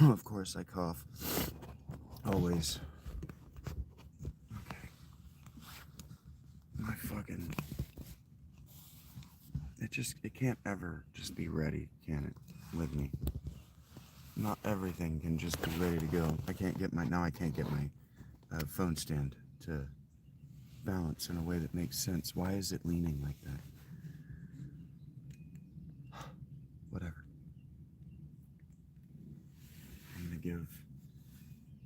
Of course, I cough. Always. Okay. My fucking. It can't ever just be ready, can it? With me. Not everything can just be ready to go. I can't get my phone stand to balance in a way that makes sense. Why is it leaning like that? Whatever. I'm going to give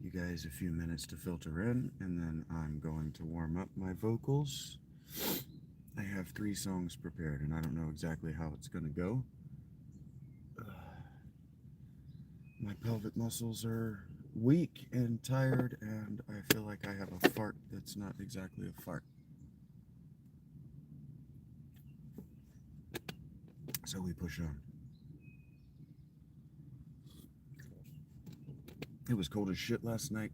you guys a few minutes to filter in, and then I'm going to warm up my vocals. I have 3 songs prepared, and I don't know exactly how it's going to go. My pelvic muscles are weak and tired, and I feel like I have a fart that's not exactly a fart. So we push on. It was cold as shit last night.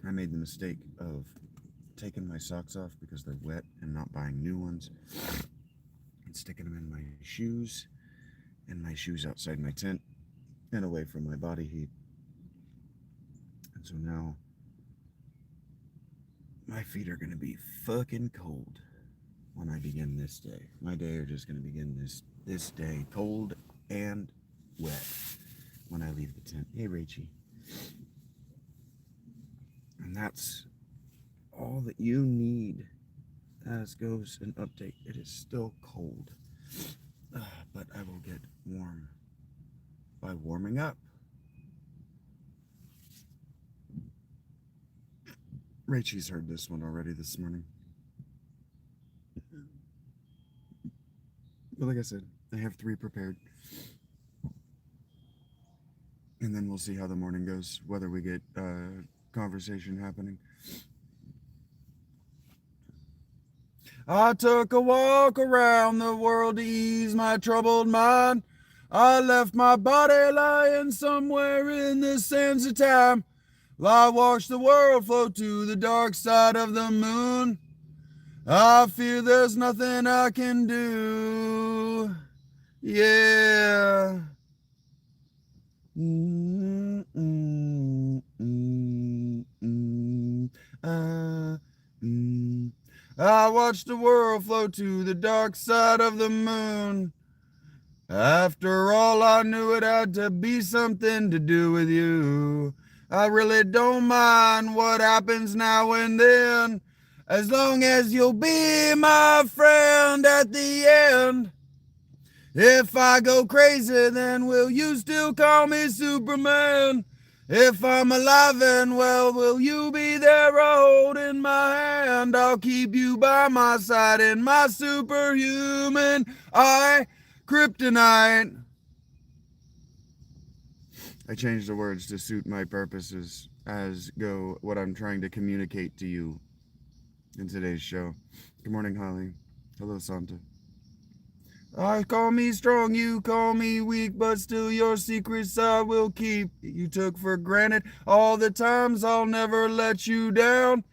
I made the mistake of taking my socks off because they're wet and not buying new ones and sticking them in my shoes outside my tent and away from my body heat. And so now my feet are going to be fucking cold when I begin this day. My day are just going to begin this day cold and wet when I leave the tent. Hey, Rachie. And that's all that you need as goes an update. It is still cold, but I will get warm by warming up. Rachie's heard this one already this morning. But like I said, I have 3 prepared. And then we'll see how the morning goes, whether we get conversation happening. I took a walk around the world to ease my troubled mind. I left my body lying somewhere in the sands of time. I watched the world float to the dark side of the moon. I fear there's nothing I can do. Yeah. I watched the world float to the dark side of the moon. After all, I knew it had to be something to do with you. I really don't mind what happens now and then, as long as you'll be my friend at the end. If I go crazy, then will you still call me Superman? If I'm alive and well, will you be there holding my hand? I'll keep you by my side in my superhuman kryptonite. I changed the words to suit my purposes as go what I'm trying to communicate to you in today's show. Good morning, Holly. Hello, Santa. I call me strong, you call me weak, but still your secrets I will keep. You took for granted all the times I'll never let you down.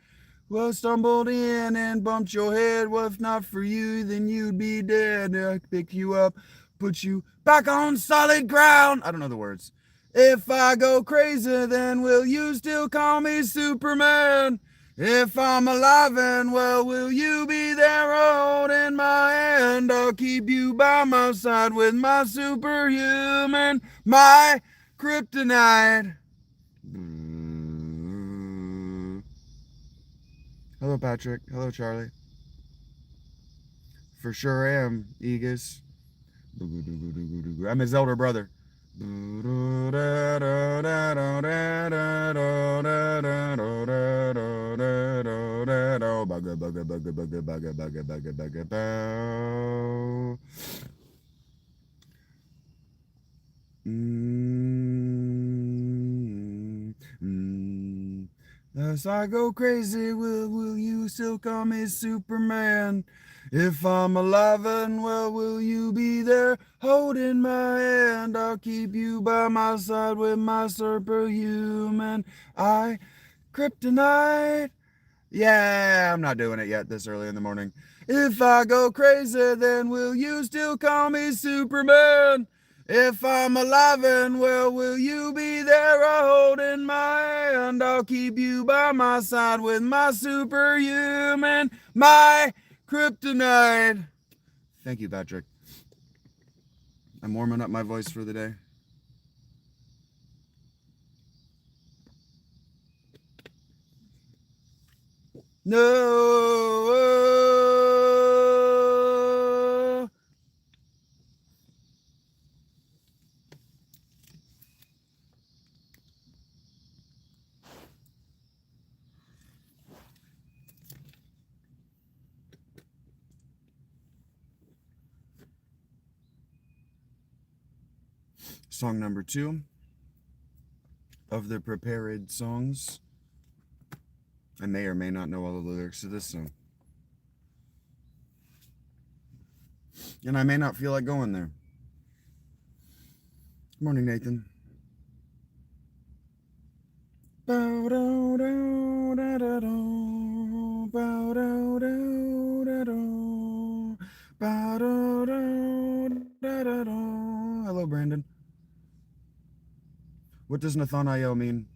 Well, stumbled in and bumped your head. Well, if not for you, then you'd be dead. I pick you up, put you back on solid ground. I don't know the words. If I go crazy, then will you still call me Superman? If I'm alive and well, will you be there holding my hand? I'll keep you by my side with my superhuman, my kryptonite. Hello, Patrick. Hello, Charlie. For sure am, Aegis. I'm his elder brother. As I go crazy, will you still call me Superman? If I'm alive and well, will you be there holding my hand? I'll keep you by my side with my superhuman kryptonite. Yeah, I'm not doing it yet this early in the morning. If I go crazy, then will you still call me Superman? If I'm alive and well, will you be there holding my hand? I'll keep you by my side with my superhuman, my kryptonite. Thank you, Patrick. I'm warming up my voice for the day. No. Song number 2 of the prepared songs. I may or may not know all the lyrics to this song. And I may not feel like going there. Good morning, Nathan. Hello, Brandon. What does Nathanael mean?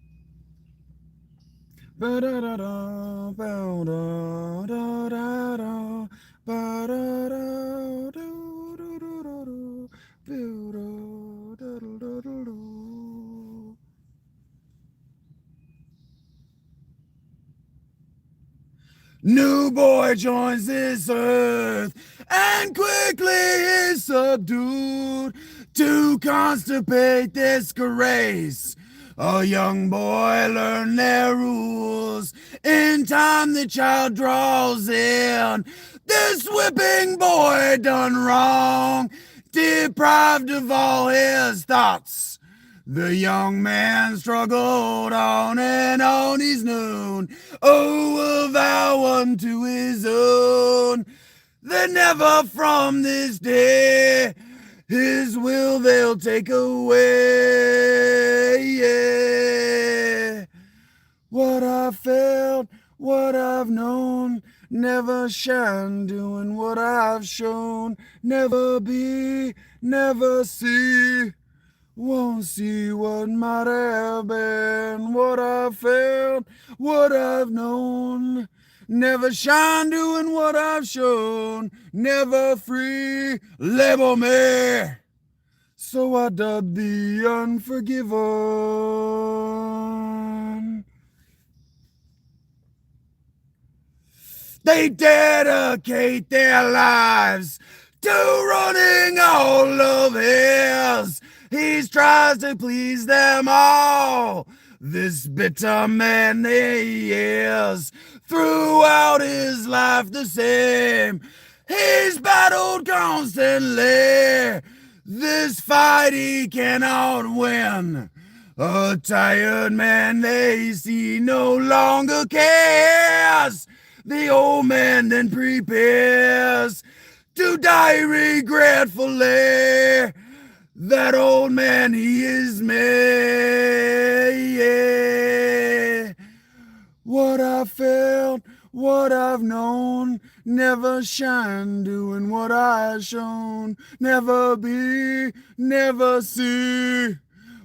New boy joins this earth and quickly is subdued to constipate this race. A young boy learned their rules. In time the child draws in. This whipping boy done wrong, deprived of all his thoughts. The young man struggled on and on his noon. Oh, a vow unto his own, that never from this day his will they'll take away. Yeah. What I've felt, what I've known, never shine doing what I've shown. Never be, never see. Won't see what might have been, what I've felt, what I've known. Never shine doing what I've shown, never free, label me. So I dub the unforgiven. They dedicate their lives to running all of his. He tries to please them all. This bitter man he is. Throughout his life the same. He's battled constantly. This fight he cannot win. A tired man they see no longer cares. The old man then prepares to die regretfully. That old man, he is me. Yeah. What I felt, what I've known, never shine doing what I've shown. Never be, never see.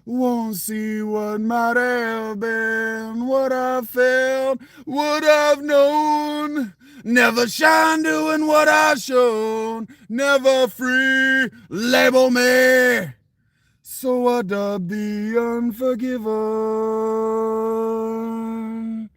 Won't see what might have been. What I felt, what I've known. Never shine doing what I've shown. Never free, label me. So I dub the unforgiven.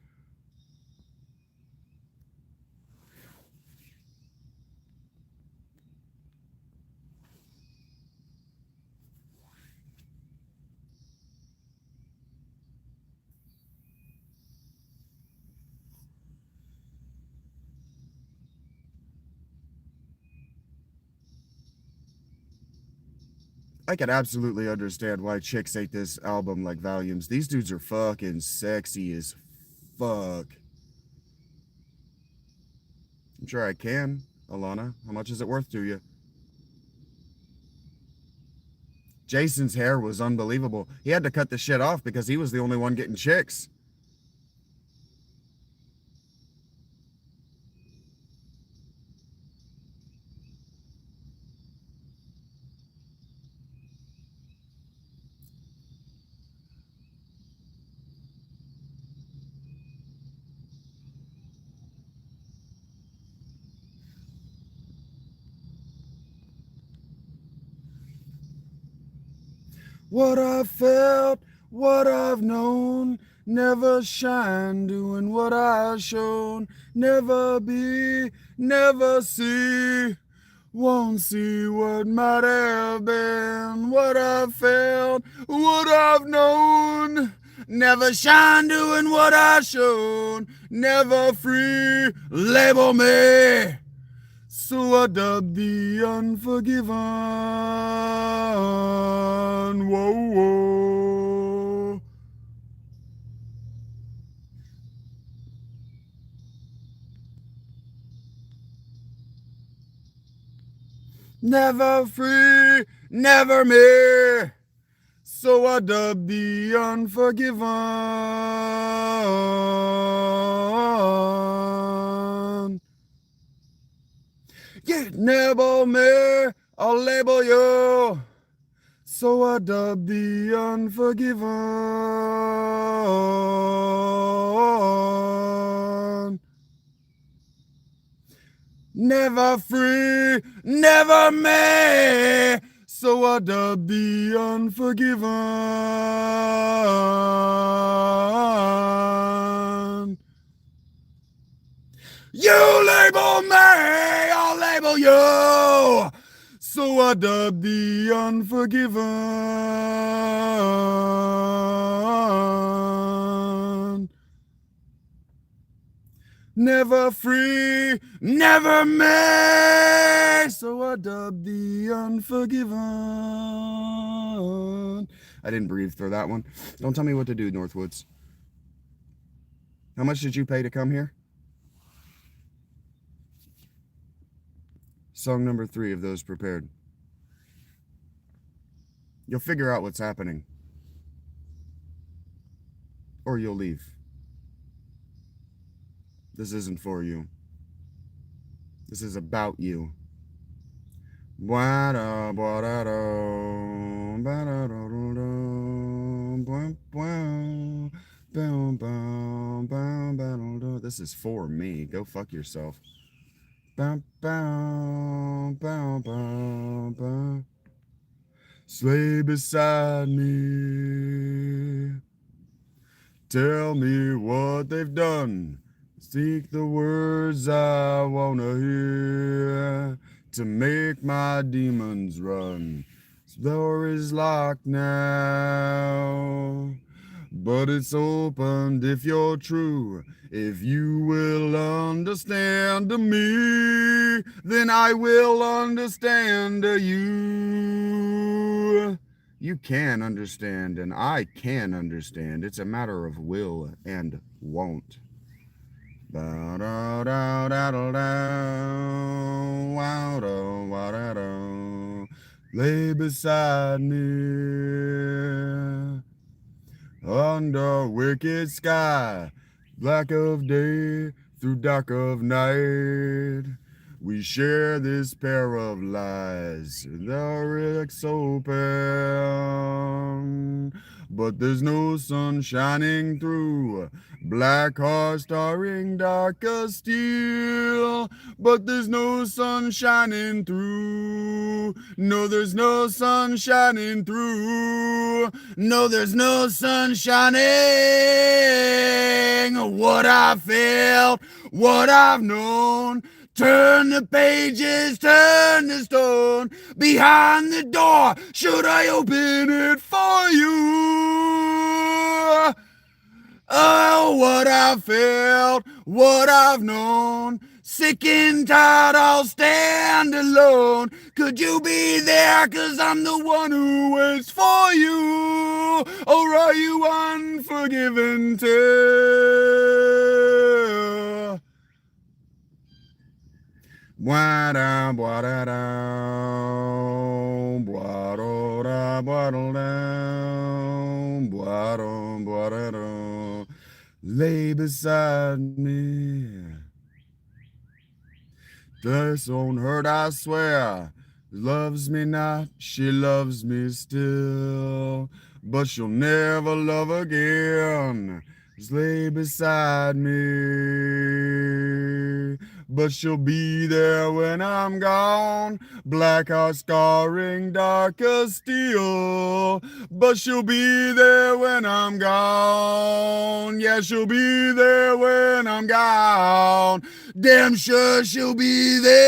I could absolutely understand why chicks ate this album like volumes. These dudes are fucking sexy as fuck. I'm sure I can, Alana. How much is it worth to you? Jason's hair was unbelievable. He had to cut the shit off because he was the only one getting chicks. What I've felt, what I've known, never shine doing what I've shown, never be, never see, won't see what might have been, what I've felt, what I've known, never shine doing what I've shown, never free, label me. So I dub the unforgiven. Whoa, whoa. Never free, never me. So I dub the unforgiven. You label me, I'll label you. So I dub the unforgiven. Never free, never me. So I dub the unforgiven. You label me, I'll label you. So I dub the unforgiven. Never free, never me. So I dub the unforgiven. I didn't breathe through that one. Don't tell me what to do, Northwoods. How much did you pay to come here? Song number 3 of those prepared. You'll figure out what's happening. Or you'll leave. This isn't for you. This is about you. This is for me. Go fuck yourself. Slay beside me. Tell me what they've done. Speak the words I wanna hear to make my demons run. This door is locked now, but it's opened if you're true. If you will understand me, then I will understand you. You can understand, and I can understand. It's a matter of will and won't. Lay beside me under wicked sky, black of day through dark of night. We share this pair of lies, the rick's open, but there's no sun shining through. Black heart starring dark as steel, but there's no sun shining through. No, there's no sun shining through. No, there's no sun shining. What I felt, what I've known. Turn the pages, turn the stone. Behind the door, should I open it for you? Oh, what I've felt, what I've known. Sick and tired, I'll stand alone. Could you be there? 'Cause I'm the one who waits for you. Or are you unforgiven too? Lay beside me. This won't hurt, I swear. Loves me not, she loves me still, but she'll never love again. Just lay beside me, but she'll be there when I'm gone. Black heart scarring, dark as steel, but she'll be there when I'm gone. Yeah, she'll be there when I'm gone. Damn sure she'll be there.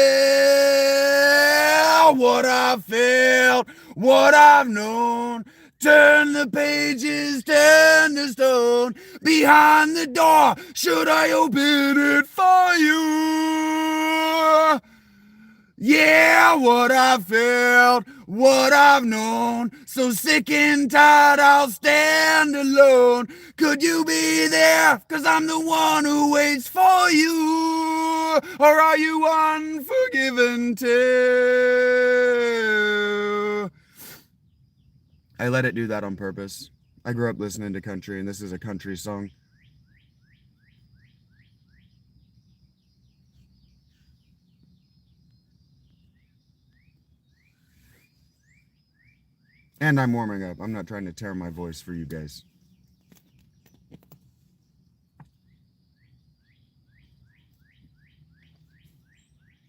What I've felt, what I've known. Turn the pages, turn the stone. Behind the door, should I open it for you? Yeah, what I've felt, what I've known. So sick and tired, I'll stand alone. Could you be there? 'Cause I'm the one who waits for you. Or are you unforgiven too? I let it do that on purpose. I grew up listening to country, and this is a country song. And I'm warming up. I'm not trying to tear my voice for you guys.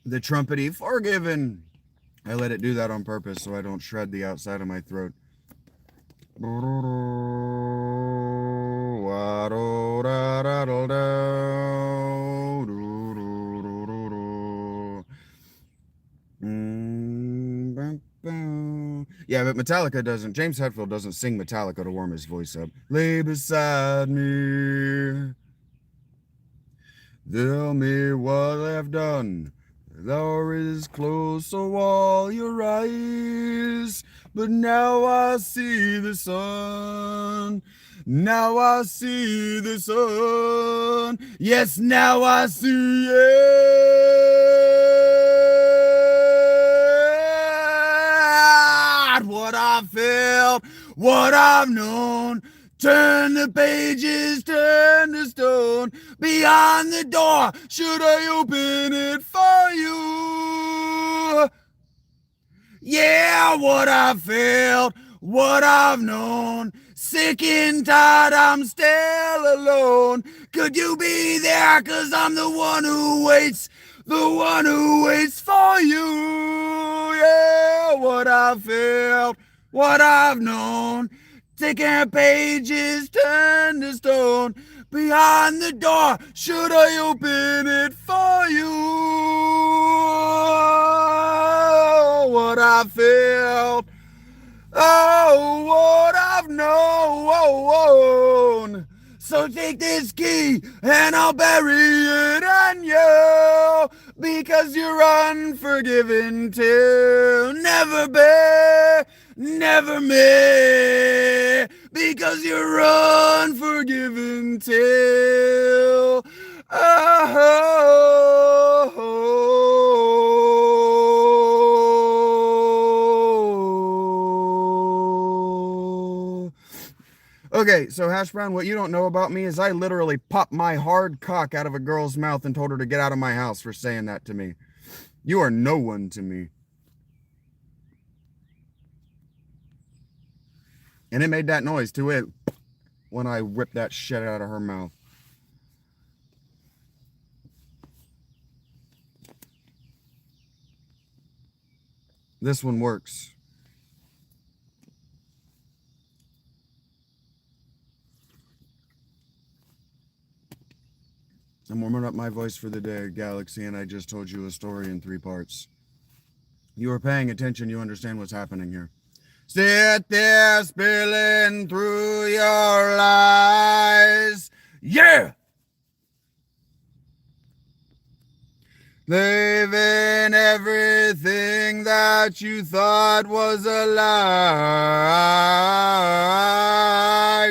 The trumpety forgiven. I let it do that on purpose so I don't shred the outside of my throat. Yeah, but Metallica doesn't. James Hetfield doesn't sing Metallica to warm his voice up. Lay beside me. Tell me what I've done. Thou is close, so all your eyes. But now I see the sun. Now I see the sun. Yes, now I see it. What I felt, what I've known. Turn the pages, turn the stone. Beyond the door, should I open it for you? Yeah, what I've felt, what I've known. Sick and tired, I'm still alone. Could you be there? 'Cause I'm the one who waits, the one who waits for you. Yeah, what I've felt, what I've known. Taking pages, turn to stone. Behind the door, should I open it for you? What I felt, oh, what I've known. So take this key and I'll bury it in you, because you're unforgiven too. Never be, never me, because you're unforgiven too. Okay, so Hash Brown, what you don't know about me is I literally popped my hard cock out of a girl's mouth and told her to get out of my house for saying that to me. You are no one to me. And it made that noise too, it when I ripped that shit out of her mouth. This one works. I'm warming up my voice for the day, Galaxy, and I just told you a story in 3 parts. You are paying attention, you understand what's happening here. Sit there spilling through your lies. Yeah! Leaving everything that you thought was a lie.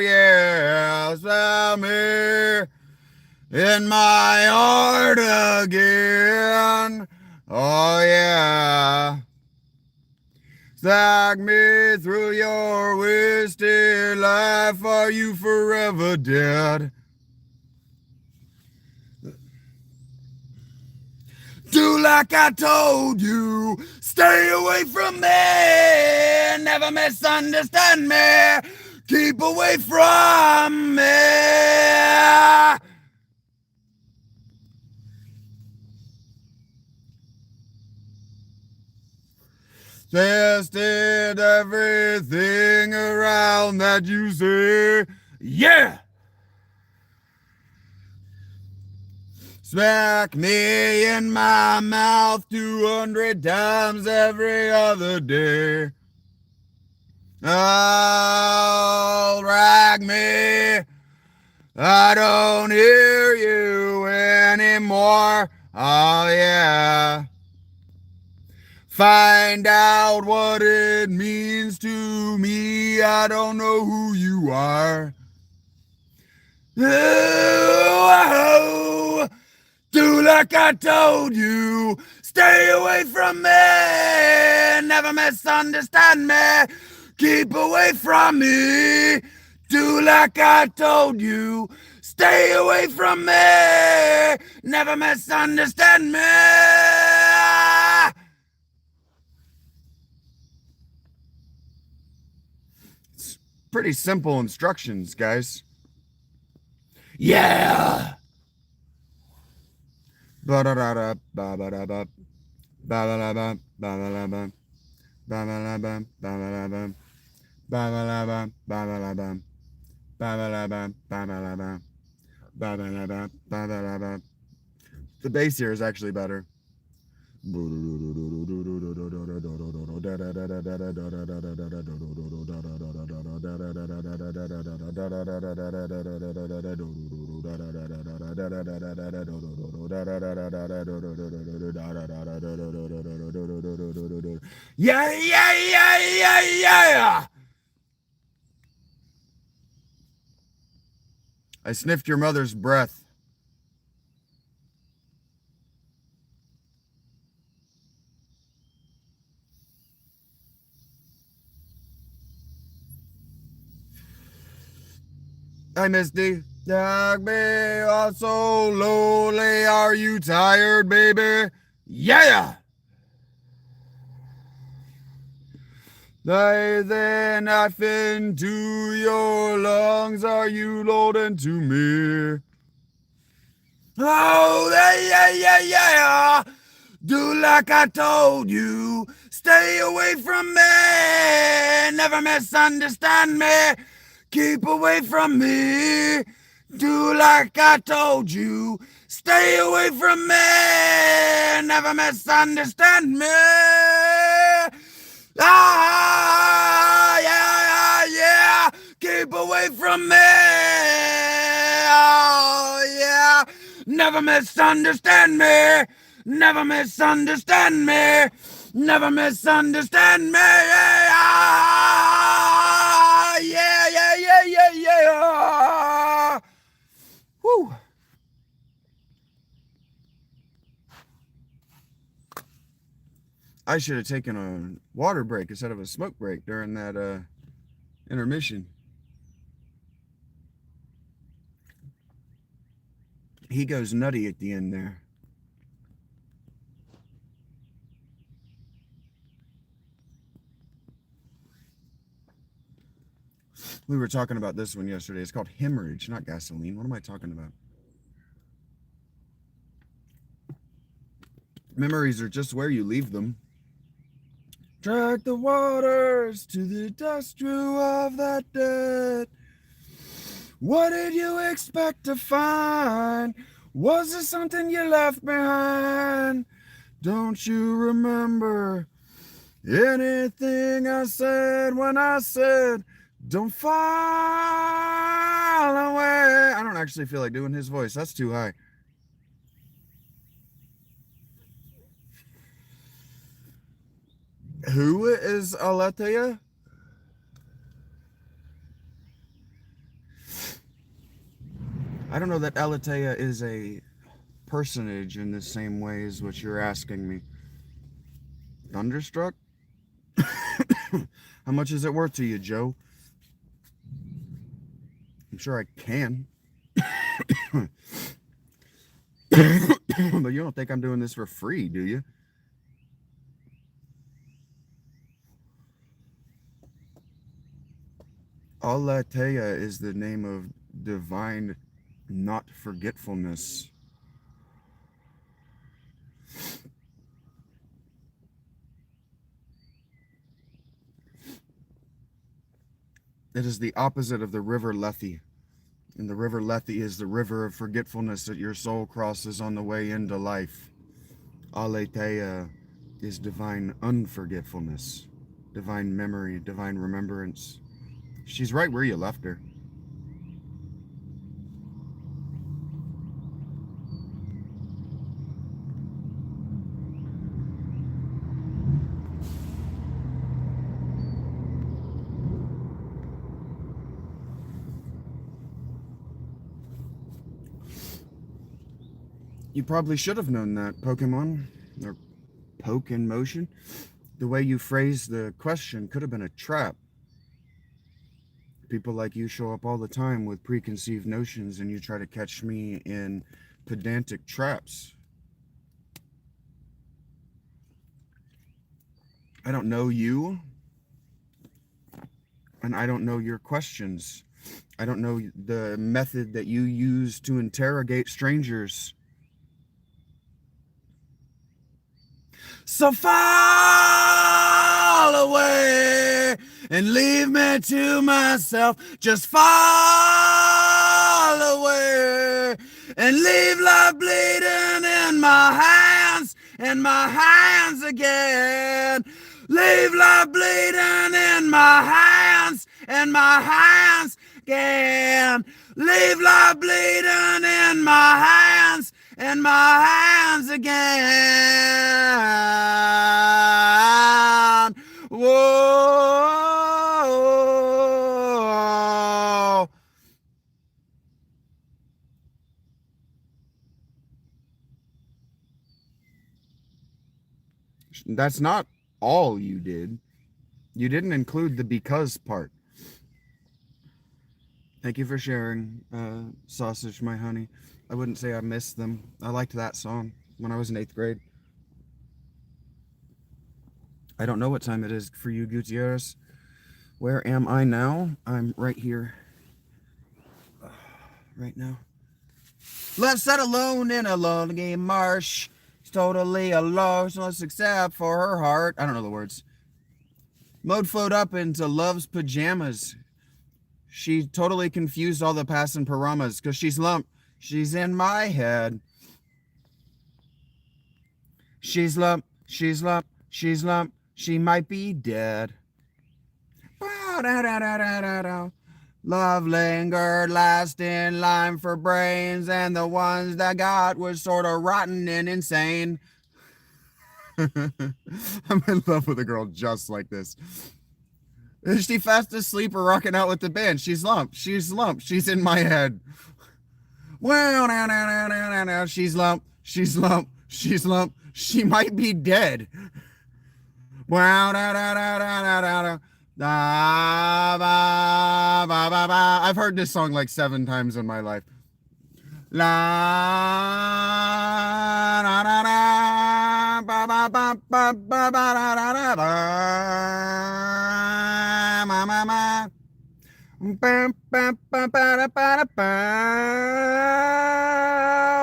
Yeah, slam me in my heart again. Oh yeah. Sag me through your wasted life. Are you forever dead? Do like I told you. Stay away from me. Never misunderstand me. Keep away from me. tested everything around that you say. Yeah! Smack me in my mouth 200 times every other day. Oh, rag me. I don't hear you anymore. Oh, yeah. Find out what it means to me. I don't know who you are. Oh, do like I told you. Stay away from me. Never misunderstand me. Keep away from me. Do like I told you. Stay away from me. Never misunderstand me. It's pretty simple instructions, guys. Yeah. Ba-da-da-da, ba-ba-da-ba, ba-ba-da-ba, ba-ba-da-ba, ba-ba-da-ba, ba-ba-da-ba, ba-ba-da-ba, ba-ba-da-ba, ba-ba-da-ba, ba-ba-da-ba, ba-ba-da-ba, ba-ba-da-ba. The bass here is actually better. Yeah, yeah, yeah, yeah, yeah. I sniffed your mother's breath. Hi, Misty. Dog me, oh, so lonely. Are you tired, baby? Yeah. Then knife into your lungs. Are you loading to me? Oh, yeah, yeah, yeah. Do like I told you. Stay away from me. Never misunderstand me. Keep away from me. Do like I told you. Stay away from me. Never misunderstand me. Ah, yeah, yeah. Keep away from me. Oh, yeah. Never misunderstand me. Never misunderstand me. Never misunderstand me. Ah, yeah, yeah, yeah, yeah, yeah. Woo. I should have taken a water break instead of a smoke break during that intermission. He goes nutty at the end there. We were talking about this one yesterday. It's called hemorrhage, not gasoline. What am I talking about? Memories are just where you leave them. Drag the waters to the dust drew of that dead. What did you expect to find? Was it something you left behind? Don't you remember anything I said when I said, don't fall away? I don't actually feel like doing his voice. That's too high. Who is Aletheia? I don't know that Aletheia is a personage in the same way as what you're asking me. Thunderstruck? How much is it worth to you, Joe? I'm sure I can. But you don't think I'm doing this for free, do you? Aletheia is the name of divine not forgetfulness. It is the opposite of the river Lethe. And the river Lethe is the river of forgetfulness that your soul crosses on the way into life. Aletheia is divine unforgetfulness, divine memory, divine remembrance. She's right where you left her. You probably should have known that, Pokemon, or Poke in Motion. The way you phrased the question could have been a trap. People like you show up all the time with preconceived notions, and you try to catch me in pedantic traps. I don't know you, and I don't know your questions. I don't know the method that you use to interrogate strangers. So fall away and leave me to myself. Just fall away and leave love bleeding in my hands and my hands again. Leave love bleeding in my hands and my hands again. Leave love bleeding in my hands and my hands again. Whoa. That's not all you did. You didn't include the because part. Thank you for sharing, Sausage, my honey. I wouldn't say I missed them. I liked that song when I was in 8th grade. I don't know what time it is for you, Gutierrez. Where am I now? I'm right here. Right now. Left sat alone in a lonely marsh. She's totally alone, except for her heart. I don't know the words. Mode flowed up into love's pajamas. She totally confused all the passing paramas because she's lump. She's in my head. She's lump. She's lump. She's lump. She might be dead. Love lingered last in line for brains, and the ones that got was sort of rotten and insane. I'm in love with a girl just like this. Is she fast asleep or rocking out with the band? She's lump. She's lump. She's in my head. Well, now. She's lump. She's lump. She's lump. She might be dead. Wow, I've heard this song like 7 times in my life. La na na na ba ba ba ba ba ba da da da ba ma ma ma ba ba ba ba da ba da ba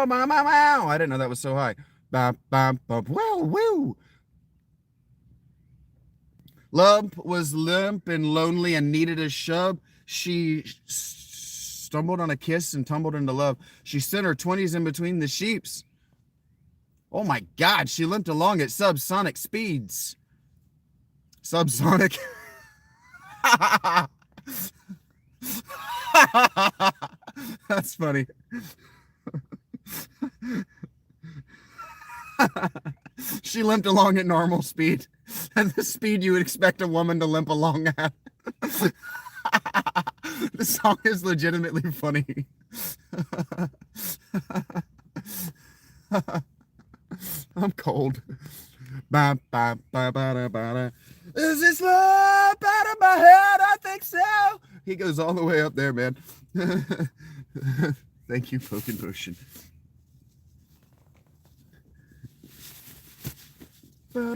ma ma ma. I didn't know that was so high. Ba ba ba woo woo. Lump was limp and lonely and needed a shove. She stumbled on a kiss and tumbled into love. She sent her 20s in between the sheeps. Oh my God, she limped along at subsonic speeds. Subsonic. That's funny. She limped along at normal speed, at the speed you would expect a woman to limp along at. The song is legitimately funny. I'm cold. Ba, ba, ba, ba, da, ba, da. Is this love out of my head? I think so. He goes all the way up there, man. Thank you, Poke Motion. I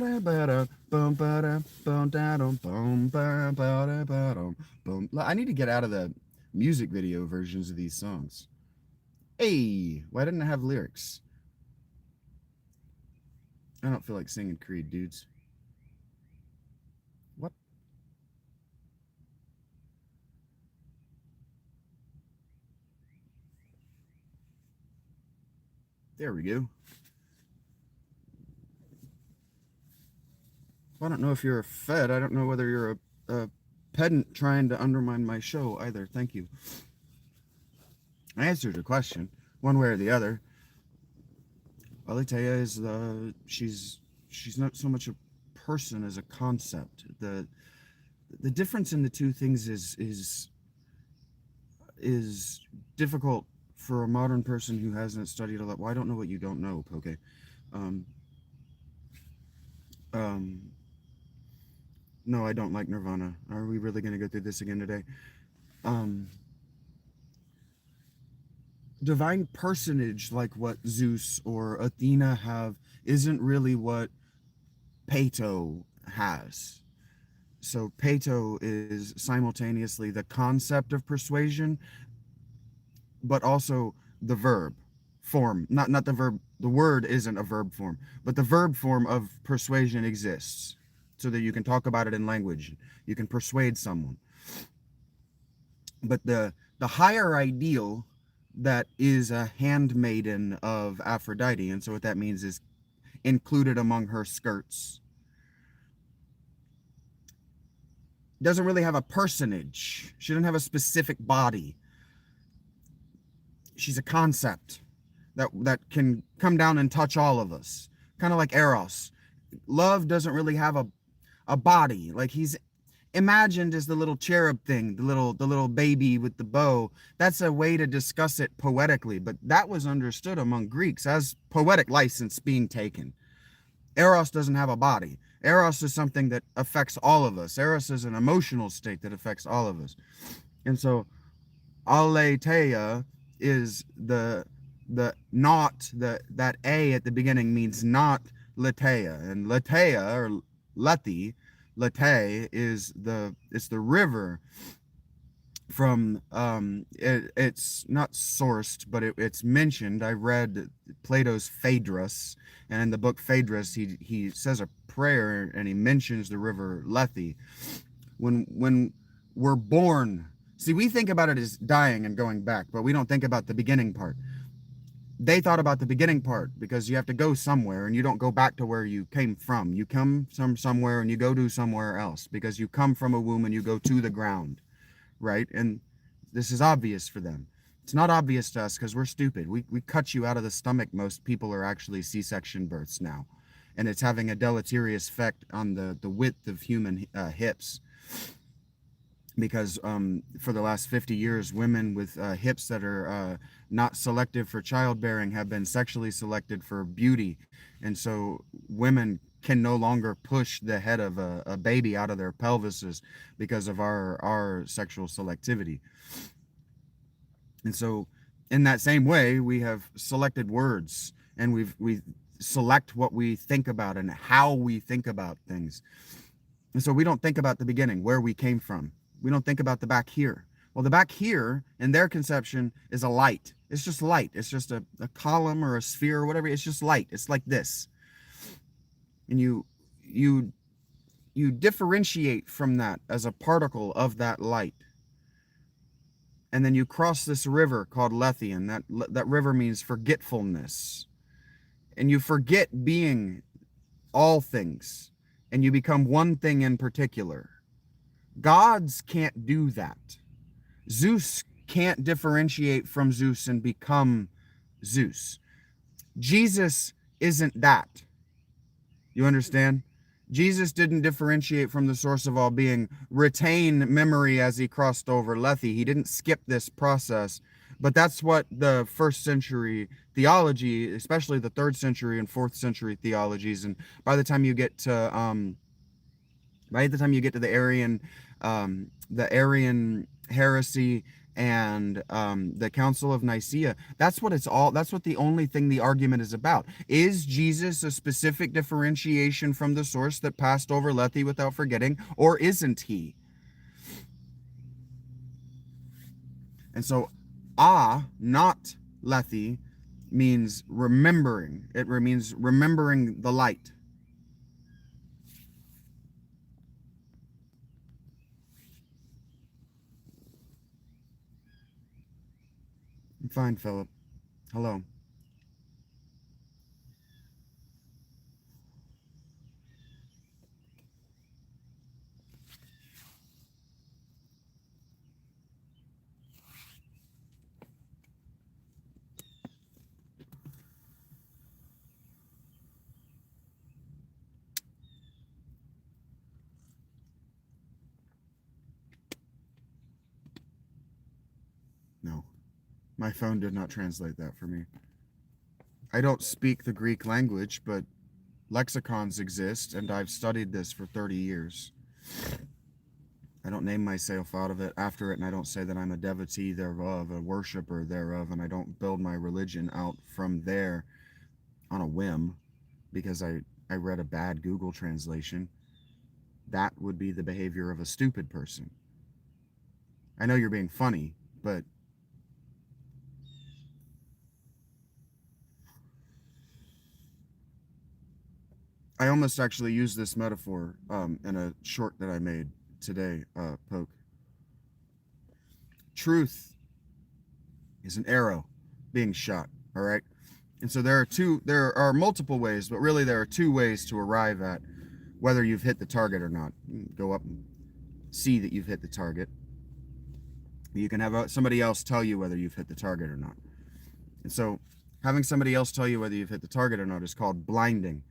need to get out of the music video versions of these songs. Hey, why didn't I have lyrics? I don't feel like singing Creed, dudes. What? There we go. I don't know if you're a Fed. I don't know whether you're a pedant trying to undermine my show either. Thank you. I answered your question, one way or the other. Aletheia is she's not so much a person as a concept. The difference in the two things is difficult for a modern person who hasn't studied a lot. Well, I don't know what you don't know, Poke. Um, um, no, I don't like Nirvana. Are we really going to go through this again today? Um, divine personage like what Zeus or Athena have isn't really what Peto has. So Peto is simultaneously the concept of persuasion, but also the verb form. Not the verb. The word isn't a verb form, but the verb form of persuasion exists, so that you can talk about it in language. You can persuade someone. But the higher ideal that is a handmaiden of Aphrodite, and so what that means is included among her skirts, doesn't really have a personage. She doesn't have a specific body. She's a concept that can come down and touch all of us, kind of like Eros. Love doesn't really have a body. Like he's imagined as the little cherub thing, the little baby with the bow. That's a way to discuss it poetically, but that was understood among Greeks as poetic license being taken. Eros doesn't have a body. Eros is something that affects all of us. Eros is an emotional state that affects all of us. And so aletheia is the not, that a at the beginning means not letheia, and letheia or lethi, lethe is it's the river from it's not sourced, but it's mentioned. I read Plato's Phaedrus, and in the book Phaedrus he says a prayer and he mentions the river Lethe. When we're born, see, we think about it as dying and going back, but we don't think about the beginning part. They thought about the beginning part because you have to go somewhere and you don't go back to where you came from. You come from somewhere and you go to somewhere else because you come from a womb and you go to the ground, right? And this is obvious for them. It's not obvious to us because we're stupid. We cut you out of the stomach. Most people are actually C-section births now, and it's having a deleterious effect on the width of human hips, because for the last 50 years, women with hips that are not selective for childbearing have been sexually selected for beauty. And so women can no longer push the head of a baby out of their pelvises because of our sexual selectivity. And so in that same way, we have selected words, and we select what we think about and how we think about things. And so we don't think about the beginning, where we came from. We don't think about the back here. Well, the back here, in their conception, is a light. It's just light. It's just a column or a sphere or whatever. It's just light. It's like this. And you differentiate from that as a particle of that light. And then you cross this river called Lethe, and that river means forgetfulness. And you forget being all things, and you become one thing in particular. Gods can't do that. Zeus can't differentiate from Zeus and become Zeus. Jesus isn't that. You understand? Jesus didn't differentiate from the source of all being, retain memory as he crossed over Lethe. He didn't skip this process. But that's what the first century theology, especially the 3rd century and 4th century theologies, and by the time you get to the Arian heresy and the Council of Nicaea, that's what the only thing the argument is about. Is Jesus a specific differentiation from the source that passed over Lethe without forgetting, or isn't he? And so not Lethe, means remembering. It means remembering the light. I'm fine, Philip. Hello. No, my phone did not translate that for me. I don't speak the Greek language, but lexicons exist, and I've studied this for 30 years. I don't name myself out of it after it, and I don't say that I'm a devotee thereof, a worshiper thereof, and I don't build my religion out from there on a whim because I read a bad Google translation. That would be the behavior of a stupid person. I know you're being funny, but I almost actually used this metaphor in a short that I made today, Poke. Truth is an arrow being shot, all right? And so there are multiple ways, but really there are two ways to arrive at whether you've hit the target or not. You can go up and see that you've hit the target. You can have somebody else tell you whether you've hit the target or not. And so having somebody else tell you whether you've hit the target or not is called blinding.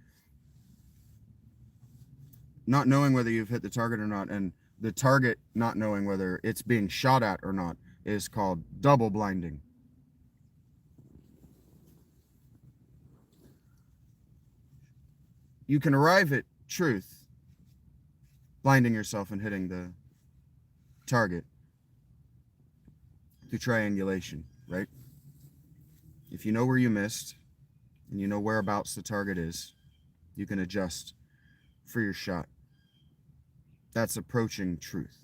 Not knowing whether you've hit the target or not, and the target not knowing whether it's being shot at or not, is called double blinding. You can arrive at truth blinding yourself and hitting the target through triangulation, right? If you know where you missed and you know whereabouts the target is, you can adjust for your shot. That's approaching truth.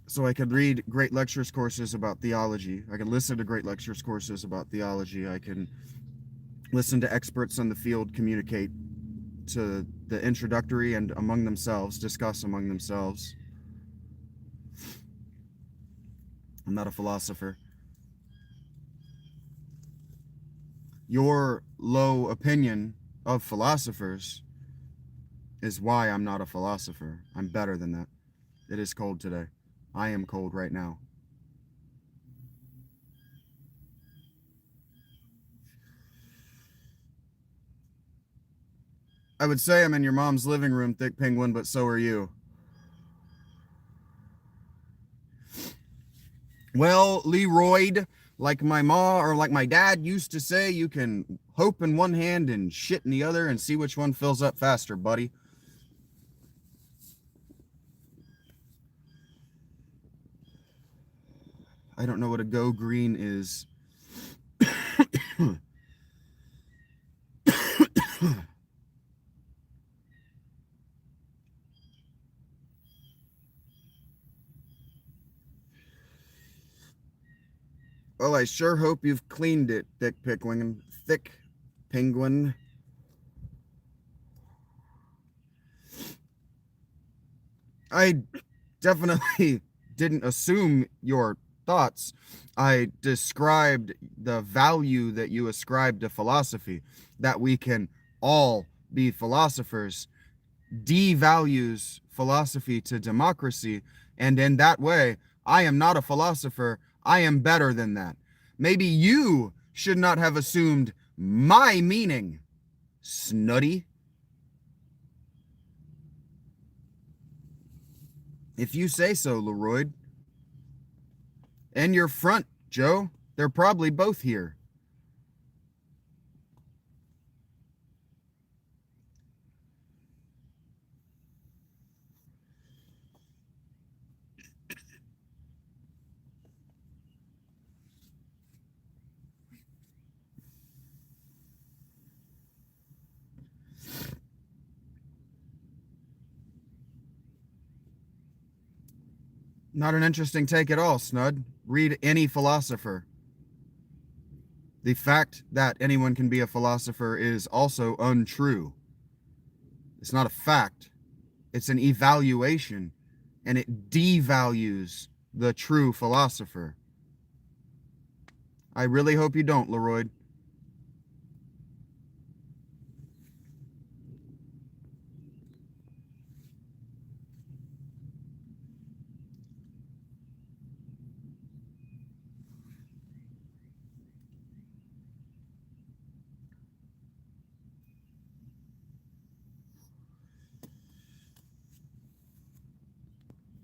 So I could read great lectures courses about theology. I could listen to great lectures courses about theology. I can listen to experts in the field communicate to the introductory and among themselves, discuss among themselves. I'm not a philosopher. Your low opinion of philosophers is why I'm not a philosopher. I'm better than that. It is cold today. I am cold right now. I would say I'm in your mom's living room, Thick Penguin, but so are you. Well, Leroyd, like my ma or like my dad used to say, you can hope in one hand and shit in the other and see which one fills up faster, buddy. I don't know what a go green is. Well, I sure hope you've cleaned it, Thick Penguin. I definitely didn't assume your thoughts. I described the value that you ascribe to philosophy, that we can all be philosophers, devalues philosophy to democracy, and in that way, I am not a philosopher. I am better than that. Maybe you should not have assumed my meaning, snuddy. If you say so, Leroyd. And your front, Joe. They're probably both here. Not an interesting take at all, Snud. Read any philosopher. The fact that anyone can be a philosopher is also untrue. It's not a fact. It's an evaluation, and it devalues the true philosopher. I really hope you don't, Leroyd.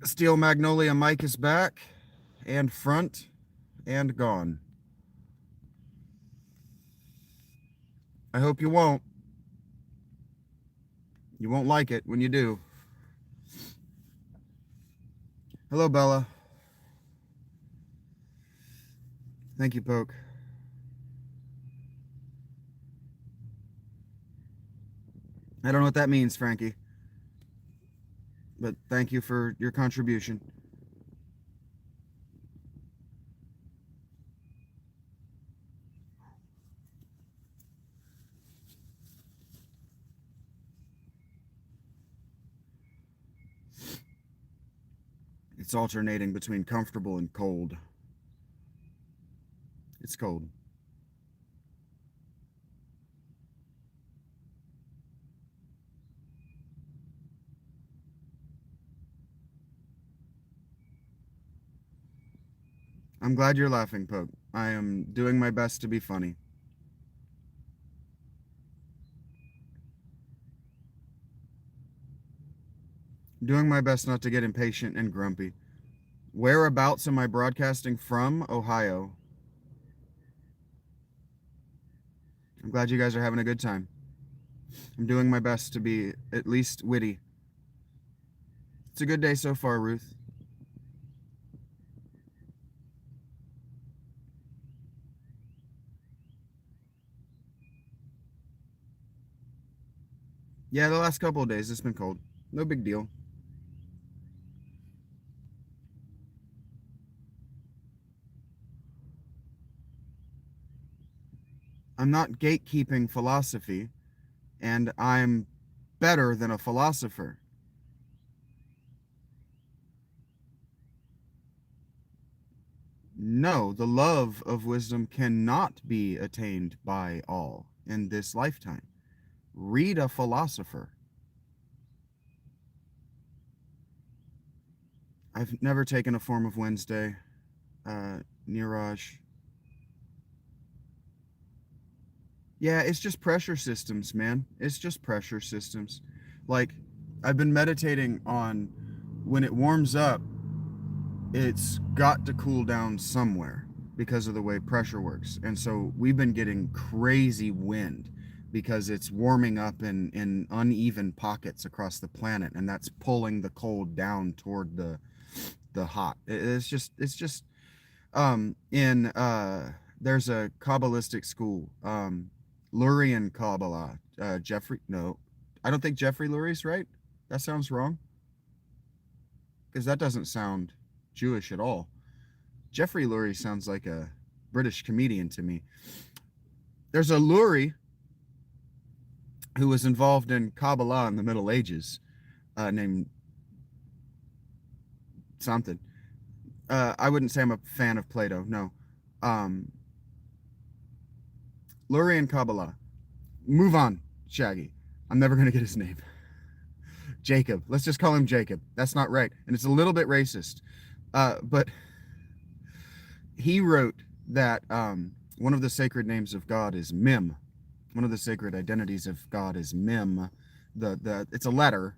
Steel Magnolia Mike is back, and front, and gone. I hope you won't. You won't like it when you do. Hello, Bella. Thank you, Poke. I don't know what that means, Frankie. But thank you for your contribution. It's alternating between comfortable and cold. It's cold. I'm glad you're laughing, Poke. I am doing my best to be funny. Doing my best not to get impatient and grumpy. Whereabouts am I broadcasting from? Ohio. I'm glad you guys are having a good time. I'm doing my best to be at least witty. It's a good day so far, Ruth. Yeah, the last couple of days it's been cold. No big deal. I'm not gatekeeping philosophy, and I'm better than a philosopher. No, the love of wisdom cannot be attained by all in this lifetime. Read a philosopher. I've never taken a form of Wednesday. Niraj. Yeah, it's just pressure systems, man. It's just pressure systems. Like, I've been meditating on when it warms up, it's got to cool down somewhere because of the way pressure works. And so we've been getting crazy wind because it's warming up in uneven pockets across the planet, and that's pulling the cold down toward the hot. It's just in there's a Kabbalistic school, Lurian Kabbalah. Jeffrey, no, I don't think Jeffrey Lurie's right. That sounds wrong because that doesn't sound Jewish at all. Jeffrey Lurie sounds like a British comedian to me. There's a Lurie who was involved in Kabbalah in the Middle Ages, named something. I wouldn't say I'm a fan of Plato. No. Lurie and Kabbalah. Move on, Shaggy. I'm never going to get his name. Jacob. Let's just call him Jacob. That's not right. And it's a little bit racist. But he wrote that one of the sacred names of God is Mim. One of the sacred identities of God is Mim. It's a letter,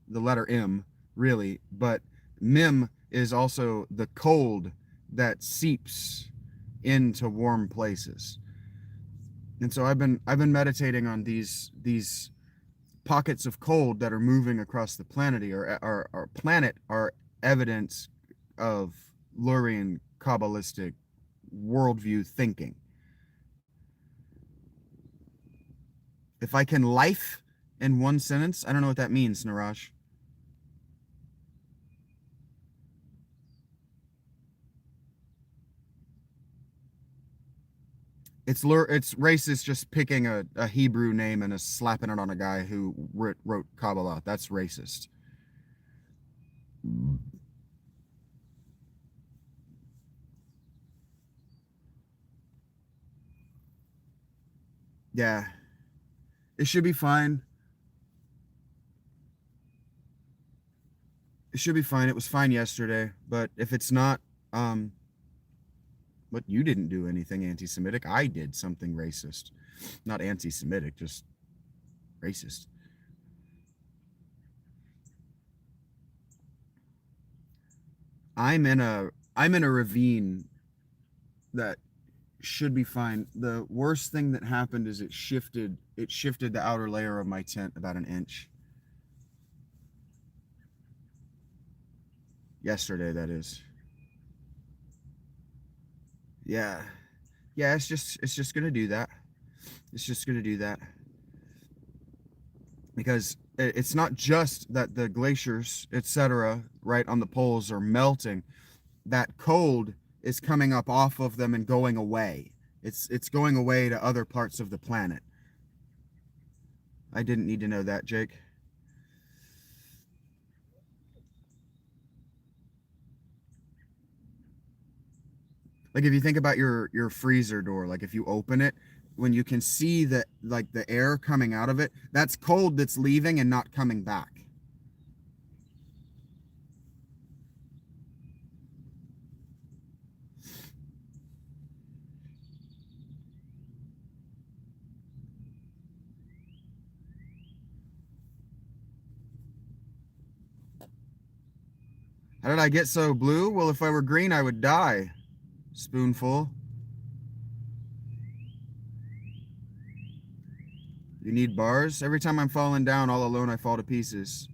the letter M, really, but Mim is also the cold that seeps into warm places. And so I've been meditating on these pockets of cold that are moving across the planet or our planet are evidence of Lurian Kabbalistic worldview thinking. If I can life in one sentence, I don't know what that means, Niraj. It's racist just picking a Hebrew name and slapping it on a guy who wrote Kabbalah. That's racist. Yeah, it should be fine. It should be fine. It was fine yesterday, but if it's not, but you didn't do anything anti-Semitic. I did something racist, not anti-Semitic, just racist. I'm in a ravine that should be fine. The worst thing that happened is it shifted the outer layer of my tent about an inch. Yesterday, that is. Yeah. Yeah, it's just gonna do that. It's just gonna do that. Because it's not just that the glaciers, etc., right on the poles are melting. That cold is coming up off of them and going away. It's going away to other parts of the planet. I didn't need to know that, Jake. Like if you think about your freezer door, like if you open it, when you can see that like the air coming out of it, that's cold that's leaving and not coming back. How did I get so blue? Well, if I were green, I would die. Spoonful. You need bars? Every time I'm falling down all alone, I fall to pieces.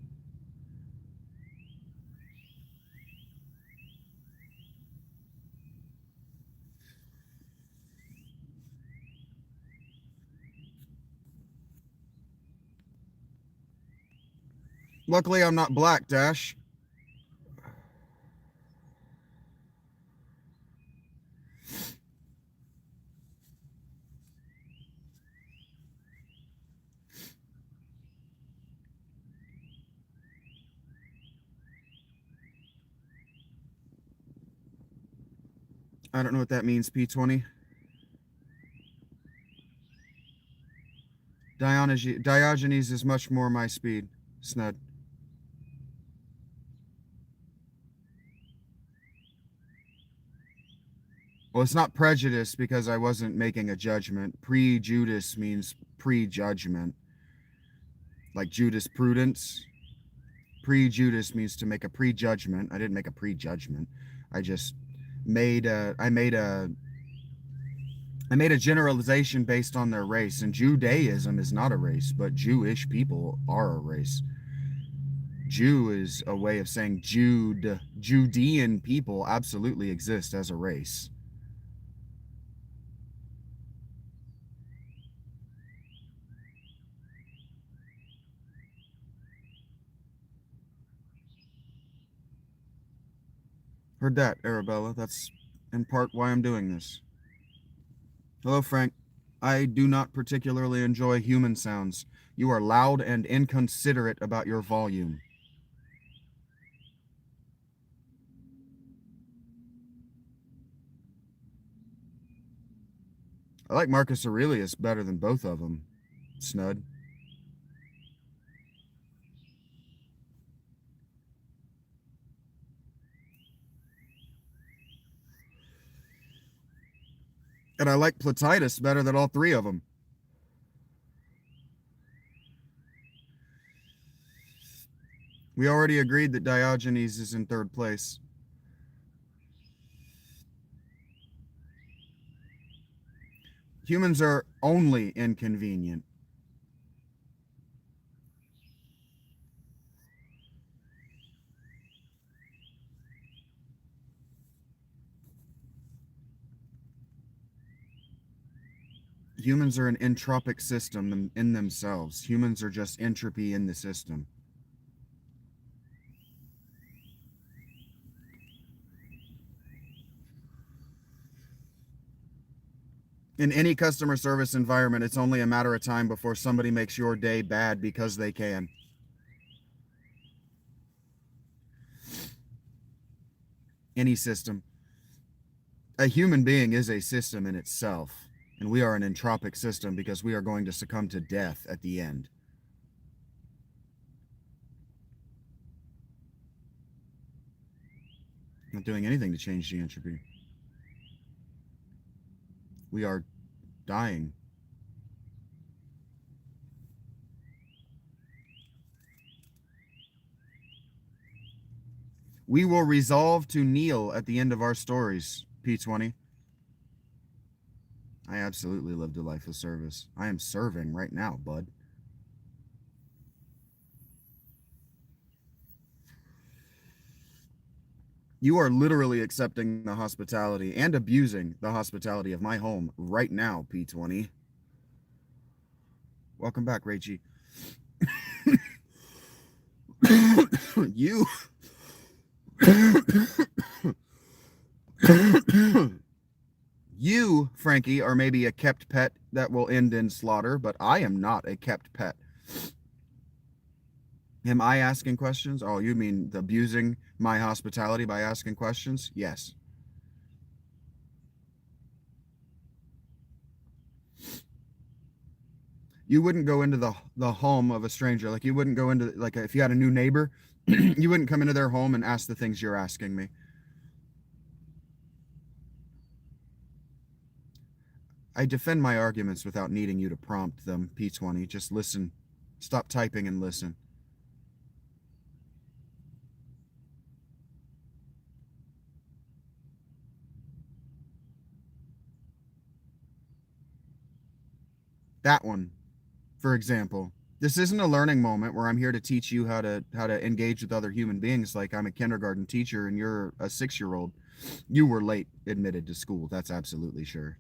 Luckily, I'm not black, Dash. I don't know what that means, P20. Diogenes is much more my speed, Snud. Well, it's not prejudice because I wasn't making a judgment. Prejudice means prejudgment, like Judas Prudence. Prejudice means to make a prejudgment. I didn't make a prejudgment. I just made a I made a I made a generalization based on their race, and Judaism is not a race, but Jewish people are a race. Jew is a way of saying Judean people absolutely exist as a race. Heard that, Arabella. That's in part why I'm doing this. Hello, Frank. I do not particularly enjoy human sounds. You are loud and inconsiderate about your volume. I like Marcus Aurelius better than both of them, Snud. And I like Plotitus better than all three of them. We already agreed that Diogenes is in third place. Humans are only inconvenient. Humans are an entropic system in themselves. Humans are just entropy in the system. In any customer service environment, it's only a matter of time before somebody makes your day bad because they can. Any system. A human being is a system in itself, and we are an entropic system because we are going to succumb to death at the end. Not doing anything to change the entropy. We are dying. We will resolve to kneel at the end of our stories, P20. I absolutely lived a life of service. I am serving right now, bud. You are literally accepting the hospitality and abusing the hospitality of my home right now, P20. Welcome back, Rachie. You. You, Frankie, are maybe a kept pet that will end in slaughter, but I am not a kept pet. Am I asking questions? Oh, you mean abusing my hospitality by asking questions? Yes. You wouldn't go into the home of a stranger. Like you wouldn't go into like if you had a new neighbor, you wouldn't come into their home and ask the things you're asking me. I defend my arguments without needing you to prompt them, P20. Just listen. Stop typing and listen. That one, for example. This isn't a learning moment where I'm here to teach you how to engage with other human beings like I'm a kindergarten teacher and you're a 6-year-old. You were late admitted to school. That's absolutely sure.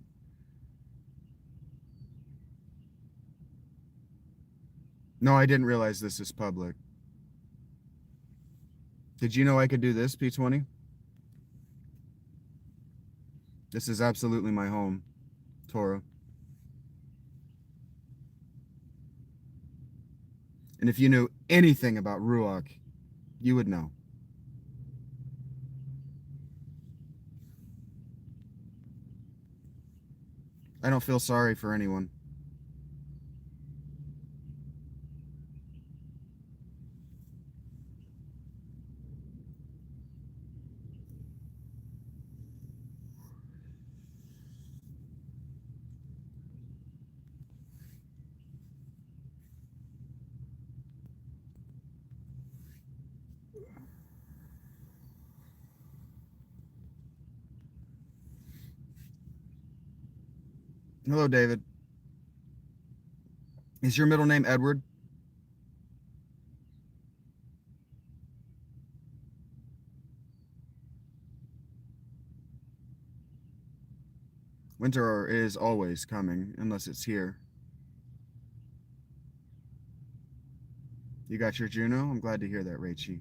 No, I didn't realize this is public. Did you know I could do this, P20? This is absolutely my home, Torah. And if you knew anything about Ruach, you would know. I don't feel sorry for anyone. Hello, David. Is your middle name Edward? Winter is always coming, unless it's here. You got your Juno? I'm glad to hear that, Rachie.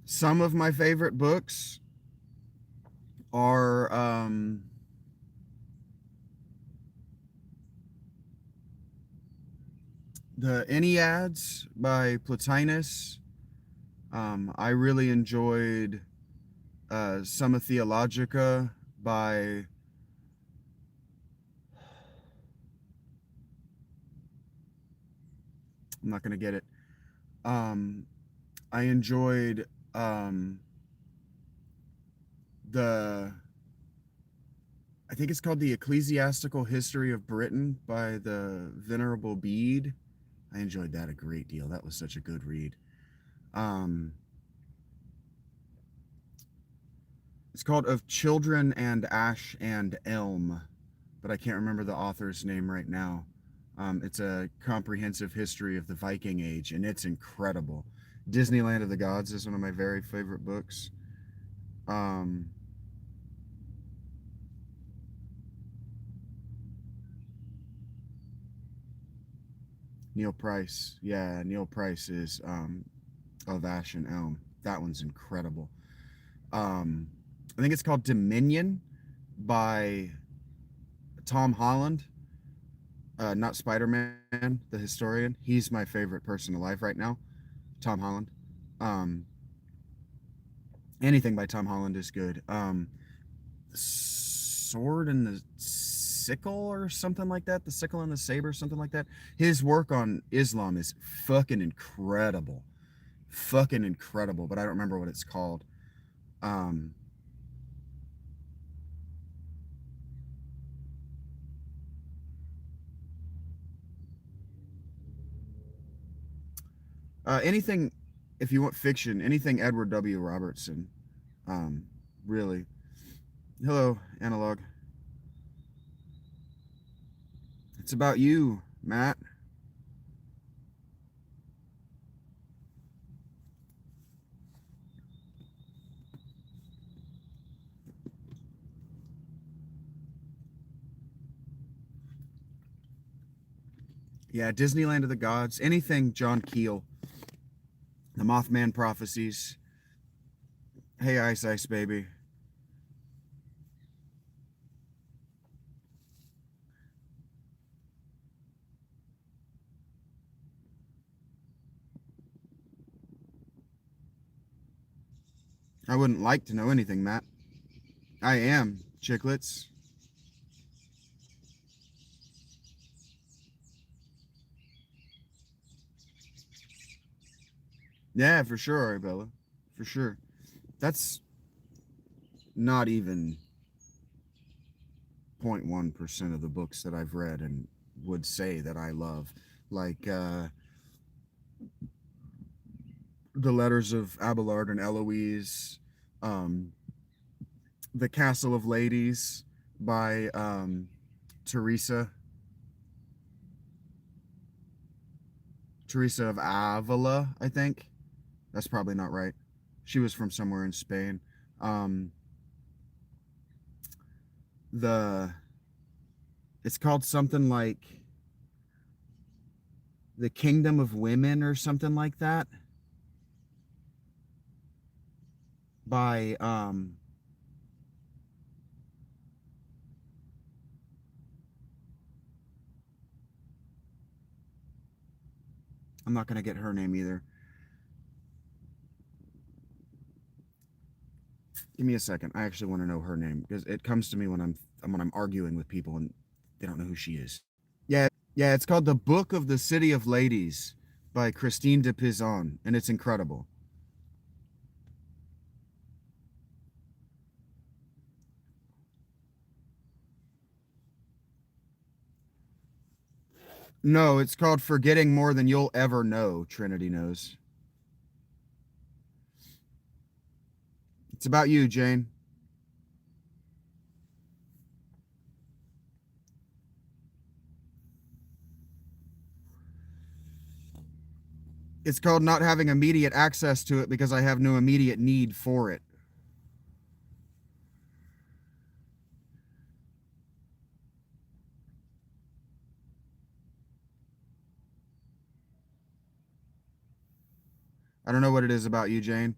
Some of my favorite books are the Enneads by Plotinus. I really enjoyed Summa Theologica by I'm not gonna get it. Um, I enjoyed the I think it's called the Ecclesiastical History of Britain by the Venerable Bede. I enjoyed that a great deal. That was such a good read. Um, it's called Of Children and Ash and Elm, but I can't remember the author's name right now. It's a comprehensive history of the Viking Age, and it's incredible. Disneyland of the Gods is one of my very favorite books. Um, Neil Price, yeah, Neil Price is of Ash and Elm. That one's incredible. Um, I think it's called Dominion by Tom Holland, not Spider Man, the historian. He's my favorite person alive right now, Tom Holland. Um, Anything by Tom Holland is good. Sword in the Sickle or something like that. The Sickle and the Saber, something like that. His work on Islam is fucking incredible. Fucking incredible, but I don't remember what it's called. Um, anything, if you want fiction, anything Edward W. Robertson. Um, really. Hello, Analog. It's about you, Matt. Yeah, Disneyland of the Gods. Anything John Keel. The Mothman Prophecies. Hey, Ice Ice Baby. I wouldn't like to know anything, Matt. I am, chicklets. Yeah, for sure, Arabella. For sure. That's not even 0.1% of the books that I've read and would say that I love. Like the letters of Abelard and Eloise, um, The Castle of Ladies by Teresa Teresa of Avila, I think. That's probably not right. She was from somewhere in Spain. Um, the it's called something like The Kingdom of Women or something like that by I'm not gonna get her name either. Give me a second. I actually want to know her name because it comes to me when I'm arguing with people and they don't know who she is. Yeah, yeah. It's called The Book of the City of Ladies by Christine de Pizan, and it's incredible. No, it's called Forgetting More Than You'll Ever Know. Trinity knows. It's about you, Jane. It's called Not Having Immediate Access to It because I have no immediate need for it. I don't know what it is about you, Jane.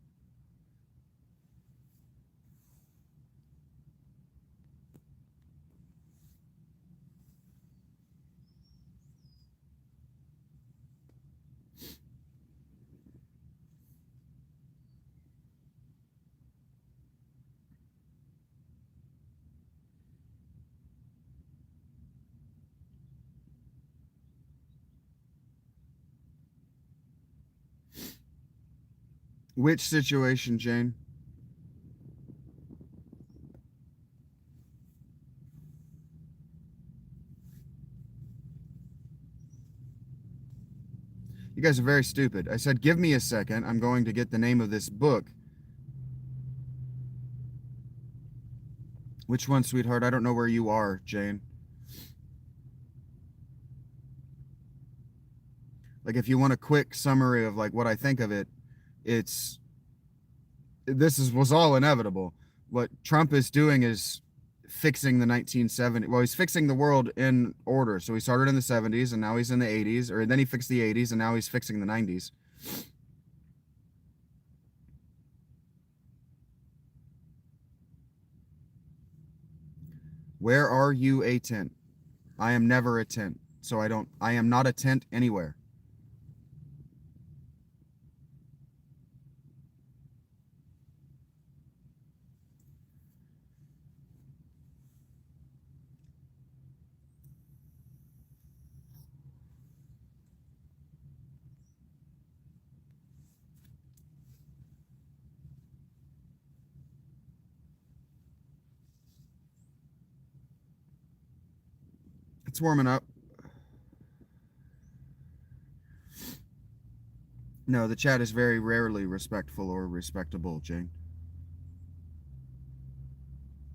Which situation, Jane? You guys are very stupid. I said, give me a second. I'm going to get the name of this book. Which one, sweetheart? I don't know where you are, Jane. Like, if you want a quick summary of like what I think of it, it's was all inevitable. What Trump is doing is fixing the 1970s. Well, he's fixing the world in order. So he started in the 70s and now he's in the 80s, or then he fixed the 80s and now he's fixing the 90s. Where are you a tent? I am never a tent. So I am not a tent anywhere. It's warming up. No, the chat is very rarely respectful or respectable, Jane.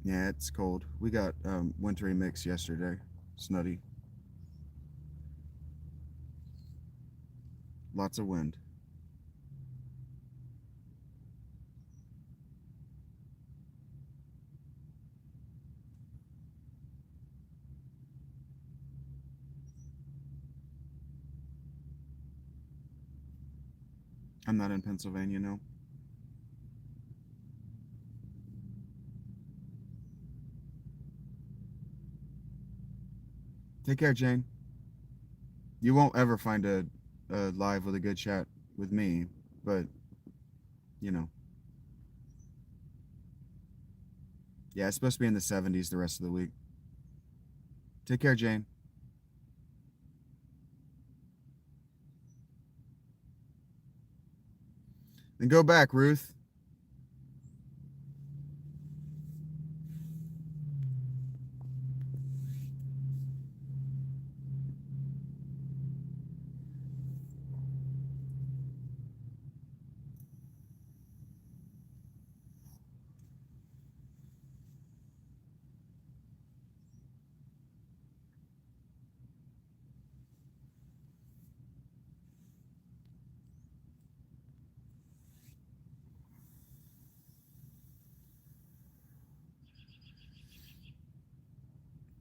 Yeah, it's cold. We got wintry mix yesterday. Snutty. Lots of wind. I'm not in Pennsylvania, no. Take care, Jane. You won't ever find a live with a good chat with me, but, you know. Yeah, it's supposed to be in the 70s the rest of the week. Take care, Jane. Then go back, Ruth.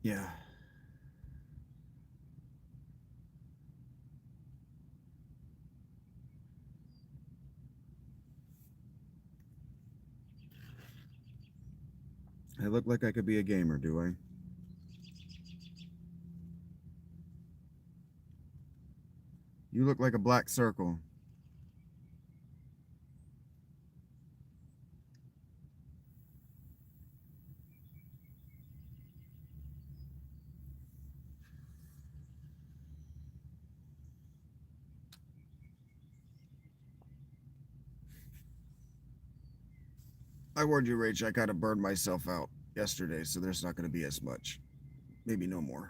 Yeah. I look like I could be a gamer, do I? You look like a black circle. I warned you, Rach, I kind of burned myself out yesterday, so there's not going to be as much. Maybe no more.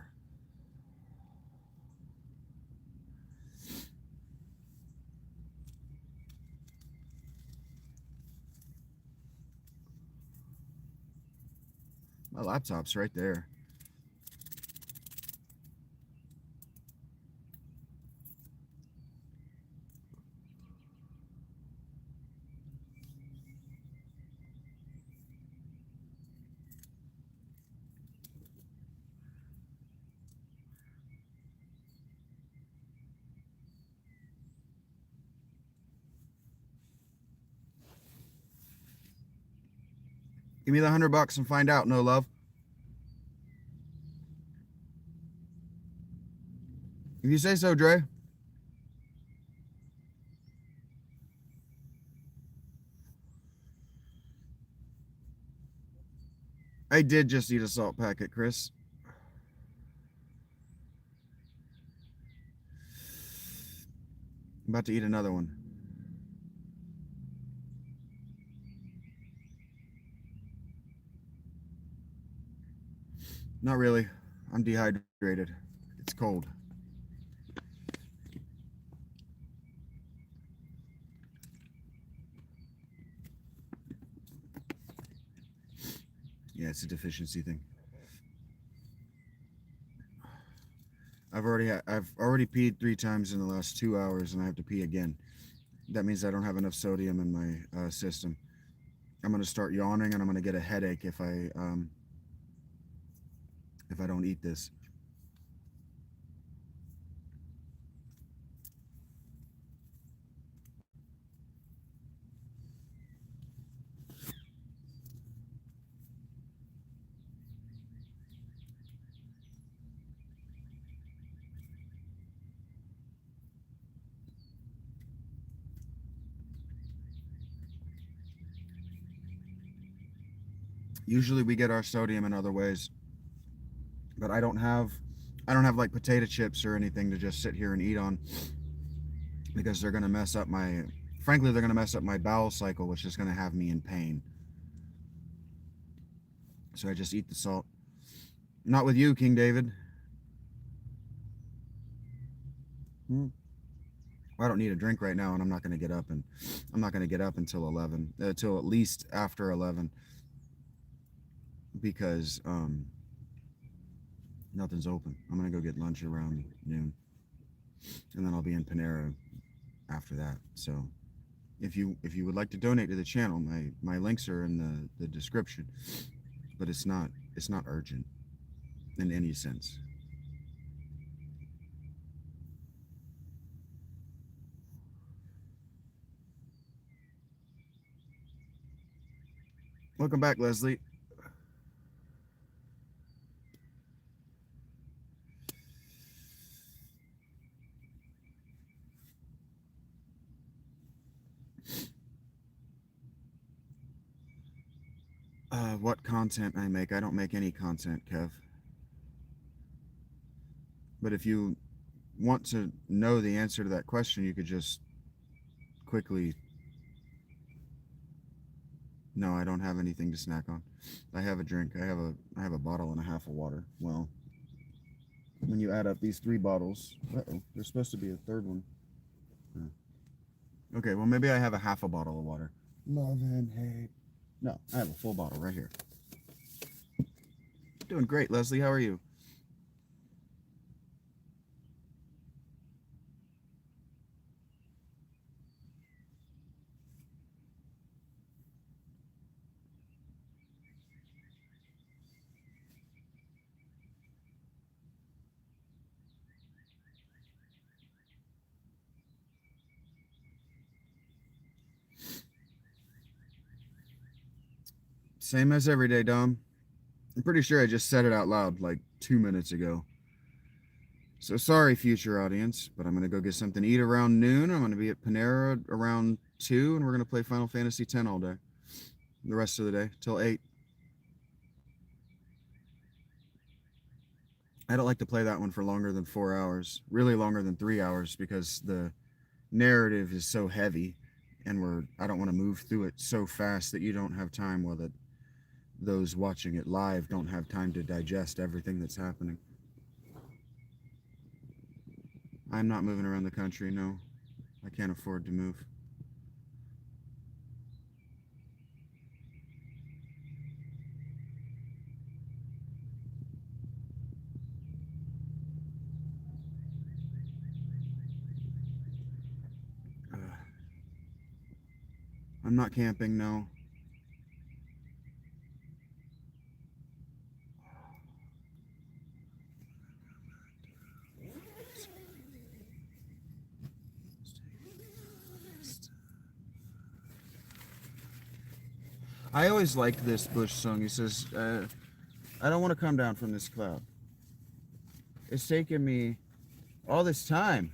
My laptop's right there. Give me the $100 and find out, no love. If you say so, Dre. I did just eat a salt packet, Chris. I'm about to eat another one. Not really. I'm dehydrated. It's cold. Yeah, it's a deficiency thing. I've already peed 3 times in the last 2 hours, and I have to pee again. That means I don't have enough sodium in my system. I'm gonna start yawning, and I'm gonna get a headache if I don't eat this. Usually we get our sodium in other ways, but I don't have like potato chips or anything to just sit here and eat on, because they're gonna mess up my they're gonna mess up my bowel cycle, which is gonna have me in pain. So I just eat the salt. Not with you, King David. I don't need a drink right now, and I'm not going to get up, and I'm not going to get up until 11, till at least after 11, because nothing's open. I'm going to go get lunch around noon, and then I'll be in Panera after that. So if you would like to donate to the channel, my links are in the description, but it's not urgent in any sense. Welcome back, Leslie. What content I make? I don't make any content, Kev. But if you want to know the answer to that question, you could just quickly. No, I don't have anything to snack on. I have a drink. I have a bottle and a half of water. Well, when you add up these 3 bottles, there's supposed to be a third one. Okay, well maybe I have a half a bottle of water. Love and hate. No, I have a full bottle right here. Doing great, Leslie. How are you? Same as every day, Dom. I'm pretty sure I just said it out loud like 2 minutes ago. So sorry, future audience, but I'm gonna go get something to eat around noon. I'm gonna be at Panera around 2, and we're gonna play Final Fantasy X all day. The rest of the day till 8. I don't like to play that one for longer than 4 hours. Really longer than 3 hours, because the narrative is so heavy, and I don't want to move through it so fast that you don't have time, while those watching it live don't have time to digest everything that's happening. I'm not moving around the country, no. I can't afford to move. I'm not camping, no. I always liked this Bush song. He says, I don't want to come down from this cloud. It's taken me all this time,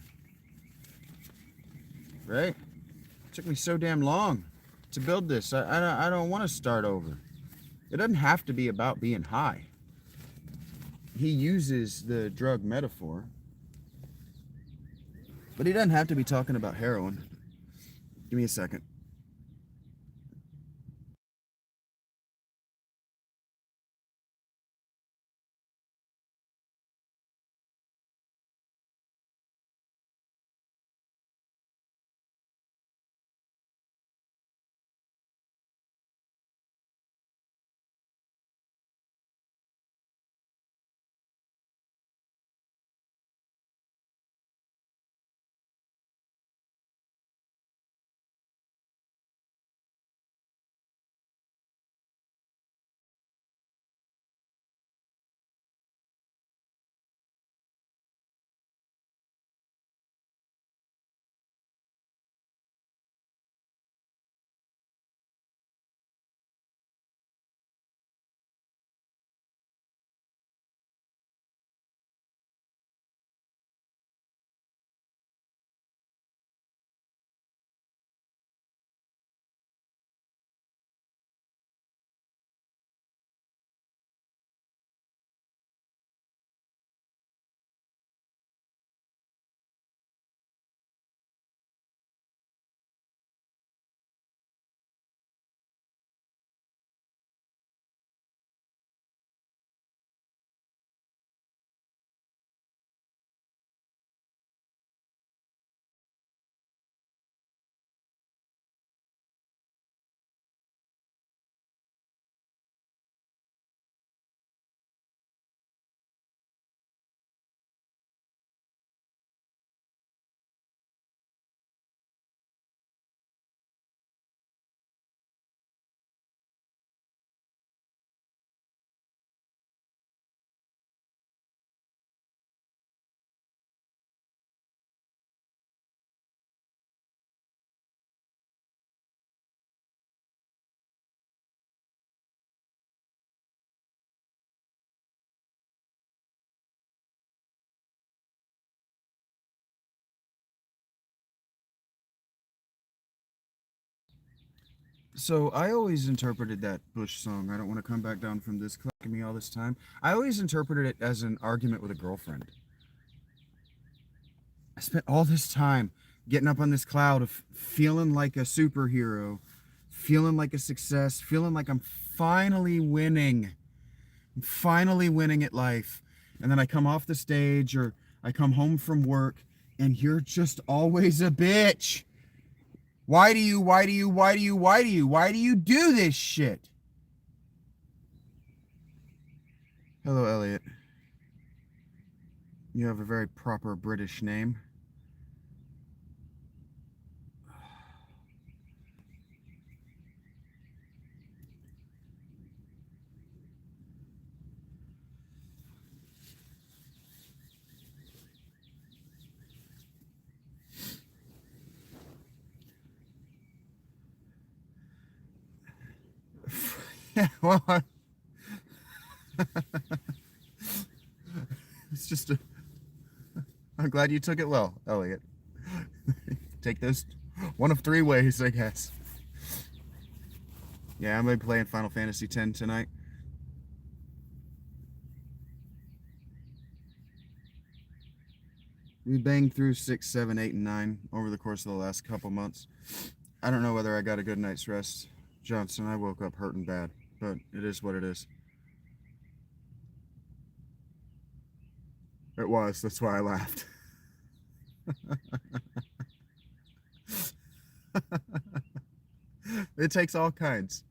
right? It took me so damn long to build this. I don't want to start over. It doesn't have to be about being high. He uses the drug metaphor, but he doesn't have to be talking about heroin. Give me a second. So I always interpreted that Bush song, I don't want to come back down from this, collecting me all this time. I always interpreted it as an argument with a girlfriend. I spent all this time getting up on this cloud of feeling like a superhero, feeling like a success, feeling like I'm finally winning. I'm finally winning at life. And then I come off the stage or I come home from work and you're just always a bitch. Why do you do this shit? Hello, Elliot. You have a very proper British name. Yeah, well, it's just a. I'm glad you took it well, Elliot. Take those one of three ways, I guess. Yeah, I'm gonna be playing Final Fantasy X tonight. We banged through 6, 7, 8, and 9 over the course of the last couple months. I don't know whether I got a good night's rest, Johnson. I woke up hurting bad, but it is what it is. It was. That's why I laughed. It takes all kinds.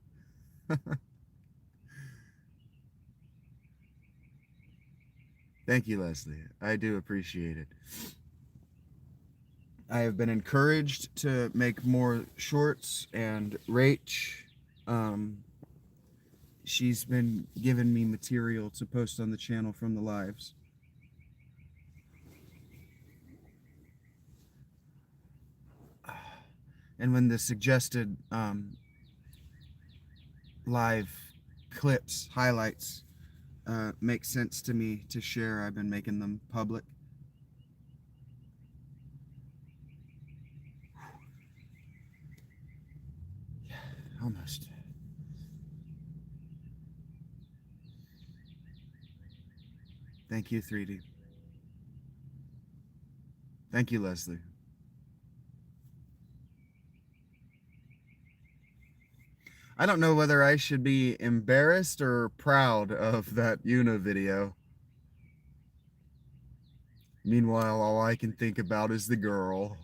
Thank you, Leslie. I do appreciate it. I have been encouraged to make more shorts, and Rach, she's been giving me material to post on the channel from the lives. And when the suggested live clips, highlights, make sense to me to share, I've been making them public. Yeah, almost. Thank you, 3D. Thank you, Leslie. I don't know whether I should be embarrassed or proud of that Una video. Meanwhile, all I can think about is the girl.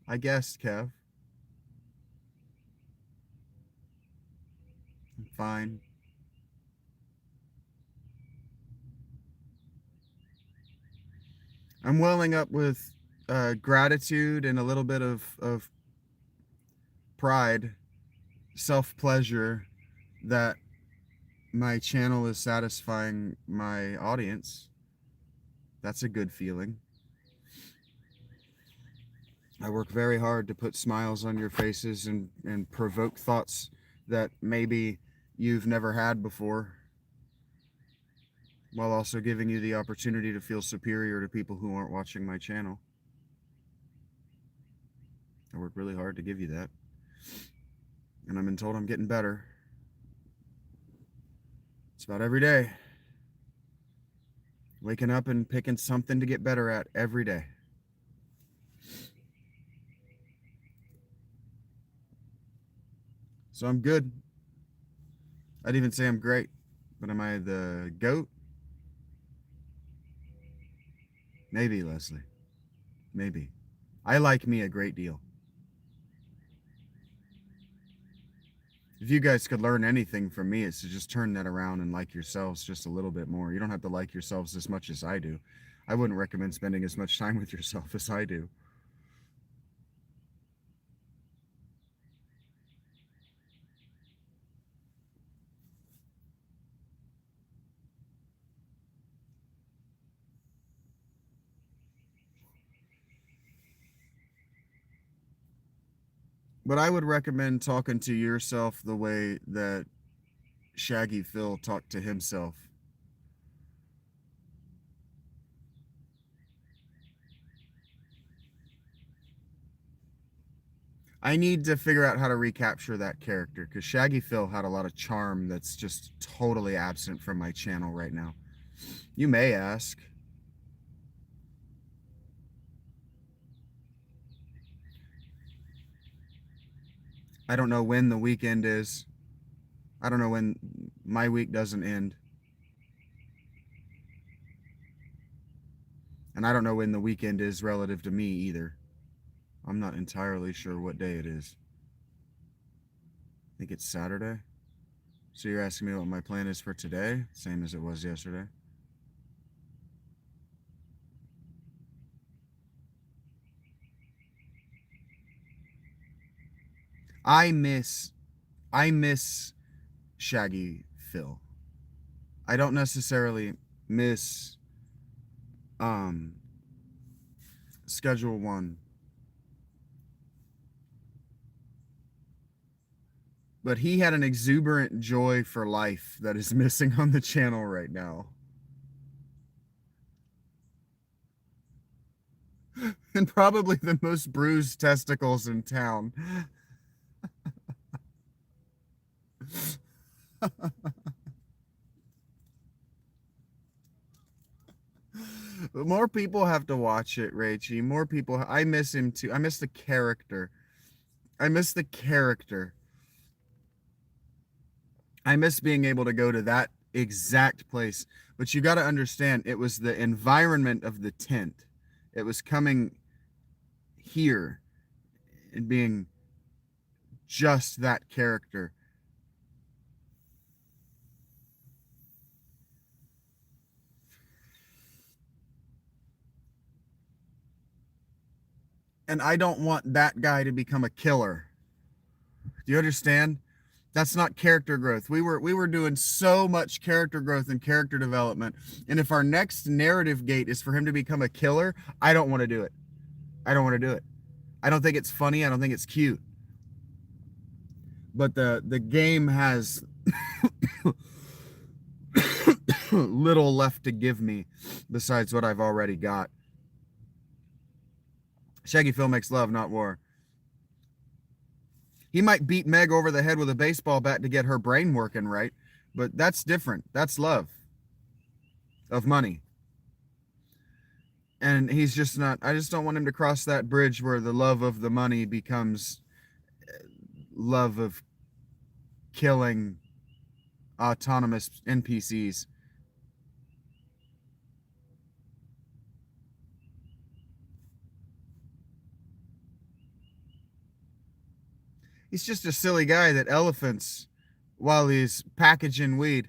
I guessed, Kev. I'm fine. I'm welling up with gratitude and a little bit of pride, self-pleasure that my channel is satisfying my audience. That's a good feeling. I work very hard to put smiles on your faces and provoke thoughts that maybe you've never had before, while also giving you the opportunity to feel superior to people who aren't watching my channel. I work really hard to give you that. And I've been told I'm getting better. It's about every day. Waking up and picking something to get better at every day. So I'm good. I'd even say I'm great. But am I the GOAT? Maybe, Leslie. Maybe. I like me a great deal. If you guys could learn anything from me, it's to just turn that around and like yourselves just a little bit more. You don't have to like yourselves as much as I do. I wouldn't recommend spending as much time with yourself as I do. But I would recommend talking to yourself the way that Shaggy Phil talked to himself. I need to figure out how to recapture that character, because Shaggy Phil had a lot of charm that's just totally absent from my channel right now. You may ask. I don't know when the weekend is. I don't know when my week doesn't end. And I don't know when the weekend is relative to me either. I'm not entirely sure what day it is. I think it's Saturday. So you're asking me what my plan is for today? Same as it was yesterday. I miss Shaggy Phil. I don't necessarily miss Schedule 1. But he had an exuberant joy for life that is missing on the channel right now. And probably the most bruised testicles in town. More people have to watch it, Rachie. More people. I miss him too. I miss the character. I miss the character. I miss being able to go to that exact place. But you got to understand, it was the environment of the tent. It was coming here and being just that character. And I don't want that guy to become a killer. Do you understand? That's not character growth. We were doing so much character growth and character development. And if our next narrative gate is for him to become a killer, I don't want to do it. I don't want to do it. I don't think it's funny. I don't think it's cute. But the game has little left to give me besides what I've already got. Shaggy Phil makes love, not war. He might beat Meg over the head with a baseball bat to get her brain working right, but that's different. That's love of money. And he's just not, I just don't want him to cross that bridge where the love of the money becomes love of killing autonomous NPCs. He's just a silly guy that elephants while he's packaging weed.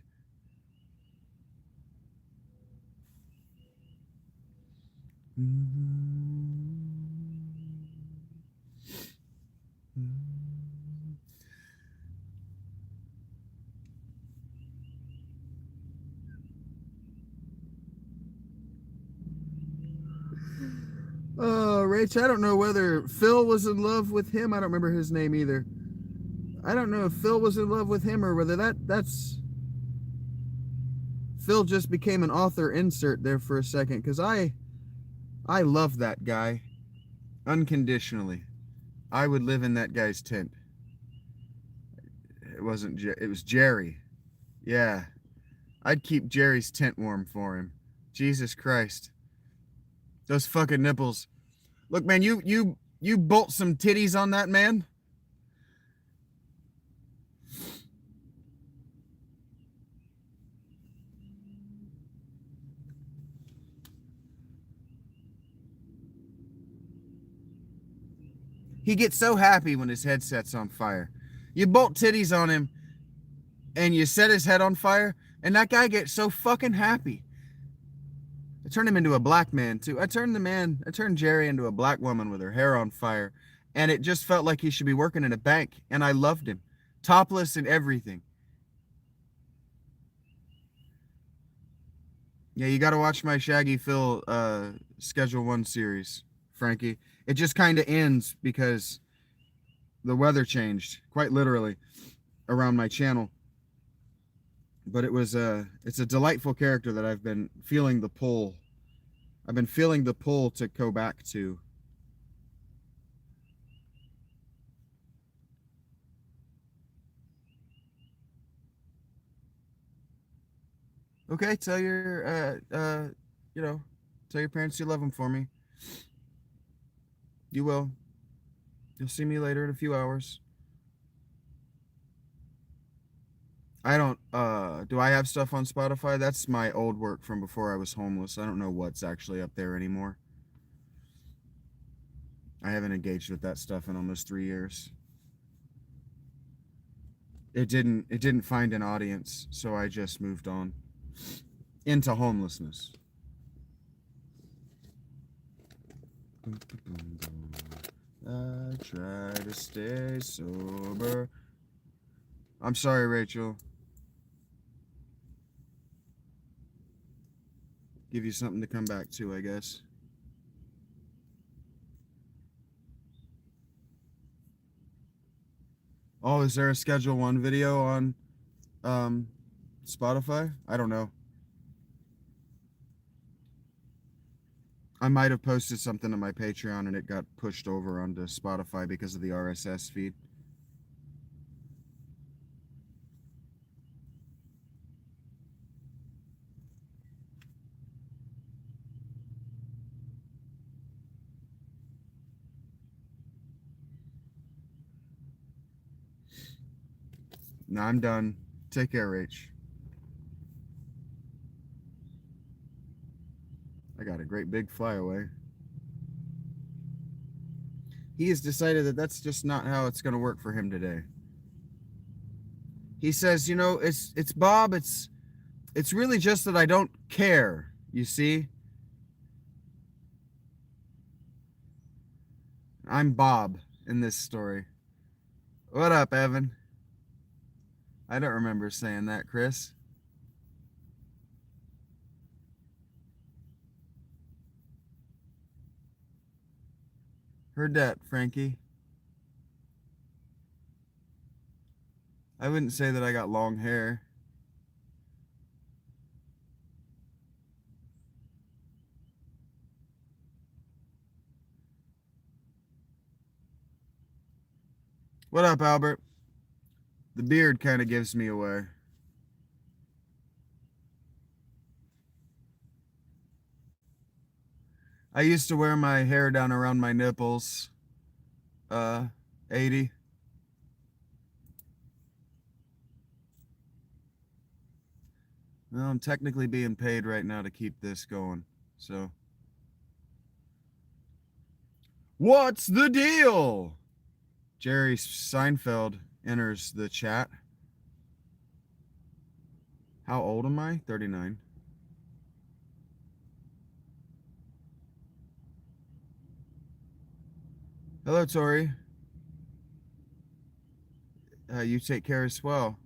Oh, Rach, I don't know whether Phil was in love with him. I don't remember his name either. I don't know if Phil was in love with him or whether that's Phil just became an author insert there for a second, because I love that guy unconditionally. I would live in that guy's tent. It was Jerry. Yeah. I'd keep Jerry's tent warm for him. Jesus Christ. Those fucking nipples. Look, man, you bolt some titties on that man. He gets so happy when his headset's on fire. You bolt titties on him and you set his head on fire, and that guy gets so fucking happy. I turned him into a black man too. I turned Jerry into a black woman with her hair on fire, and it just felt like he should be working in a bank, and I loved him. Topless and everything. Yeah, you got to watch my Shaggy Phil Schedule 1 series, Frankie. It just kind of ends because the weather changed, quite literally, around my channel. But it's a delightful character that I've been feeling the pull. I've been feeling the pull to go back to. Okay, tell your, you know, tell your parents you love them for me. You will. You'll see me later in a few hours. I don't, do I have stuff on Spotify? That's my old work from before I was homeless. I don't know what's actually up there anymore. I haven't engaged with that stuff in almost 3 years. It didn't find an audience, so I just moved on into homelessness. I try to stay sober. I'm sorry, Rachel. Give you something to come back to, I guess. Oh, is there a Schedule 1 video on Spotify? I don't know. I might have posted something to my Patreon and it got pushed over onto Spotify because of the RSS feed. Now I'm done. Take care, Rach. I got a great big flyaway. He has decided that that's just not how it's going to work for him today. He says, you know, it's Bob, it's really just that I don't care, you see? I'm Bob in this story. What up, Evan? I don't remember saying that, Chris. Heard that, Frankie. I wouldn't say that I got long hair. What up, Albert? The beard kind of gives me away. I used to wear my hair down around my nipples. 80. Well, I'm technically being paid right now to keep this going. So, what's the deal? Jerry Seinfeld enters the chat. How old am I? 39. Hello, Tori. You take care as well.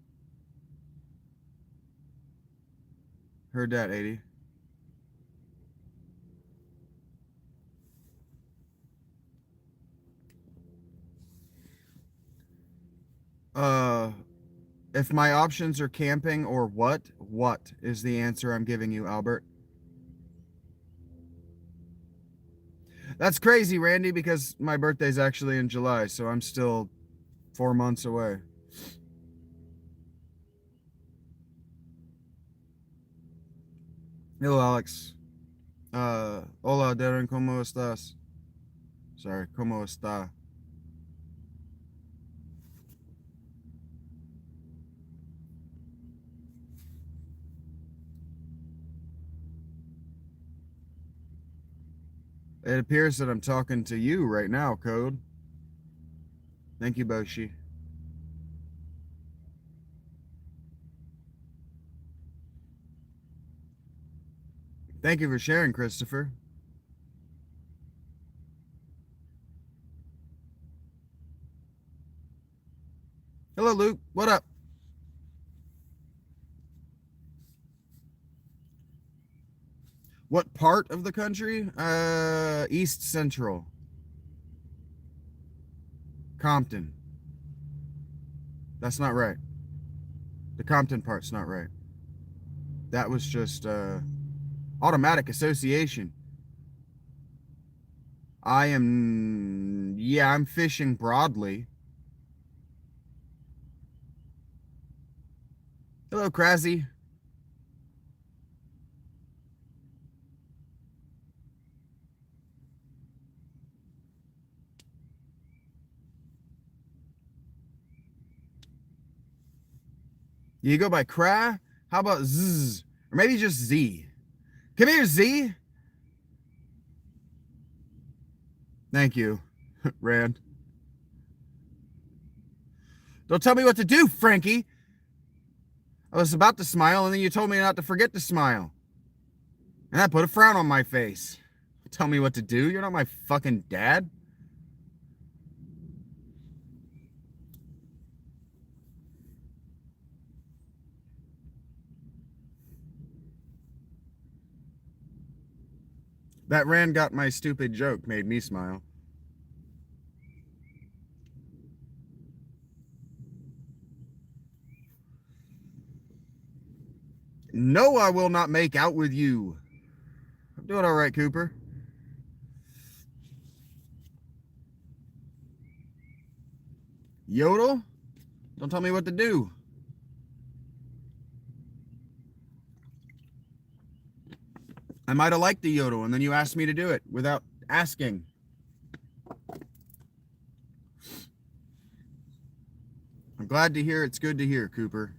Heard that, 80. If my options are camping or what is the answer I'm giving you, Albert? That's crazy, Randy, because my birthday's actually in July, so I'm still 4 months away. Hello, Alex. Hola, Darren, ¿cómo estás? Sorry, ¿cómo está? It appears that I'm talking to you right now, Code. Thank you, Boshi. Thank you for sharing, Christopher. Hello, Luke. What up? What part of the country? East Central. Compton. That's not right. The Compton part's not right. That was just automatic association. I'm fishing broadly. Hello, Krasy. You go by Cry? How about Zzz? Or maybe just Z? Come here, Z. Thank you, Rand. Don't tell me what to do, Frankie. I was about to smile, and then you told me not to forget to smile. And that put a frown on my face. Tell me what to do? You're not my fucking dad. That Rand got my stupid joke made me smile. No, I will not make out with you. I'm doing all right, Cooper. Yodel? Don't tell me what to do. I might have liked the yodel, and then you asked me to do it without asking. I'm glad to hear it's good to hear, Cooper.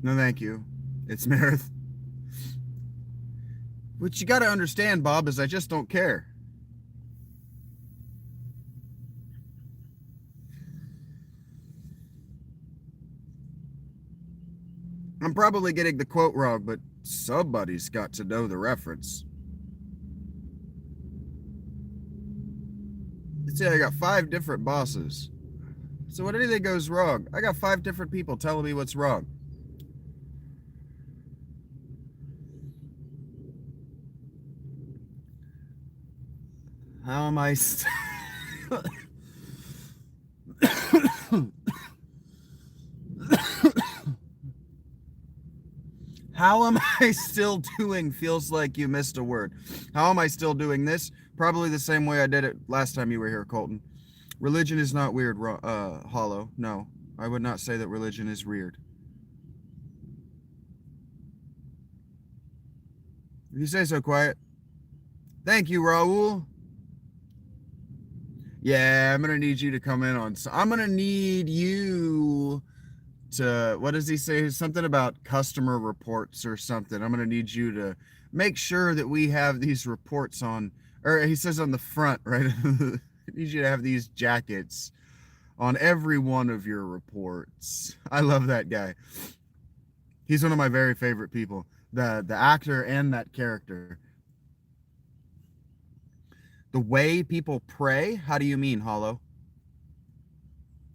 No, thank you. It's Meredith. What you gotta understand, Bob, is I just don't care. I'm probably getting the quote wrong, but somebody's got to know the reference. See, I got 5 different bosses. So when anything goes wrong, I got 5 different people telling me what's wrong. How am I How am I still doing feels like you missed a word. How am I still doing this? Probably the same way I did it last time you were here, Colton. Religion is not weird, Hollow. No, I would not say that religion is weird. If you say so, quiet. Thank you, Raul. Yeah, I'm going to need you to come in on... I'm going to need you to... What does he say? Something about customer reports or something. I'm going to need you to make sure that we have these reports on... Or he says on the front, right? I need you to have these jackets on every one of your reports. I love that guy. He's one of my very favorite people. The actor and that character. The way people pray? How do you mean, Hollow?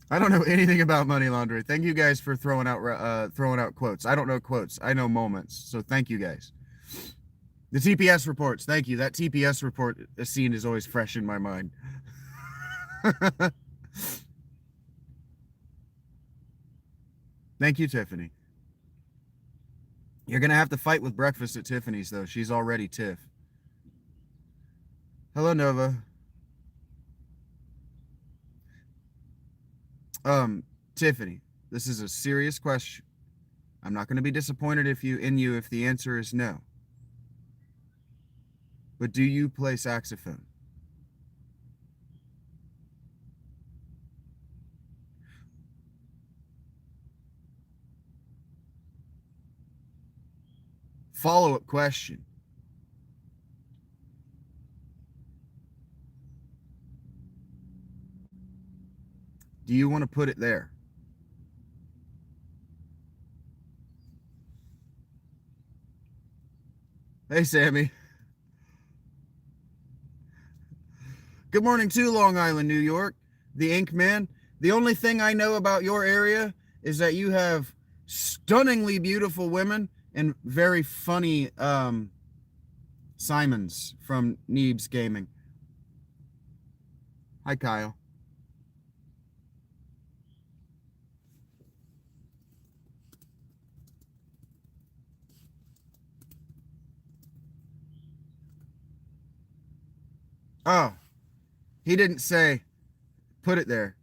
I don't know anything about money laundering. Thank you guys for throwing out quotes. I don't know quotes. I know moments. So thank you guys. The TPS reports. Thank you. That TPS report scene is always fresh in my mind. Thank you, Tiffany. You're going to have to fight with breakfast at Tiffany's, though. She's already Tiff. Hello, Nova. Tiffany, this is a serious question. I'm not going to be disappointed if the answer is no. But do you play saxophone? Follow-up question. Do you want to put it there? Hey, Sammy. Good morning to Long Island, New York. The Ink Man. The only thing I know about your area is that you have stunningly beautiful women and very funny Simons from Neebs Gaming. Hi, Kyle. Oh, he didn't say put it there.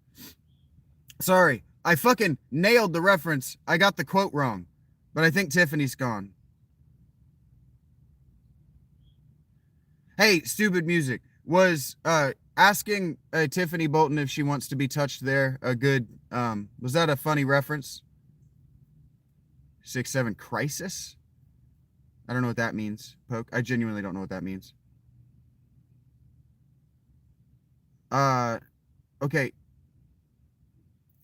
Sorry, I fucking nailed the reference. I got the quote wrong, but I think Tiffany's gone. Hey, stupid music. Was asking Tiffany Bolton if she wants to be touched there. A good, was that a funny reference? 6-7 crisis? I don't know what that means, Poke. I genuinely don't know what that means. Uh, okay.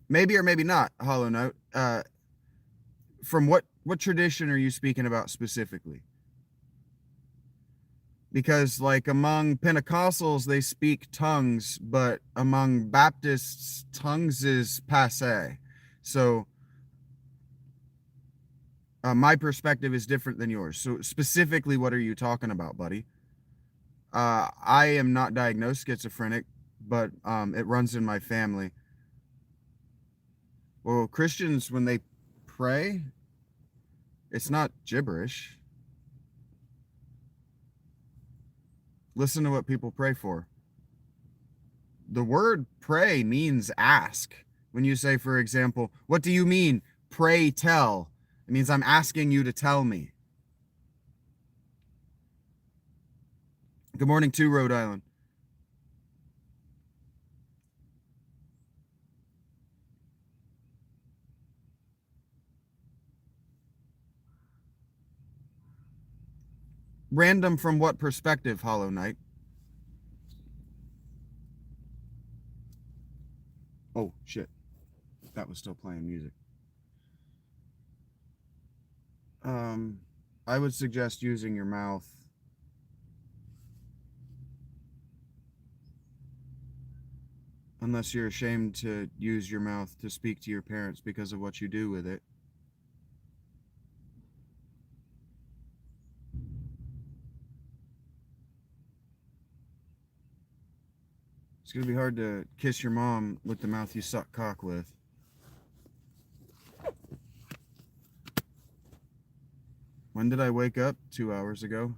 Maybe or maybe not, Hollow Note. From what tradition are you speaking about specifically? Because like among Pentecostals they speak tongues, but among Baptists tongues is passe. So my perspective is different than yours. So specifically, what are you talking about, buddy? I am not diagnosed schizophrenic, but it runs in my family. Well, Christians, when they pray, it's not gibberish. Listen to what people pray for. The word pray means ask. When you say, for example, what do you mean, pray tell? It means I'm asking you to tell me. Good morning to Rhode Island. Random from what perspective, Hollow Knight? Oh, shit. That was still playing music. Um, I would suggest using your mouth. Unless you're ashamed to use your mouth to speak to your parents because of what you do with it. It's gonna be hard to kiss your mom with the mouth you suck cock with. When did I wake up? 2 hours ago.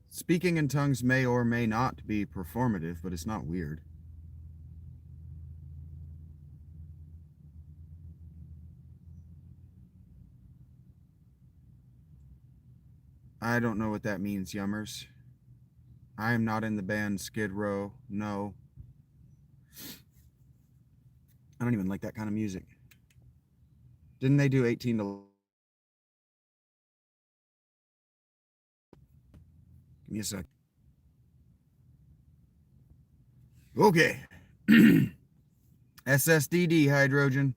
Speaking in tongues may or may not be performative, but it's not weird. I don't know what that means, yummers. I am not in the band Skid Row. No. I don't even like that kind of music. Didn't they do 18 to... Give me a sec. Okay. SSDD hydrogen.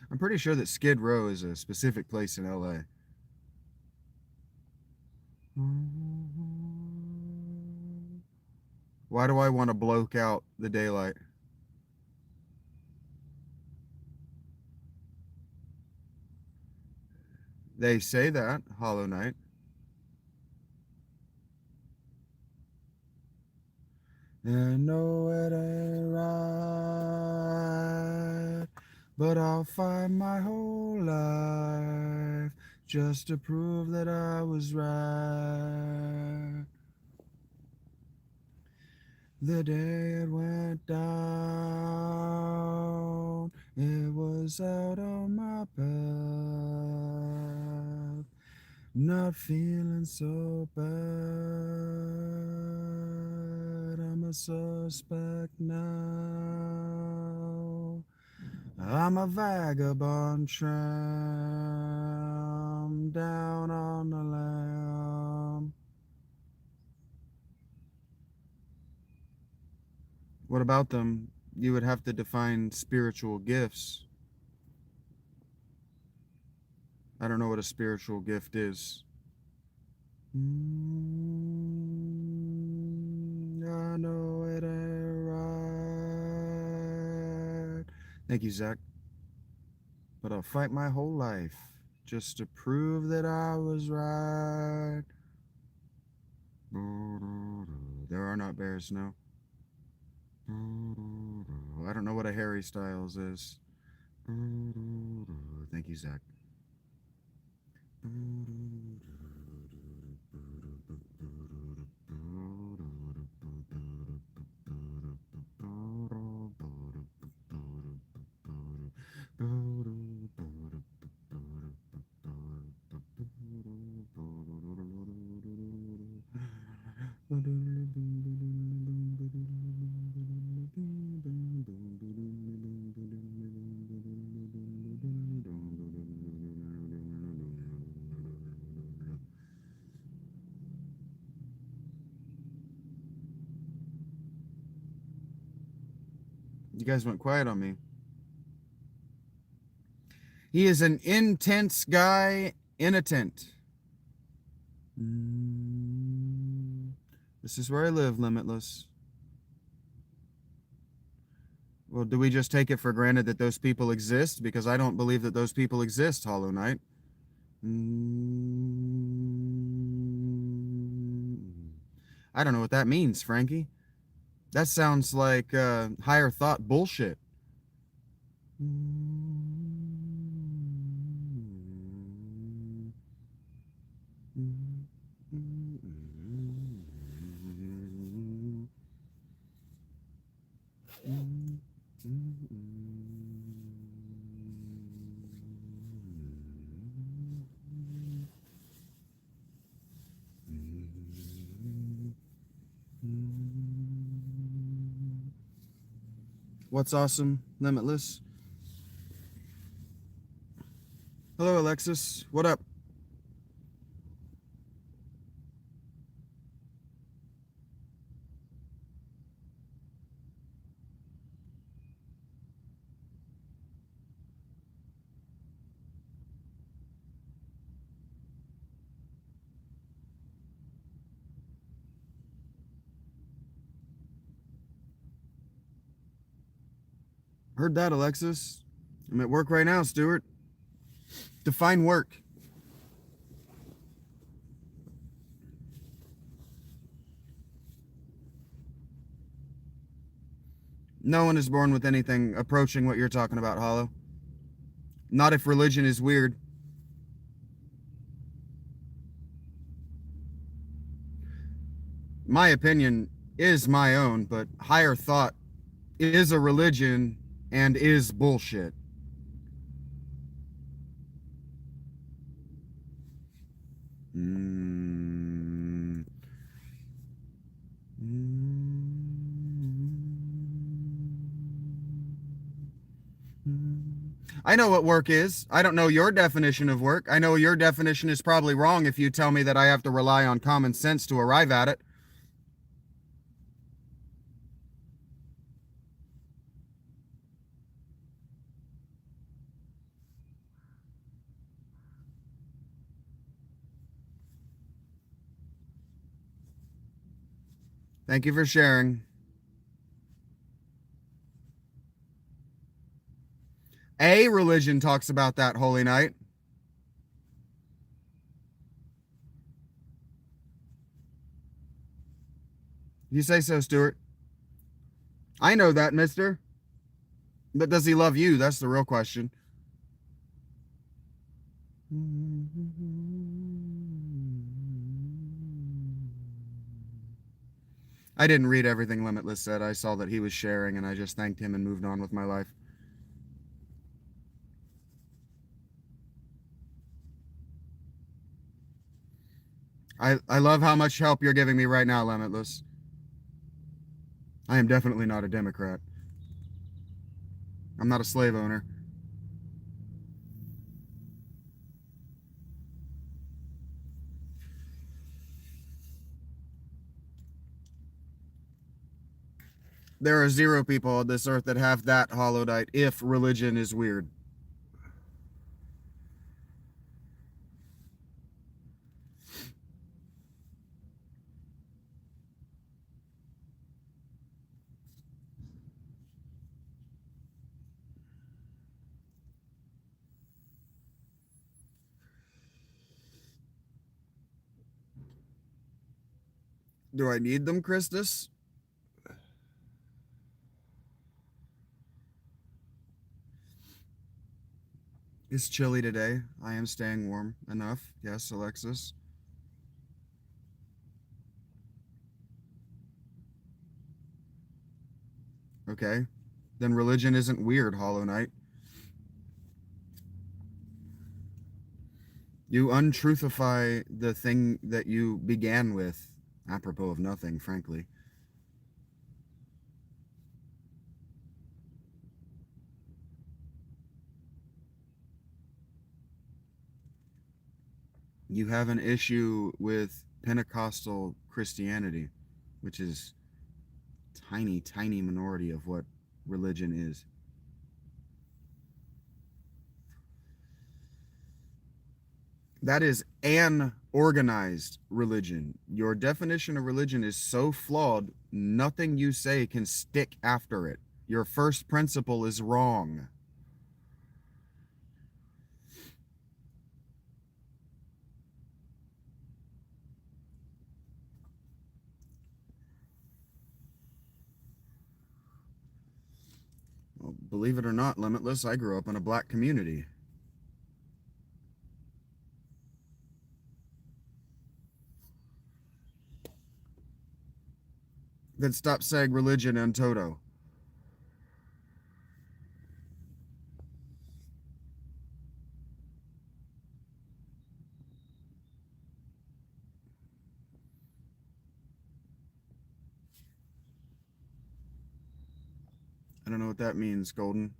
I'm pretty sure that Skid Row is a specific place in LA. Why do I want to bloke out the daylight? They say that, Hollow Knight. I know it ain't right, but I'll fight my whole life just to prove that I was right. The day it went down, it was out on my path. Not feeling so bad, I'm a suspect now. I'm a vagabond tramp down on the lam. What about them? You would have to define spiritual gifts. I don't know what a spiritual gift is. I know it ain't right. Thank you, Zach. But I'll fight my whole life just to prove that I was right. There are not bears, no. I don't know what a Harry Styles is. Thank you, Zach. You guys went quiet on me. He is an intense guy in a tent. This is where I live, Limitless. Well, do we just take it for granted that those people exist? Because I don't believe that those people exist, Hollow Knight. I don't know what that means, Frankie. That sounds like higher thought bullshit. What's awesome, Limitless? Hello, Alexis. What up? Heard that, Alexis. I'm at work right now, Stuart. Define work. No one is born with anything approaching what you're talking about, Hollow. Not if religion is weird. My opinion is my own, but higher thought is a religion and is bullshit. I know what work is. I don't know your definition of work. I know your definition is probably wrong if you tell me that I have to rely on common sense to arrive at it. Thank you for sharing. A religion talks about that, Holy Knight. You say so, Stuart. I know that, mister. But does he love you? That's the real question. I didn't read everything Limitless said. I saw that he was sharing and I just thanked him and moved on with my life. I love how much help you're giving me right now, Limitless. I am definitely not a Democrat. I'm not a slave owner. There are 0 people on this earth that have that Holodite if religion is weird. Do I need them, Christus? It's chilly today. I am staying warm enough. Yes, Alexis. Okay. Then religion isn't weird, Hollow Knight. You untruthify the thing that you began with, apropos of nothing, frankly. You have an issue with Pentecostal Christianity, which is tiny, tiny minority of what religion is. That is an organized religion. Your definition of religion is so flawed, nothing you say can stick after it. Your first principle is wrong. Well, believe it or not, Limitless, I grew up in a black community. Then stop saying religion en toto. I don't know what that means, Golden.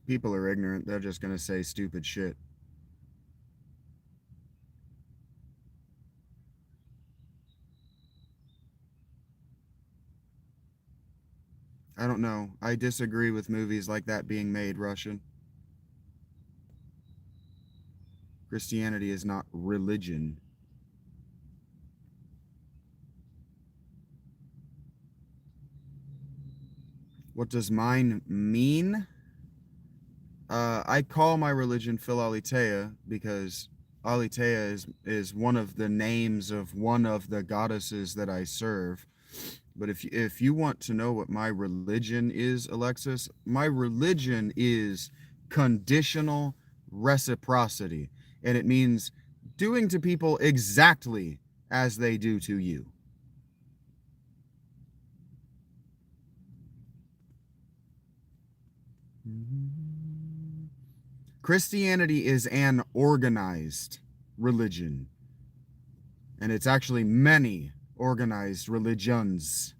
People are ignorant. They're just going to say stupid shit. I don't know. I disagree with movies like that being made Russian. Christianity is not religion. What does mine mean? I call my religion Phil Aletheia because Aletheia is one of the names of one of the goddesses that I serve. But if you want to know what my religion is, Alexis, my religion is conditional reciprocity, and it means doing to people exactly as they do to you. Christianity is an organized religion, and it's actually many organized religions.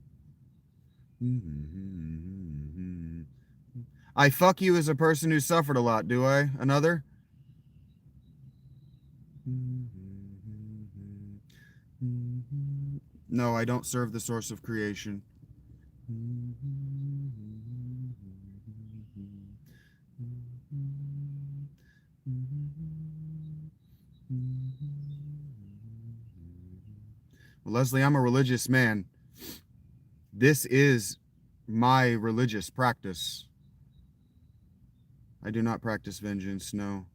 I fuck you as a person who suffered a lot, do I? Another? No, I don't serve the source of creation. Well, Leslie, I'm a religious man. This is my religious practice. I do not practice vengeance, no.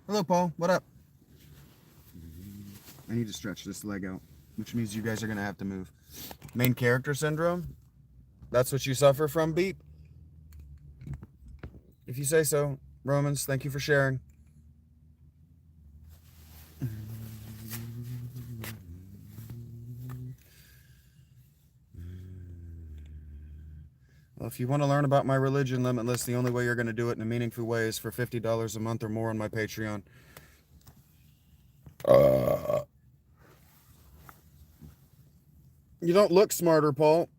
Hello, Paul. What up? I need to stretch this leg out, which means you guys are going to have to move. Main character syndrome? That's what you suffer from, Beep? If you say so. Romans, thank you for sharing. Well, if you want to learn about my religion, Limitless, the only way you're going to do it in a meaningful way is for $50 a month or more on my Patreon. You don't look smarter, Paul.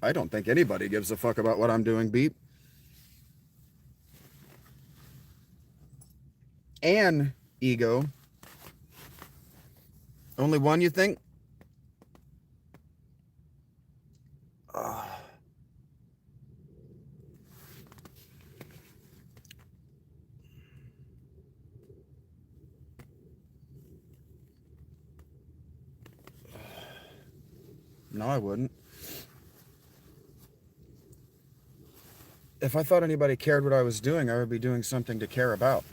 I don't think anybody gives a fuck about what I'm doing, Beep. And ego. Only one, you think? No, I wouldn't. If I thought anybody cared what I was doing, I would be doing something to care about.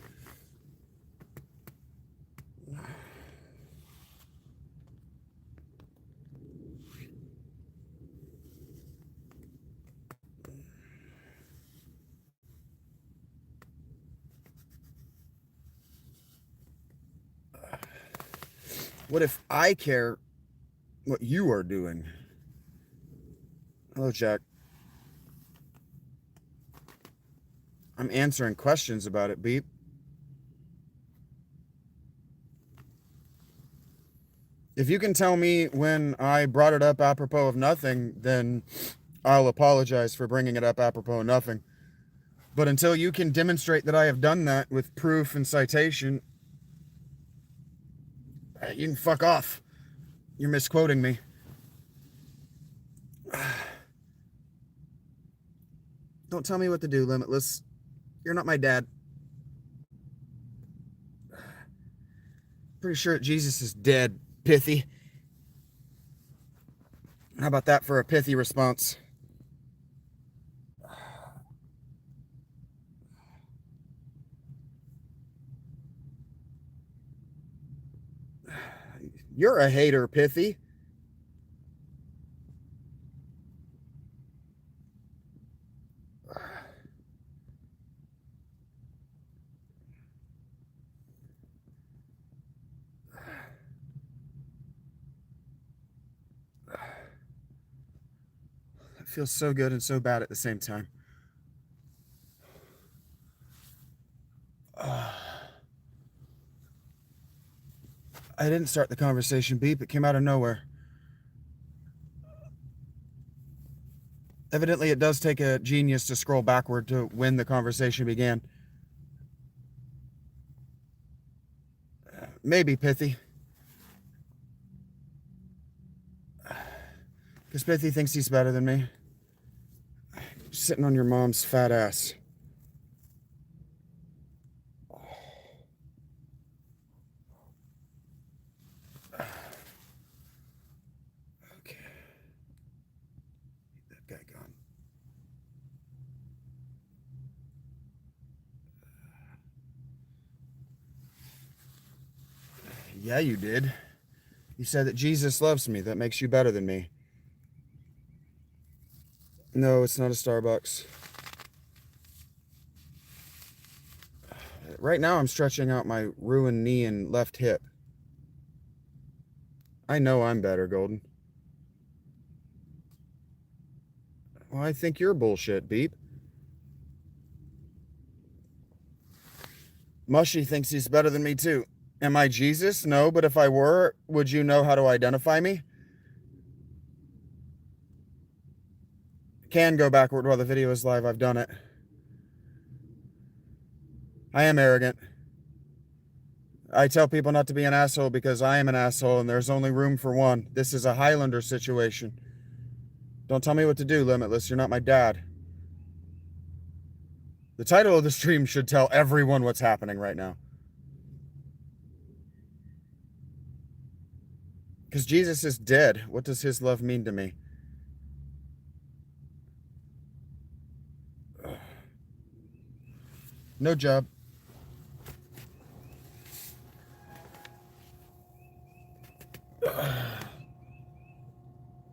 What if I care what you are doing? Hello, Jack. I'm answering questions about it, Beep. If you can tell me when I brought it up apropos of nothing, then I'll apologize for bringing it up apropos of nothing. But until you can demonstrate that I have done that with proof and citation, you can fuck off. You're misquoting me. Don't tell me what to do, Limitless. You're not my dad. Pretty sure Jesus is dead, Pithy. How about that for a pithy response? You're a hater, Pithy. It feels so good and so bad at the same time. I didn't start the conversation, Beep. It came out of nowhere. Evidently, it does take a genius to scroll backward to when the conversation began. Maybe, Pithy. Because Pithy thinks he's better than me. Sitting on your mom's fat ass. Okay. That guy gone. Yeah, you did. You said that Jesus loves me. That makes you better than me. No, it's not a Starbucks. Right now, I'm stretching out my ruined knee and left hip. I know I'm better, Golden. Well, I think you're bullshit, Beep. Mushy thinks he's better than me, too. Am I Jesus? No, but if I were, would you know how to identify me? Can go backward while the video is live. I've done it. I am arrogant. I tell people not to be an asshole because I am an asshole and there's only room for one. This is a Highlander situation. Don't tell me what to do, Limitless. You're not my dad. The title of the stream should tell everyone what's happening right now. Because Jesus is dead. What does his love mean to me? No job.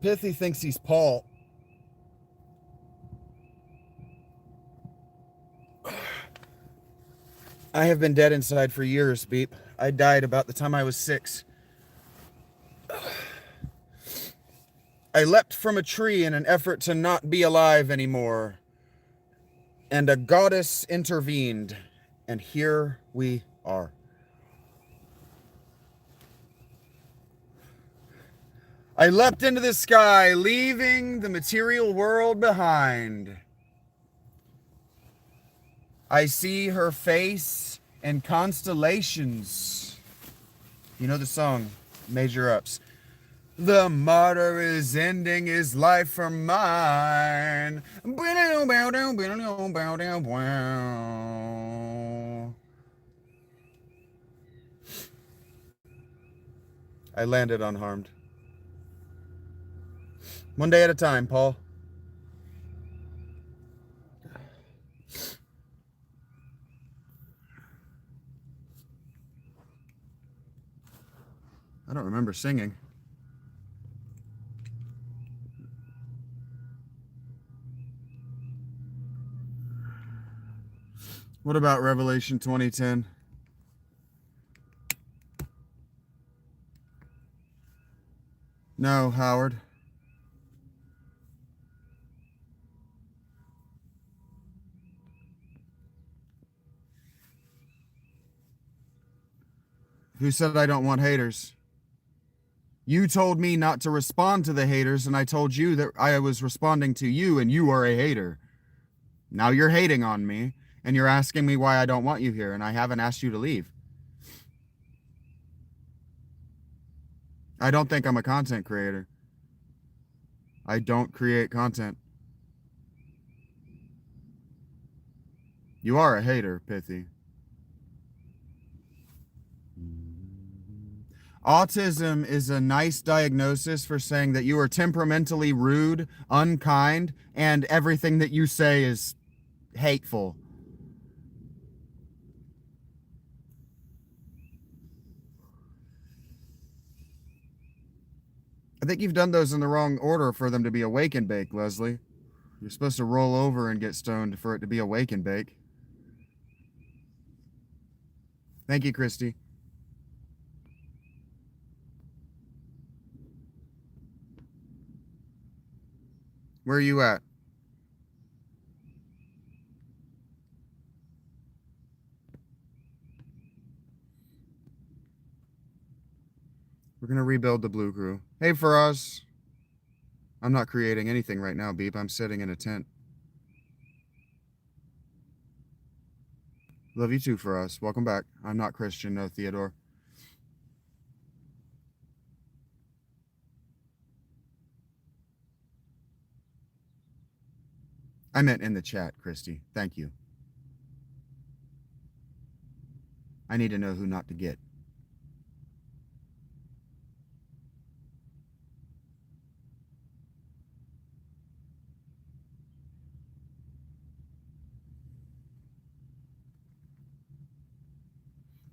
Pithy thinks he's Paul. I have been dead inside for years, Beep. I died about the time I was 6. I leapt from a tree in an effort to not be alive anymore. And a goddess intervened. And here we are. I leapt into the sky, leaving the material world behind. I see her face in constellations. You know the song, Major Ups. The martyr is ending his life for mine. I landed unharmed. One day at a time, Paul. I don't remember singing. What about Revelation 20:10? No, Howard. Who said I don't want haters? You told me not to respond to the haters, and I told you that I was responding to you, and you are a hater. Now you're hating on me, and you're asking me why I don't want you here, and I haven't asked you to leave. I don't think I'm a content creator. I don't create content. You are a hater, Pithy. Autism is a nice diagnosis for saying that you are temperamentally rude, unkind, and everything that you say is hateful. I think you've done those in the wrong order for them to be awake and bake, Leslie. You're supposed to roll over and get stoned for it to be awake and bake. Thank you, Christy. Where are you at? We're going to rebuild the Blue Crew. Hey, Faraz. I'm not creating anything right now, Beep. I'm sitting in a tent. Love you too, Faraz. Welcome back. I'm not Christian, no, Theodore. I meant in the chat, Christy. Thank you. I need to know who not to get.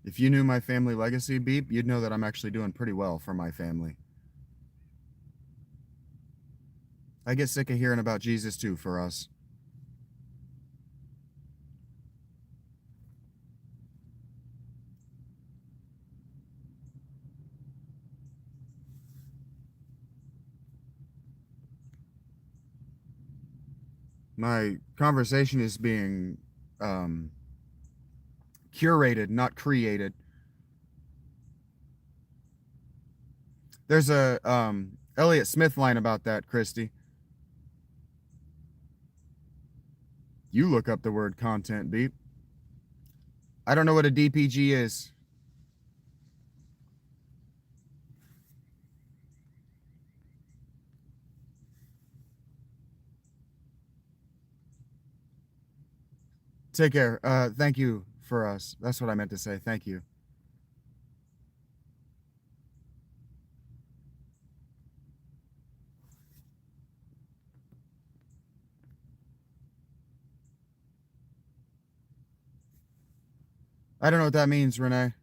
If you knew my family legacy, Beep, you'd know that I'm actually doing pretty well for my family. I get sick of hearing about Jesus too, for us. My conversation is being curated, not created. There's a Elliott Smith line about that, Christy. You look up the word content, Beep. I don't know what a DPG is. Take care. Thank you for us. That's what I meant to say. Thank you. I don't know what that means, Renee.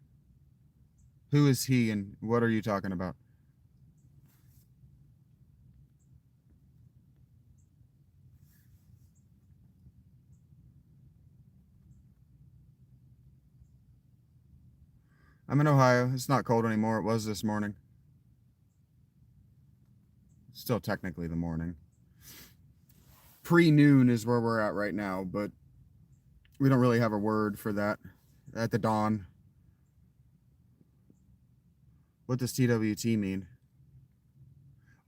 Who is he and what are you talking about? I'm in Ohio. It's not cold anymore. It was this morning. Still technically the morning. Pre-noon is where we're at right now, but we don't really have a word for that. At the dawn. What does TWT mean?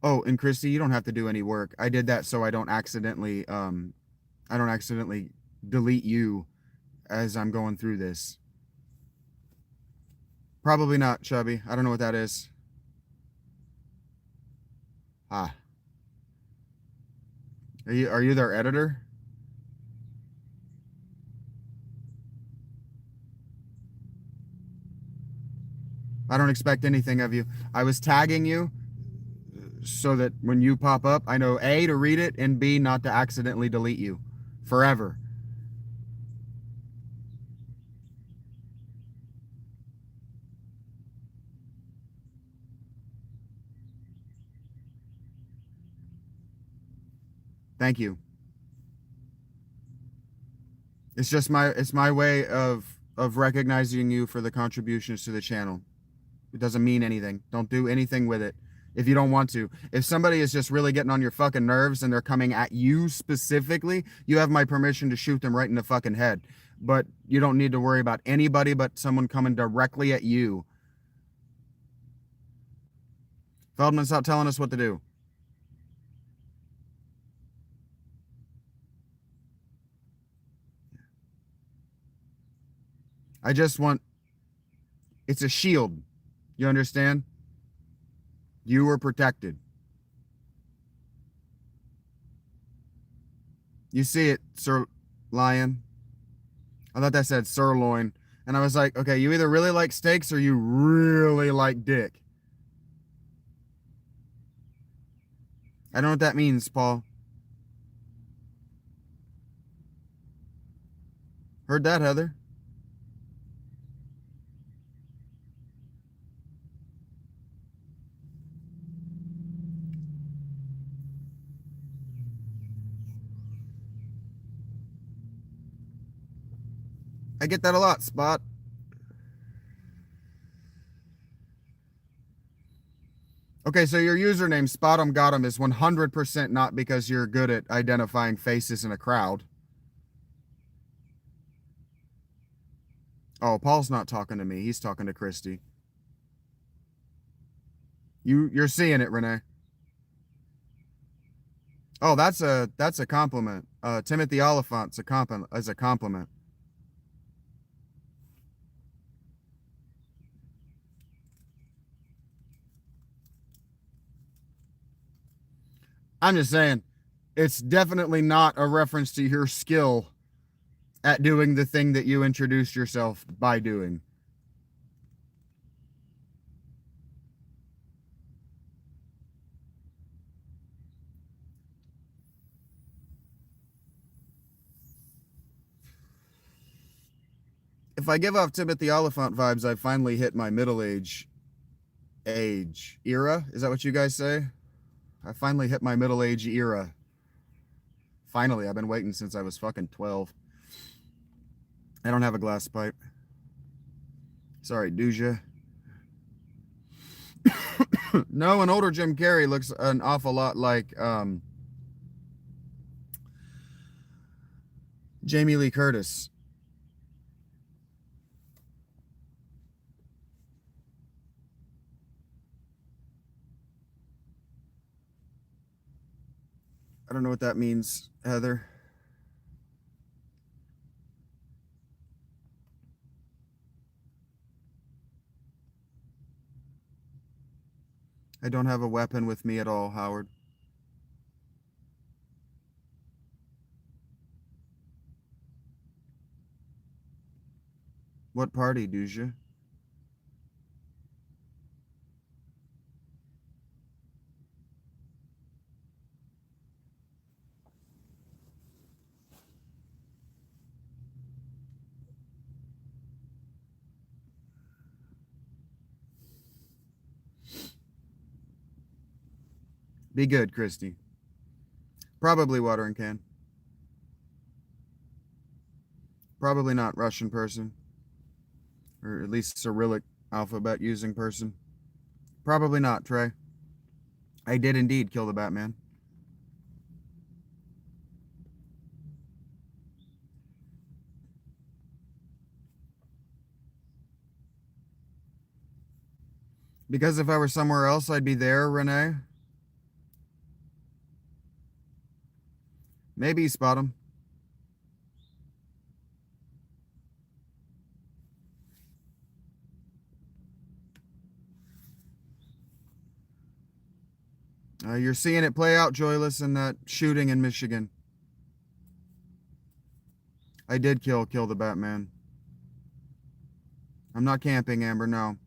Oh, and Christy, you don't have to do any work. I did that so I don't accidentally delete you as I'm going through this. Probably not, Chubby. I don't know what that is. Ah. Are you their editor? I don't expect anything of you. I was tagging you so that when you pop up, I know A, to read it, and B, not to accidentally delete you forever. Thank you. It's my way of recognizing you for the contributions to the channel. It doesn't mean anything. Don't do anything with it if you don't want to. If somebody is just really getting on your fucking nerves and they're coming at you specifically, you have my permission to shoot them right in the fucking head. But you don't need to worry about anybody but someone coming directly at you. Feldman, stop telling us what to do. I just want... It's a shield. You understand? You were protected. You see it, Sir Lion. I thought that said sirloin. And I was like, okay, you either really like steaks or you really like dick. I don't know what that means, Paul. Heard that, Heather? I get that a lot, Spot. Okay, so your username, Spot'em is 100% not because you're good at identifying faces in a crowd. Oh, Paul's not talking to me. He's talking to Christy. You're seeing it, Renee. Oh, that's a compliment. Timothy Oliphant's a compliment. I'm just saying, it's definitely not a reference to your skill at doing the thing that you introduced yourself by doing. If I give off Timothy Oliphant vibes, I finally hit my middle age era. Is that what you guys say? I finally hit my middle age era. Finally, I've been waiting since I was fucking 12. I don't have a glass pipe. Sorry, Duja. No, an older Jim Carrey looks an awful lot like Jamie Lee Curtis. I don't know what that means, Heather. I don't have a weapon with me at all, Howard. What party, Duja? Be good, Christy. Probably watering can. Probably not Russian person. Or at least Cyrillic alphabet using person. Probably not, Trey. I did indeed kill the Batman. Because if I were somewhere else, I'd be there, Renee. Maybe spot him. You're seeing it play out, Joyless, in that shooting in Michigan. I did kill the Batman. I'm not camping, Amber, no.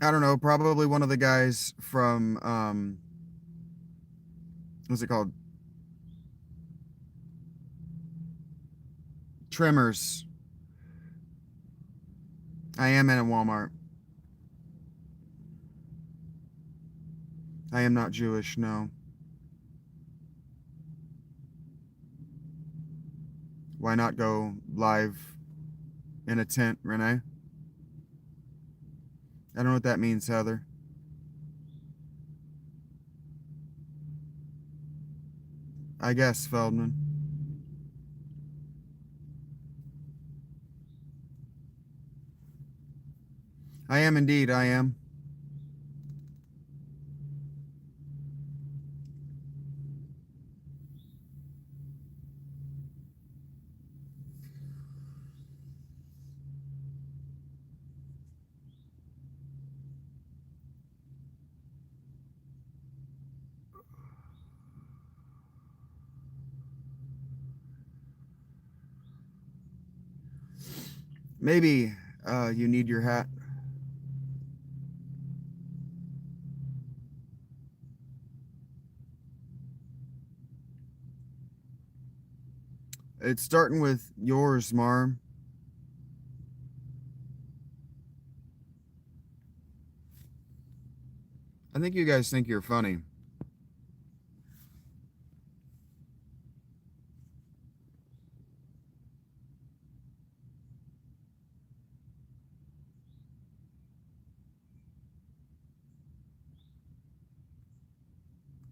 I don't know, probably one of the guys from what's it called? Trimmers. I am in a Walmart. I am not Jewish, no. Why not go live in a tent, Renee? I don't know what that means, Heather. I guess, Feldman. I am indeed, I am. Maybe you need your hat. It's starting with yours, Mar. I think you guys think you're funny.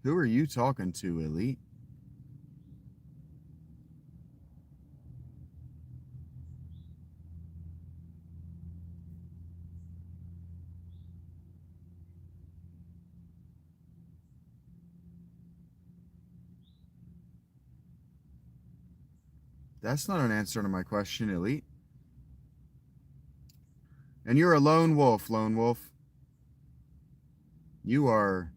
Who are you talking to, Elite? That's not an answer to my question, Elite. And you're a lone wolf, lone wolf. You are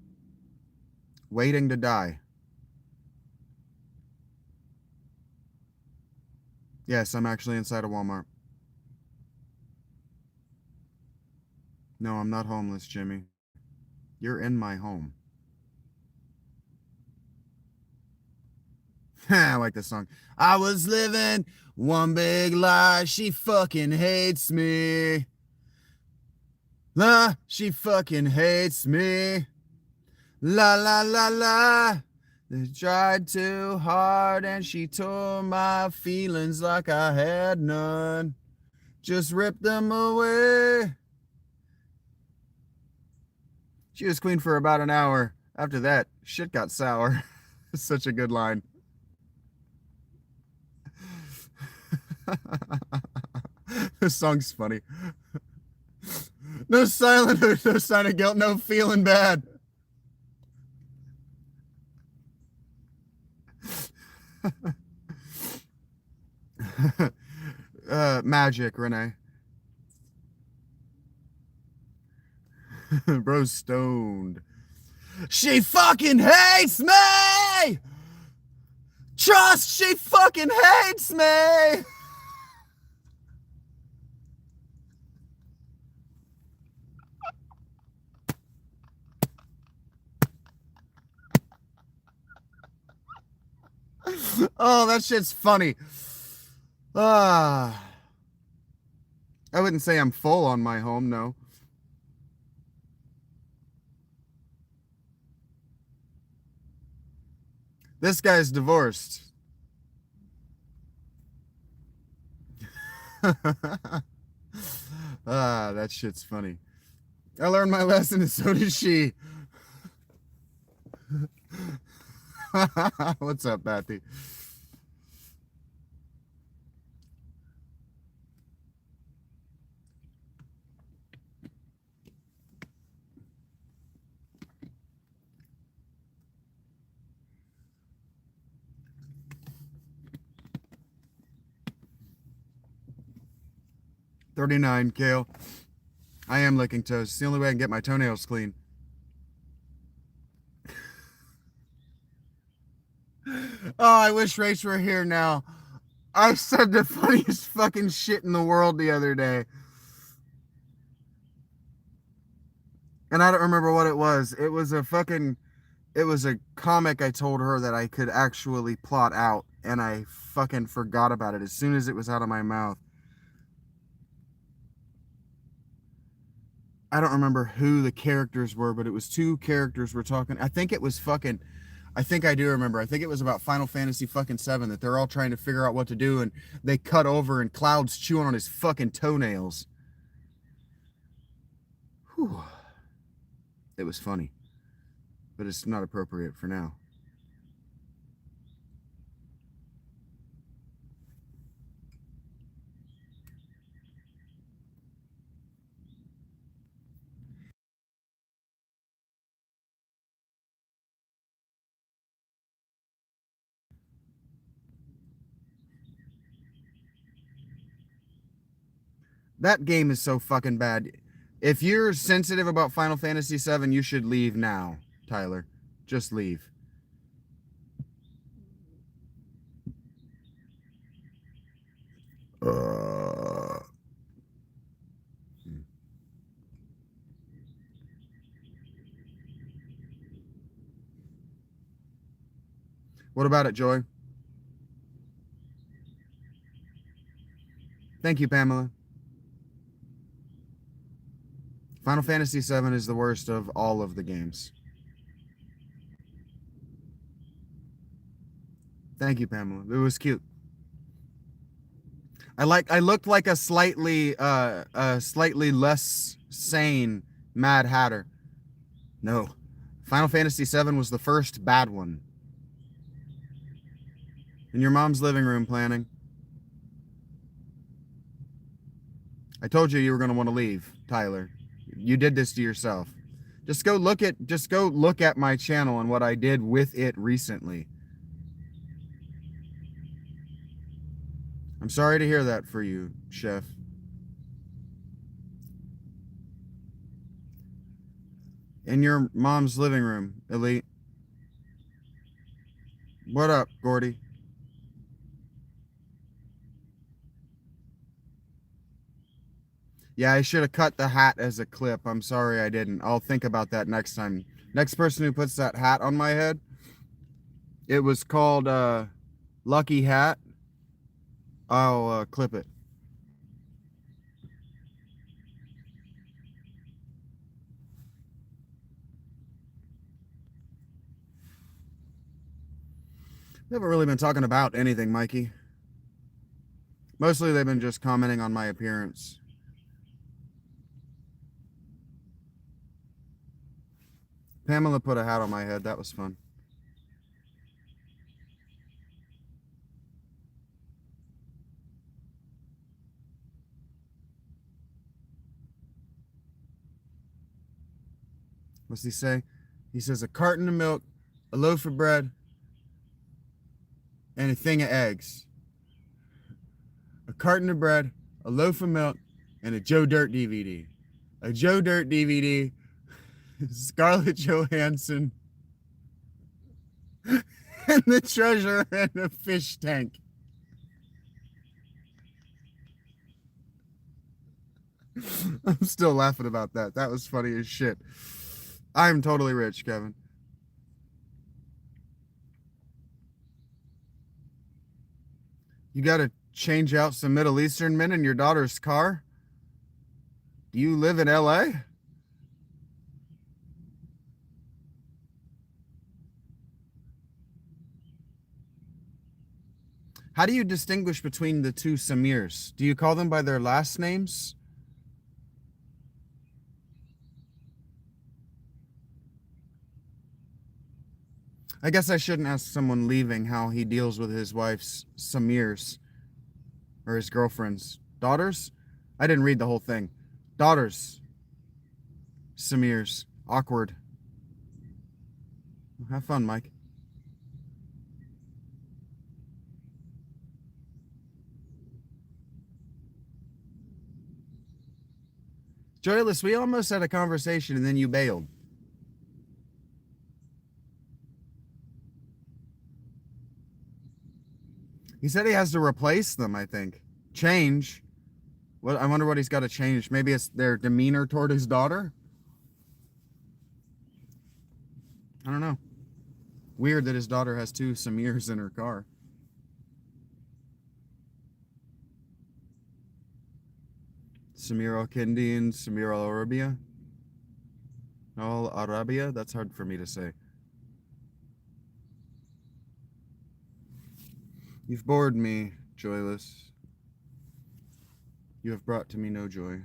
waiting to die. Yes, I'm actually inside a Walmart. No, I'm not homeless, Jimmy. You're in my home. I like this song. I was living one big lie. She fucking hates me. La, she fucking hates me. La la la la. They tried too hard and she tore my feelings like I had none. Just ripped them away. She was queen for about an hour. After that, shit got sour. Such a good line. This song's funny. No silent, no sign of guilt, no feeling bad. Magic, Renee. Bro's stoned. She fucking hates me! Trust, she fucking hates me! Oh, that shit's funny. I wouldn't say I'm full on my home, no. This guy's divorced. That shit's funny. I learned my lesson and so did she. What's up, Bathy? $39, Kale. I am licking toes. It's the only way I can get my toenails clean. Oh, I wish Rach were here now. I said the funniest fucking shit in the world the other day. And I don't remember what it was. It was a comic I told her that I could actually plot out, and I fucking forgot about it as soon as it was out of my mouth. I don't remember who the characters were, but it was two characters were talking. I think it was fucking. I think I do remember. I think it was about Final Fantasy fucking 7 that they're all trying to figure out what to do, and they cut over and Cloud's chewing on his fucking toenails. Whew. It was funny, but it's not appropriate for now. That game is so fucking bad. If you're sensitive about Final Fantasy 7, you should leave now, Tyler. Just leave. Uh, what about it, Joy? Thank you, Pamela. Final Fantasy 7 is the worst of all of the games. Thank you, Pamela. It was cute. I looked like a slightly less sane Mad Hatter. No. Final Fantasy 7 was the first bad one. In your mom's living room planning. I told you were going to want to leave, Tyler. You did this to yourself. Just go look at my channel and what I did with it recently. I'm sorry to hear that for you, Chef. In your mom's living room, Elite. What up, Gordy? Yeah, I should have cut the hat as a clip. I'm sorry I didn't. I'll think about that next time. Next person who puts that hat on my head, it was called Lucky Hat. I'll clip it. We haven't really been talking about anything, Mikey. Mostly they've been just commenting on my appearance. Pamela put a hat on my head. That was fun. What's he say? He says a carton of milk, a loaf of bread, and a thing of eggs. A carton of bread, a loaf of milk, and a Joe Dirt DVD. A Joe Dirt DVD, Scarlett Johansson, and the treasure in a fish tank. I'm still laughing about that. That was funny as shit. I'm totally rich, Kevin. You got to change out some Middle Eastern men in your daughter's car? Do you live in LA? How do you distinguish between the two Samirs? Do you call them by their last names? I guess I shouldn't ask someone leaving how he deals with his wife's Samirs or his girlfriend's daughters. I didn't read the whole thing. Daughters, Samirs, awkward. Have fun, Mike. Joyless, we almost had a conversation and then you bailed. He said he has to replace them, I think. Change. What I wonder what he's got to change. Maybe it's their demeanor toward his daughter. I don't know. Weird that his daughter has 2 Samirs in her car. Samir al-Kindi and Samir al-Arabia. Al-Arabia? That's hard for me to say. You've bored me, joyless. You have brought to me no joy.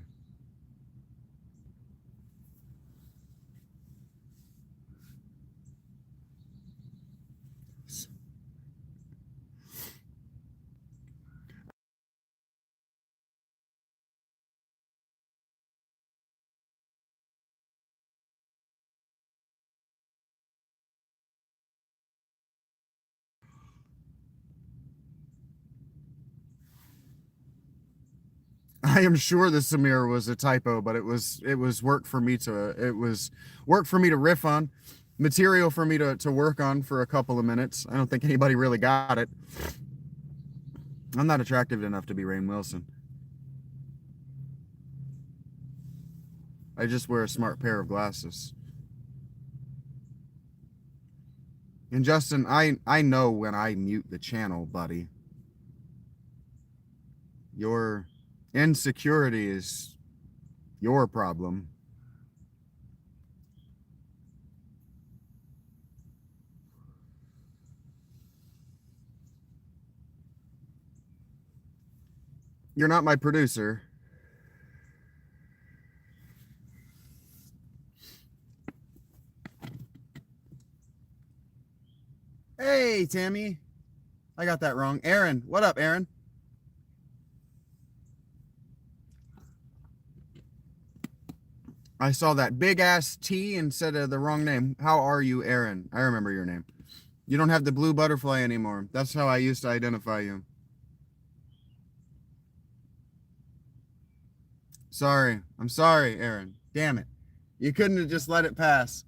I am sure the Samir was a typo, but it was work for me to riff on, material for me to work on for a couple of minutes. I don't think anybody really got it. I'm not attractive enough to be Rainn Wilson. I just wear a smart pair of glasses. And Justin, I know when I mute the channel, buddy. Your insecurity is your problem. You're not my producer. Hey, Tammy. I got that wrong. Aaron. What up, Aaron? I saw that big ass T and said the wrong name. How are you, Aaron? I remember your name. You don't have the blue butterfly anymore. That's how I used to identify you. Sorry. I'm sorry, Aaron. Damn it. You couldn't have just let it pass.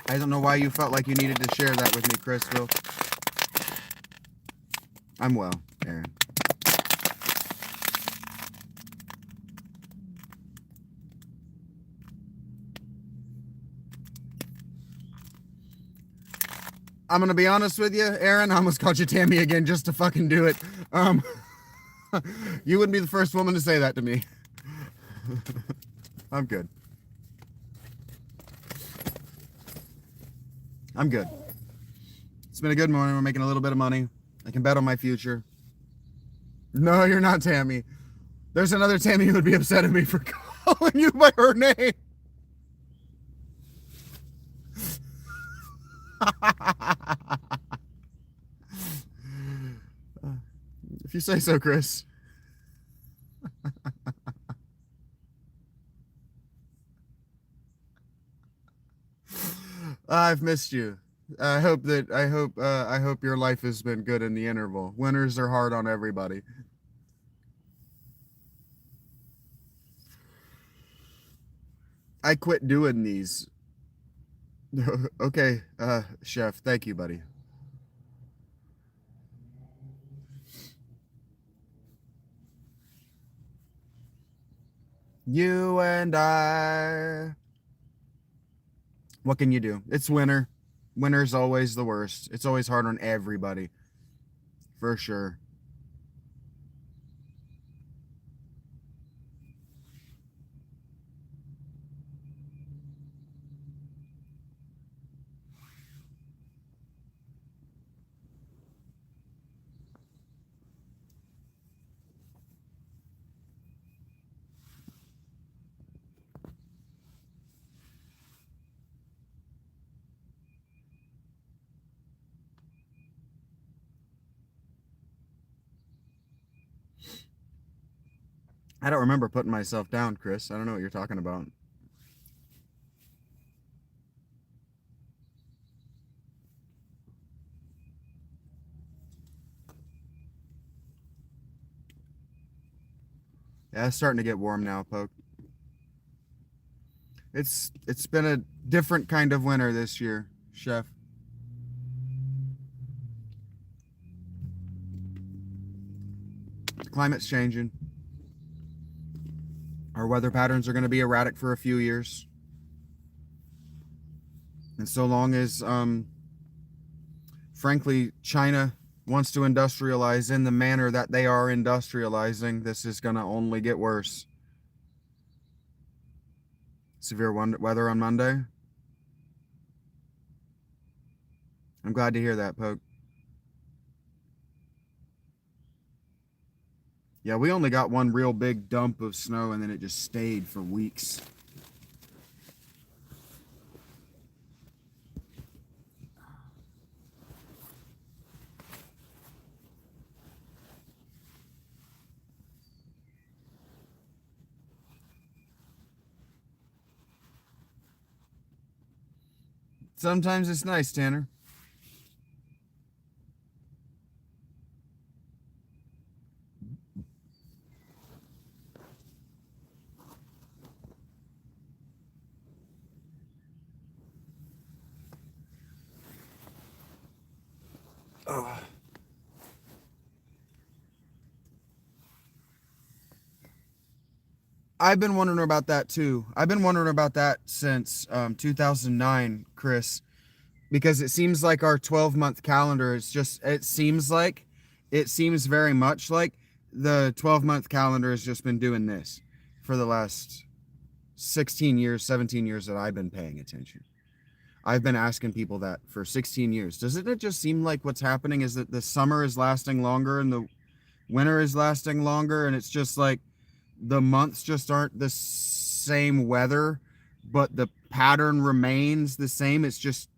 I don't know why you felt like you needed to share that with me, Crystal. I'm well, Aaron. I'm gonna be honest with you, Aaron. I almost called you Tammy again just to fucking do it. You wouldn't be the first woman to say that to me. I'm good. I'm good. It's been a good morning. We're making a little bit of money. I can bet on my future. No, you're not Tammy. There's another Tammy who would be upset at me for calling you by her name. If you say so, Chris. I've missed you. I hope your life has been good in the interval. Winters are hard on everybody. I quit doing these. Okay, chef, thank you, buddy. You and I. What can you do? It's winter. Winter's always the worst. It's always hard on everybody. For sure. I don't remember putting myself down, Chris. I don't know what you're talking about. Yeah, it's starting to get warm now, Poke. It's been a different kind of winter this year, Chef. climate's changing. Our weather patterns are going to be erratic for a few years. And so long as, frankly, China wants to industrialize in the manner that they are industrializing, this is going to only get worse. Severe weather on Monday. I'm glad to hear that, Poke. Yeah, we only got one real big dump of snow, and then it just stayed for weeks. Sometimes it's nice, Tanner. Oh. I've been wondering about that too. I've been wondering about that since 2009, Chris, because it seems like our 12-month calendar is just, it seems very much like the 12-month calendar has just been doing this for the last 16 years, 17 years that I've been paying attention. I've been asking people that for 16 years. Doesn't it just seem like what's happening is that the summer is lasting longer and the winter is lasting longer, and it's just like the months just aren't the same weather, but the pattern remains the same. It's just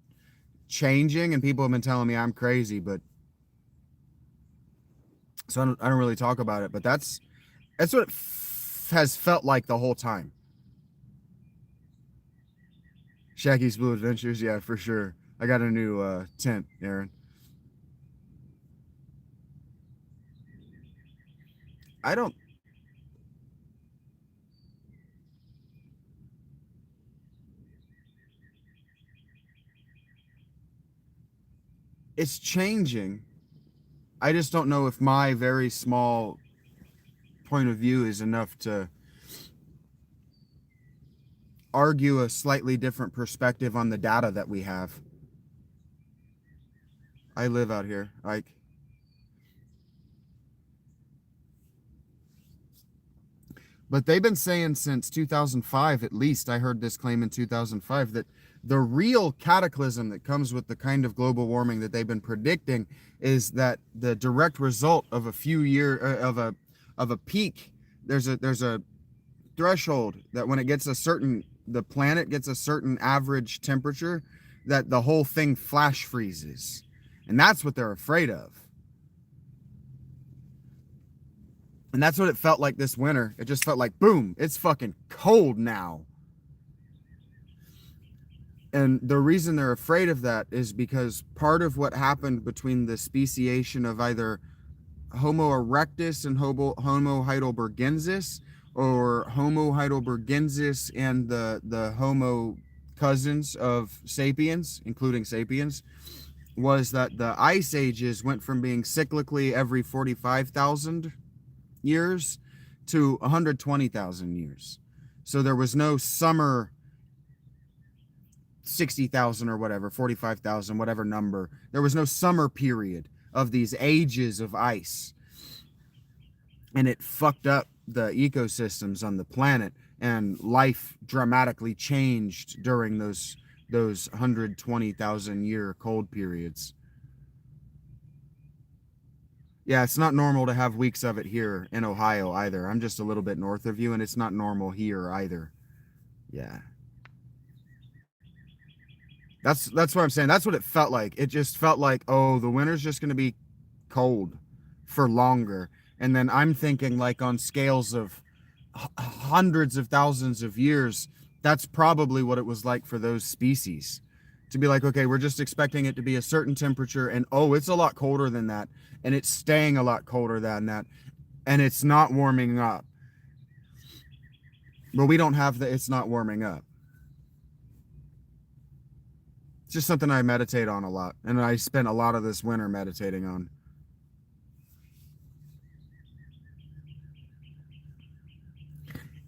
changing, and people have been telling me I'm crazy, but so I don't really talk about it, but that's what it has felt like the whole time. Shaggy's Blue Adventures, yeah, for sure. I got a new tent, Aaron. I don't. It's changing. I just don't know if my very small point of view is enough to argue a slightly different perspective on the data that we have. I live out here. But they've been saying since 2005, at least, I heard this claim in 2005, that the real cataclysm that comes with the kind of global warming that they've been predicting is that the direct result of a few year of a peak. There's a threshold that when it gets the planet gets a certain average temperature, that the whole thing flash freezes, and that's what they're afraid of. And that's what it felt like this winter. It just felt like, boom, it's fucking cold now. And the reason they're afraid of that is because part of what happened between the speciation of either Homo erectus and Homo heidelbergensis, or Homo heidelbergensis and the Homo cousins of sapiens, including sapiens, was that the ice ages went from being cyclically every 45,000 years to 120,000 years. So there was no summer 60,000 or whatever, 45,000, whatever number. There was no summer period of these ages of ice. And it fucked up the ecosystems on the planet, and life dramatically changed during those 120,000 year cold periods. Yeah, it's not normal to have weeks of it here in Ohio either. I'm just a little bit north of you, and it's not normal here either. Yeah. That's what I'm saying. That's what it felt like. It just felt like, oh, the winter's just going to be cold for longer. And then I'm thinking, like, on scales of hundreds of thousands of years, that's probably what it was like for those species. To be like, okay, we're just expecting it to be a certain temperature, and oh, it's a lot colder than that, and it's staying a lot colder than that, and it's not warming up. But we don't have it's not warming up. It's just something I meditate on a lot, and I spent a lot of this winter meditating on.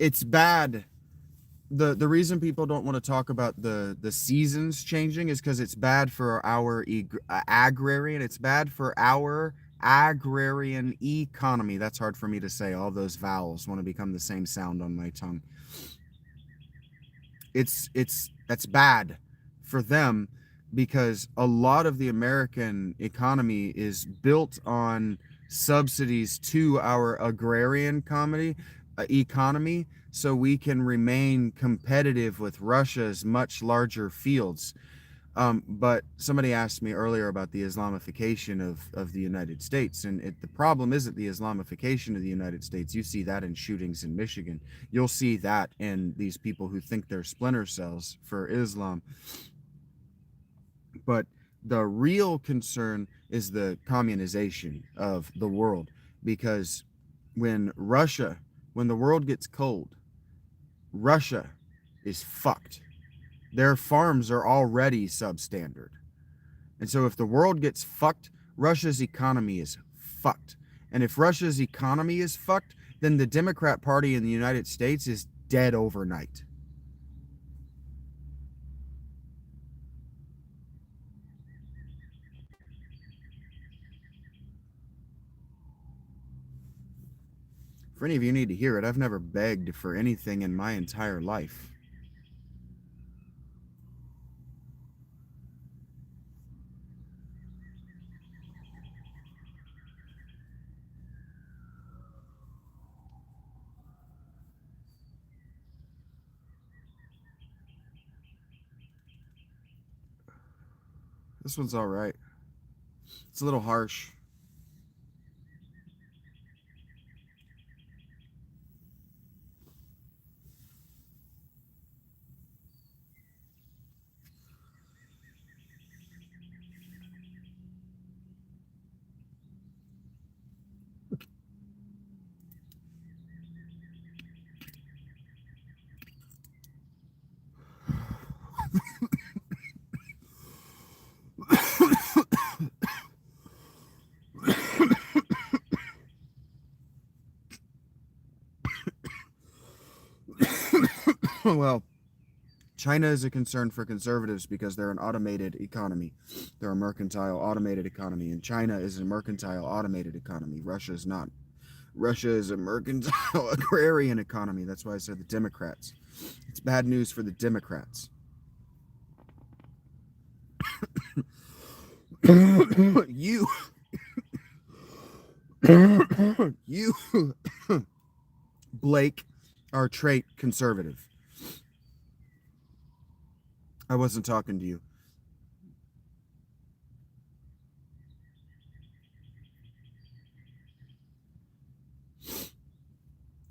it's bad. The reason people don't want to talk about the seasons changing is because it's bad for our agrarian. It's bad for our agrarian economy. That's hard for me to say. All those vowels want to become the same sound on my tongue. That's bad for them because a lot of the American economy is built on subsidies to our agrarian economy, so we can remain competitive with Russia's much larger fields. But somebody asked me earlier about the Islamification of the United States, and the problem isn't the Islamification of the United States. You see that in shootings in Michigan. You'll see that in these people who think they're splinter cells for Islam. But the real concern is the communization of the world, because when the world gets cold, Russia is fucked. Their farms are already substandard. And so if the world gets fucked, Russia's economy is fucked. And if Russia's economy is fucked, then the Democrat Party in the United States is dead overnight. For any of you who need to hear it, I've never begged for anything in my entire life. This one's all right. It's a little harsh. Well, China is a concern for conservatives because they're an automated economy. They're a mercantile automated economy, and China is a mercantile automated economy. Russia is not. Russia is a mercantile agrarian economy. That's why I said the Democrats. It's bad news for the Democrats. you you Blake are trait conservative. I wasn't talking to you.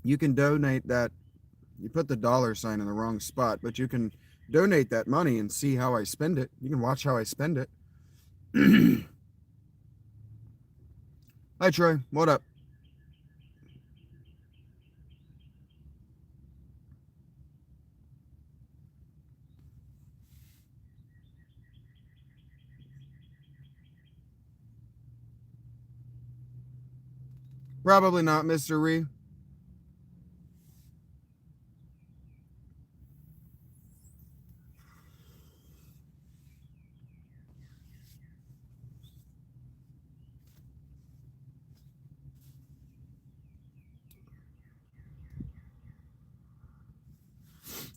You can donate that. You put the dollar sign in the wrong spot, but you can donate that money and see how I spend it. You can watch how I spend it. Hi, Troy. What up? Probably not, Mr. Ree.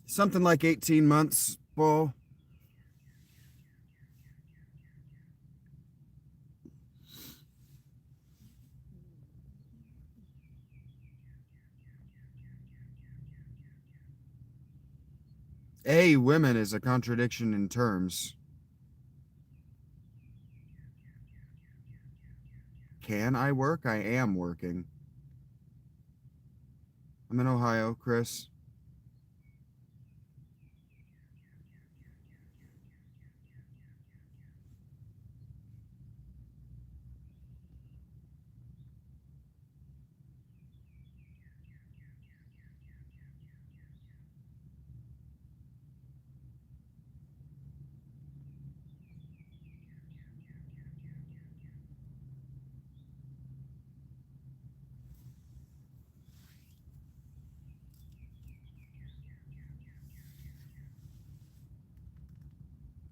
Something like 18 months, Paul. Women is a contradiction in terms. Can I work? I am working. I'm in Ohio, Chris.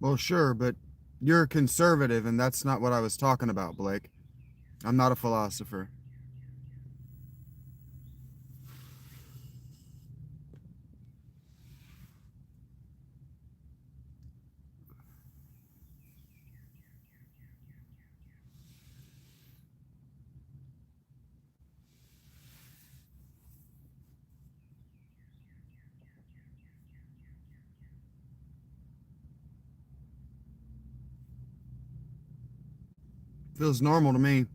Well, sure, but you're conservative, and that's not what I was talking about, Blake. I'm not a philosopher. Feels normal to me.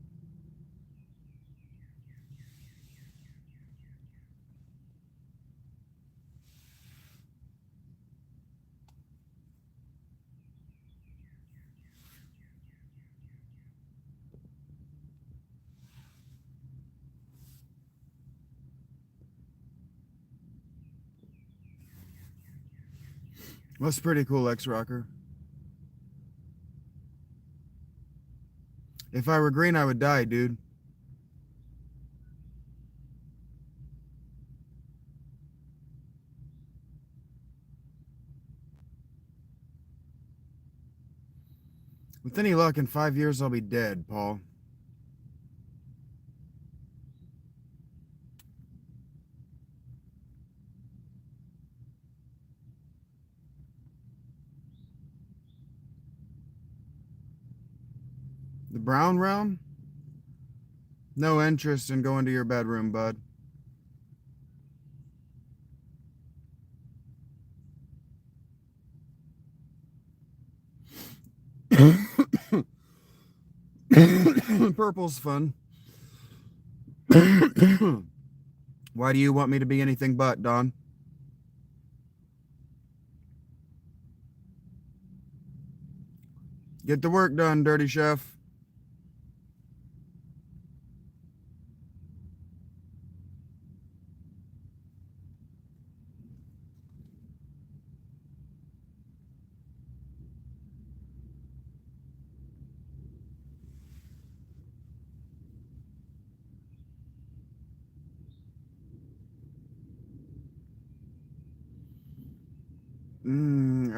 That's pretty cool, X-Rocker. If I were green, I would die, dude. With any luck, in 5 years, I'll be dead, Paul. The brown realm? No interest in going to your bedroom, bud. Purple's fun. Why do you want me to be anything but, Don? Get the work done, dirty chef.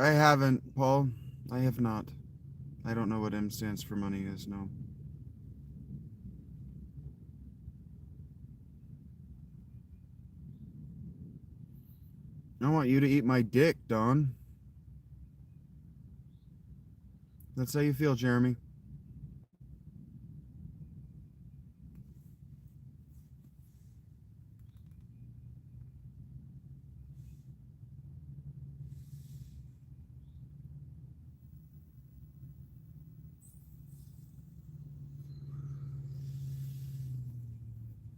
I haven't, Paul. I have not. I don't know what M stands for money is, no. I want you to eat my dick, Don. That's how you feel, Jeremy.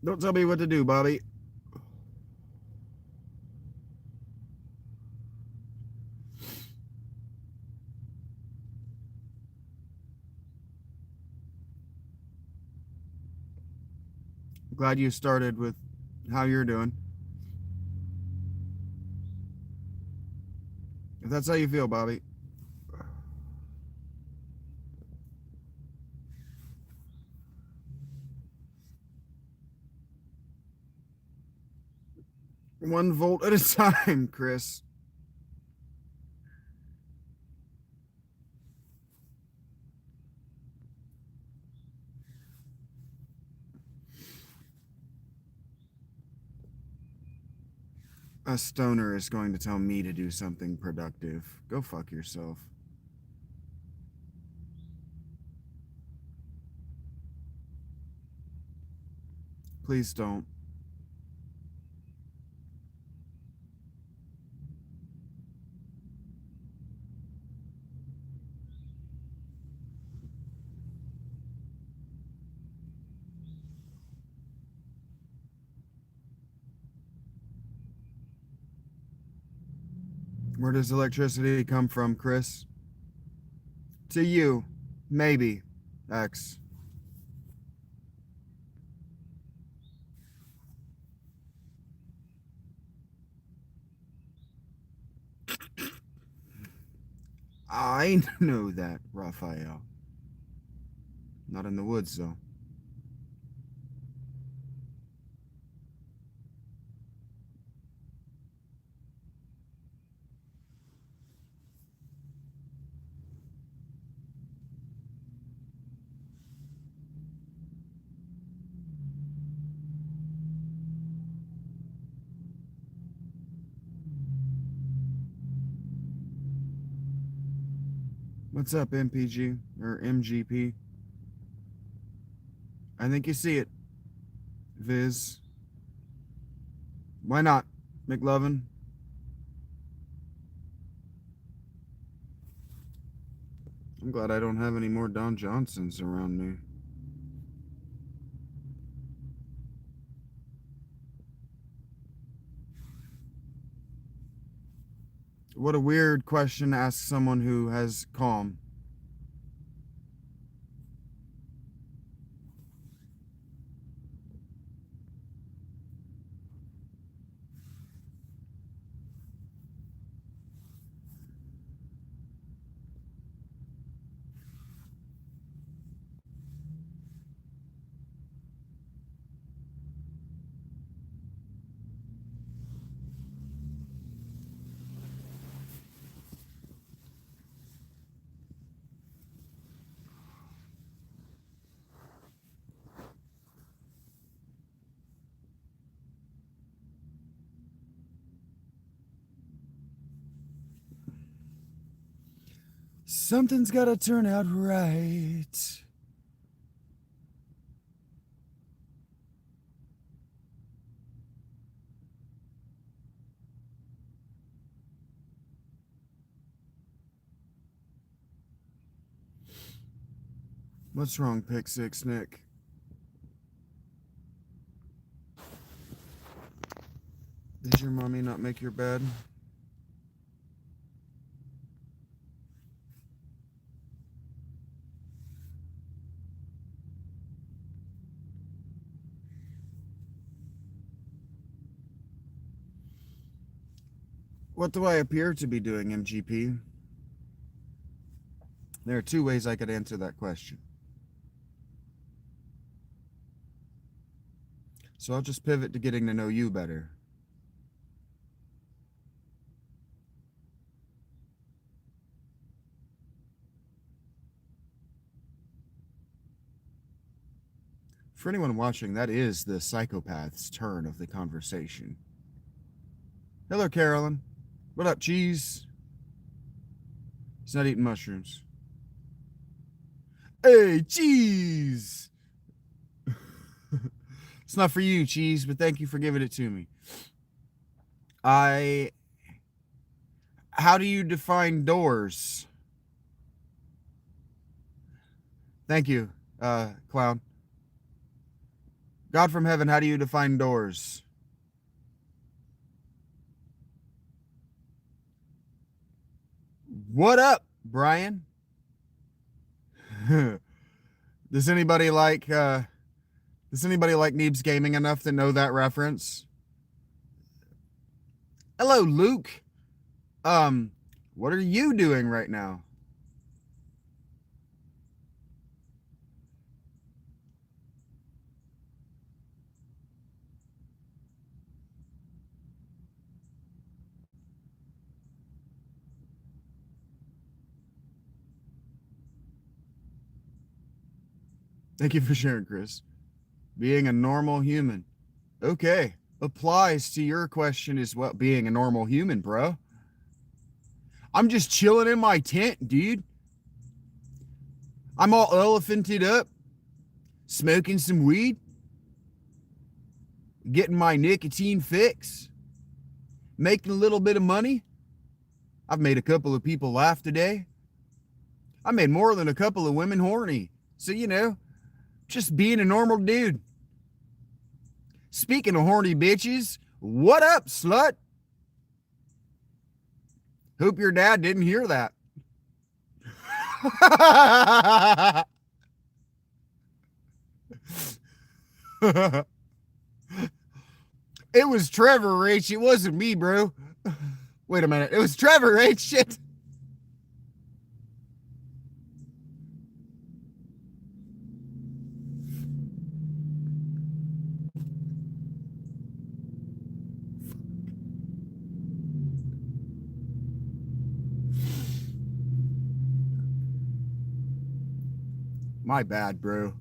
Don't tell me what to do, Bobby. Glad you started with how you're doing. If that's how you feel, Bobby. One volt at a time, Chris. A stoner is going to tell me to do something productive. Go fuck yourself. Please don't. Where does electricity come from, Chris? To you. Maybe. X. I know that, Raphael. Not in the woods, though. What's up, MPG or MGP? I think you see it, Viz. Why not, McLovin? I'm glad I don't have any more Don Johnsons around me. What a weird question to ask someone who has calm. Something's gotta turn out right. What's wrong, Pick Six Nick? Did your mommy not make your bed? What do I appear to be doing, MGP? There are two ways I could answer that question. So I'll just pivot to getting to know you better. For anyone watching, that is the psychopath's turn of the conversation. Hello, Carolyn. What up, cheese? He's not eating mushrooms. Hey, cheese! It's not for you, cheese, but thank you for giving it to me. How do you define doors? Thank you, clown. God from heaven, how do you define doors? What up, Brian? Does anybody like Neebs Gaming enough to know that reference? Hello, Luke. What are you doing right now? Thank you for sharing, Chris. Being a normal human. Okay. Applies to your question as well. Being a normal human, bro. I'm just chilling in my tent, dude. I'm all elephanted up, smoking some weed, getting my nicotine fix, making a little bit of money. I've made a couple of people laugh today. I made more than a couple of women horny. So, just being a normal dude. Speaking of horny bitches, what up, slut? Hope your dad didn't hear that. It was Trevor H. It wasn't me, bro. Wait a minute. It was Trevor H. Shit. My bad, bro.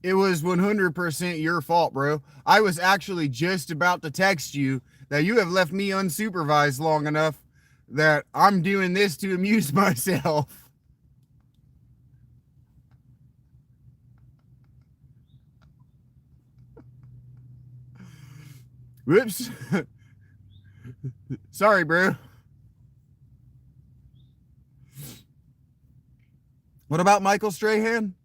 It was 100% your fault, bro. I was actually just about to text you that you have left me unsupervised long enough that I'm doing this to amuse myself. Whoops. Sorry, bro. What about Michael Strahan?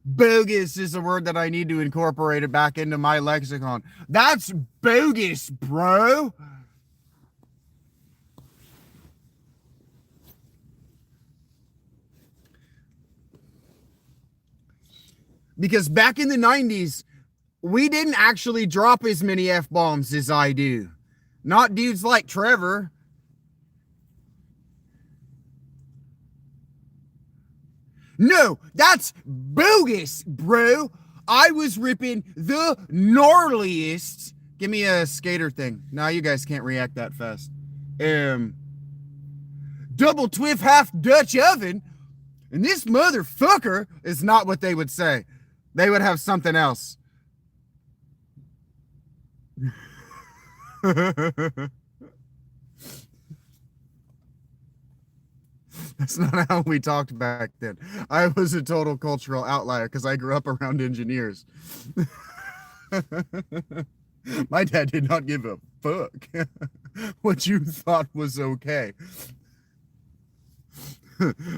Bogus is a word that I need to incorporate it back into my lexicon. That's bogus, bro. Because back in the 90s, we didn't actually drop as many F-bombs as I do. Not dudes like Trevor. No, that's bogus, bro. I was ripping the gnarliest. Give me a skater thing. Nah, you guys can't react that fast. Double twiff half Dutch oven. And this motherfucker is not what they would say. They would have something else. That's not how we talked back then. I was a total cultural outlier because I grew up around engineers. My dad did not give a fuck what you thought was okay.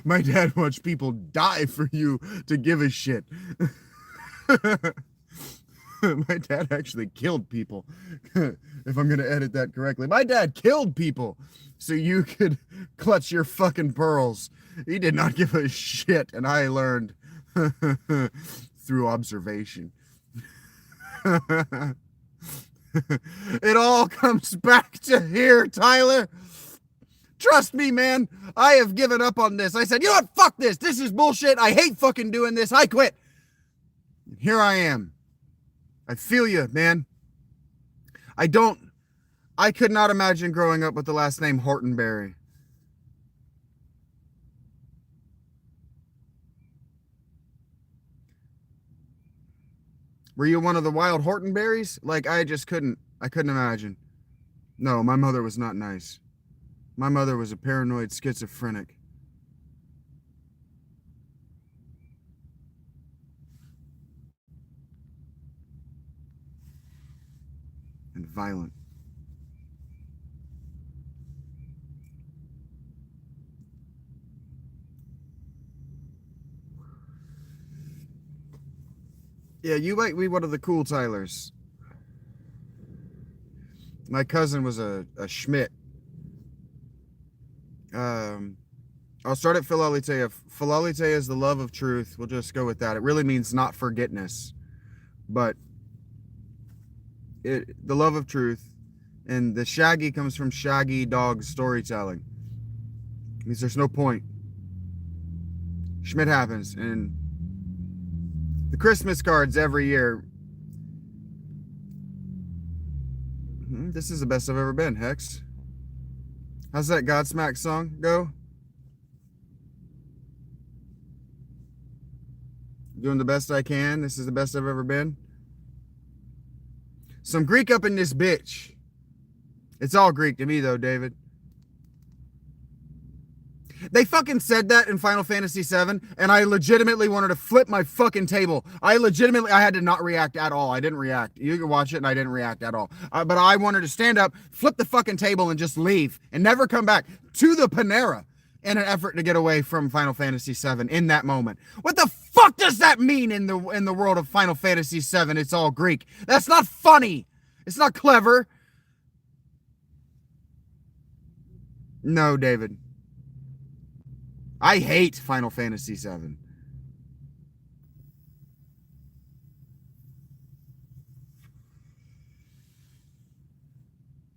My dad watched people die for you to give a shit. My dad actually killed people. If I'm going to edit that correctly. My dad killed people so you could clutch your fucking pearls. He did not give a shit, and I learned through observation. It all comes back to here, Tyler. Trust me, man. I have given up on this. I said, you know what? Fuck this. This is bullshit. I hate fucking doing this. I quit. And here I am. I feel you, man. I could not imagine growing up with the last name Hortonberry. Were you one of the wild Hortonberries? Like, I couldn't imagine. No, my mother was not nice. My mother was a paranoid schizophrenic. And violent. Yeah, you might be one of the cool Tylers. My cousin was a Schmidt. I'll start at Philaletea. Philaletea is the love of truth. We'll just go with that. It really means not forgetness, but the love of truth, and the shaggy comes from shaggy dog storytelling. It means there's no point. Schmidt happens, and the Christmas cards every year. This is the best I've ever been, Hex. How's that Godsmack song go? Doing the best I can. This is the best I've ever been. Some Greek up in this bitch. It's all Greek to me, though, David. They fucking said that in Final Fantasy VII, and I legitimately wanted to flip my fucking table. I had to not react at all. I didn't react. You can watch it, and I didn't react at all. But I wanted to stand up, flip the fucking table, and just leave, and never come back to the Panera in an effort to get away from Final Fantasy VII in that moment. What the fuck does that mean in the world of Final Fantasy VII? It's all Greek. That's not funny. It's not clever. No, David. I hate Final Fantasy VII.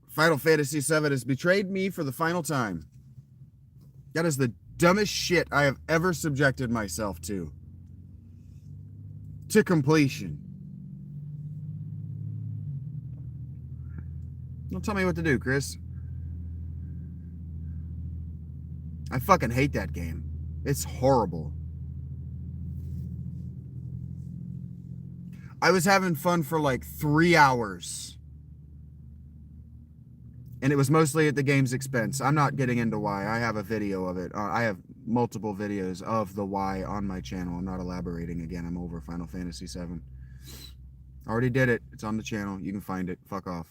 Final Fantasy VII has betrayed me for the final time. That is the dumbest shit I have ever subjected myself to completion. Don't tell me what to do, Chris. I fucking hate that game. It's horrible. I was having fun for like 3 hours. And it was mostly at the game's expense. I'm not getting into why. I have a video of it. I have multiple videos of the why on my channel. I'm not elaborating again. I'm over Final Fantasy VII. Already did it. It's on the channel. You can find it. Fuck off.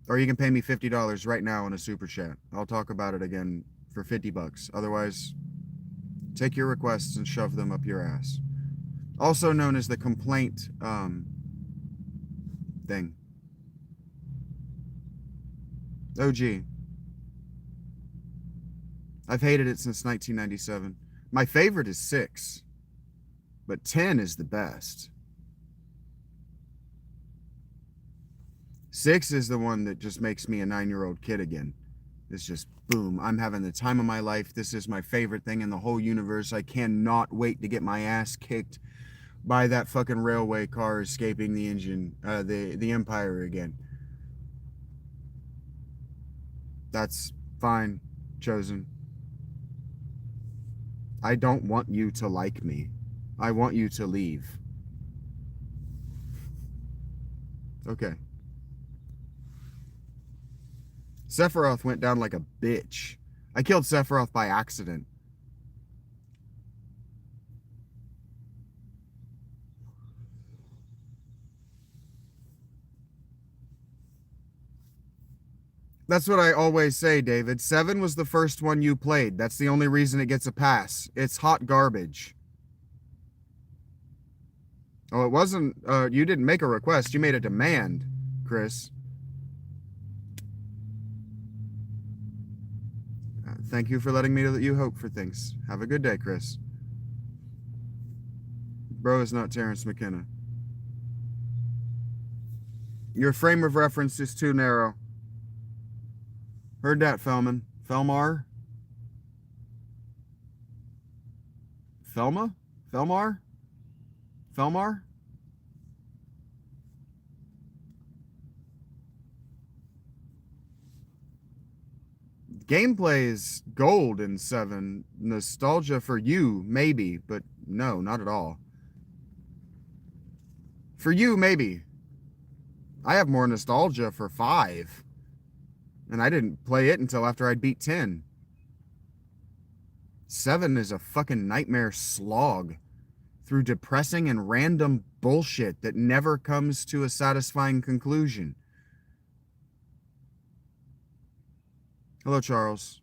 Or you can pay me $50 right now in a super chat. I'll talk about it again for $50. Otherwise, take your requests and shove them up your ass. Also known as the complaint thing. OG. I've hated it since 1997. My favorite is 6, but 10 is the best. 6 is the one that just makes me a 9-year-old kid again. It's just, boom, I'm having the time of my life. This is my favorite thing in the whole universe. I cannot wait to get my ass kicked by that fucking railway car escaping the engine, the Empire again. That's fine, Chosen. I don't want you to like me. I want you to leave. Okay. Sephiroth went down like a bitch. I killed Sephiroth by accident. That's what I always say, David. 7 was the first one you played. That's the only reason it gets a pass. It's hot garbage. Oh, it wasn't, you didn't make a request. You made a demand, Chris. Thank you for letting me know that you hope for things. Have a good day, Chris. Bro is not Terrence McKenna. Your frame of reference is too narrow. Heard that, Felman. Felmar? Felma? Felmar? Felmar? Gameplay is gold in 7. Nostalgia for you, maybe, but no, not at all. For you, maybe. I have more nostalgia for 5. And I didn't play it until after I'd beat 10. 7 is a fucking nightmare slog through depressing and random bullshit that never comes to a satisfying conclusion. Hello, Charles.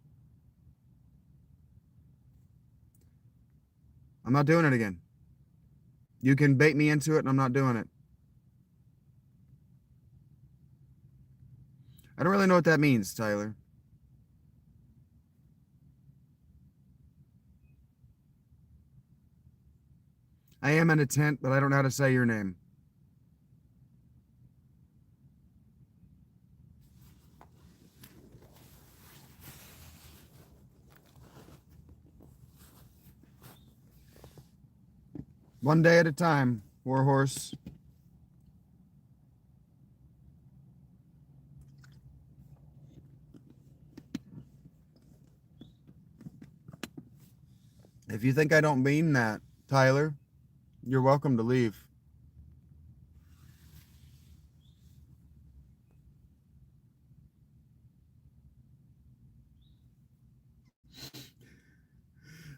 I'm not doing it again. You can bait me into it, and I'm not doing it. I don't really know what that means, Tyler. I am in a tent, but I don't know how to say your name. One day at a time, Warhorse. If you think I don't mean that, Tyler, you're welcome to leave.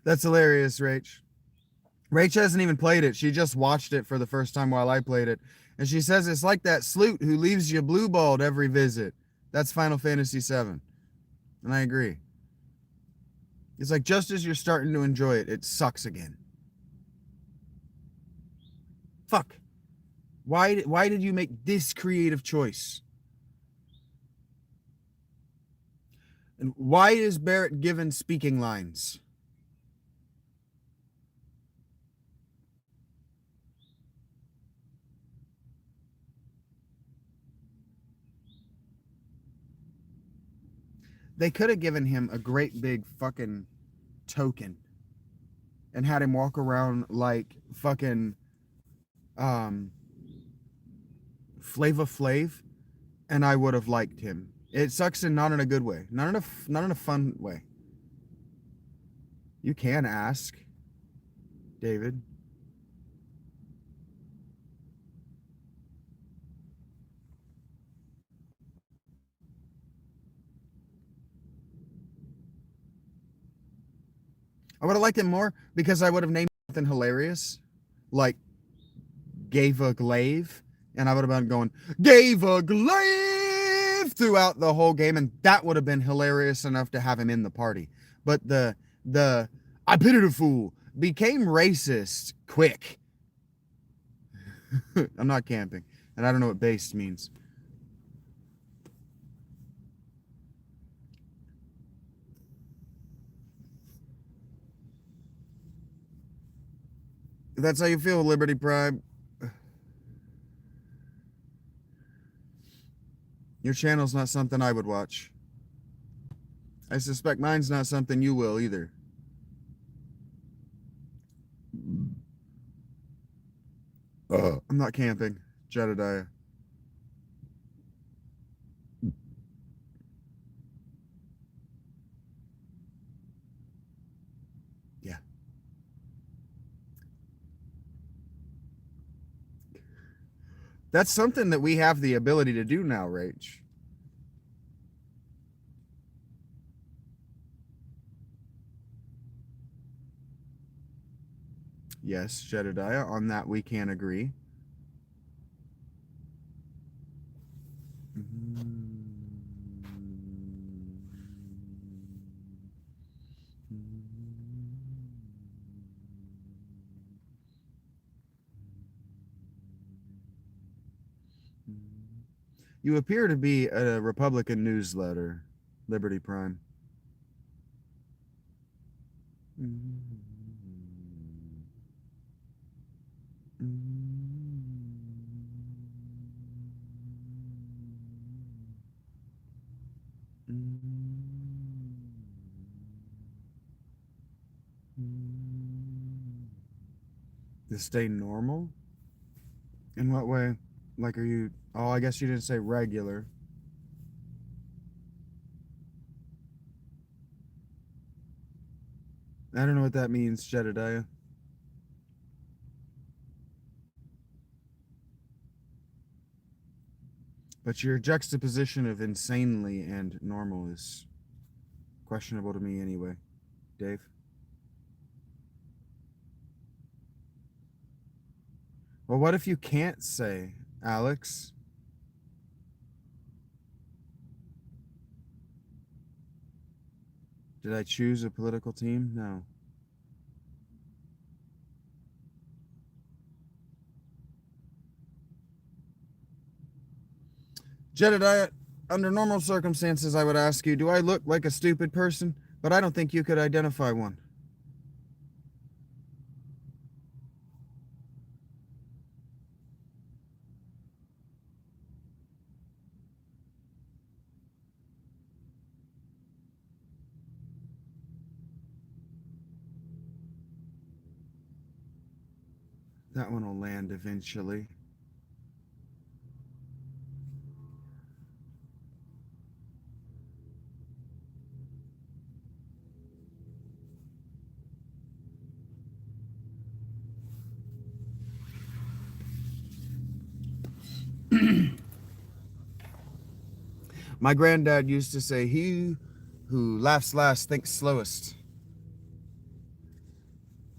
That's hilarious, Rach. Rach hasn't even played it. She just watched it for the first time while I played it. And she says it's like that sloot who leaves you blue-balled every visit. That's Final Fantasy VII. And I agree. It's like just as you're starting to enjoy it, it sucks again. Fuck. Why did you make this creative choice? And why is Barrett given speaking lines? They could have given him a great big fucking token and had him walk around like fucking Flava Flav, and I would have liked him. It sucks, and not in a good way, not in a fun way. You can ask, David. I would have liked him more because I would have named something hilarious, like Gave a Glaive, and I would have been going, Gave a Glaive throughout the whole game, and that would have been hilarious enough to have him in the party. But the I pitied a fool became racist quick. I'm not camping, and I don't know what based means. If that's how you feel, Liberty Prime, your channel's not something I would watch. I suspect mine's not something you will either. I'm not camping, Jedediah. Yeah. That's something that we have the ability to do now, Rach. Yes, Jedediah, on that we can agree. You appear to be a Republican newsletter, Liberty Prime. To stay normal? In what way? Like, are you... Oh, I guess you didn't say regular. I don't know what that means, Jedediah. But your juxtaposition of insanely and normal is questionable to me anyway, Dave. Well, what if you can't say, Alex? Did I choose a political team? No. Jedediah, under normal circumstances, I would ask you, do I look like a stupid person? But I don't think you could identify one. That one will land eventually. My granddad used to say, he who laughs last thinks slowest.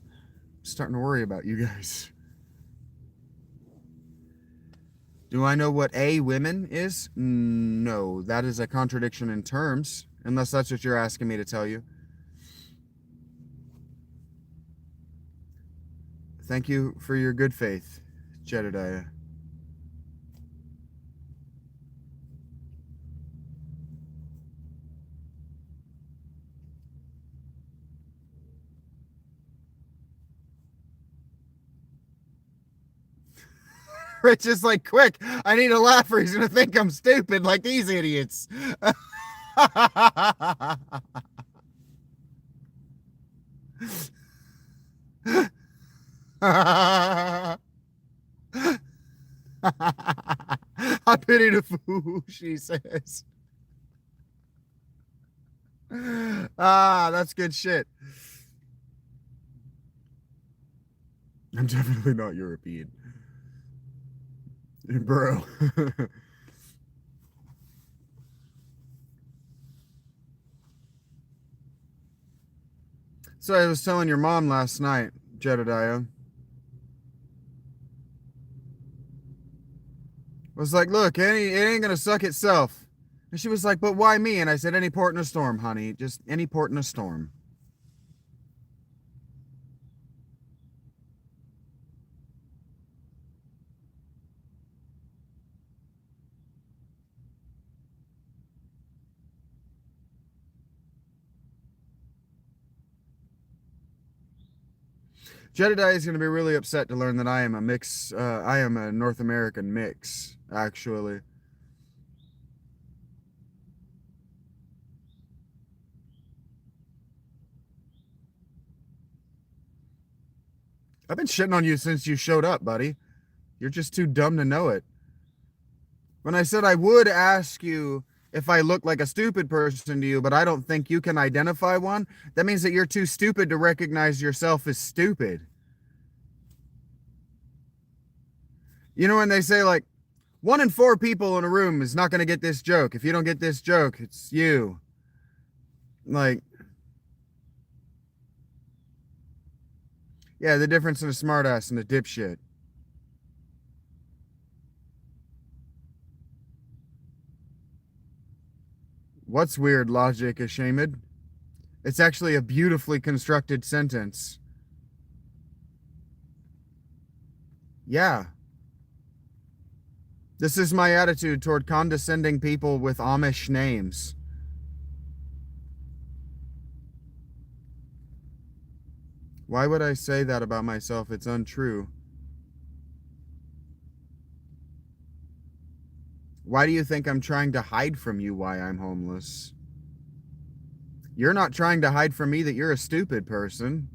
I'm starting to worry about you guys. Do I know what a women is? No, that is a contradiction in terms, unless that's what you're asking me to tell you. Thank you for your good faith, Jedediah. Rich is like, quick, I need a laugh or he's going to think I'm stupid like these idiots. I pity the fool, she says. Ah, that's good shit. I'm definitely not European. Bro. So I was telling your mom last night, Jedediah, was like, look, it ain't gonna suck itself. And she was like, but why me? And I said, any port in a storm, honey. Just any port in a storm. Jedediah is going to be really upset to learn that I am a mix. I am a North American mix, actually. I've been shitting on you since you showed up, buddy. You're just too dumb to know it. When I said I would ask you if I look like a stupid person to you, but I don't think you can identify one, that means that you're too stupid to recognize yourself as stupid. You know, when they say, like, 1 in 4 people in a room is not going to get this joke. If you don't get this joke, it's you. Like, yeah, the difference in a smartass and a dipshit. What's weird logic, ashamed? It's actually a beautifully constructed sentence. Yeah. This is my attitude toward condescending people with Amish names. Why would I say that about myself? It's untrue. Why do you think I'm trying to hide from you why I'm homeless? You're not trying to hide from me that you're a stupid person.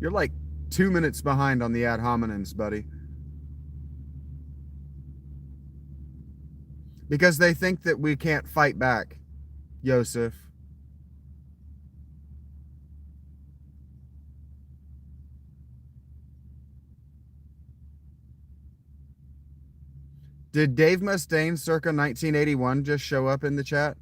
You're like 2 minutes behind on the ad hominems, buddy. Because they think that we can't fight back, Yosef. Did Dave Mustaine circa 1981 just show up in the chat?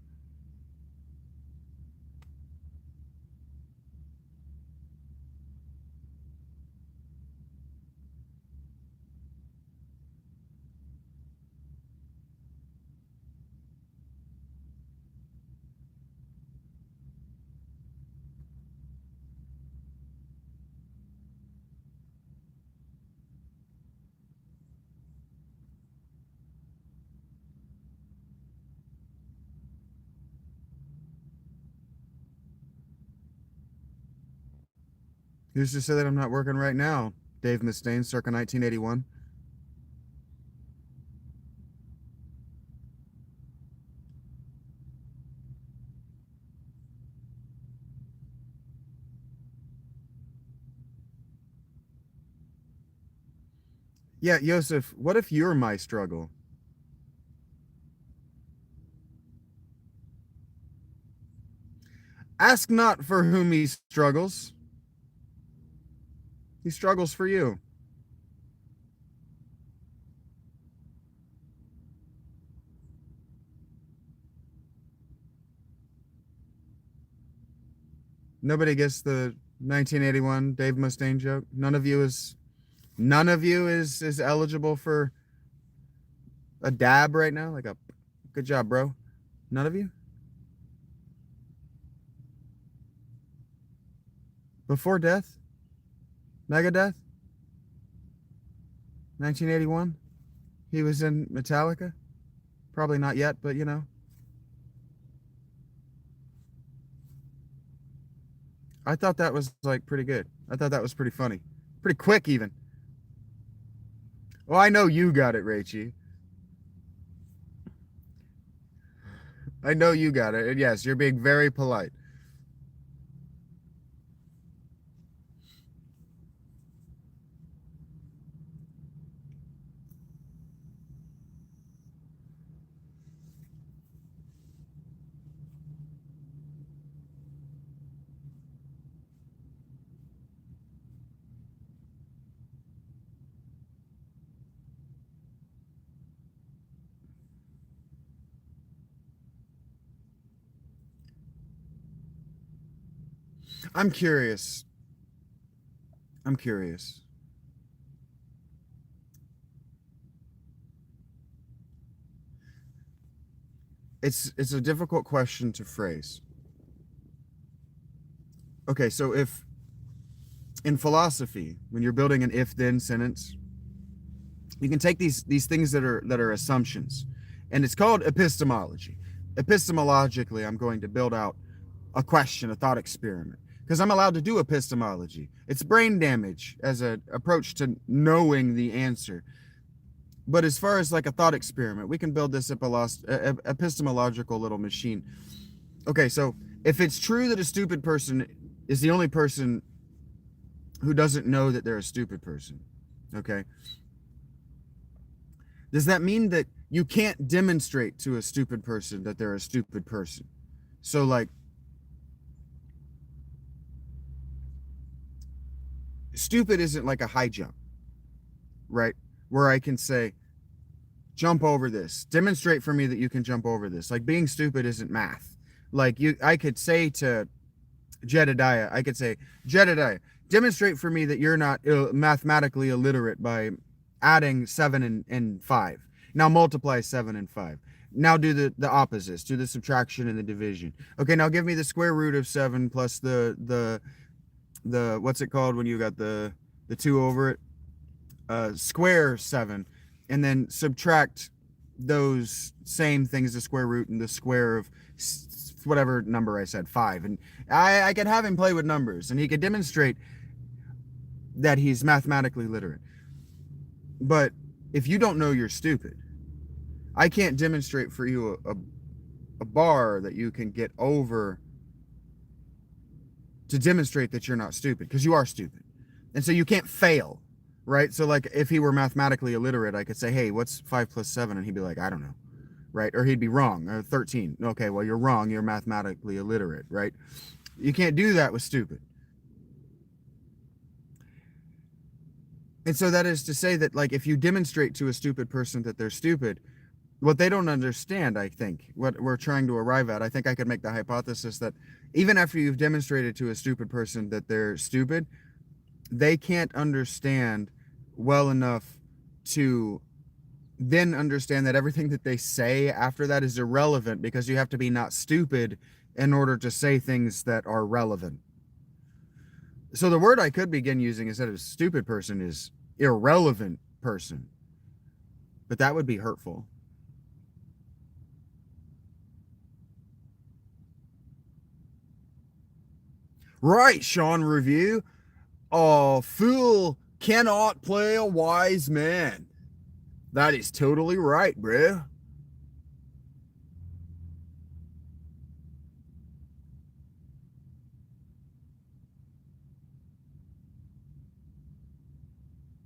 Who's to say that I'm not working right now? Dave Mustaine, circa 1981. Yeah, Yosef, what if you're my struggle? Ask not for whom he struggles. He struggles for you. Nobody gets the 1981 Dave Mustaine joke. None of you is eligible for a dab right now. Like a good job, bro. None of you? Before death? Megadeth? 1981? He was in Metallica? Probably not yet, but you know. I thought that was like pretty good. I thought that was pretty funny. Pretty quick even. Well, I know you got it, Rachie. I know you got it. And yes, you're being very polite. I'm curious. I'm curious. It's a difficult question to phrase. Okay, so if in philosophy, when you're building an if-then sentence, you can take these things that are assumptions, and it's called epistemology. Epistemologically, I'm going to build out a question, a thought experiment, because I'm allowed to do epistemology. It's brain damage as an approach to knowing the answer. But as far as like a thought experiment, we can build this epistemological little machine. Okay, so if it's true that a stupid person is the only person who doesn't know that they're a stupid person, okay, does that mean that you can't demonstrate to a stupid person that they're a stupid person? So, like, stupid isn't like a high jump, right? Where I can say, jump over this. Demonstrate for me that you can jump over this. Like, being stupid isn't math. Like, I could say to Jedediah, Jedediah, demonstrate for me that you're not mathematically illiterate by adding 7 and 5. Now multiply 7 and 5. Now do the opposites. Do the subtraction and the division. Okay, now give me the square root of 7 plus the what's it called when you got the 2 over it? Square 7. And then subtract those same things, the square root and the square of whatever number I said, 5. And I could have him play with numbers, and he could demonstrate that he's mathematically literate. But if you don't know you're stupid, I can't demonstrate for you a bar that you can get over to demonstrate that you're not stupid, because you are stupid. And so you can't fail, right? So like if he were mathematically illiterate, I could say, hey, what's 5 plus 7? And he'd be like, I don't know, right? Or he'd be wrong. 13. Okay, well, you're wrong. You're mathematically illiterate, right? You can't do that with stupid. And so that is to say that, like, if you demonstrate to a stupid person that they're stupid, what they don't understand, I think, what we're trying to arrive at, I think I could make the hypothesis that even after you've demonstrated to a stupid person that they're stupid, they can't understand well enough to then understand that everything that they say after that is irrelevant, because you have to be not stupid in order to say things that are relevant. So the word I could begin using instead of stupid person is irrelevant person, but that would be hurtful. Right, Sean Review. A fool cannot play a wise man. That is totally right, bro.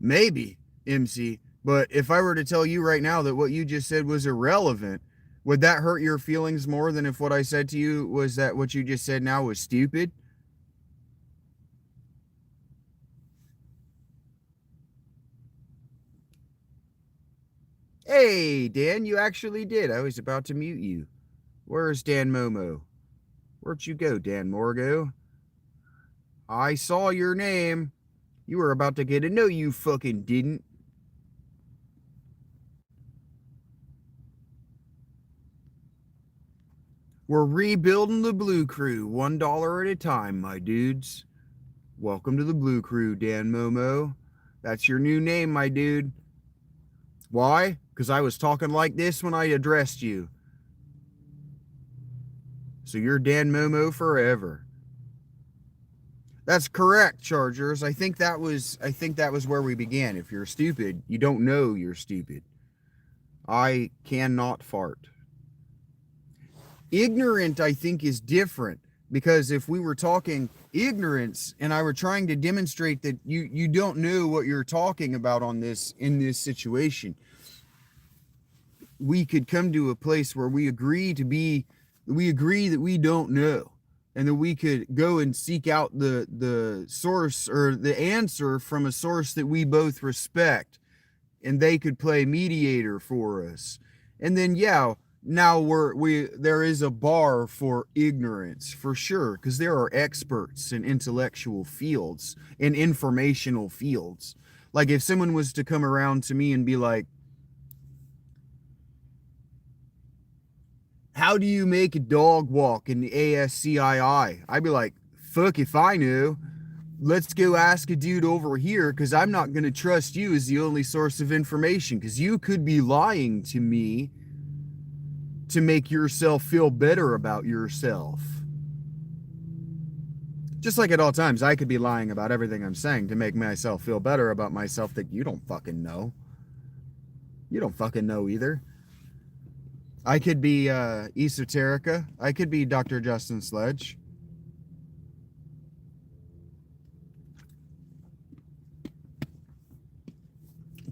Maybe, MC, but if I were to tell you right now that what you just said was irrelevant, would that hurt your feelings more than if what I said to you was that what you just said now was stupid? Hey, Dan, you actually did. I was about to mute you. Where's Dan Momo? Where'd you go, Dan Morgo? I saw your name. You were about to get a no, you fucking didn't. We're rebuilding the Blue Crew, $1 at a time, my dudes. Welcome to the Blue Crew, Dan Momo. That's your new name, my dude. Why? Because I was talking like this when I addressed you. So you're Dan Momo forever. That's correct, Chargers. I think that was where we began. If you're stupid, you don't know you're stupid. I cannot fart. Ignorant, I think, is different, because if we were talking ignorance and I were trying to demonstrate that you don't know what you're talking about on this, in this situation, we could come to a place where we agree that we don't know, and that we could go and seek out the source or the answer from a source that we both respect, and they could play mediator for us. And then, yeah, now there is a bar for ignorance for sure, because there are experts in intellectual fields, in informational fields. Like if someone was to come around to me and be like, how do you make a dog walk in the ASCII? I'd be like, fuck if I knew. Let's go ask a dude over here, because I'm not going to trust you as the only source of information, because you could be lying to me to make yourself feel better about yourself. Just like at all times, I could be lying about everything I'm saying to make myself feel better about myself that you don't fucking know. You don't fucking know either. I could be Esoterica. I could be Dr. Justin Sledge.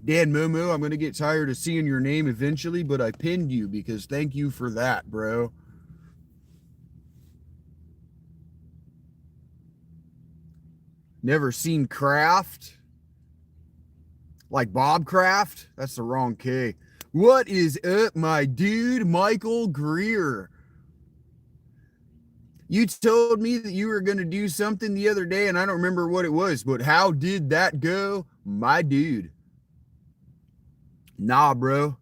Dan Momo, I'm going to get tired of seeing your name eventually, but I pinned you because thank you for that, bro. Never seen Kraft? Like Bob Kraft? That's the wrong K. What is up, my dude, Michael Greer? You told me that you were going to do something the other day, and I don't remember what it was, but how did that go, my dude? Nah, bro.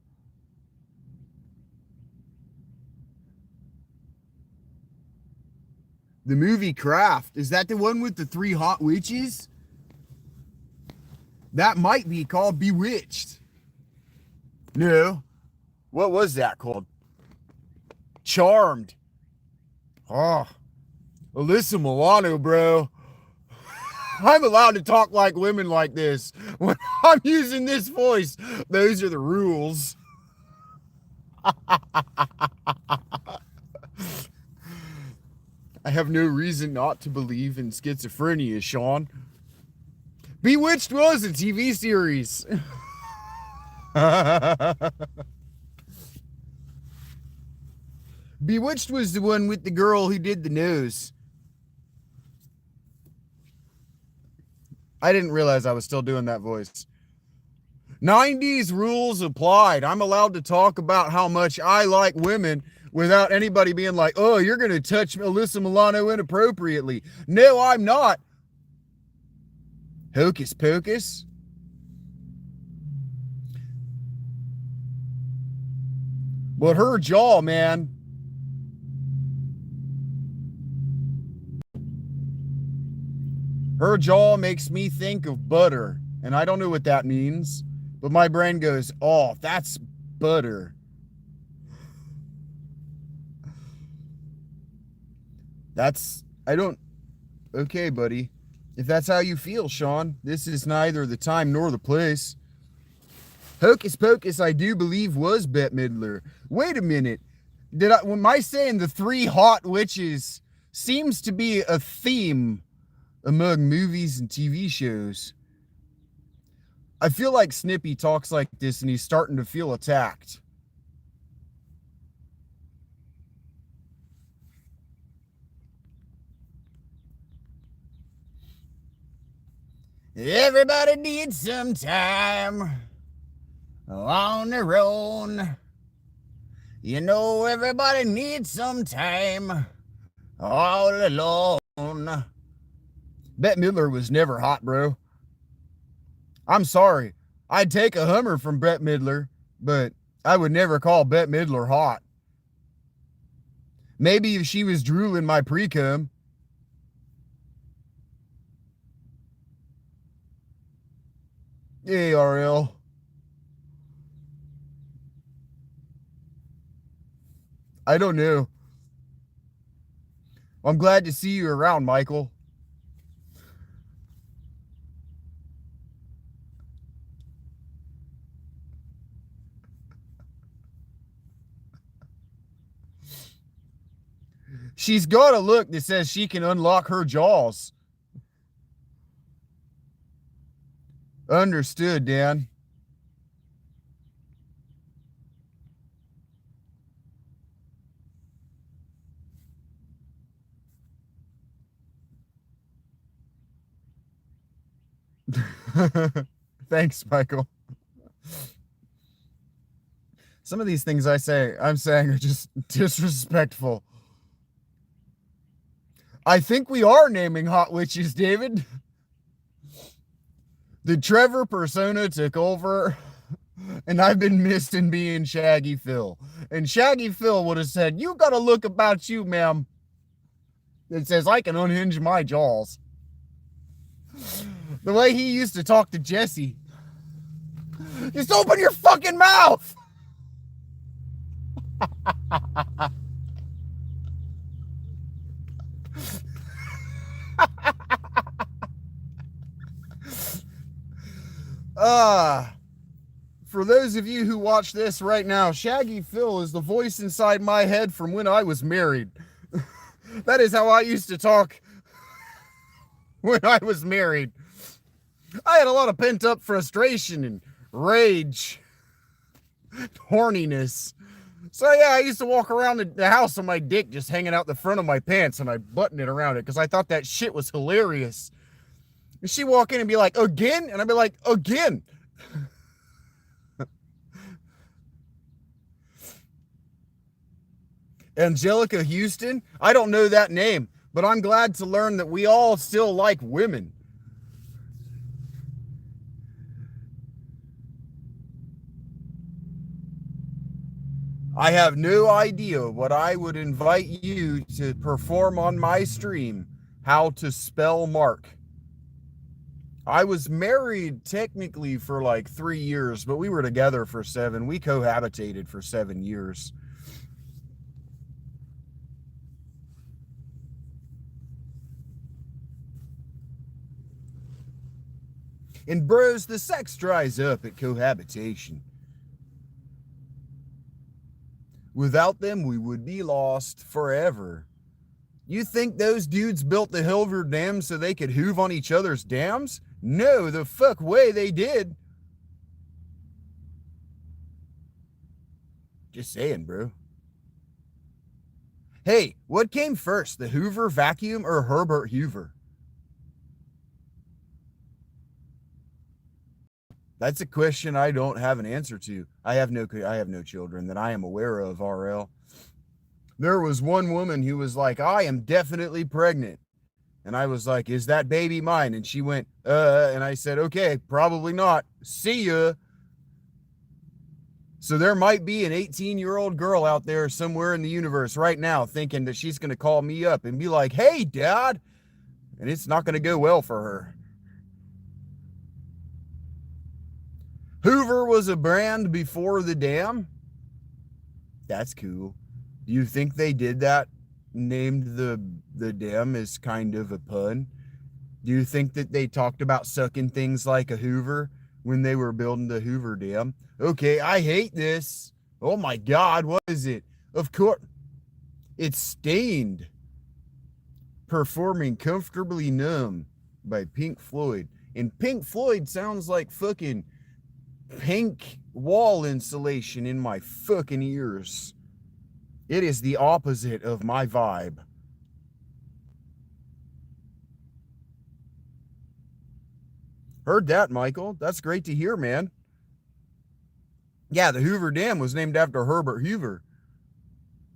The movie Kraft, is that the one with the 3 hot witches? That might be called Bewitched. No. What was that called? Charmed. Oh, Alyssa Milano, bro. I'm allowed to talk like women like this. When I'm using this voice, those are the rules. I have no reason not to believe in schizophrenia, Sean. Bewitched was a TV series. Bewitched was the one with the girl who did the nose. I didn't realize I was still doing that voice. 90s rules applied. I'm allowed to talk about how much I like women without anybody being like, oh, you're going to touch Alyssa Milano inappropriately. No, I'm not. Hocus pocus. But her jaw, man. Her jaw makes me think of butter. And I don't know what that means. But my brain goes, oh, that's butter. Okay, buddy. If that's how you feel, Sean, this is neither the time nor the place. Hocus Pocus, I do believe, was Bette Midler. Wait a minute. Am I saying the 3 hot witches seems to be a theme among movies and TV shows? I feel like Snippy talks like this and he's starting to feel attacked. Everybody needs some time on their own. You know, everybody needs some time all alone. Bette Midler was never hot, bro. I'm sorry. I'd take a Hummer from Bette Midler, but I would never call Bette Midler hot. Maybe if she was drooling my pre-cum. ARL. I don't know. I'm glad to see you around, Michael. She's got a look that says she can unlock her jaws. Understood, Dan. Thanks, Michael. Some of these things I'm saying are just disrespectful. I think we are naming hot witches, David. The Trevor persona took over, and I've been missed in being Shaggy Phil. And Shaggy Phil would have said, "You got a look about you, ma'am, that says I can unhinge my jaws." The way he used to talk to Jesse. Just open your fucking mouth! For those of you who watch this right now, Shaggy Phil is the voice inside my head from when I was married. That is how I used to talk when I was married. I had a lot of pent up frustration and rage, horniness. So yeah, I used to walk around the house with my dick just hanging out the front of my pants, and I buttoned it around it because I thought that shit was hilarious. And she'd walk in and be like, "Again?" And I'd be like, "Again." Angelica Houston? I don't know that name, but I'm glad to learn that we all still like women. I have no idea what I would invite you to perform on my stream. How to spell Mark. I was married technically for like 3 years, but we were together for 7. We cohabitated for 7 years. And bros, the sex dries up at cohabitation. Without them, we would be lost forever. You think those dudes built the Hoover Dam so they could hoove on each other's dams? No, the fuck way they did. Just saying, bro. Hey, what came first, the Hoover vacuum or Herbert Hoover? That's a question I don't have an answer to. I have no children that I am aware of, RL. There was one woman who was like, "I am definitely pregnant." And I was like, "Is that baby mine?" And she went, and I said, "Okay, probably not. See ya." So there might be an 18-year-old girl out there somewhere in the universe right now thinking that she's going to call me up and be like, "Hey, Dad." And it's not going to go well for her. Hoover was a brand before the dam? That's cool. Do you think they did that? Named the dam as kind of a pun? Do you think that they talked about sucking things like a Hoover when they were building the Hoover Dam? Okay, I hate this. Oh my God, what is it? Of course, it's Stained. Performing Comfortably Numb by Pink Floyd. And Pink Floyd sounds like fucking pink wall insulation in my fucking ears. It is the opposite of my vibe. Heard that, Michael. That's great to hear, man. Yeah, the Hoover Dam was named after Herbert Hoover.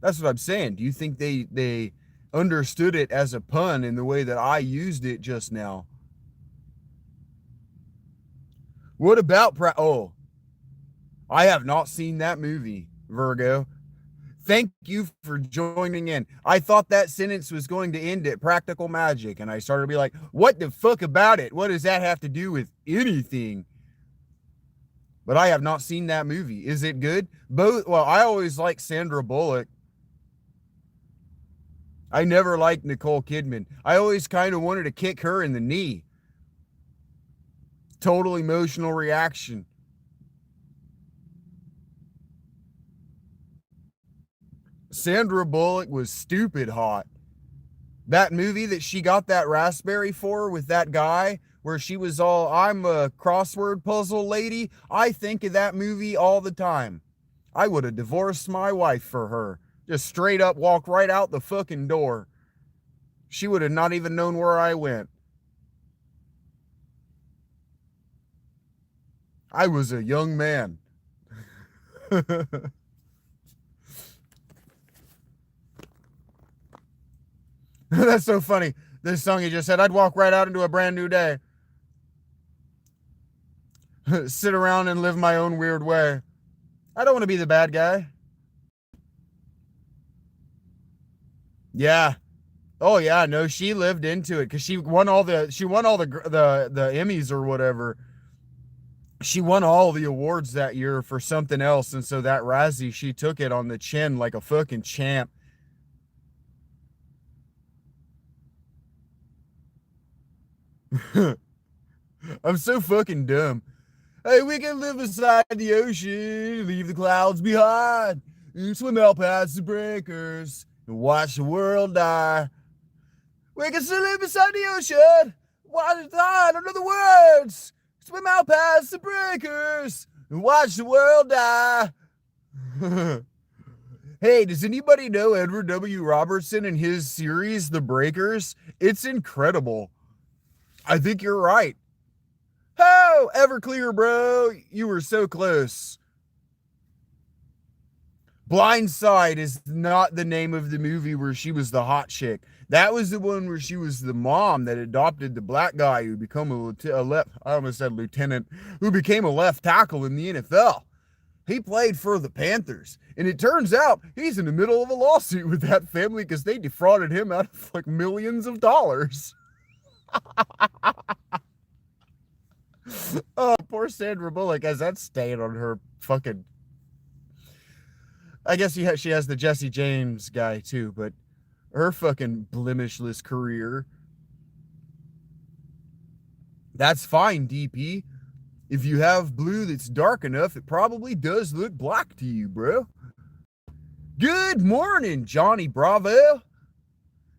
That's what I'm saying. Do you think they understood it as a pun in the way that I used it just now? What about oh, I have not seen that movie, Virgo. Thank you for joining in. I thought that sentence was going to end at Practical Magic, and I started to be like, what the fuck about it? What does that have to do with anything? But I have not seen that movie. Is it good? Both. Well, I always liked Sandra Bullock. I never liked Nicole Kidman. I always kind of wanted to kick her in the knee. Total emotional reaction. Sandra Bullock was stupid hot. That movie that she got that raspberry for with that guy, where she was all, I'm a crossword puzzle lady. I think of that movie all the time. I would have divorced my wife for her. Just straight up walk right out the fucking door. She would have not even known where I went. I was a young man. That's so funny. This song he just said, I'd walk right out into a brand new day. Sit around and live my own weird way. I don't want to be the bad guy. Yeah. Oh yeah, no, she lived into it because she won all the Emmys or whatever. She won all the awards that year for something else, and so that Razzie, she took it on the chin like a fucking champ. I'm so fucking dumb. Hey, we can live beside the ocean, leave the clouds behind, and swim out past the breakers and watch the world die. We can still live beside the ocean, watch it die, I don't know the words. Swim out past the breakers and watch the world die. Hey, does anybody know Edward W. Robertson and his series, The Breakers? It's incredible. I think you're right. Oh, Everclear, bro. You were so close. Blindside is not the name of the movie where she was the hot chick. That was the one where she was the mom that adopted the black guy who became I almost said lieutenant, who became a left tackle in the NFL. He played for the Panthers. And it turns out he's in the middle of a lawsuit with that family because they defrauded him out of like millions of dollars. Oh, poor Sandra Bullock has that stain on her fucking. I guess she has the Jesse James guy too, but her fucking blemishless career. That's fine, DP. If you have blue that's dark enough, it probably does look black to you, bro. Good morning, Johnny Bravo.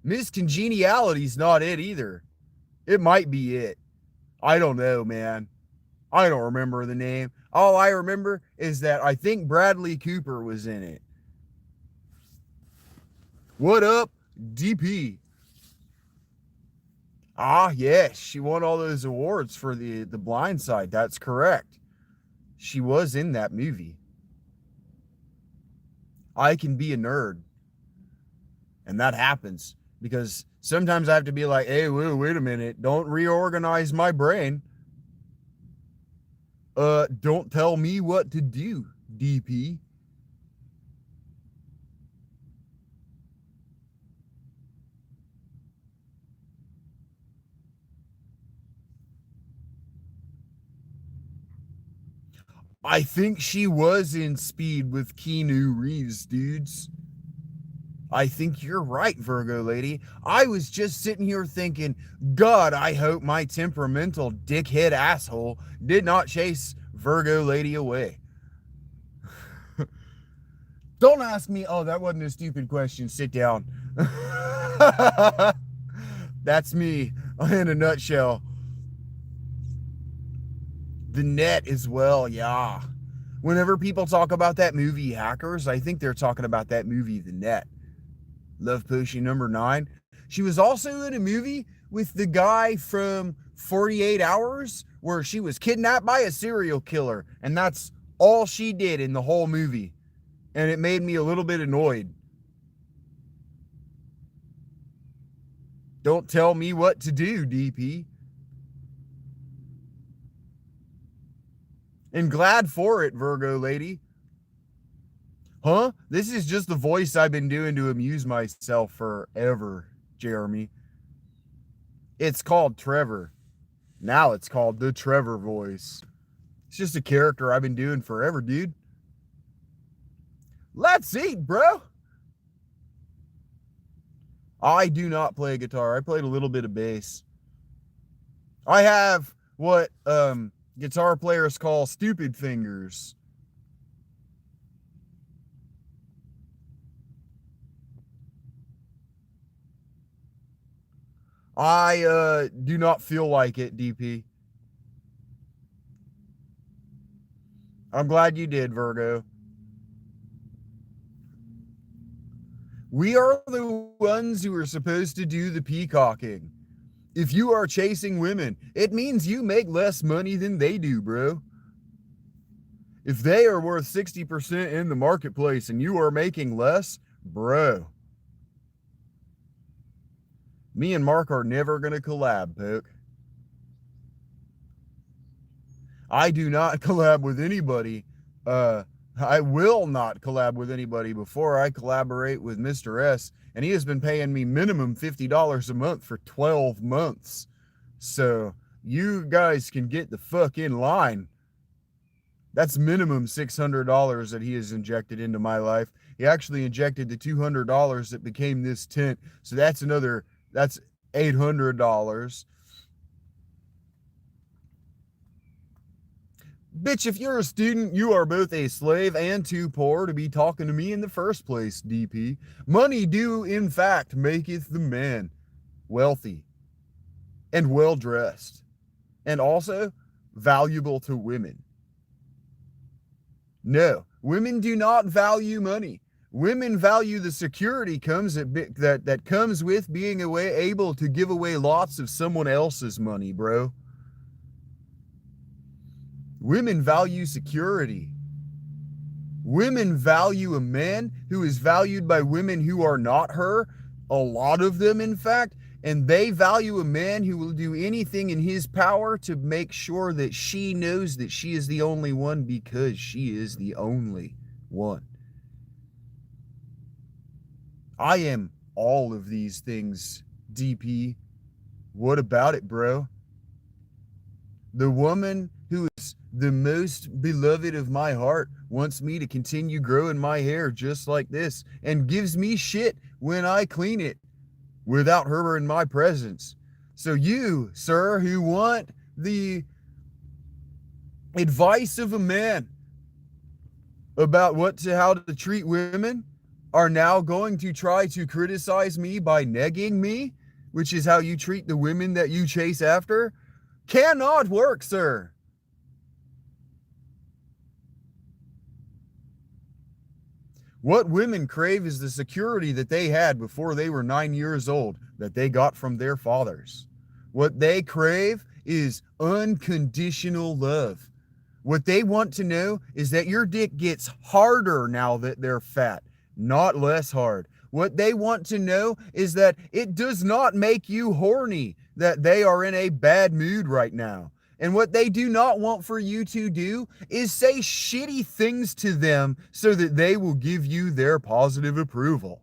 Miss Congeniality's not it either. It might be it. I don't know, man. I don't remember the name. All I remember is that I think Bradley Cooper was in it. What up, DP? Ah, yes, she won all those awards for the Blind Side. That's correct. She was in that movie. I can be a nerd. And that happens because sometimes I have to be like, hey, wait a minute. Don't reorganize my brain. Don't tell me what to do, DP. I think she was in Speed with Keanu Reeves, dudes. I think you're right, Virgo lady. I was just sitting here thinking, God, I hope my temperamental dickhead asshole did not chase Virgo lady away. Don't ask me. Oh, that wasn't a stupid question. Sit down. That's me in a nutshell. The Net as well, yeah. Whenever people talk about that movie Hackers, I think they're talking about that movie The Net. Love Potion number 9. She was also in a movie with the guy from 48 Hours where she was kidnapped by a serial killer, and that's all she did in the whole movie. And it made me a little bit annoyed. Don't tell me what to do, DP. And glad for it, Virgo lady. Huh? This is just the voice I've been doing to amuse myself forever, Jeremy. It's called Trevor. Now it's called the Trevor voice. It's just a character I've been doing forever, dude. Let's eat, bro. I do not play guitar. I played a little bit of bass. I have what guitar players call stupid fingers. I do not feel like it, DP. I'm glad you did, Virgo. We are the ones who are supposed to do the peacocking. If you are chasing women, it means you make less money than they do, bro. If they are worth 60% in the marketplace and you are making less, bro, me and Mark are never going to collab, Poke. I do not collab with anybody. I will not collab with anybody before I collaborate with Mr. S. And he has been paying me minimum $50 a month for 12 months. So you guys can get the fuck in line. That's minimum $600 that he has injected into my life. He actually injected the $200 that became this tent. So that's $800. Bitch, if you're a student, you are both a slave and too poor to be talking to me in the first place, DP. Money do, in fact, maketh the man wealthy and well dressed, and also valuable to women. No, women do not value money. Women value the security that comes with being able to give away lots of someone else's money, bro. Women value security. Women value a man who is valued by women who are not her, a lot of them, in fact, and they value a man who will do anything in his power to make sure that she knows that she is the only one because she is the only one. I am all of these things, DP. What about it, bro? The woman who is the most beloved of my heart wants me to continue growing my hair just like this and gives me shit when I clean it without her in my presence. So you, sir, who want the advice of a man about how to treat women are now going to try to criticize me by negging me, which is how you treat the women that you chase after, cannot work, sir. What women crave is the security that they had before they were 9 years old, that they got from their fathers. What they crave is unconditional love. What they want to know is that your dick gets harder now that they're fat, not less hard. What they want to know is that it does not make you horny, that they are in a bad mood right now. And what they do not want for you to do is say shitty things to them so that they will give you their positive approval.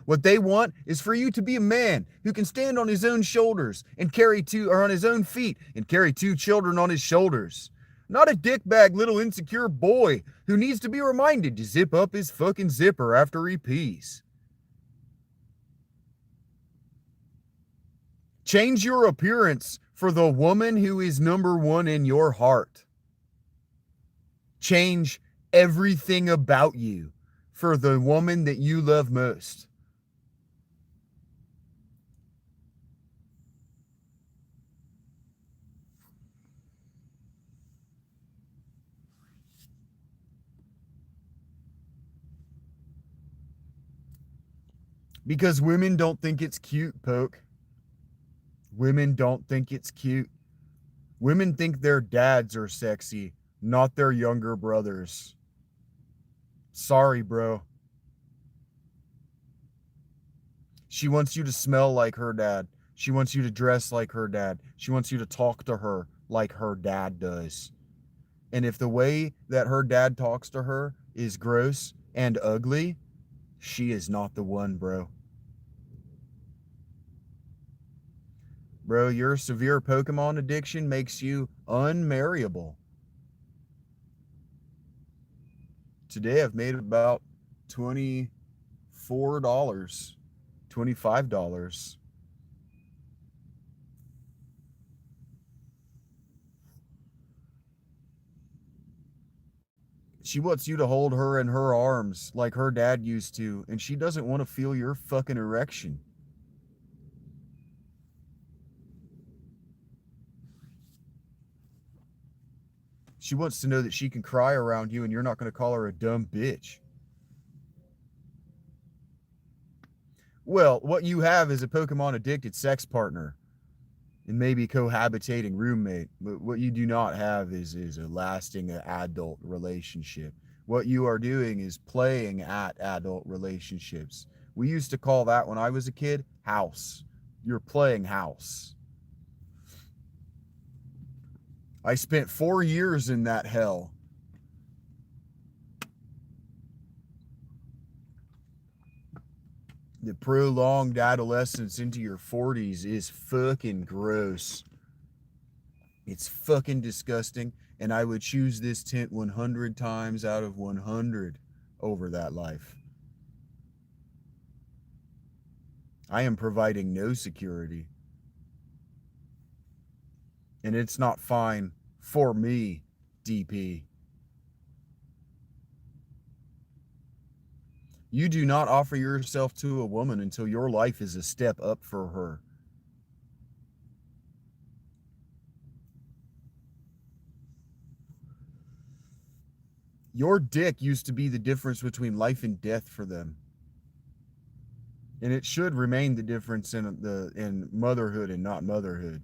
What they want is for you to be a man who can stand on his own shoulders and on his own feet and carry 2 children on his shoulders. Not a dickbag little insecure boy who needs to be reminded to zip up his fucking zipper after he pees. Change your appearance for the woman who is number one in your heart. Change everything about you for the woman that you love most. Because women don't think it's cute, Poke. Women don't think it's cute. Women think their dads are sexy, not their younger brothers. Sorry, bro. She wants you to smell like her dad. She wants you to dress like her dad. She wants you to talk to her like her dad does. And if the way that her dad talks to her is gross and ugly, she is not the one, bro. Bro, your severe Pokemon addiction makes you unmarriable. Today I've made about $24, $25. She wants you to hold her in her arms like her dad used to, and she doesn't want to feel your fucking erection. She wants to know that she can cry around you and you're not going to call her a dumb bitch. Well, what you have is a Pokemon addicted sex partner and maybe cohabitating roommate. But what you do not have is a lasting adult relationship. What you are doing is playing at adult relationships. We used to call that, when I was a kid, house. You're playing house. I spent 4 years in that hell. The prolonged adolescence into your 40s is fucking gross. It's fucking disgusting, and I would choose this tent 100 times out of 100 over that life. I am providing no security. And it's not fine for me, DP. You do not offer yourself to a woman until your life is a step up for her. Your dick used to be the difference between life and death for them. And it should remain the difference in motherhood and not motherhood.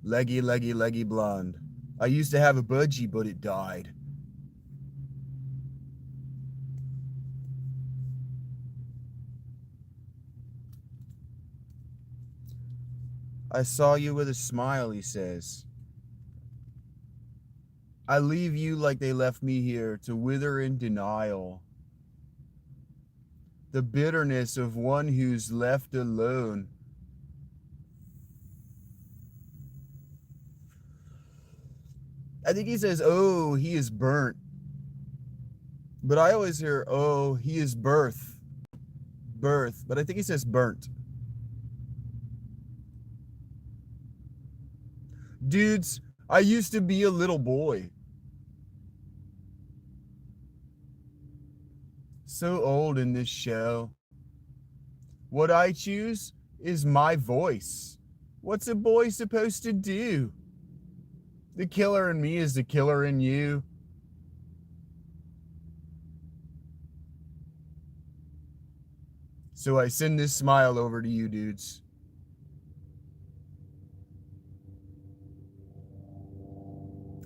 Leggy, leggy, leggy blonde. I used to have a budgie, but it died. I saw you with a smile, he says. I leave you like they left me here, to wither in denial. The bitterness of one who's left alone. I think he says, oh, he is burnt. But I always hear, oh, he is birth. Birth. But I think he says burnt. Dudes, I used to be a little boy. So old in this show. What I choose is my voice. What's a boy supposed to do? The killer in me is the killer in you. So I send this smile over to you, dudes.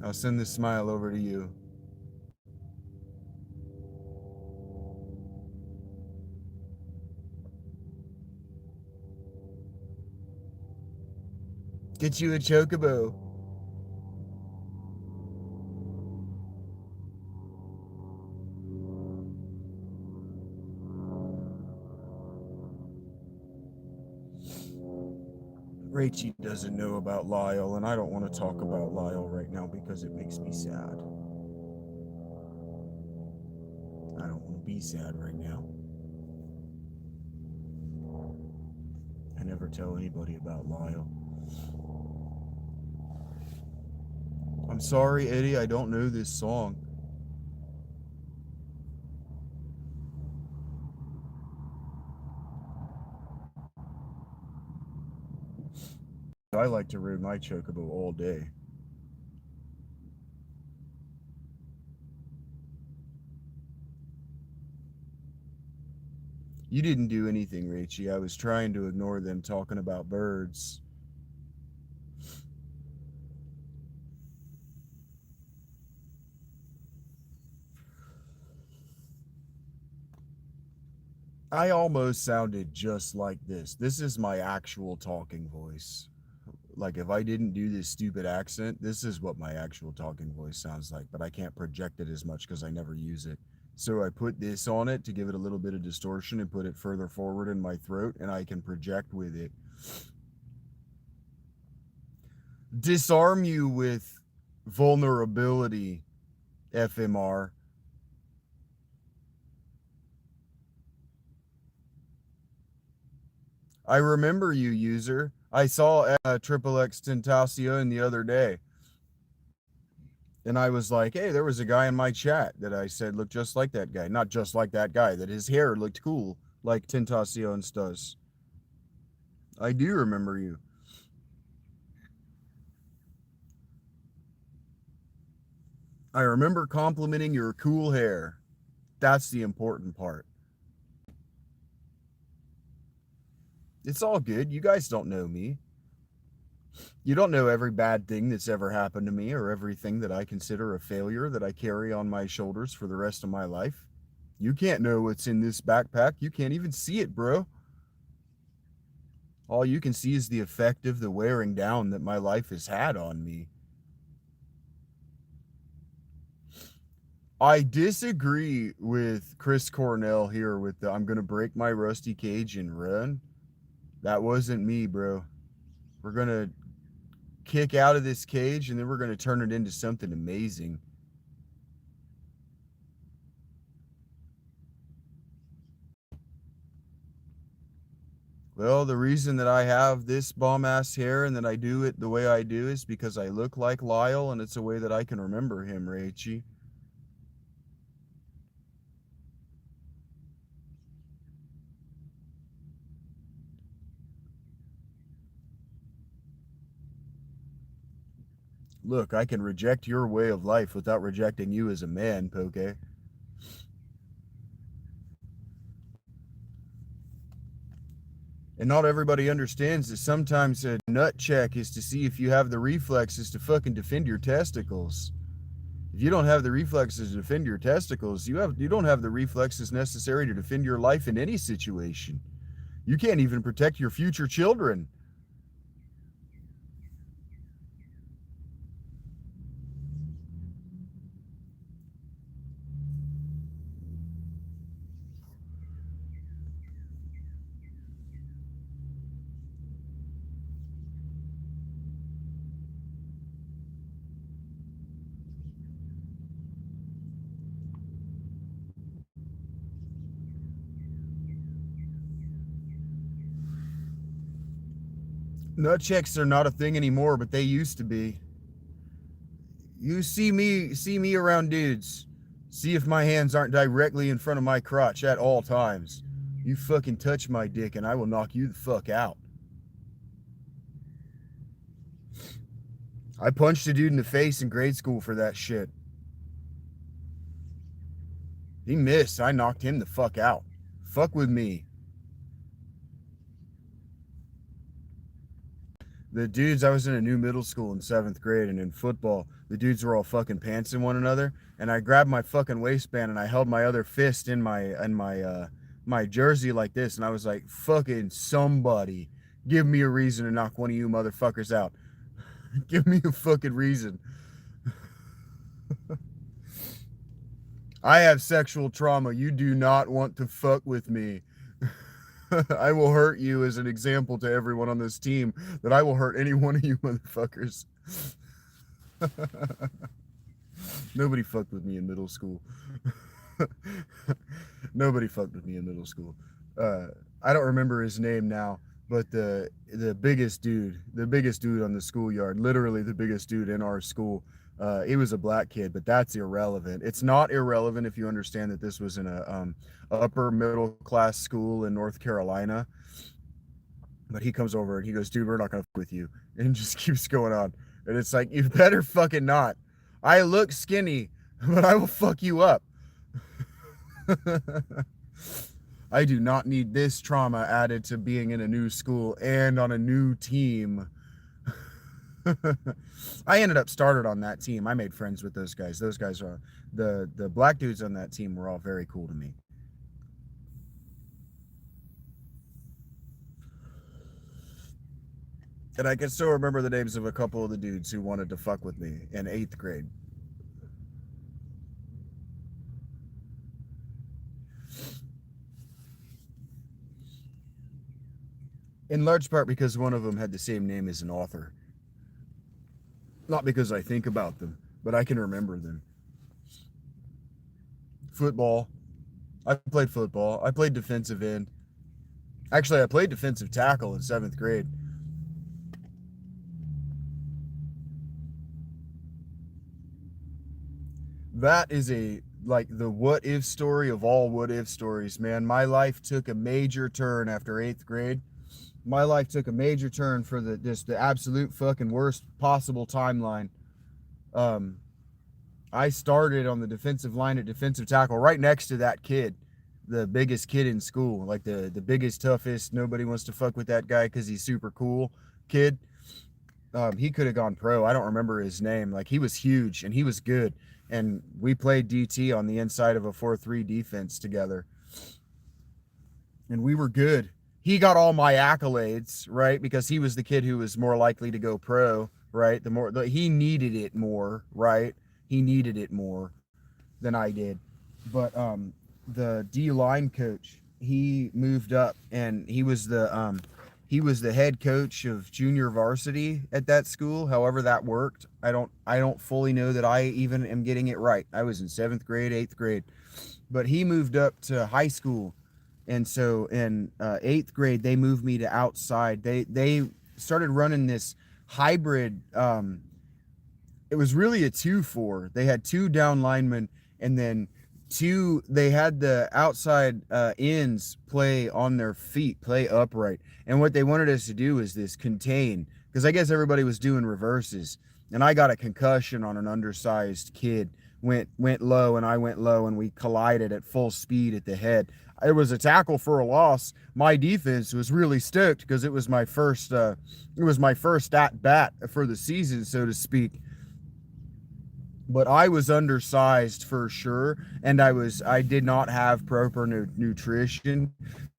I'll send this smile over to you. Get you a chocobo. Rachie doesn't know about Lyle, and I don't want to talk about Lyle right now because it makes me sad. I don't want to be sad right now. I never tell anybody about Lyle. I'm sorry, Eddie, I don't know this song. I like to ride my chocobo all day. You didn't do anything, Rachie. I was trying to ignore them talking about birds. I almost sounded just like this. This is my actual talking voice. Like, if I didn't do this stupid accent, this is what my actual talking voice sounds like, but I can't project it as much because I never use it. So I put this on it to give it a little bit of distortion and put it further forward in my throat, and I can project with it. Disarm you with vulnerability, FMR. I remember you, user. I saw Triple X Tentacion the other day. And I was like, hey, there was a guy in my chat that I said looked just like that guy. Not just like that guy, that his hair looked cool, like Tentacion's does. I do remember you. I remember complimenting your cool hair. That's the important part. It's all good. You guys don't know me. You don't know every bad thing that's ever happened to me or everything that I consider a failure that I carry on my shoulders for the rest of my life. You can't know what's in this backpack. You can't even see it, bro. All you can see is the effect of the wearing down that my life has had on me. I disagree with Chris Cornell here with the I'm going to break my rusty cage and run. That wasn't me, bro. We're going to kick out of this cage and then we're going to turn it into something amazing. Well, the reason that I have this bomb ass hair and that I do it the way I do is because I look like Lyle and it's a way that I can remember him, Rachie. Look, I can reject your way of life without rejecting you as a man, Poke. And not everybody understands that sometimes a nut check is to see if you have the reflexes to fucking defend your testicles. If you don't have the reflexes to defend your testicles, you don't have the reflexes necessary to defend your life in any situation. You can't even protect your future children. Nut checks are not a thing anymore, but they used to be. You see me around dudes. See if my hands aren't directly in front of my crotch at all times. You fucking touch my dick and I will knock you the fuck out. I punched a dude in the face in grade school for that shit. He missed. I knocked him the fuck out. Fuck with me. The dudes, I was in a new middle school in 7th grade, and in football, the dudes were all fucking pantsing one another, and I grabbed my fucking waistband and I held my other fist in my jersey like this, and I was like, fucking somebody, give me a reason to knock one of you motherfuckers out. Give me a fucking reason. I have sexual trauma. You do not want to fuck with me. I will hurt you as an example to everyone on this team that I will hurt any one of you motherfuckers. Nobody fucked with me in middle school. Nobody fucked with me in middle school. I don't remember his name now, but the biggest dude on the schoolyard, literally the biggest dude in our school, he was a black kid, but that's irrelevant. It's not irrelevant if you understand that this was in a upper middle class school in North Carolina. But he comes over and he goes, dude, we're not gonna fuck with you, and just keeps going on. And it's like, you better fucking not. I look skinny, but I will fuck you up. I do not need this trauma added to being in a new school and on a new team. I ended up started on that team. I made friends with those guys. Those guys are the black dudes on that team were all very cool to me. And I can still remember the names of a couple of the dudes who wanted to fuck with me in 8th grade. In large part because one of them had the same name as an author. Not because I think about them, but I can remember them. Football. I played football. I played defensive end. Actually, I played defensive tackle in 7th grade. That is like the what if story of all what if stories, man. My life took a major turn after 8th grade. My life took a major turn for the absolute fucking worst possible timeline. I started on the defensive line at defensive tackle right next to that kid, the biggest kid in school, like the biggest, toughest, nobody wants to fuck with that guy because he's super cool kid. He could have gone pro. I don't remember his name. Like, he was huge and he was good. And we played DT on the inside of a 4-3 defense together. And we were good. He got all my accolades, right? Because he was the kid who was more likely to go pro, right? He needed it more, right? He needed it more than I did. But the D line coach, he moved up and he was the head coach of junior varsity at that school. However that worked, I don't fully know that I even am getting it right. I was in 7th grade, 8th grade, but he moved up to high school. And so in 8th grade, they moved me to outside. They started running this hybrid. It was really a 2-4. They had 2 down linemen, and then they had the outside ends play on their feet, play upright. And what they wanted us to do is this contain, because I guess everybody was doing reverses. And I got a concussion on an undersized kid. Went low, and I went low, and we collided at full speed at the head. It was a tackle for a loss. My defense was really stoked because it was my first at bat for the season, so to speak. But I was undersized for sure, and I did not have proper nutrition,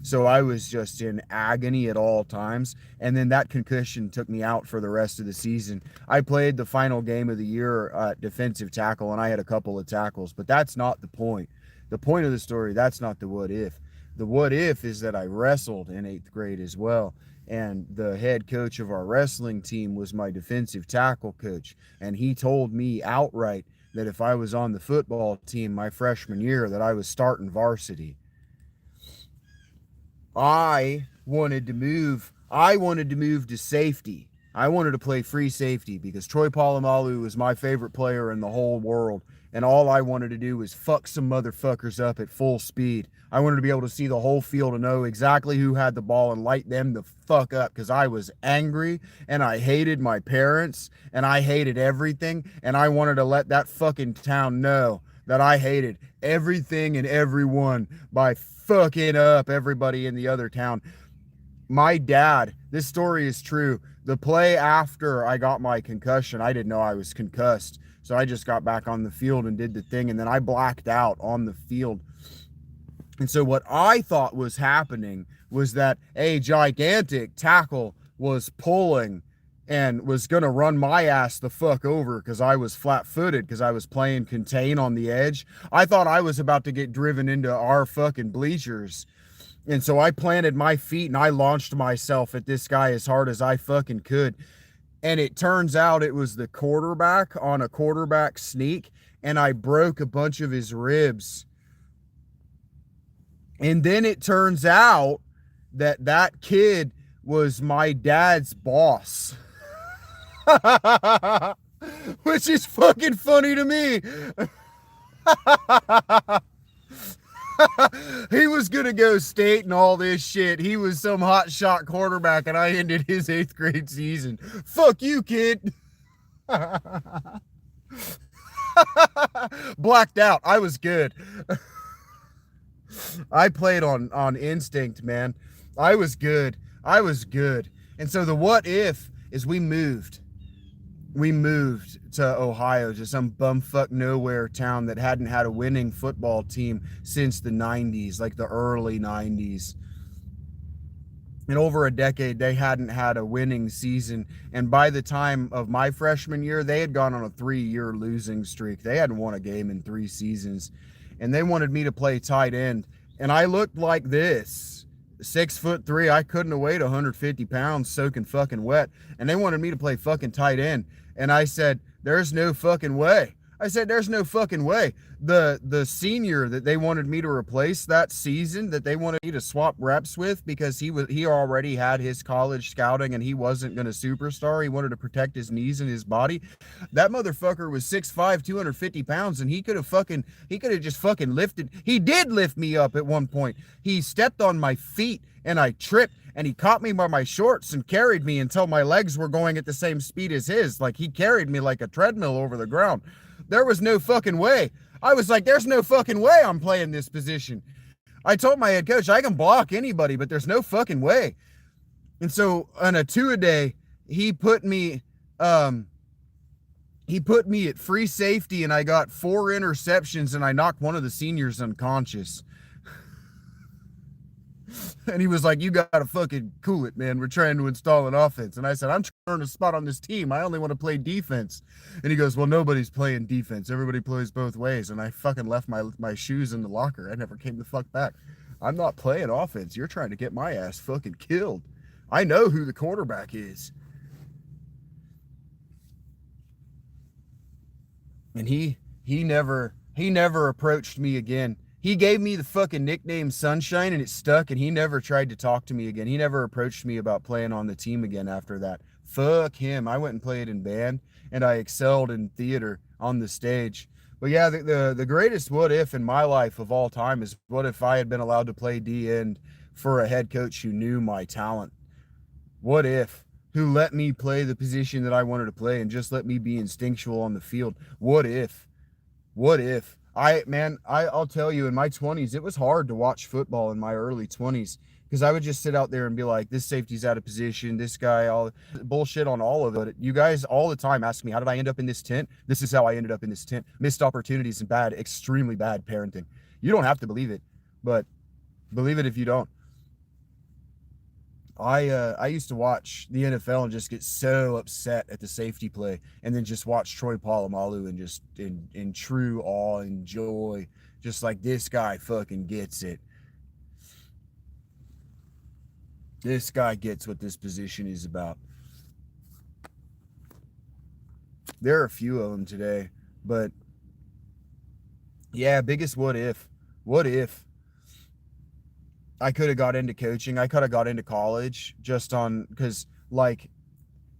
so I was just in agony at all times. And then that concussion took me out for the rest of the season. I played the final game of the year at defensive tackle, and I had a couple of tackles, but that's not the point. The point of the story, that's not the what if. The what if is that I wrestled in 8th grade as well. And the head coach of our wrestling team was my defensive tackle coach. And he told me outright that if I was on the football team my freshman year, that I was starting varsity. I wanted to move to safety. I wanted to play free safety because Troy Polamalu was my favorite player in the whole world. And all I wanted to do was fuck some motherfuckers up at full speed. I wanted to be able to see the whole field and know exactly who had the ball and light them the fuck up, because I was angry and I hated my parents and I hated everything, and I wanted to let that fucking town know that I hated everything and everyone by fucking up everybody in the other town. My dad, this story is true. The play after I got my concussion, I didn't know I was concussed. So I just got back on the field and did the thing, and then I blacked out on the field. And so what I thought was happening was that a gigantic tackle was pulling and was going to run my ass the fuck over because I was flat-footed because I was playing contain on the edge. I thought I was about to get driven into our fucking bleachers. And so I planted my feet and I launched myself at this guy as hard as I fucking could. And it turns out it was the quarterback on a quarterback sneak, and I broke a bunch of his ribs. And then it turns out that kid was my dad's boss. Which is fucking funny to me. He was gonna go state and all this shit. He was some hot shot quarterback, and I ended his 8th grade season. Fuck you, kid. Blacked out. I was good. I played on instinct, man. I was good. And so the what if is we moved to Ohio, to some bumfuck nowhere town that hadn't had a winning football team since the 90s, like the early 90s. In over a decade, they hadn't had a winning season. And by the time of my freshman year, they had gone on a 3-year losing streak. They hadn't won a game in 3 seasons. And they wanted me to play tight end. And I looked like this. 6'3", I couldn't have weighed 150 pounds soaking fucking wet. And they wanted me to play fucking tight end. And I said, there's no fucking way. The senior that they wanted me to replace that season, that they wanted me to swap reps with because he already had his college scouting and he wasn't going to superstar. He wanted to protect his knees and his body. That motherfucker was 6'5", 250 pounds, and he could have just fucking lifted. He did lift me up at one point. He stepped on my feet and I tripped, and he caught me by my shorts and carried me until my legs were going at the same speed as his. Like, he carried me like a treadmill over the ground. There was no fucking way. I was like, there's no fucking way I'm playing this position. I told my head coach, I can block anybody, but there's no fucking way. And so on a 2-a-day, he put me at free safety, and I got 4 interceptions, and I knocked one of the seniors unconscious. And he was like, you gotta fucking cool it, man. We're trying to install an offense. And I said, I'm trying to earn a spot on this team. I only want to play defense. And he goes, well, nobody's playing defense. Everybody plays both ways. And I fucking left my shoes in the locker. I never came the fuck back. I'm not playing offense. You're trying to get my ass fucking killed. I know who the quarterback is. And he never approached me again. He gave me the fucking nickname Sunshine, and it stuck, and he never tried to talk to me again. He never approached me about playing on the team again after that. Fuck him. I went and played in band, and I excelled in theater on the stage. But yeah, the greatest what if in my life of all time is what if I had been allowed to play D-end for a head coach who knew my talent. What if? Who let me play the position that I wanted to play and just let me be instinctual on the field. What if? What if? I'll tell you, in my 20s, it was hard to watch football in my early 20s because I would just sit out there and be like, this safety's out of position, this guy, all bullshit on all of it. You guys all the time ask me, how did I end up in this tent? This is how I ended up in this tent. Missed opportunities and extremely bad parenting. You don't have to believe it, but believe it if you don't. I used to watch the NFL and just get so upset at the safety play, and then just watch Troy Polamalu and just in true awe and joy, just like, this guy fucking gets it. This guy gets what this position is about. There are a few of them today, but yeah, biggest what if. What if I could have got into coaching? I could have got into college just on, because like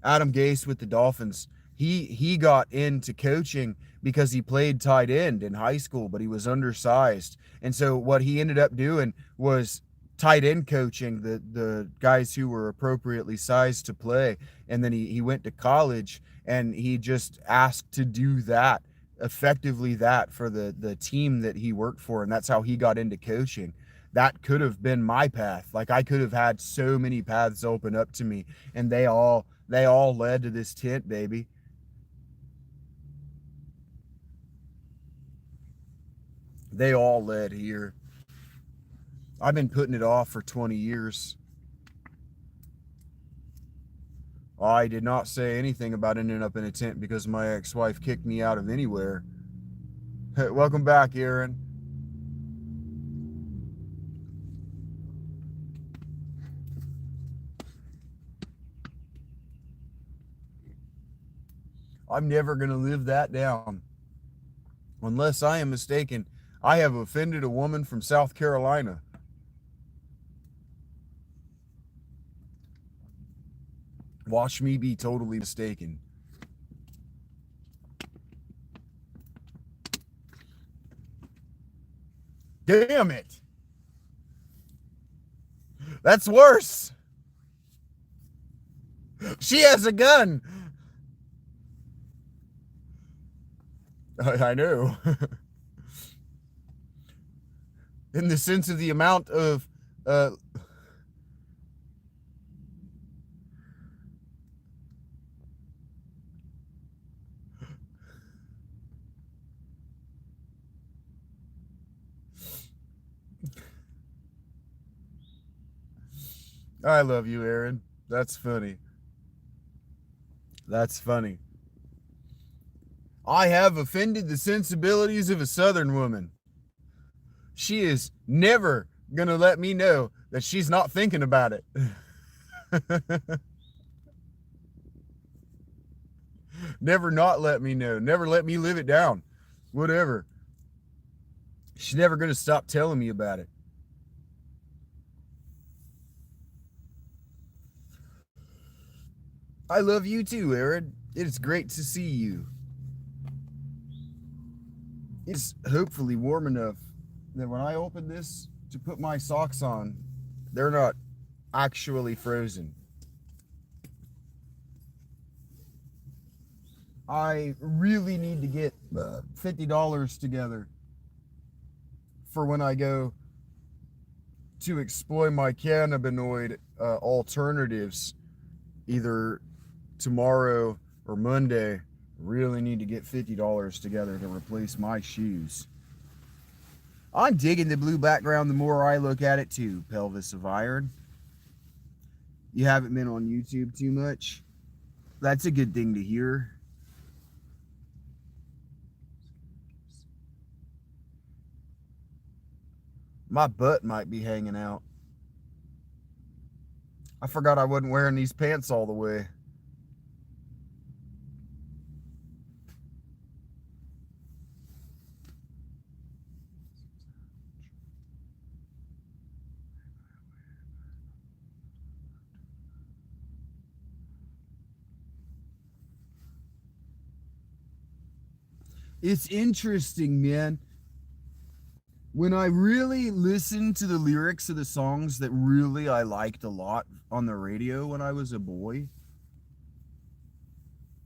Adam Gase with the Dolphins, he got into coaching because he played tight end in high school, but he was undersized. And so what he ended up doing was tight end coaching the guys who were appropriately sized to play. And then he went to college and he just asked to do that effectively, that for the team that he worked for. And that's how he got into coaching. That could have been my path. Like, I could have had so many paths open up to me, and they all led to this tent, baby. They all led here. I've been putting it off for 20 years. I did not say anything about ending up in a tent because my ex-wife kicked me out of anywhere. Hey, welcome back, Aaron. I'm never going to live that down. Unless I am mistaken, I have offended a woman from South Carolina. Watch me be totally mistaken. Damn it. That's worse. She has a gun. I know. In the sense of the amount of I love you, Aaron. That's funny. That's funny. I have offended the sensibilities of a Southern woman. She is never going to let me know that she's not thinking about it. Never not let me know. Never let me live it down. Whatever. She's never going to stop telling me about it. I love you too, Aaron. It's great to see you. It's hopefully warm enough that when I open this to put my socks on, they're not actually frozen. I really need to get $50 together for when I go to explore my cannabinoid alternatives, either tomorrow or Monday. Really need to get $50 together to replace my shoes. I'm digging the blue background the more I look at it too, Pelvis of Iron. You haven't been on YouTube too much. That's a good thing to hear. My butt might be hanging out. I forgot I wasn't wearing these pants all the way. It's interesting, man. When I really listened to the lyrics of the songs that really I liked a lot on the radio when I was a boy,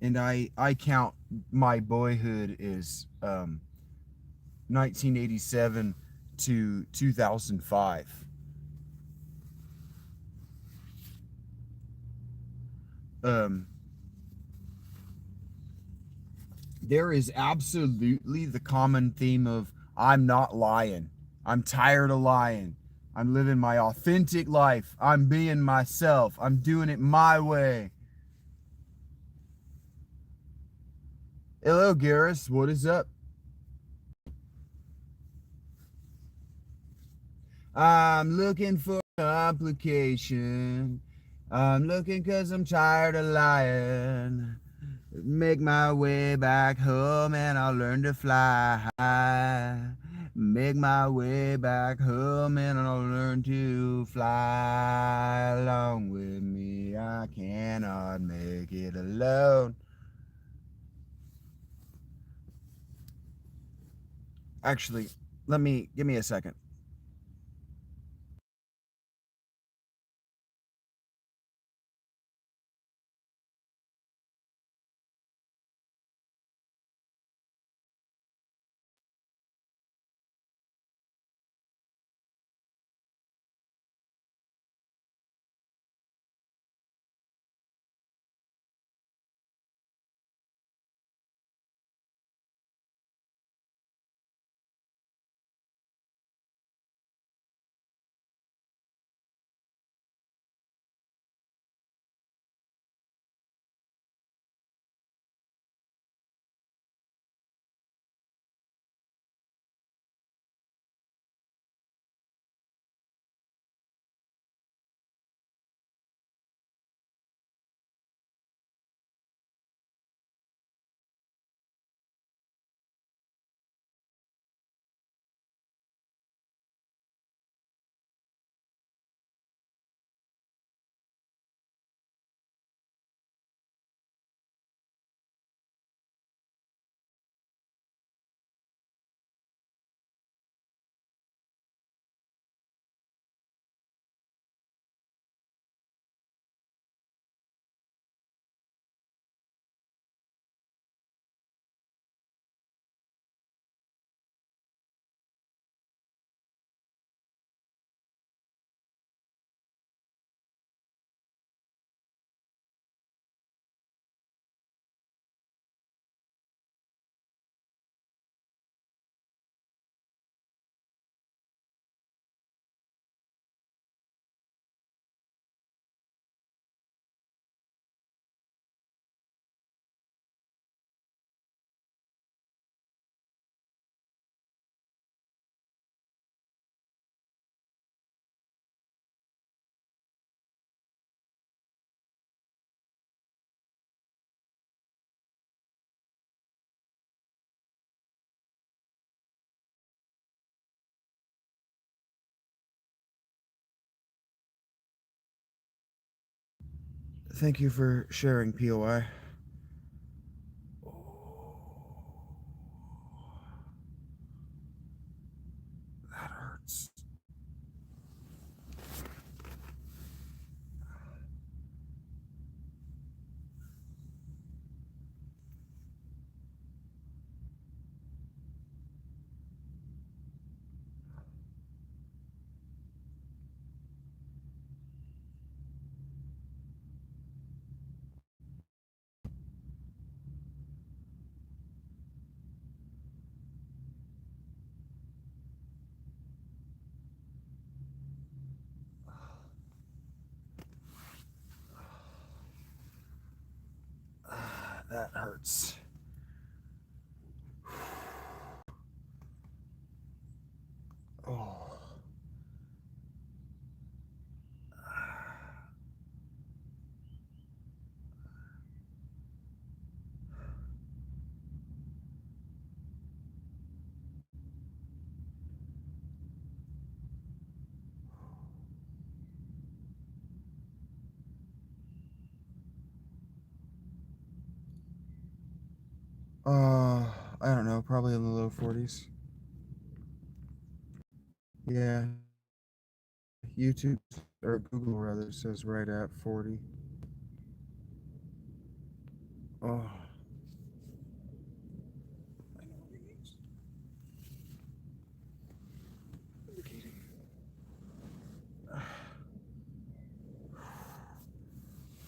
and I count my boyhood as 1987 to 2005. Um, there is absolutely the common theme of I'm not lying. I'm tired of lying. I'm living my authentic life. I'm being myself. I'm doing it my way. Hello, Garrus. What is up? I'm looking for complication. I'm looking 'cause I'm tired of lying. Make my way back home and I'll learn to fly. Make my way back home and I'll learn to fly along with me. I cannot make it alone. Actually, give me a second. Thank you for sharing, POI. That hurts. hurts. Oh. I don't know, probably in the low 40s. Yeah, YouTube, or Google rather, says right at 40. Oh.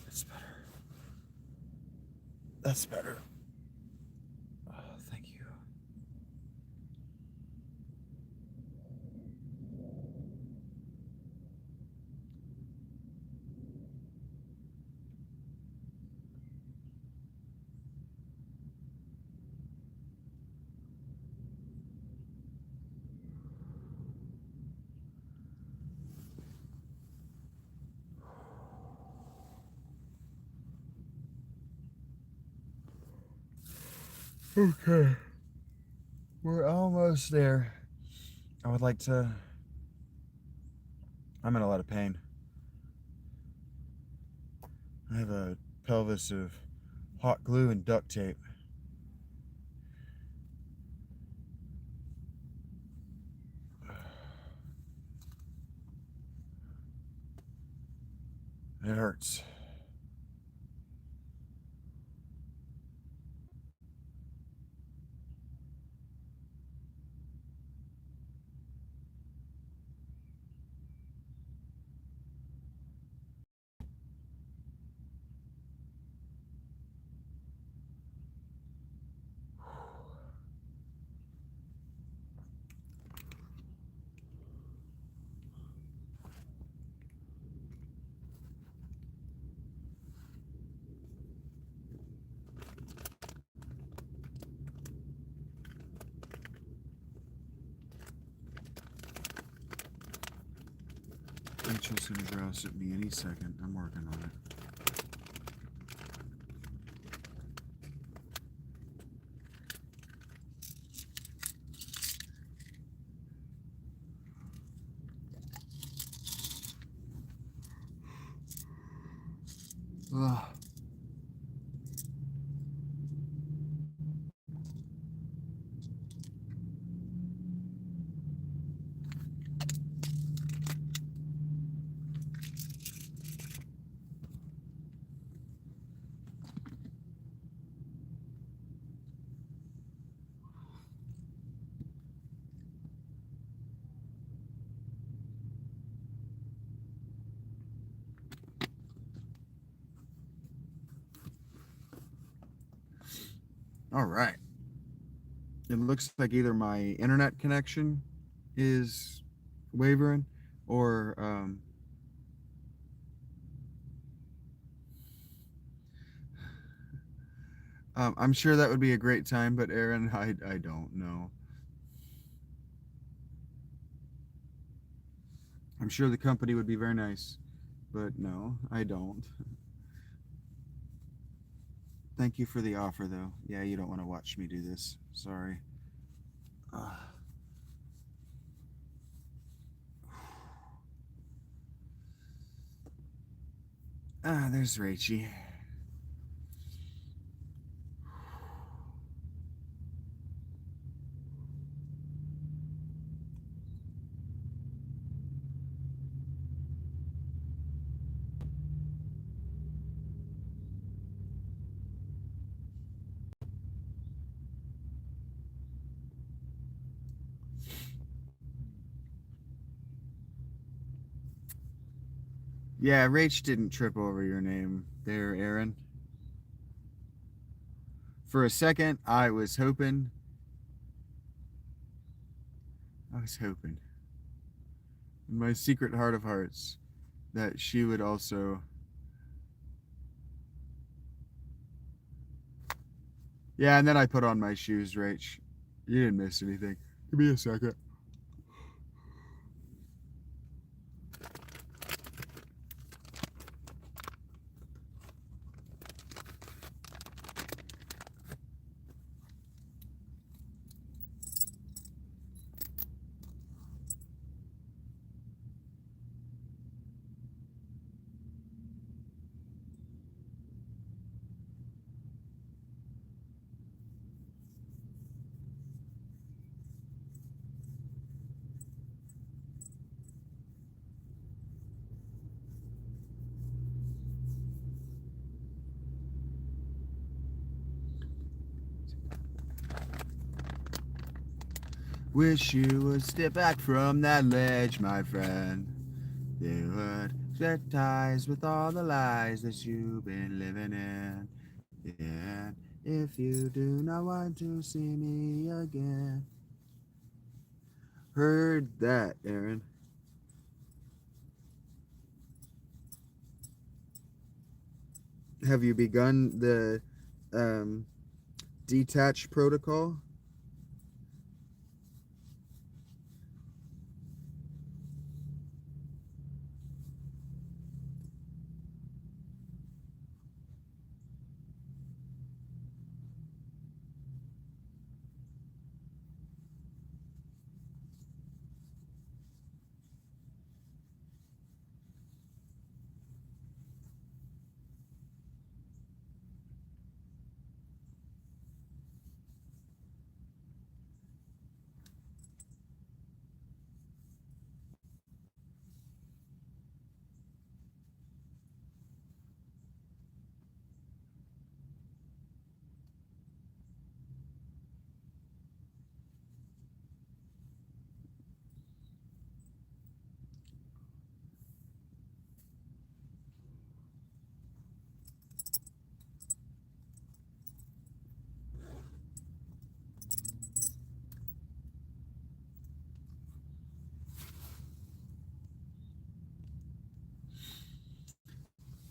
That's better. That's better. Oh, thank you. Okay. We're almost there. I would like to. I'm in a lot of pain. I have a pelvis of hot glue and duct tape. It hurts. Rachel's gonna grouse at me any second. I'm working on it. Ugh. All right. It looks like either my internet connection is wavering or I'm sure that would be a great time, but Aaron, I don't know. I'm sure the company would be very nice, but no, I don't. Thank you for the offer, though. Yeah, you don't want to watch me do this. Sorry. There's Rachie. Yeah, Rach didn't trip over your name there, Aaron. For a second, I was hoping, in my secret heart of hearts, that she would also. Yeah, and then I put on my shoes, Rach. You didn't miss anything. Give me a second. Wish you would step back from that ledge, my friend. They would cut ties with all the lies that you've been living in. Yeah, if you do not want to see me again. Heard that, Aaron. Have you begun the detach protocol?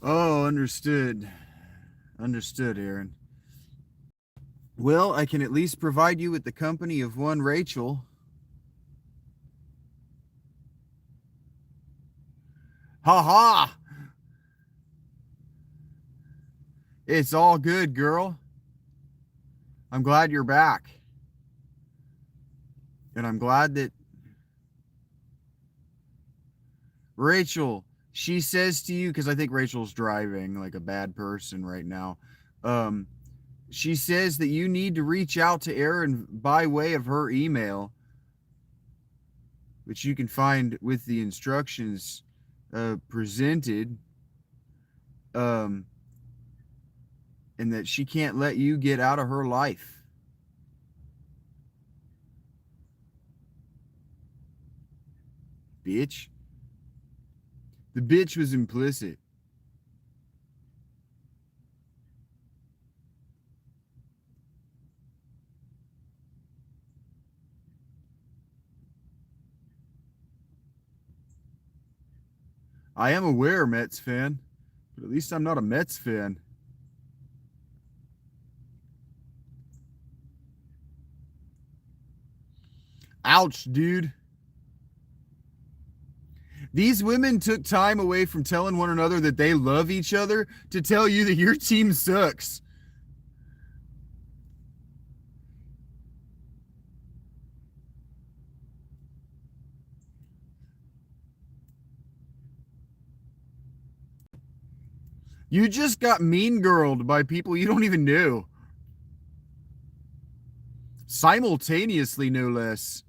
Oh, understood. Understood, Aaron. Well, I can at least provide you with the company of one Rachel. Ha ha! It's all good, girl. I'm glad you're back. And I'm glad that Rachel, she says to you, because I think Rachel's driving like a bad person right now. Um, she says that you need to reach out to Erin by way of her email, which you can find with the instructions presented, um, and that she can't let you get out of her life. Bitch. The bitch was implicit. I am aware, Mets fan, but at least I'm not a Mets fan. Ouch, dude. These women took time away from telling one another that they love each other to tell you that your team sucks. You just got mean girled by people you don't even know. Simultaneously, no less.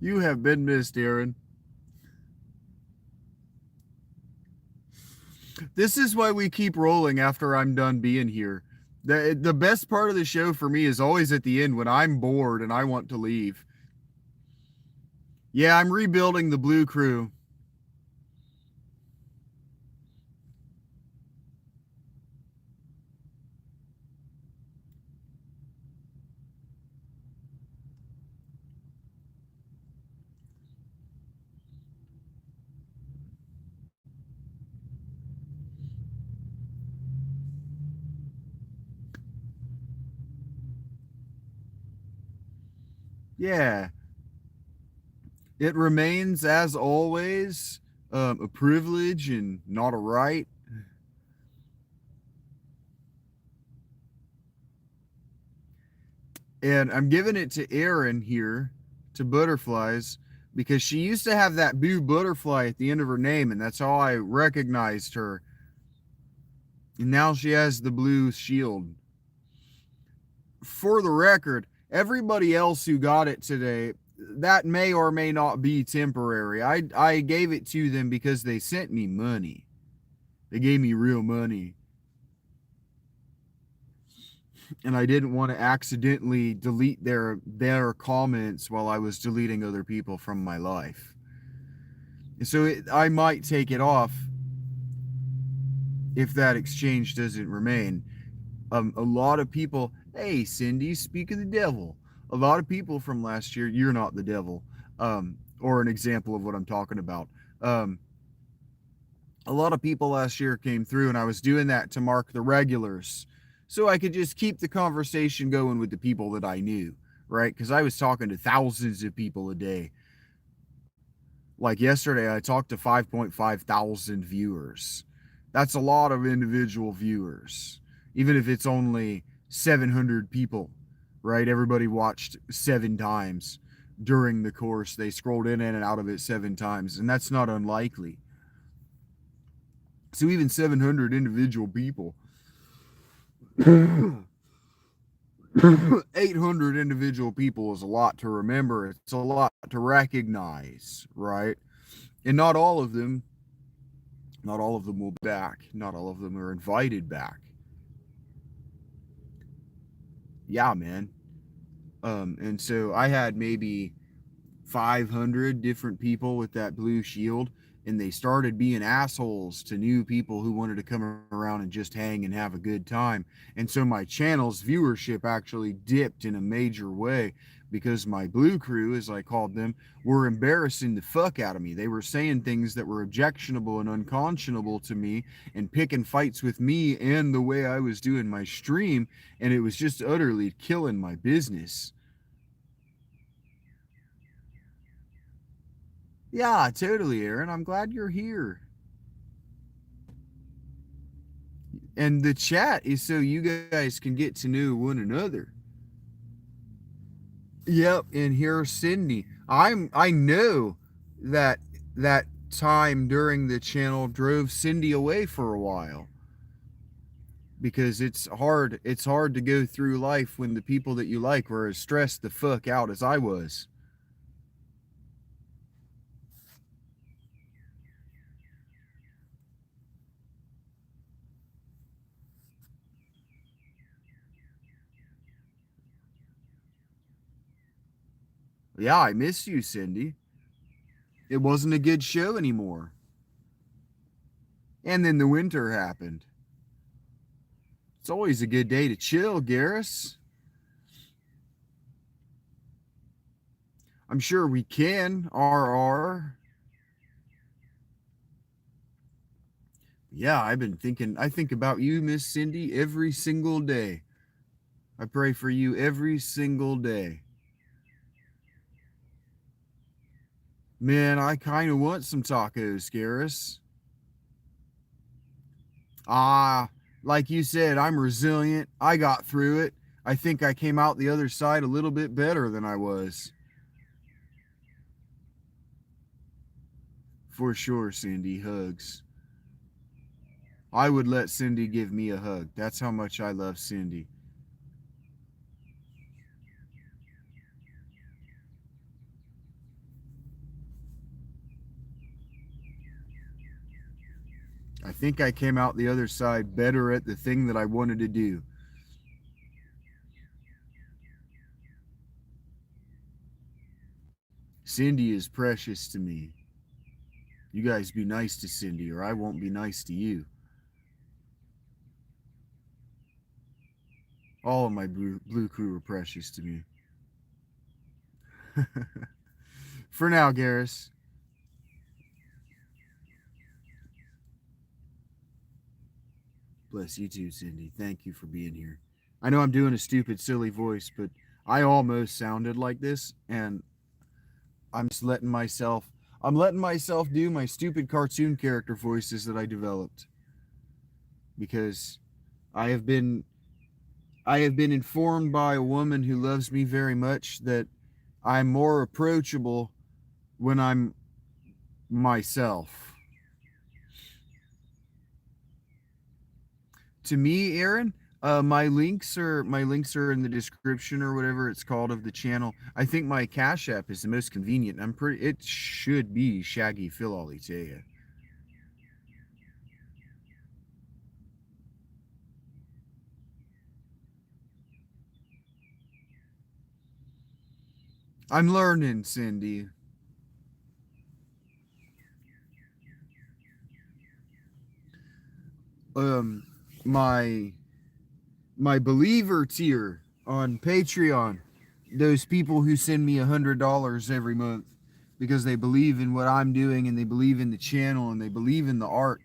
You have been missed, Aaron. This is why we keep rolling after I'm done being here. The best part of the show for me is always at the end when I'm bored and I want to leave. Yeah, I'm rebuilding the blue crew. Yeah, it remains as always a privilege and not a right. And I'm giving it to Erin here, to Butterflies, because she used to have that blue butterfly at the end of her name, and that's how I recognized her. And now she has the blue shield. For the record, everybody else who got it today, that may or may not be temporary. I gave it to them because they sent me money. They gave me real money. And I didn't want to accidentally delete their comments while I was deleting other people from my life. So I might take it off if that exchange doesn't remain. A lot of people, hey, Cindy, speak of the devil. A lot of people from last year, you're not the devil, or an example of what I'm talking about. Um, a lot of people last year came through, and I was doing that to mark the regulars so I could just keep the conversation going with the people that I knew, right? Because I was talking to thousands of people a day. Like yesterday, I talked to 5.5 thousand viewers. That's a lot of individual viewers, even if it's only 700 people, right? Everybody watched 7 times during the course. They scrolled in and out of it 7 times, and that's not unlikely. So even 700 individual people, 800 individual people is a lot to remember. It's a lot to recognize, right? And not all of them will be back. Not all of them are invited back. Yeah, man. And so I had maybe 500 different people with that blue shield, and they started being assholes to new people who wanted to come around and just hang and have a good time. And so my channel's viewership actually dipped in a major way because my blue crew, as I called them, were embarrassing the fuck out of me. They were saying things that were objectionable and unconscionable to me and picking fights with me and the way I was doing my stream, and it was just utterly killing my business. Yeah, totally, Aaron. I'm glad you're here. And the chat is so you guys can get to know one another. Yep, and here's Cindy. I know that that time during the channel drove Cindy away for a while because it's hard to go through life when the people that you like were as stressed the fuck out as I was. Yeah, I miss you, Cindy. It wasn't a good show anymore. And then the winter happened. It's always a good day to chill, Garrus. I'm sure we can, RR. Yeah, I think about you, Miss Cindy, every single day. I pray for you every single day. Man, I kind of want some tacos, Garrus. Ah, like you said, I'm resilient. I got through it. I think I came out the other side a little bit better than I was. For sure, Cindy. Hugs. I would let Cindy give me a hug. That's how much I love Cindy. I think I came out the other side better at the thing that I wanted to do. Cindy is precious to me. You guys be nice to Cindy, or I won't be nice to you. All of my blue crew are precious to me. For now, Garrus. Bless you too, Cindy. Thank you for being here. I know I'm doing a stupid, silly voice, but I almost sounded like this, and I'm just letting myself do my stupid cartoon character voices that I developed. Because I have been informed by a woman who loves me very much that I'm more approachable when I'm myself. To me, Aaron, my links are in the description or whatever it's called of the channel. I think my Cash App is the most convenient. It should be Shaggy Phil Alitea. I'm learning, Cindy. My believer tier on Patreon, those people who send me $100 every month because they believe in what I'm doing and they believe in the channel and they believe in the art.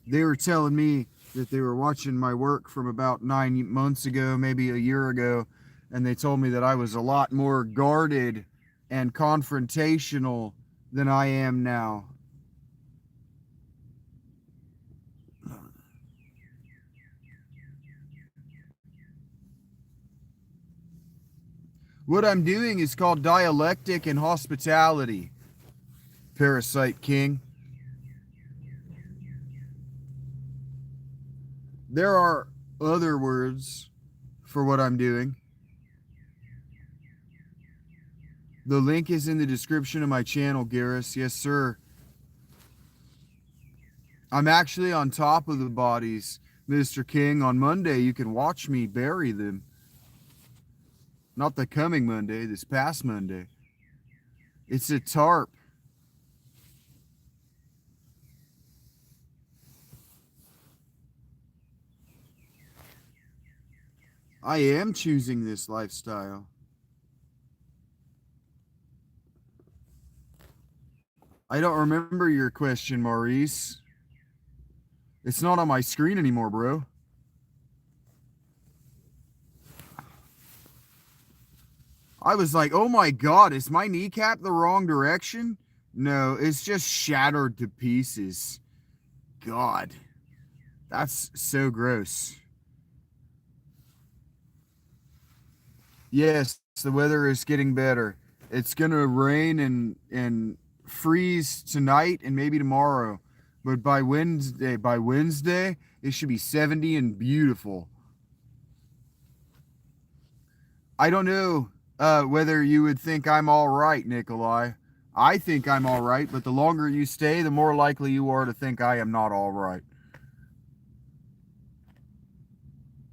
They were telling me that they were watching my work from about 9 months ago, maybe a year ago, and they told me that I was a lot more guarded and confrontational than I am now. What I'm doing is called dialectic and hospitality, Parasite King. There are other words for what I'm doing. The link is in the description of my channel, Garrus. Yes, sir. I'm actually on top of the bodies, Mr. King. On Monday, you can watch me bury them. Not the coming Monday, this past Monday. It's a tarp. I am choosing this lifestyle. I don't remember your question, Maurice. It's not on my screen anymore, bro. I was like, oh my God, is my kneecap the wrong direction? No, it's just shattered to pieces. God, that's so gross. Yes, the weather is getting better. It's gonna rain and freeze tonight and maybe tomorrow, but by Wednesday, it should be 70 and beautiful. I don't know whether you would think I'm all right, Nikolai. I think I'm all right, but the longer you stay, the more likely you are to think I am not all right.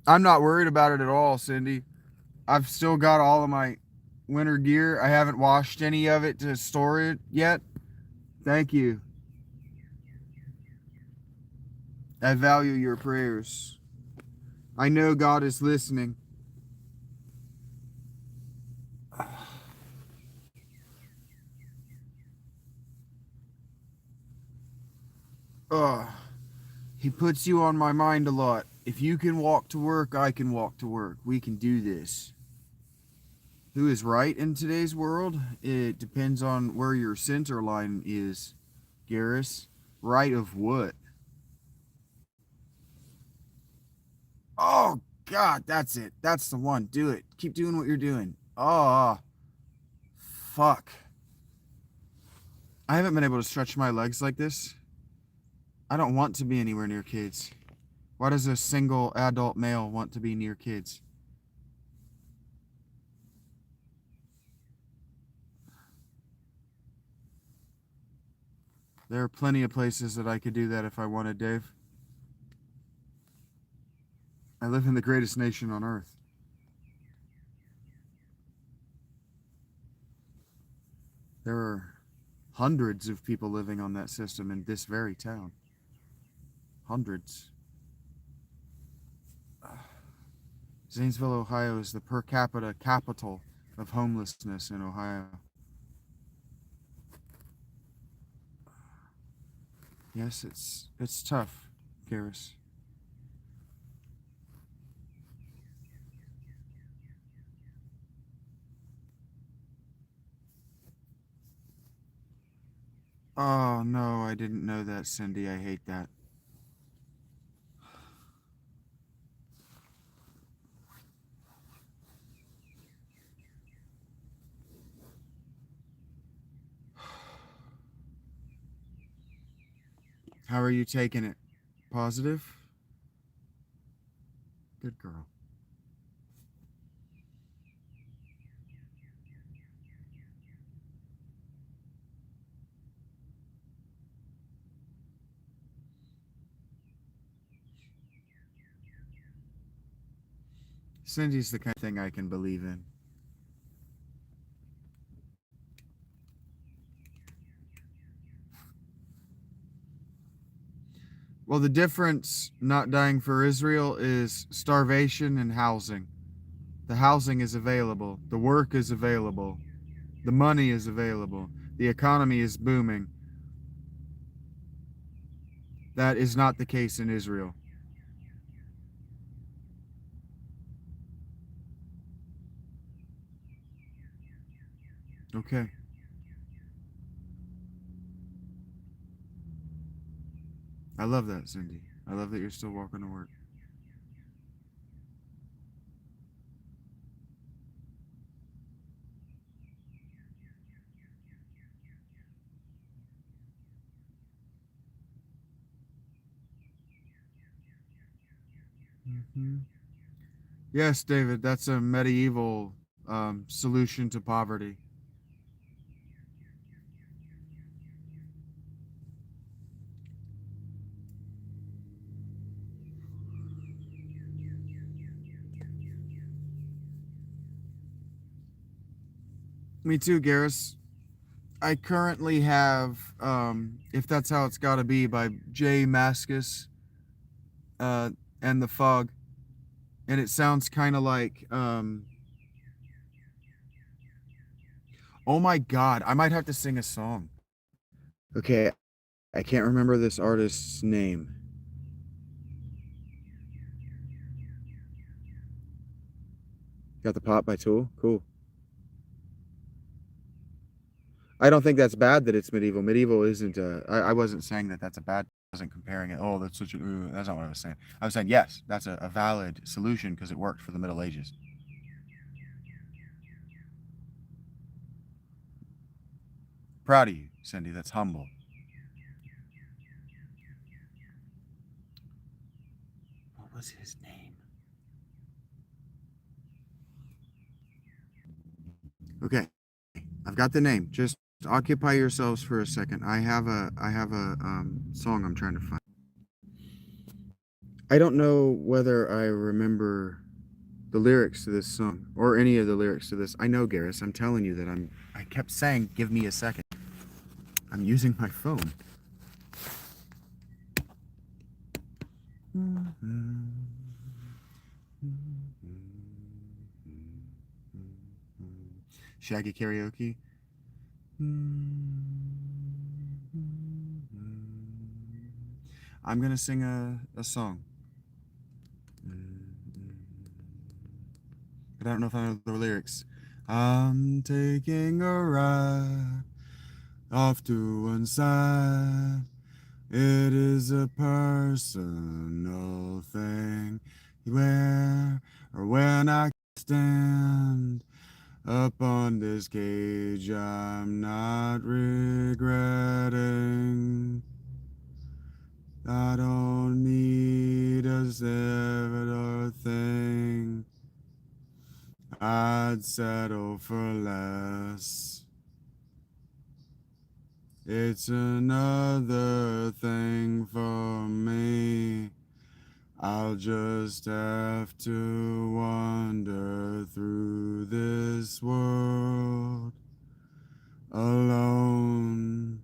I'm not worried about it at all, Cindy. I've still got all of my winter gear. I haven't washed any of it to store it yet. Thank you. I value your prayers. I know God is listening. He puts you on my mind a lot. If you can walk to work, I can walk to work. We can do this. Who is right in today's world? It depends on where your center line is, Garrus. Right of what? Oh, God, that's it. That's the one. Do it. Keep doing what you're doing. Oh, fuck. I haven't been able to stretch my legs like this. I don't want to be anywhere near kids. Why does a single adult male want to be near kids? There are plenty of places that I could do that if I wanted, Dave. I live in the greatest nation on earth. There are hundreds of people living on that system in this very town. Hundreds. Zanesville, Ohio is the per capita capital of homelessness in Ohio. Yes, it's tough, Garrus. Oh no, I didn't know that, Cindy. I hate that. How are you taking it? Positive? Good girl. Cindy's the kind of thing I can believe in. Well, the difference not dying for Israel is starvation and housing. The housing is available, the work is available, the money is available, the economy is booming. That is not the case in Israel. Okay. I love that, Cindy. I love that you're still walking to work. Mm-hmm. Yes, David, that's a medieval solution to poverty. Me too, Garrus. I currently have If That's How It's Gotta Be by Jay Mascis uh, and the Fog. And it sounds kind of like, oh my God, I might have to sing a song. Okay, I can't remember this artist's name. Got the Pop by Tool? Cool. I don't think that's bad that it's medieval. Medieval isn't, I wasn't saying that that's a bad, I wasn't comparing it. Oh, that's such a, that's not what I was saying. I was saying, yes, that's a valid solution because it worked for the Middle Ages. Proud of you, Cindy. That's humble. What was his name? Okay, I've got the name. Just occupy yourselves for a second. I have a song I'm trying to find. I don't know whether I remember the lyrics to this song or any of the lyrics to this. I know, Garrus. I'm telling you that I kept saying, "Give me a second." I'm using my phone. Shaggy karaoke. I'm gonna sing a song. But I don't know if I know the lyrics. I'm taking a ride off to one side. It is a personal thing. Where or when I stand up on this cage, I'm not regretting. I don't need a separate thing. I'd settle for less. It's another thing for me. I'll just have to wander through this world alone.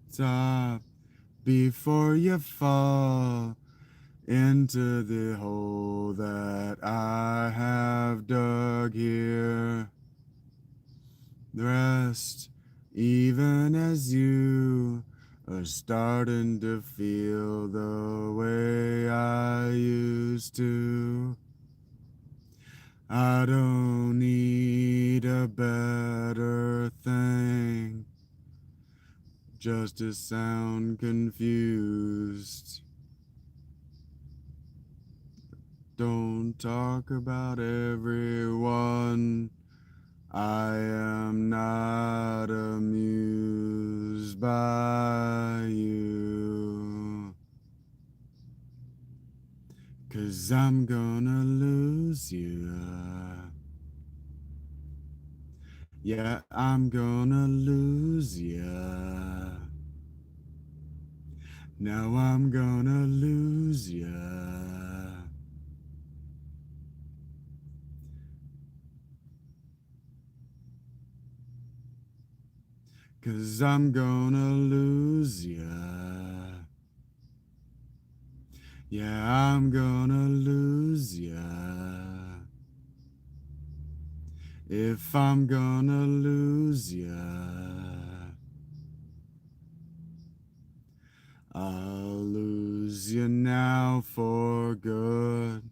Stop before you fall into the hole that I have dug here. Rest, even as you are starting to feel the way I used to. I don't need a better thing, just to sound confused. Don't talk about everyone. I am not amused by you, 'cause I'm gonna lose you. Yeah, I'm gonna lose ya. Now I'm gonna lose ya. 'Cause I'm gonna lose ya. Yeah, I'm gonna lose ya. If I'm gonna lose ya, I'll lose you now for good.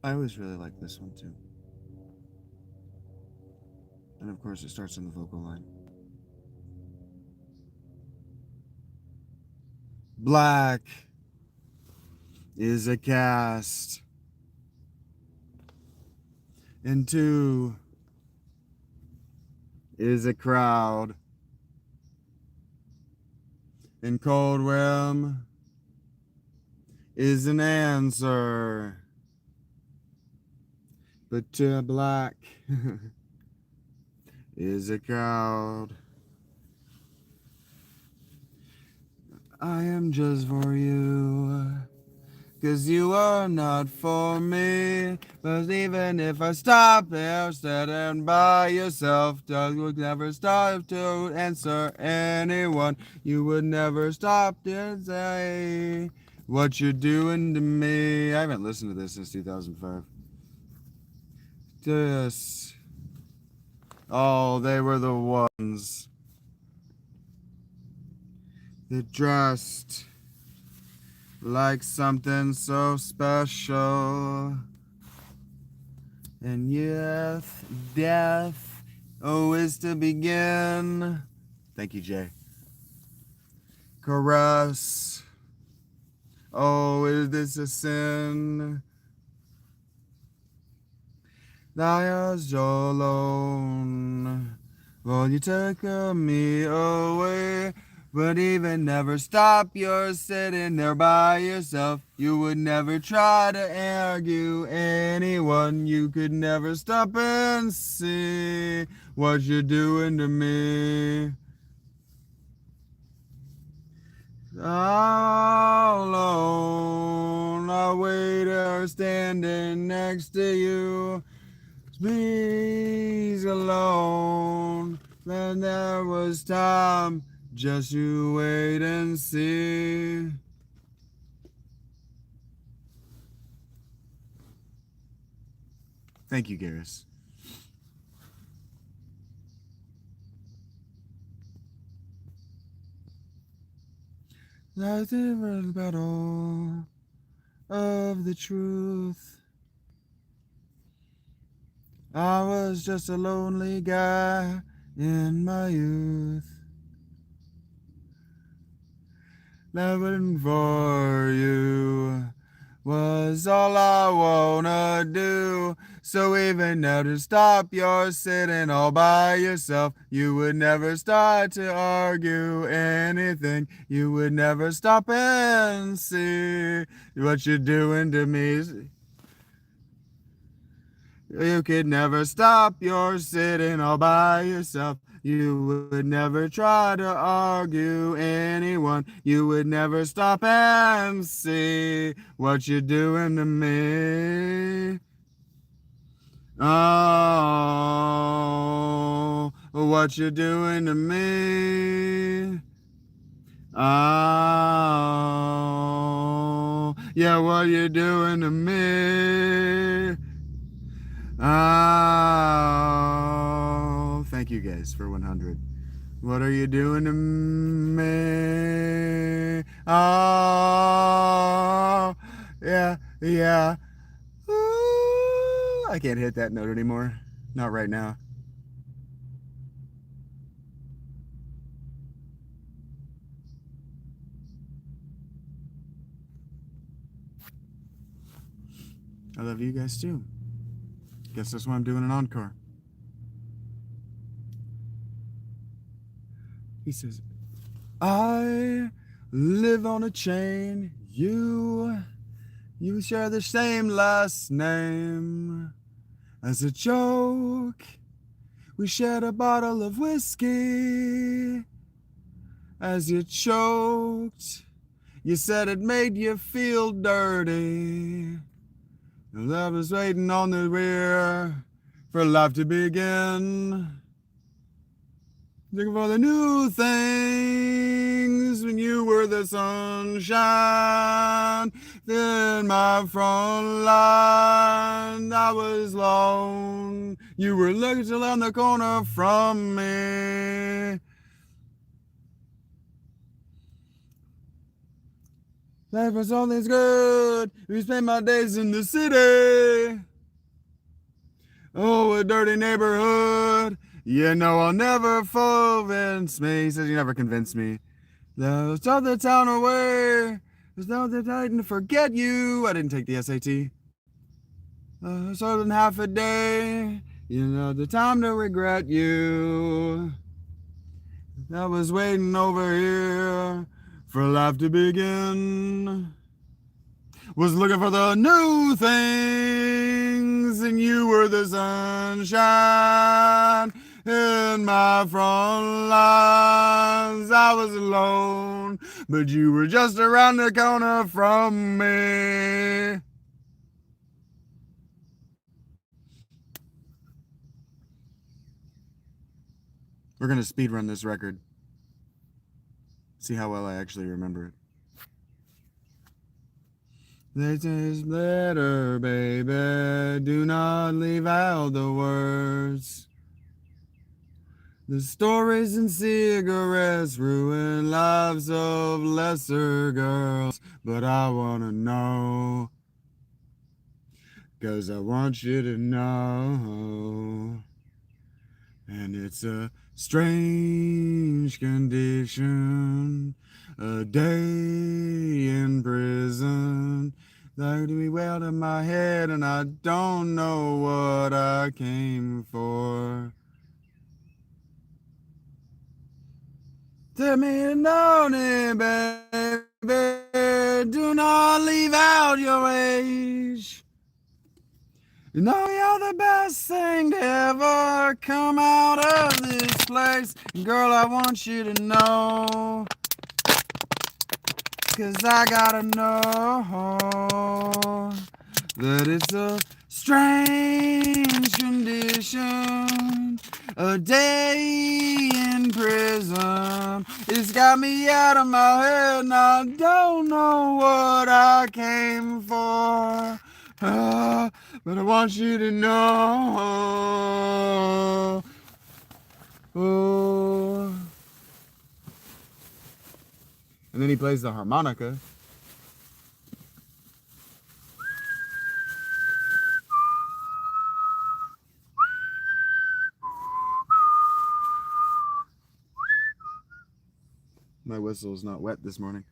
I always really like this one too. And of course, it starts on the vocal line. Black is a cast, and two is a crowd, and cold rim is an answer. But black is a crowd. I am just for you, 'cause you are not for me. But even if I stop there, standing by yourself, you would never stop to answer anyone. You would never stop to say what you're doing to me. I haven't listened to this since 2005. This. Oh, they were the ones that dressed like something so special. And yet, death, oh, is to begin. Thank you, Jay. Caress, oh, is this a sin? Thou art alone. Will you take me away? But even never stop, you're sitting there by yourself. You would never try to argue anyone. You could never stop and see what you're doing to me. all alone, a waiter standing next to you. Please alone. Then there was time, just you wait and see. Thank you, Garrus. That's the battle of the truth. I was just a lonely guy in my youth. Living for you was all I wanna do. So even now to stop your sitting all by yourself, you would never start to argue anything. You would never stop and see what you're doing to me. You could never stop your sitting all by yourself. You would never try to argue anyone. You would never stop and see what you're doing to me. Oh, what you're doing to me. Oh, yeah, what you're doing to me. Oh, thank you guys for 100. What are you doing to me? Oh, yeah, yeah. Ooh, I can't hit that note anymore. Not right now. I love you guys too. Guess that's why I'm doing an encore. He says, I live on a chain. You share the same last name. As a joke, we shared a bottle of whiskey. As you choked, you said it made you feel dirty. And I was waiting on the rear for life to begin. Looking for the new things when you were the sunshine. Then my front line, I was alone. You were looking around the corner from me. Life was always good. We spent my days in the city. Oh, a dirty neighborhood. You know I'll never convince me. He says you never convinced me. Let's out the town away. There's no time to forget you. I didn't take the SAT. So in half a day. You know the time to regret you. I was waiting over here for life to begin. Was looking for the new things, and you were the sunshine in my front lines. I was alone, but you were just around the corner from me. We're gonna speed run this record. See how well I actually remember it. This is better, baby. Do not leave out the words. The stories and cigarettes ruin lives of lesser girls. But I wanna know, 'cause I want you to know. And it's a strange condition, a day in prison. Like to be well in my head, and I don't know what I came for. Tell me lonely, baby. Do not leave out your age. You know you're the best thing to ever come out of this place. Girl, I want you to know. 'cause I gotta know that it's a strange condition. A day in prison. It's got me out of my head and I don't know what I came for. But I want you to know. Oh. And then he plays the harmonica. My whistle is not wet this morning.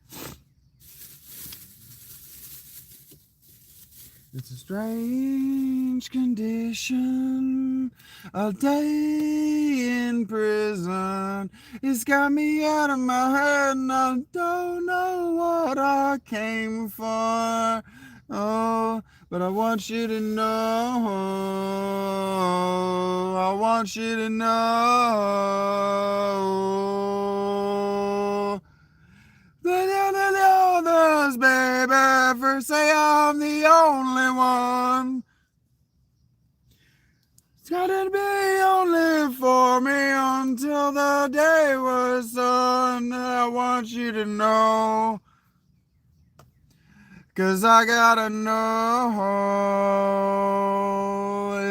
It's a strange condition, a day in prison. It's got me out of my head and I don't know what I came for. Oh, but I want you to know. I want you to know. The others, baby, first say I'm the only one. It's gotta be only for me until the day was done. I want you to know, 'cause I gotta know.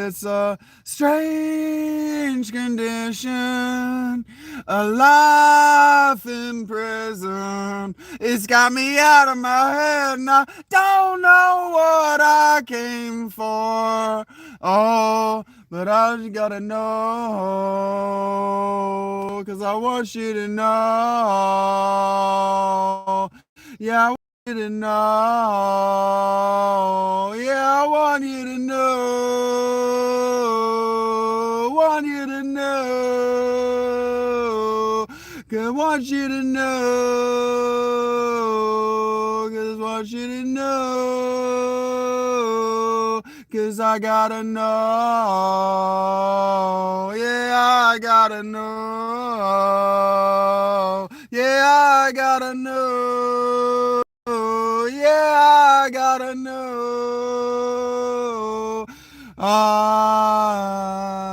It's a strange condition, a life in prison. It's got me out of my head and I don't know what I came for. Oh, but I just gotta know, 'cause I want you to know. Yeah, I want you to know. Yeah, I want you to know. Want you to know. 'Cause I want you to know. 'Cause I want you to know. 'Cause I gotta know. Yeah, I gotta know. Yeah, I gotta know. Yeah, I gotta know.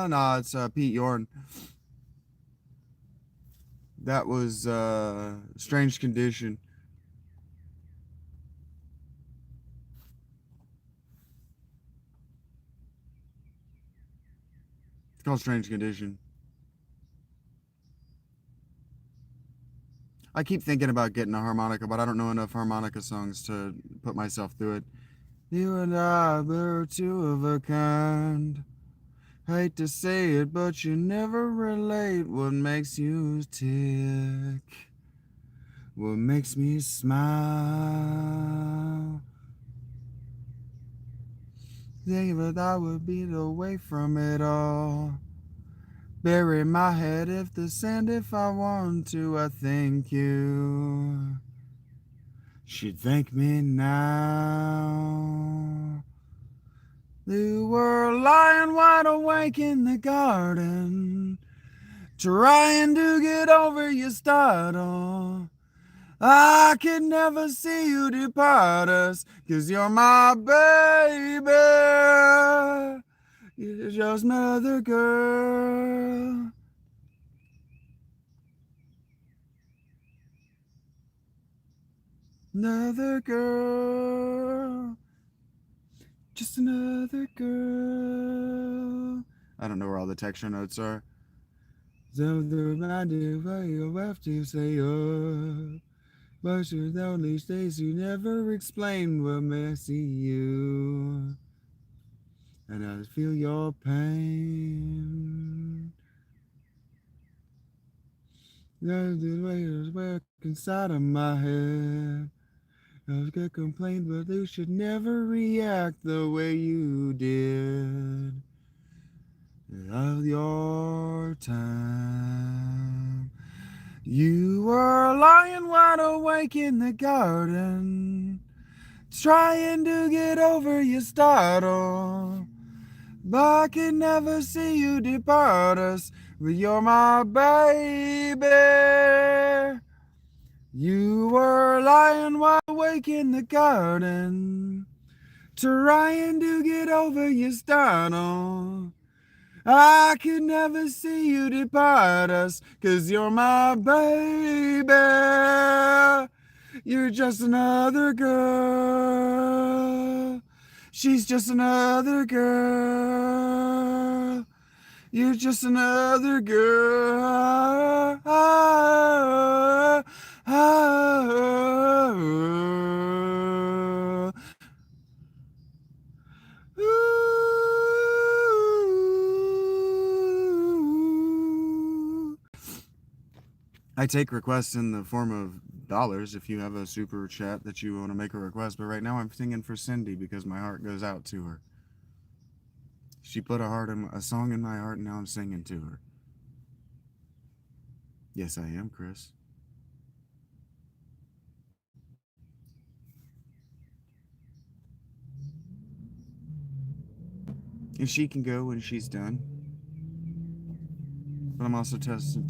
No, it's Pete Yorn. That was Strange Condition. It's called Strange Condition. I keep thinking about getting a harmonica, but I don't know enough harmonica songs to put myself through it. You and I, we're two of a kind. Hate to say it, but you never relate what makes you tick. What makes me smile. Think that I would be away from it all. Bury my head if the sand if I want to. I thank you. She'd thank me now. You were lying wide awake in the garden, trying to get over your startle. I could never see you depart us, 'cause you're my baby. You're just another girl. Another girl. Just another girl. I don't know where all the texture notes are. So the reminder why you have to say but you're the only days you never explain what messy you. And I feel your pain. There's the way it's work inside of my head. I was gonna complain, but you should never react the way you did. Of your time. You were lying wide awake in the garden, trying to get over your startle. But I could never see you depart us, but you're my baby. You were lying wide awake in the garden, trying to get over your startle. I could never see you depart us, 'cause you're my baby. You're just another girl. She's just another girl. You're just another girl. I take requests in the form of dollars if you have a super chat that you want to make a request, but right now I'm singing for Cindy because my heart goes out to her. She put a song in my heart, and now I'm singing to her. Yes, I am, Chris. And she can go when she's done. But I'm also testing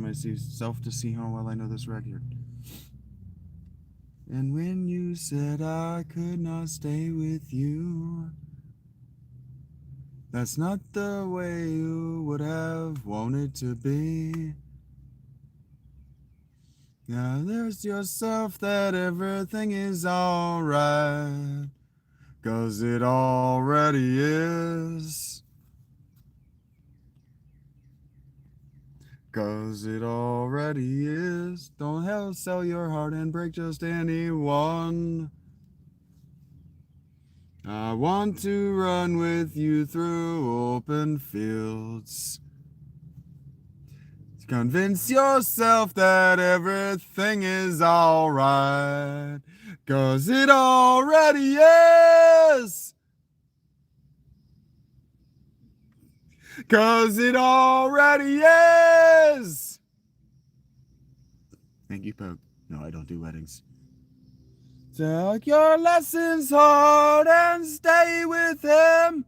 myself to see how well I know this record. And when you said I could not stay with you, that's not the way you would have wanted to be. Now there's yourself that everything is alright, 'cause it already is. 'Cause it already is. Don't hell sell your heart and break just anyone. I want to run with you through open fields. Convince yourself that everything is alright, 'cause it already is. 'Cause it already is. Thank you, Pope. No, I don't do weddings. Take your lessons hard and stay with him.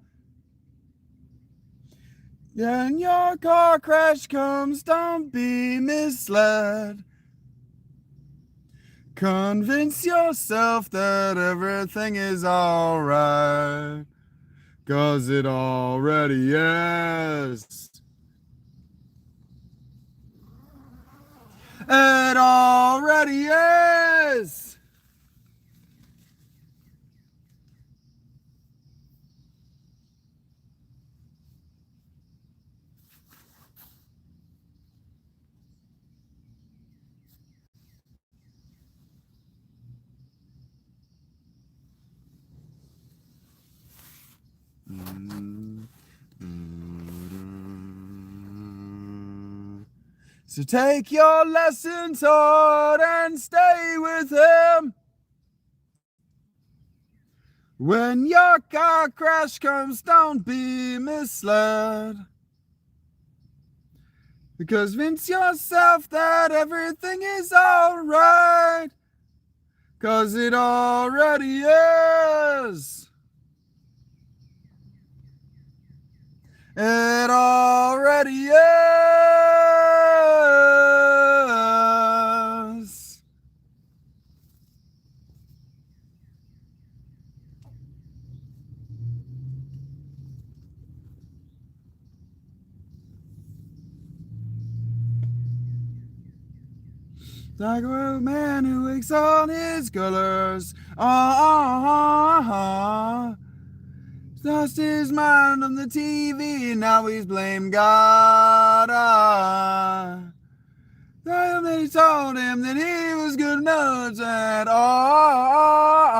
When your car crash comes, don't be misled. Convince yourself that everything is alright, 'cause it already is. It already is. So take your lessons hard and stay with him. When your car crash comes, don't be misled. Convince yourself that everything is alright, 'cause it already is. It already is. Like a man who wakes on his colors. Lost his mind on the TV, and now he's blamed God. They told him that he was good enough at all.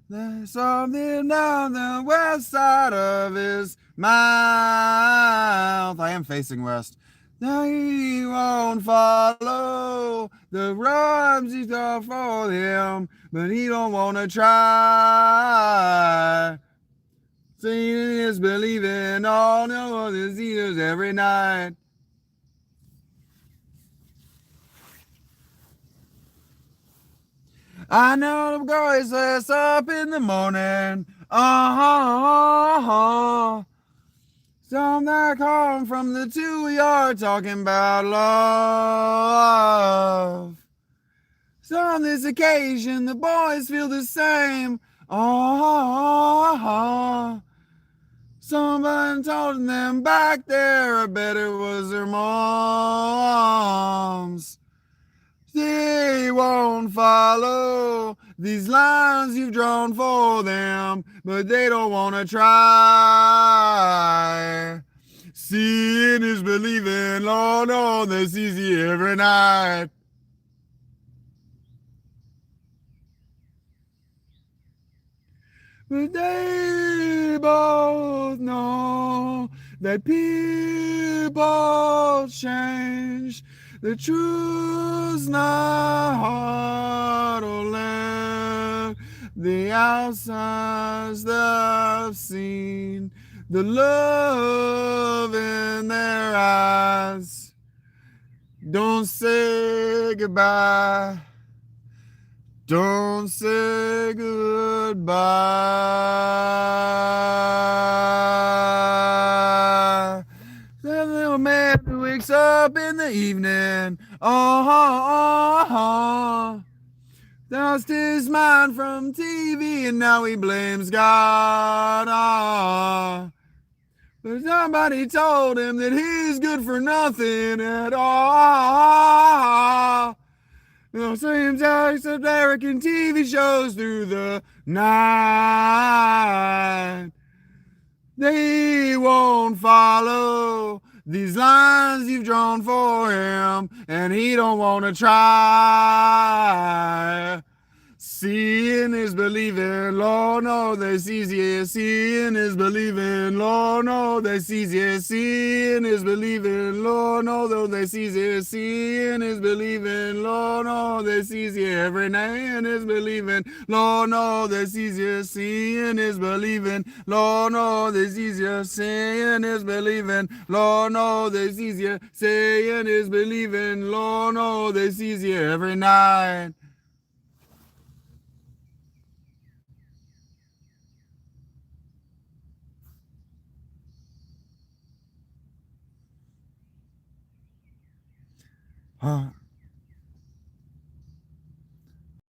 There's something down the west side of his mouth. I am facing west. Now he won't follow the rhymes he's got for him, but he don't want to try. Seeing is believing, all no other seers every night. I know the voices up in the morning. Some that come from the two we are talking about love. So on this occasion, the boys feel the same. Oh, someone told them back there, I bet it was their moms. They won't follow these lines you've drawn for them, but they don't want to try. Seeing is believing, Lord, oh, that's easy every night. But they both know that people change. The truth's not hard to learn. The outside's the seen. The love in their eyes. Don't say goodbye. Don't say goodbye. That little man who wakes up in the evening, lost his mind from TV and now he blames God. But somebody told him that he's good for nothing at all. The same types of American TV shows through the night. They won't follow these lines you've drawn for him, and he don't want to try. Seeing is believing, Lord, no, that's easier. Seeing is believing, Lord, no, that's easier. Seeing is believing, Lord, no, though that's easier. Seeing is believing, Lord, no, that's easier. Every man is believing, Lord, no, that's easier. Seeing is believing, Lord, no, that's easier. Seeing is believing, Lord, no, that's easier. Saying is believing, Lord, no, that's easier every night.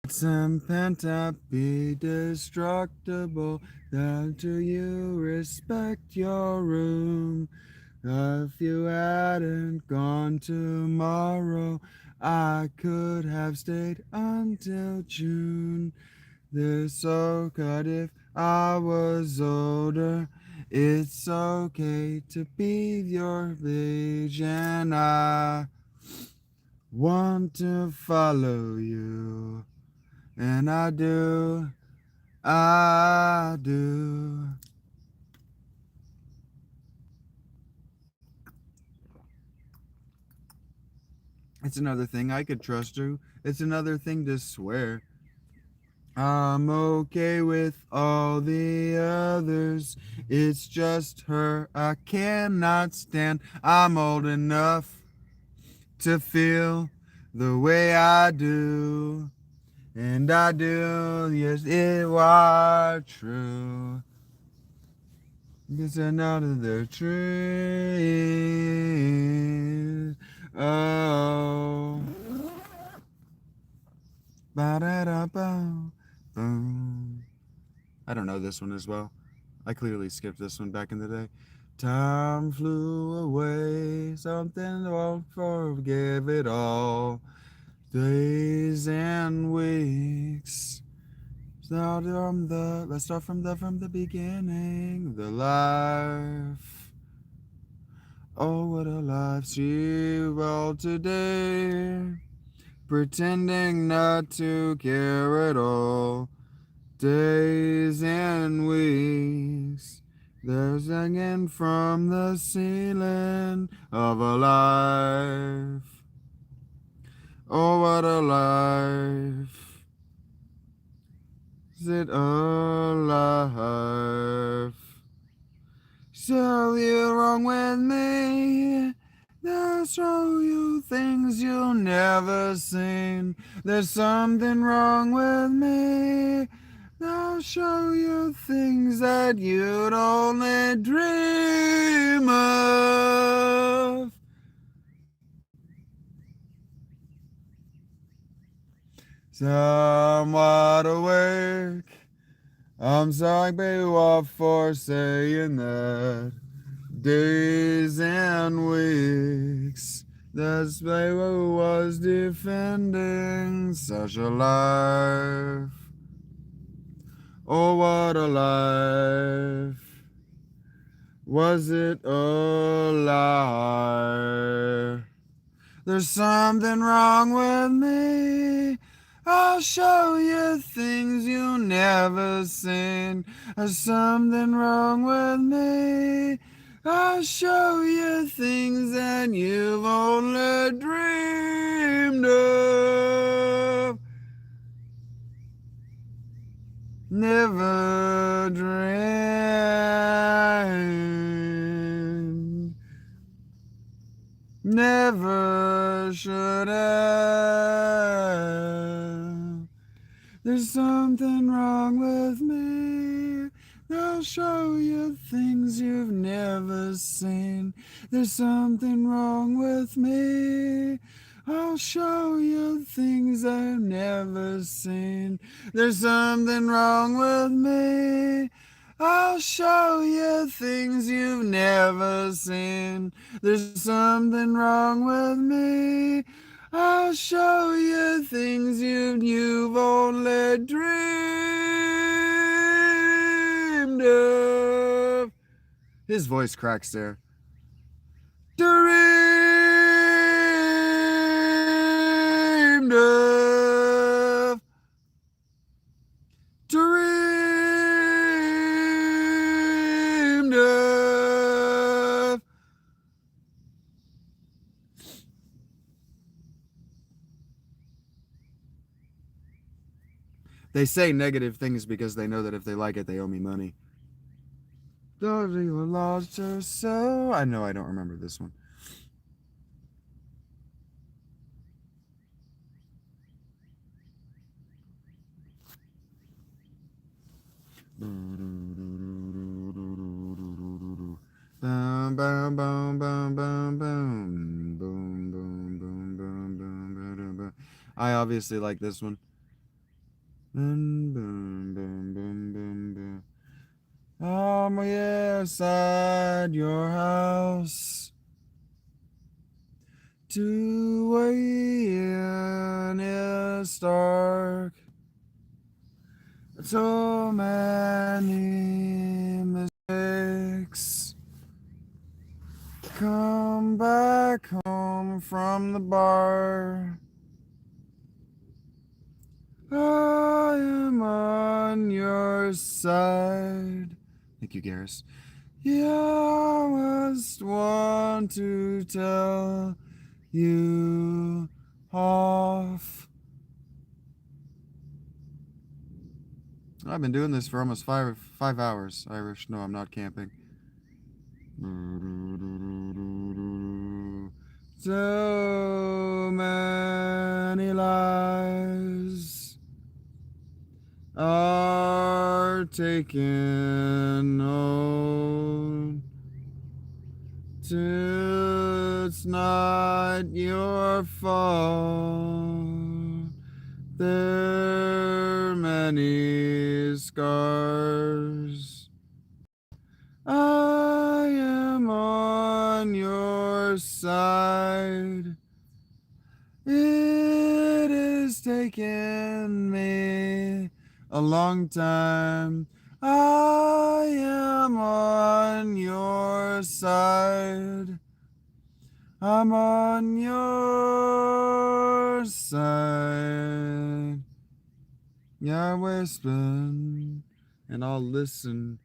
Some pent up, be destructible. That do you respect your room? If you hadn't gone tomorrow, I could have stayed until June. This so good if I was older. It's okay to be your age, and I want to follow you. And I do. It's another thing I could trust you. It's another thing to swear. I'm okay with all the others. It's just her I cannot stand. I'm old enough to feel the way I do. And I do, yes, it was true. It's another tree. Oh. Ba-da-da-bow. Boom. I don't know this one as well. I clearly skipped this one back in the day. Time flew away, something won't forgive it all. Days and weeks. Let's start from the beginning. The life. Oh, what a life she rolled today. Pretending not to care at all. Days and weeks. They're singing from the ceiling of a life. Oh, what a life. Is it a life? So you're wrong with me. They'll show you things you'll never seen. There's something wrong with me. They'll show you things that you'd only dream of. somewhat awake. I'm sorry, baby, what for saying that. Days and weeks, this baby was defending such a life. Oh, what a life. Was it a lie? There's something wrong with me. I'll show you things you never seen. There's something wrong with me. I'll show you things that you've only dreamed of. Never dreamed. Never should have. There's something wrong with me. I'll show you things you've never seen. There's something wrong with me. I'll show you things I've never seen. There's something wrong with me. I'll show you things you've never seen. There's something wrong with me. I'll show you things you've only dreamed of. His voice cracks there. Dreamed of. Dreamed of. They say negative things because they know that if they like it, they owe me money. Those people lost her so. I know I don't remember this one. Boom, boom, boom, boom, boom, boom, boom, boom, boom, boom, boom, boom, boom. I obviously like this one. Boom, boom, boom, boom, boom, boom. I'm outside your house to weigh in is dark. So many mistakes. Come back home from the bar. I am on your side. Thank you, Garrus. Yeah, I just want to tell you off. I've been doing this for almost five hours, Irish. No, I'm not camping. So many lies are taken home. It's not your fault. There are many scars. I am on your side. It has taken me a long time. I am on your side. I'm on your side. Yeah, whisper, and I'll listen.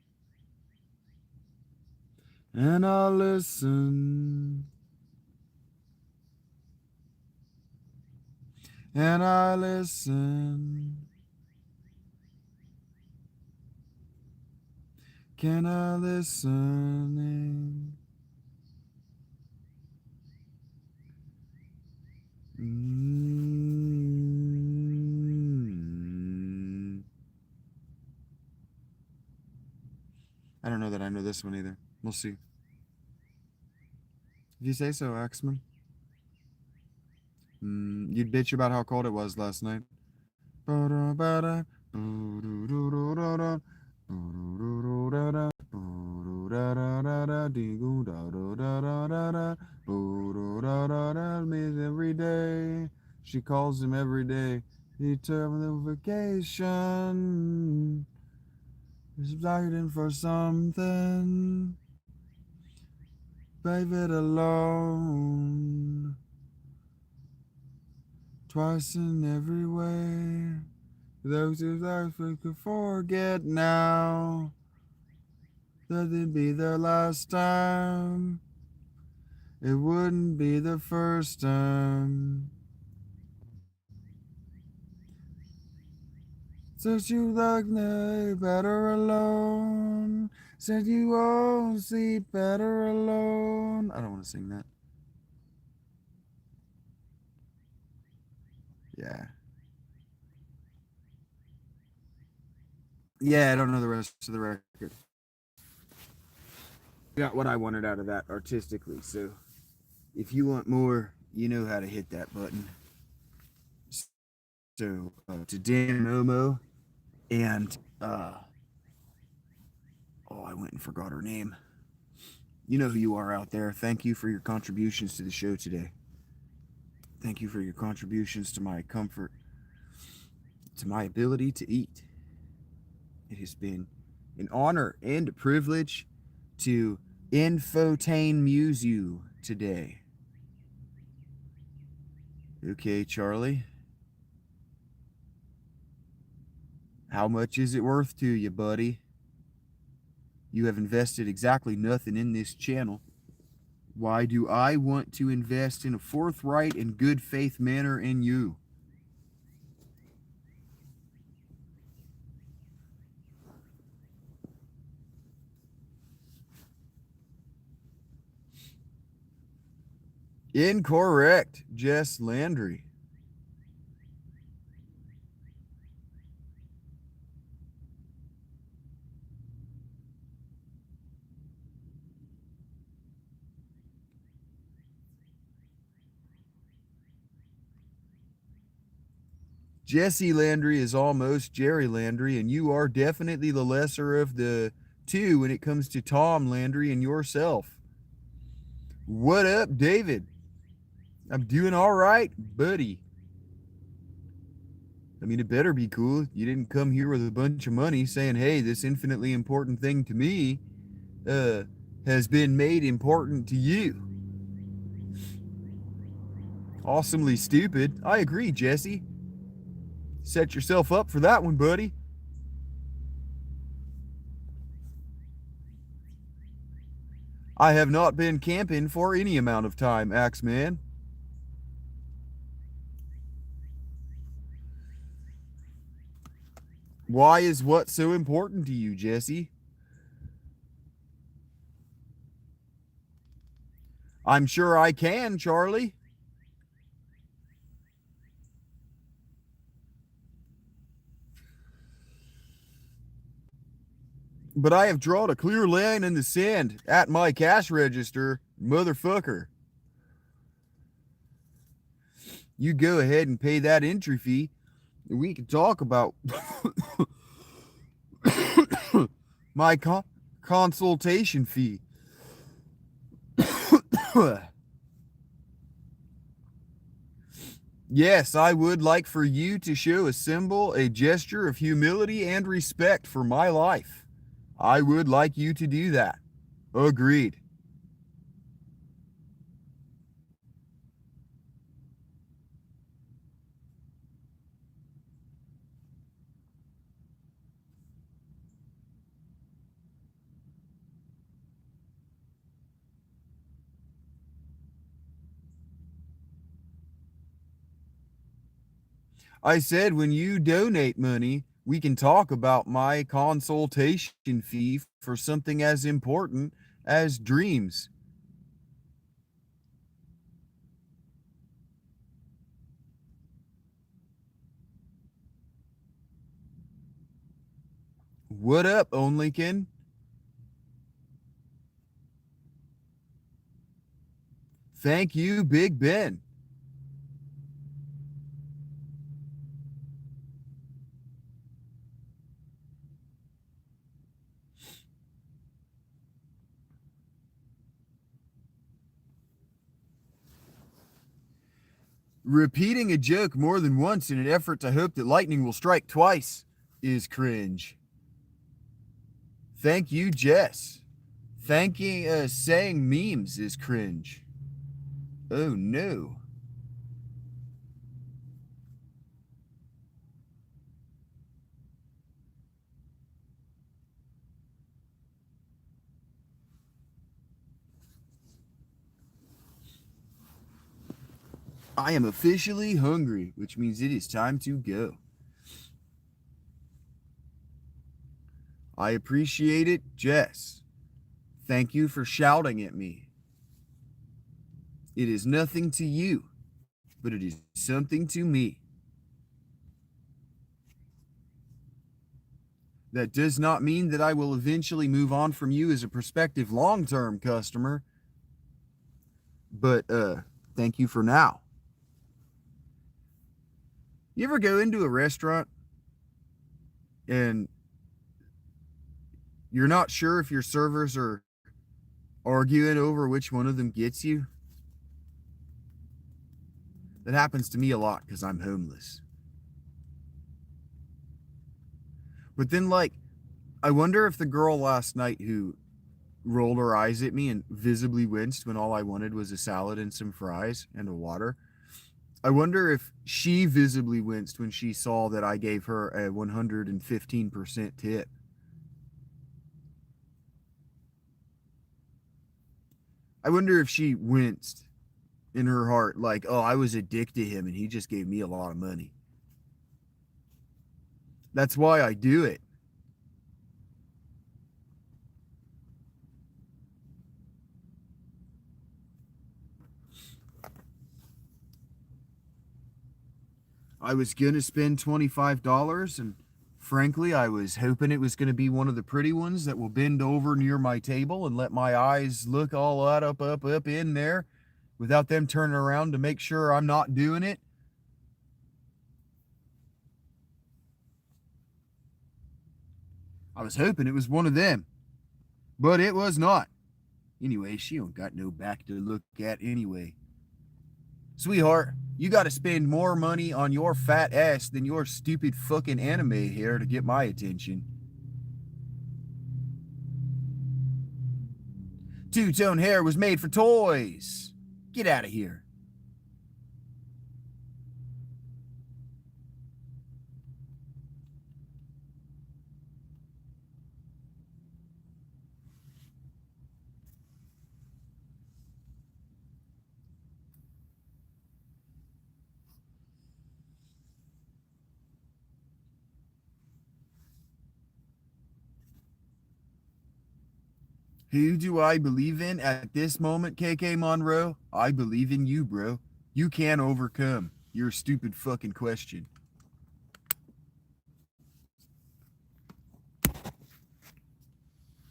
And I'll listen. And I listen. Can I listen? I don't know that I know this one either. We'll see. If you say so, Axman. You'd bitch about how cold it was last night. Ba-da-ba-da. Miss every day. She calls him every day. He took the vacation. He's waiting for something. Leave it alone. Twice in every way. Those who life we could forget now. That it'd be their last time. It wouldn't be the first time. Since you like me better alone. Said you won't sleep better alone. I don't want to sing that. Yeah. Yeah, I don't know the rest of the record. Got what I wanted out of that artistically, so if you want more, you know how to hit that button. So to Dan Momo and oh, I went and forgot her name. You know who you are out there. Thank you for your contributions to the show today. Thank you for your contributions to my comfort, to my ability to eat. It has been an honor and a privilege to muse you today. Okay, Charlie. How much is it worth to you, buddy? You have invested exactly nothing in this channel. Why do I want to invest in a forthright and good faith manner in you? Incorrect, Jess Landry. Jesse Landry is almost Jerry Landry, and you are definitely the lesser of the two when it comes to Tom Landry and yourself. What up, David? I'm doing all right, buddy. I mean, it better be cool. You didn't come here with a bunch of money saying, hey, this infinitely important thing to me has been made important to you. Awesomely stupid. I agree, Jesse. Set yourself up for that one, buddy. I have not been camping for any amount of time, Axeman. Why is what so important to you, Jesse? I'm sure I can, Charlie. But I have drawn a clear line in the sand at my cash register, motherfucker. You go ahead and pay that entry fee, and we can talk about my consultation fee. Yes, I would like for you to show a symbol, a gesture of humility and respect for my life. I would like you to do that. Agreed. I said when you donate money, we can talk about my consultation fee for something as important as dreams. What up, Onlykin? Thank you, Big Ben. Repeating a joke more than once in an effort to hope that lightning will strike twice is cringe. Thank you, Jess. Saying memes is cringe. Oh no. I am officially hungry, which means it is time to go. I appreciate it, Jess. Thank you for shouting at me. It is nothing to you, but it is something to me. That does not mean that I will eventually move on from you as a prospective long-term customer, but thank you for now. You ever go into a restaurant and you're not sure if your servers are arguing over which one of them gets you? That happens to me a lot because I'm homeless. But then, like, I wonder if the girl last night who rolled her eyes at me and visibly winced when all I wanted was a salad and some fries and a water, I wonder if she visibly winced when she saw that I gave her a 115% tip. I wonder if she winced in her heart, like, oh, I was a dick to him and he just gave me a lot of money. That's why I do it. I was going to spend $25, and frankly, I was hoping it was going to be one of the pretty ones that will bend over near my table and let my eyes look all that up in there without them turning around to make sure I'm not doing it. I was hoping it was one of them, but it was not. Anyway, she don't got no back to look at anyway. Sweetheart, you got to spend more money on your fat ass than your stupid fucking anime hair to get my attention. Two-tone hair was made for toys. Get out of here. Who do I believe in at this moment, KK Monroe? I believe in you, bro. You can overcome your stupid fucking question.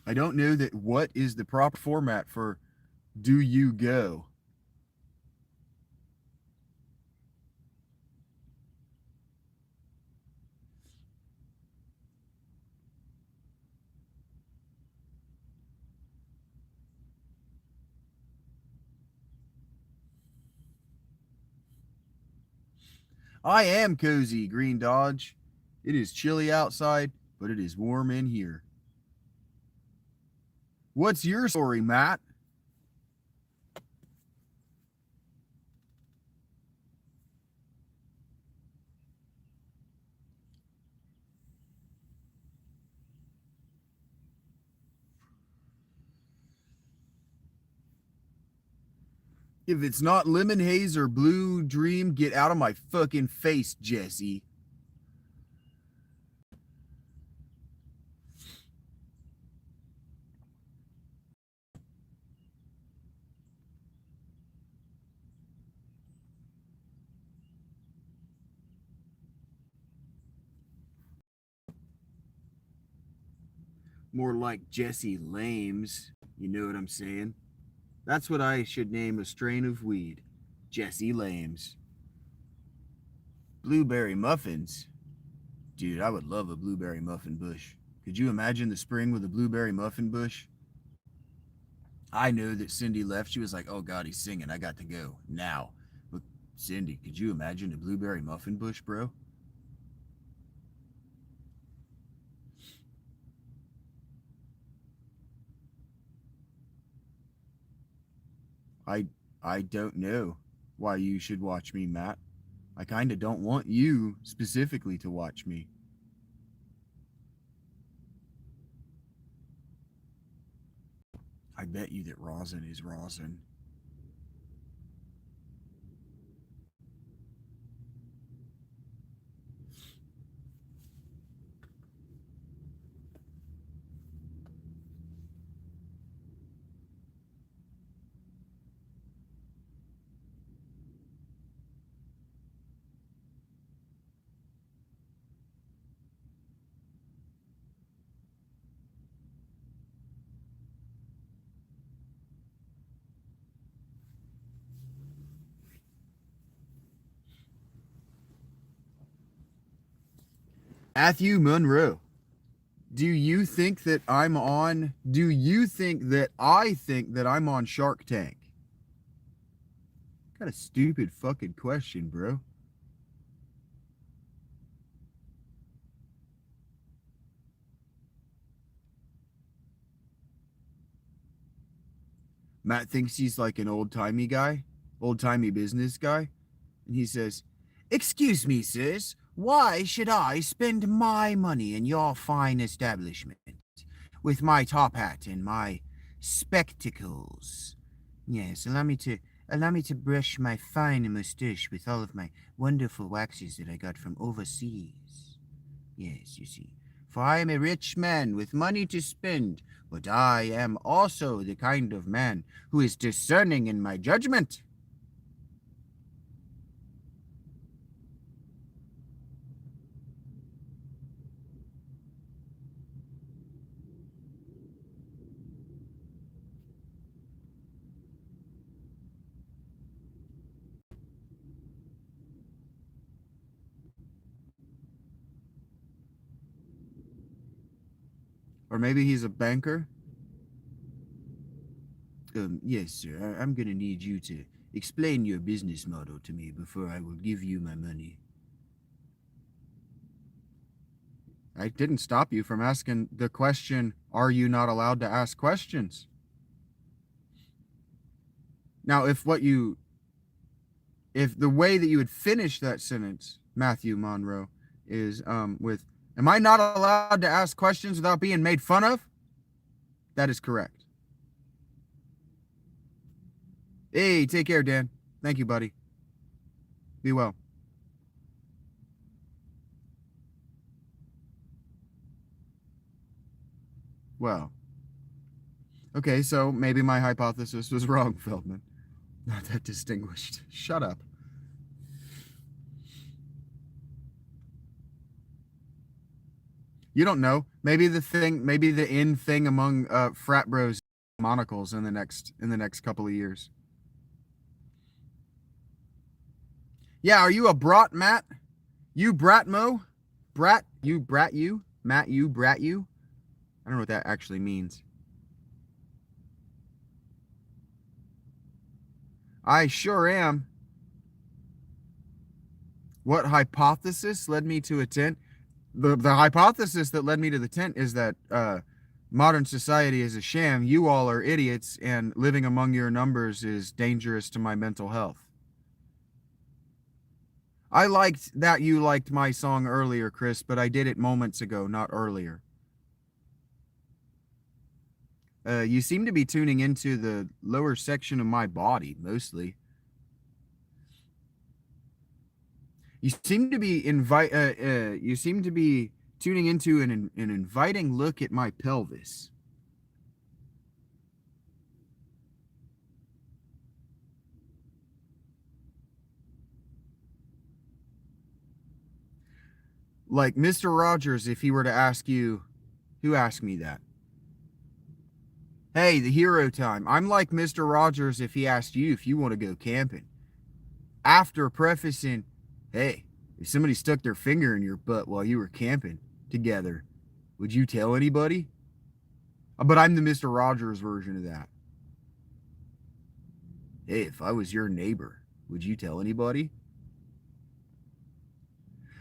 I don't know that what is the proper format for do you go? I am cozy, Green Dodge. It is chilly outside, but it is warm in here. What's your story, Matt? If it's not lemon haze or blue dream, get out of my fucking face, Jesse. More like Jesse Lames. You know what I'm saying? That's what I should name a strain of weed. Jesse Lames. Blueberry muffins. Dude, I would love a blueberry muffin bush. Could you imagine the spring with a blueberry muffin bush? I know that Cindy left. She was like, oh God, he's singing. I got to go now. But Cindy, could you imagine a blueberry muffin bush, bro? I I don't know why you should watch me, Matt. I kind of don't want you specifically to watch me. I bet you that rosin is rosin. Matthew Monroe, do you think that I'm on? Do you think that I think that I'm on Shark Tank? What kind of stupid fucking question, bro. Matt thinks he's like an old timey guy, old timey business guy. And he says, "Excuse me, sirs, why should I spend my money in your fine establishment with my top hat and my spectacles? Yes, allow me to brush my fine moustache with all of my wonderful waxes that I got from overseas. Yes, you see, for I am a rich man with money to spend, but I am also the kind of man who is discerning in my judgment." Or maybe he's a banker. Yes, sir. I'm gonna need you to explain your business model to me before I will give you my money. I didn't stop you from asking the question, are you not allowed to ask questions? Now, if the way that you would finish that sentence, Matthew Monroe, is with, am I not allowed to ask questions without being made fun of? That is correct. Hey, take care, Dan. Thank you, buddy. Be well. Well, okay, so maybe my hypothesis was wrong, Feldman. Not that distinguished. Shut up. You don't know. Maybe the in thing among frat bros monocles in the next couple of years. Yeah, are you a brat, Matt? You brat mo? Brat, you brat you? Matt, you brat you? I don't know what that actually means. I sure am. What hypothesis led me to a tent? The hypothesis that led me to the tent is that modern society is a sham. You all are idiots, and living among your numbers is dangerous to my mental health. I liked that you liked my song earlier, Chris, but I did it moments ago, not earlier. You seem to be tuning into the lower section of my body, mostly. You seem to be you seem to be tuning into an inviting look at my pelvis. Like Mr. Rogers, if he were to ask you, who asked me that? Hey, the hero time. I'm like Mr. Rogers if he asked you if you want to go camping. After prefacing, hey, if somebody stuck their finger in your butt while you were camping together, would you tell anybody? But I'm the Mr. Rogers version of that. Hey, if I was your neighbor Would you tell anybody?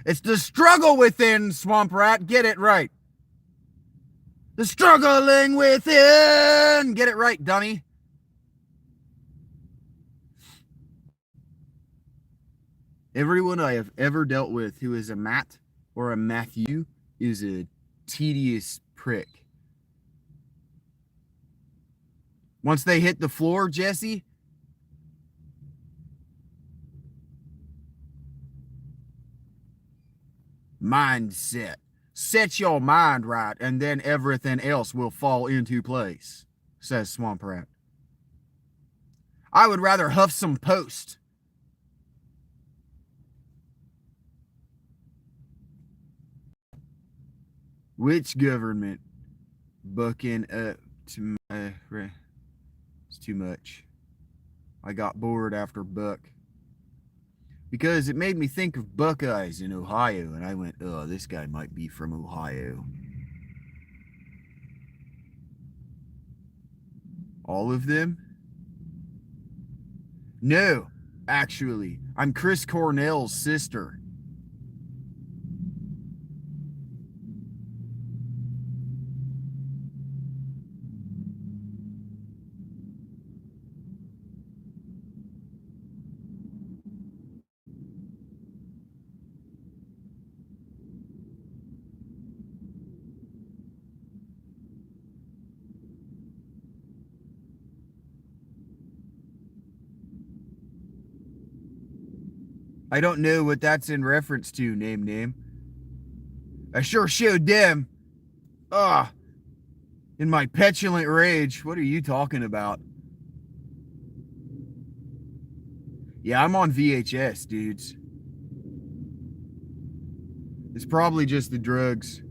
It's the struggle within, Swamp Rat. Get it right. The struggling within. Get it right, dummy. Everyone I have ever dealt with who is a Matt or a Matthew is a tedious prick. Once they hit the floor, Jesse, mindset. Set your mind right, and then everything else will fall into place, says Swamp Rat. I would rather huff some Post. Which government? Bucking up to my... It's too much. I got bored after Buck. Because it made me think of Buckeyes in Ohio, and I went, oh, this guy might be from Ohio. All of them? No, actually, I'm Chris Cornell's sister. I don't know what that's in reference to, name. I sure showed them. In my petulant rage. What are you talking about? Yeah, I'm on VHS, dudes. It's probably just the drugs.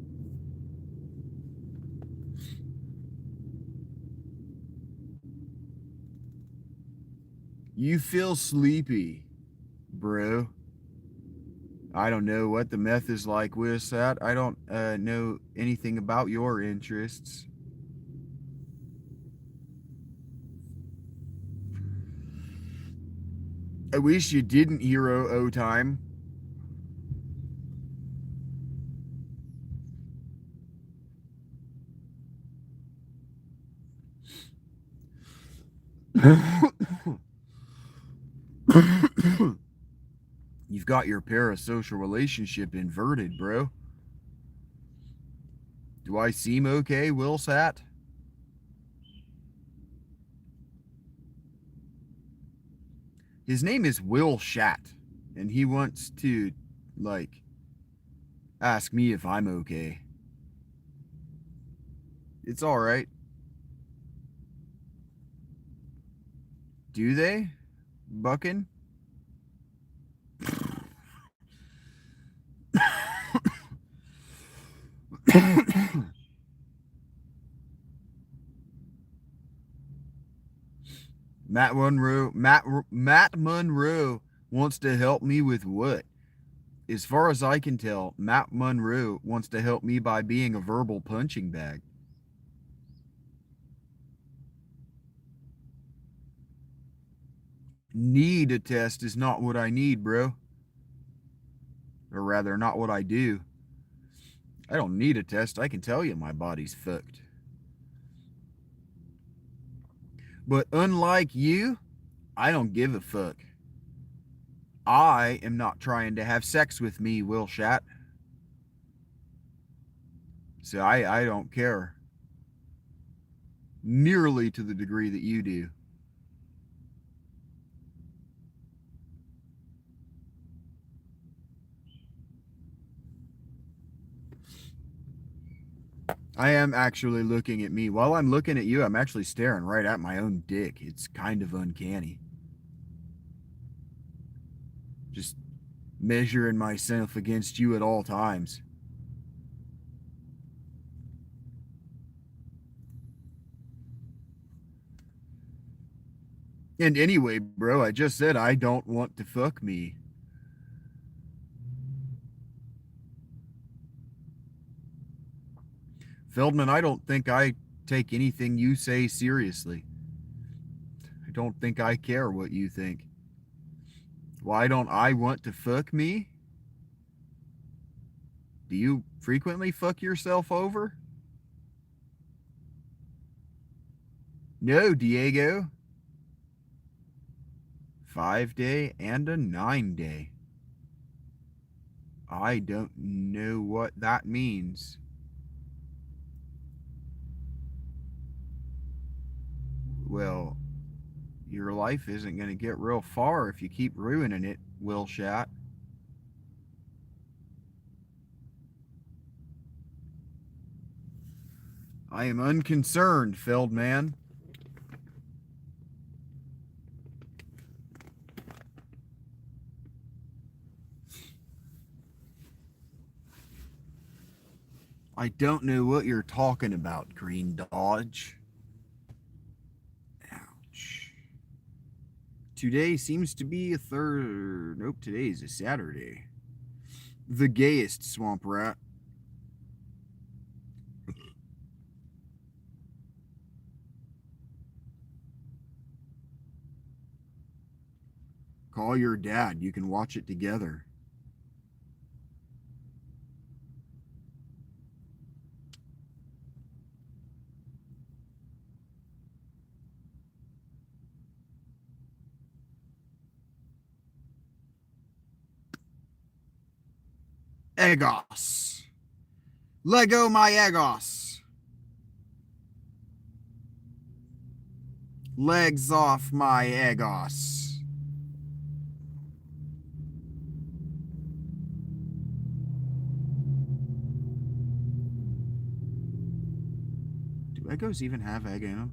You feel sleepy, bro. I don't know what the meth is like with that. I don't know anything about your interests. I wish you didn't, hero O-Time. You've got your parasocial relationship inverted, bro. Do I seem okay, Will Sat? His name is Will Shat, and he wants to, like, ask me if I'm okay. It's alright. Do they? Buckin'? Matt Monroe wants to help me with what? As far as I can tell, Matt Monroe wants to help me by being a verbal punching bag. Need a test is not what I need, bro. Or rather, not what I do. I don't need a test. I can tell you my body's fucked. But unlike you, I don't give a fuck. I am not trying to have sex with me, Will Shat. So I don't care. Nearly to the degree that you do. I am actually looking at me. While I'm looking at you, I'm actually staring right at my own dick. It's kind of uncanny. Just measuring myself against you at all times. And anyway, bro, I just said I don't want to fuck me. Feldman, I don't think I take anything you say seriously. I don't think I care what you think. Why don't I want to fuck me? Do you frequently fuck yourself over? No, Diego. 5-day and a 9-day. I don't know what that means. Well, your life isn't going to get real far if you keep ruining it, Will Shat. I am unconcerned, Feldman. I don't know what you're talking about, Green Dodge. Ouch. Today seems to be a third. Nope, today's a Saturday. The gayest, Swamp Rat. Call your dad. You can watch it together. Egos. Lego my Egos. Legs off my Egos. Do Egos even have egg in them?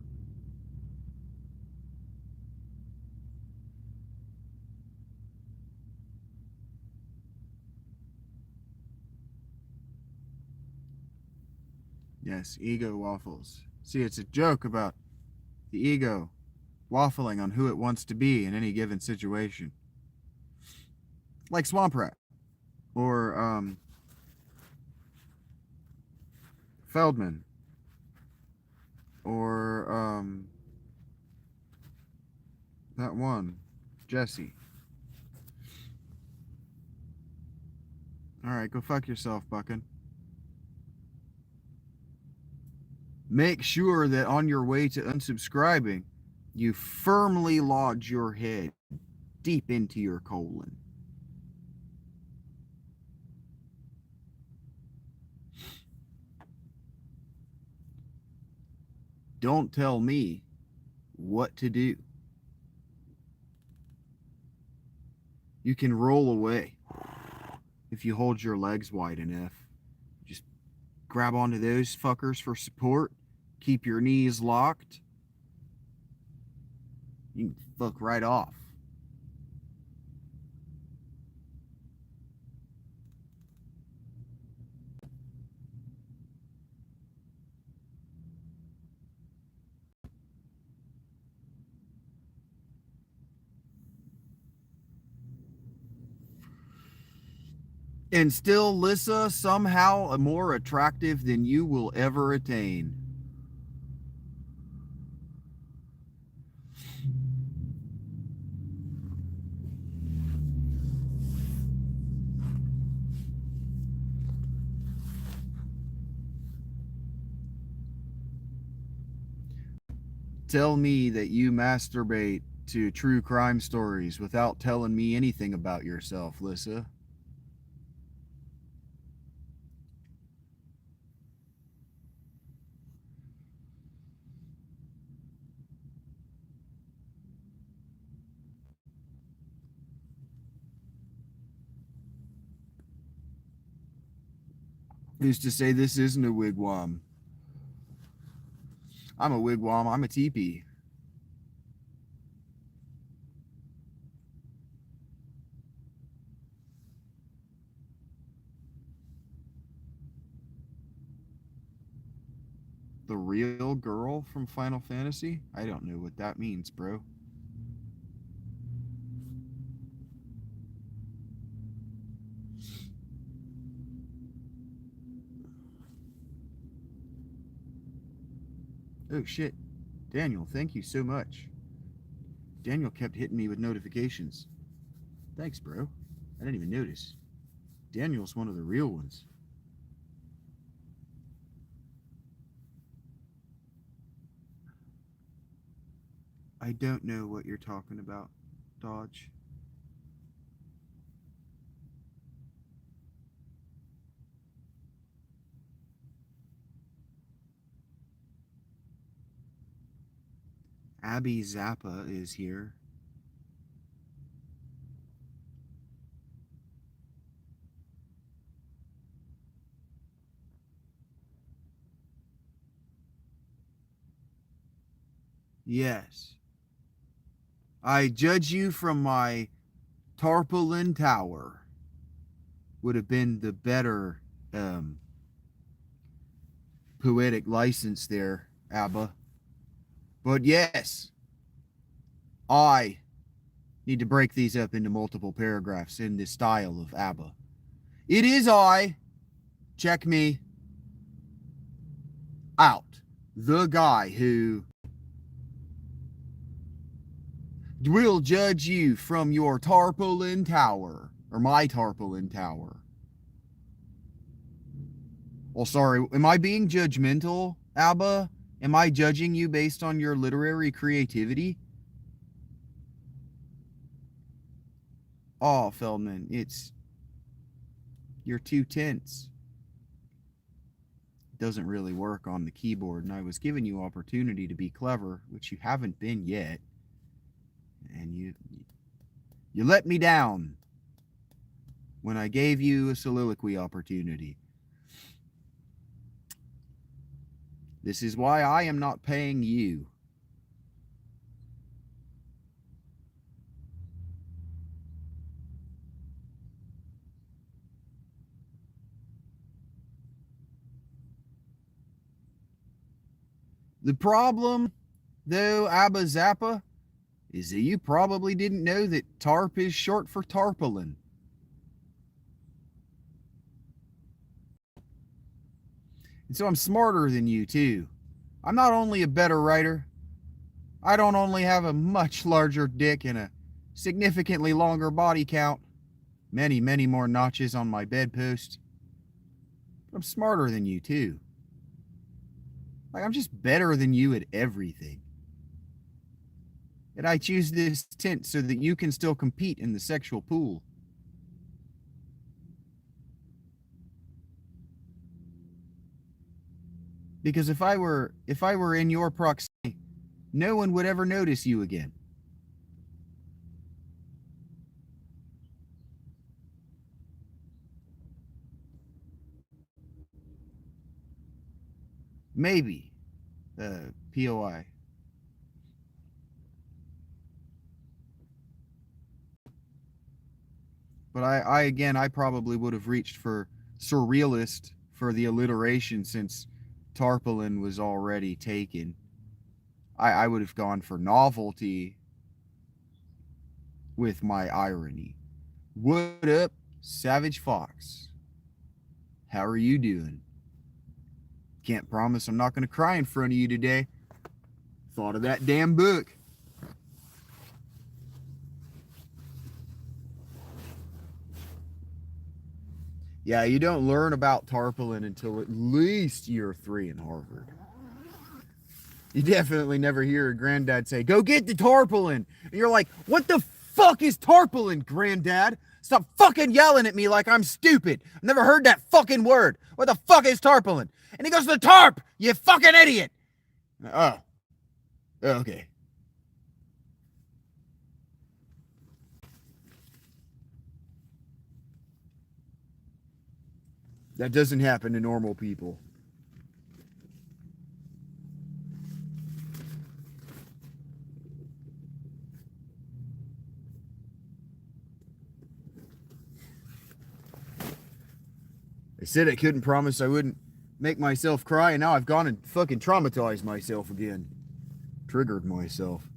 Yes, ego waffles. See, it's a joke about the ego waffling on who it wants to be in any given situation. Like Swamp Rat. Or, Feldman. Or, that one. Jesse. Alright, go fuck yourself, Buckin. Make sure that on your way to unsubscribing, you firmly lodge your head deep into your colon. Don't tell me what to do. You can roll away if you hold your legs wide enough. Just grab onto those fuckers for support. Keep your knees locked. You can fuck right off. And still, Lissa, somehow more attractive than you will ever attain. Tell me that you masturbate to true crime stories without telling me anything about yourself, Lissa. Who's to say this isn't a wigwam? I'm a wigwam, I'm a teepee. The real girl from Final Fantasy? I don't know what that means, bro. Oh shit. Daniel, thank you so much. Daniel kept hitting me with notifications. Thanks, bro. I didn't even notice. Daniel's one of the real ones. I don't know what you're talking about, Dodge. Abby Zappa is here. Yes. I judge you from my tarpaulin tower. Would have been the better poetic license there, Abba. But yes, I need to break these up into multiple paragraphs in the style of Abba. It is I, check me, out, the guy who will judge you from your tarpaulin tower, or my tarpaulin tower. Well, sorry, am I being judgmental, Abba? Am I judging you based on your literary creativity? Oh, Feldman, you're too tense. It doesn't really work on the keyboard, and I was giving you opportunity to be clever, which you haven't been yet. And you let me down when I gave you a soliloquy opportunity. This is why I am not paying you. The problem, though, Abba Zappa, is that you probably didn't know that TARP is short for tarpaulin. And so I'm smarter than you, too. I'm not only a better writer, I don't only have a much larger dick and a significantly longer body count, many, many more notches on my bedpost, but I'm smarter than you, too. Like, I'm just better than you at everything. And I choose this tint so that you can still compete in the sexual pool. Because if I were in your proximity, no one would ever notice you again. Maybe. POI. But I probably would have reached for surrealist for the alliteration since tarpaulin was already taken. I would have gone for novelty with my irony. What up, Savage Fox? How are you doing? Can't promise I'm not going to cry in front of you today. Thought of that damn book. Yeah, you don't learn about tarpaulin until at least year 3 in Harvard. You definitely never hear your granddad say, "Go get the tarpaulin." And you're like, "What the fuck is tarpaulin, granddad? Stop fucking yelling at me like I'm stupid. I've never heard that fucking word. What the fuck is tarpaulin?" And he goes, "The tarp, you fucking idiot." Oh, okay. That doesn't happen to normal people. I said I couldn't promise I wouldn't make myself cry, and now I've gone and fucking traumatized myself again. Triggered myself.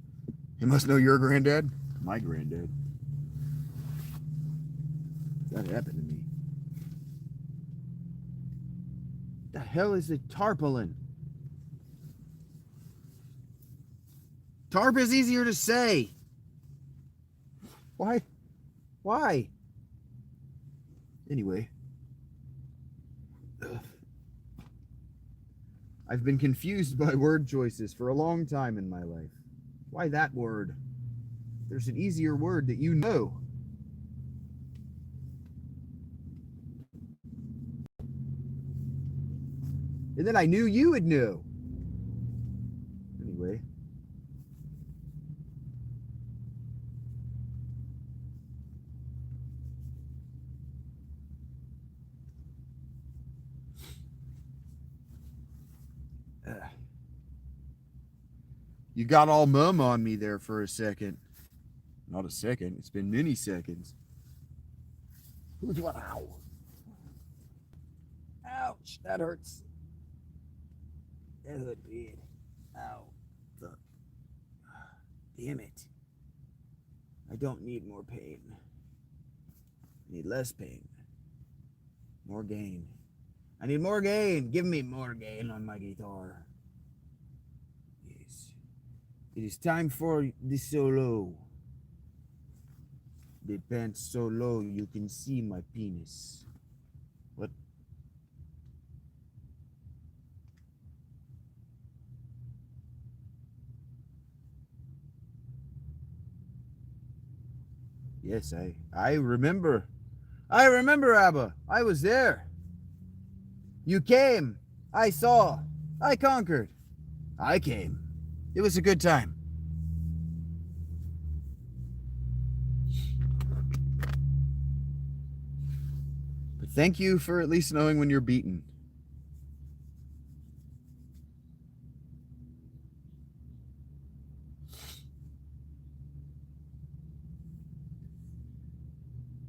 You must know your granddad? My granddad. That happened to me. The hell is a tarpaulin? Tarp is easier to say. Why Why? Anyway. Ugh. I've been confused by word choices for a long time in my life. Why that word? There's an easier word that you know. And then I knew you would know. Anyway. You got all mum on me there for a second. Not a second, it's been many seconds. Who's what? Ow. Ouch, that hurts. That hurt bad. Ow. Fuck. Damn it. I don't need more pain. I need less pain. More gain. I need more gain. Give me more gain on my guitar. Yes. It is time for the solo. The pants so low you can see my penis. What? Yes, I remember. I remember, Abba. I was there. You came. I saw. I conquered. I came. It was a good time. But thank you for at least knowing when you're beaten.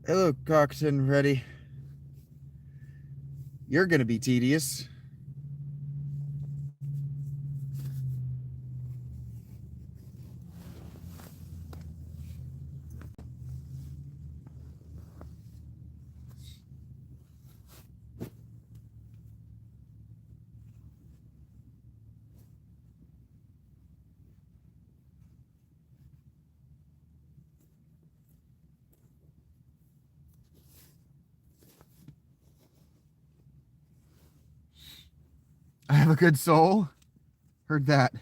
Hello, Coxon, ready. You're gonna be tedious. I have a good soul. Heard that.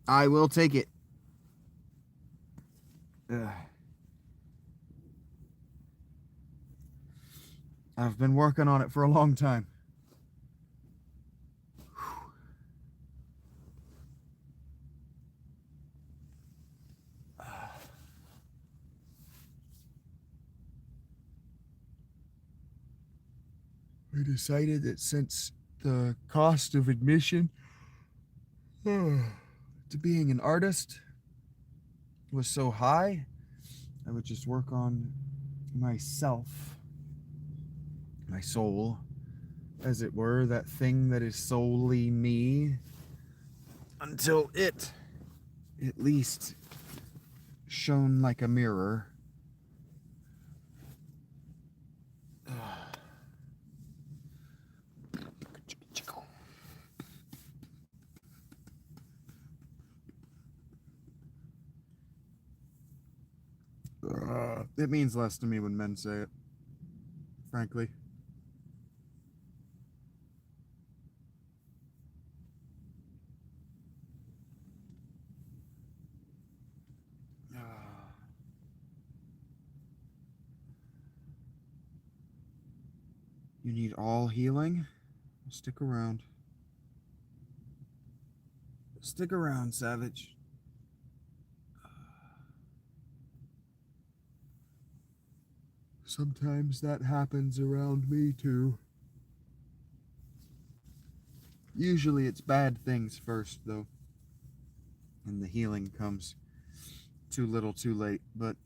I will take it. Ugh. I've been working on it for a long time. We decided that since the cost of admission to being an artist was so high, I would just work on myself, my soul, as it were, that thing that is solely me, until it at least shone like a mirror. It means less to me when men say it, frankly. You need all healing? Stick around. Stick around, Savage. Sometimes that happens around me too. Usually it's bad things first, though. And the healing comes too little too late, but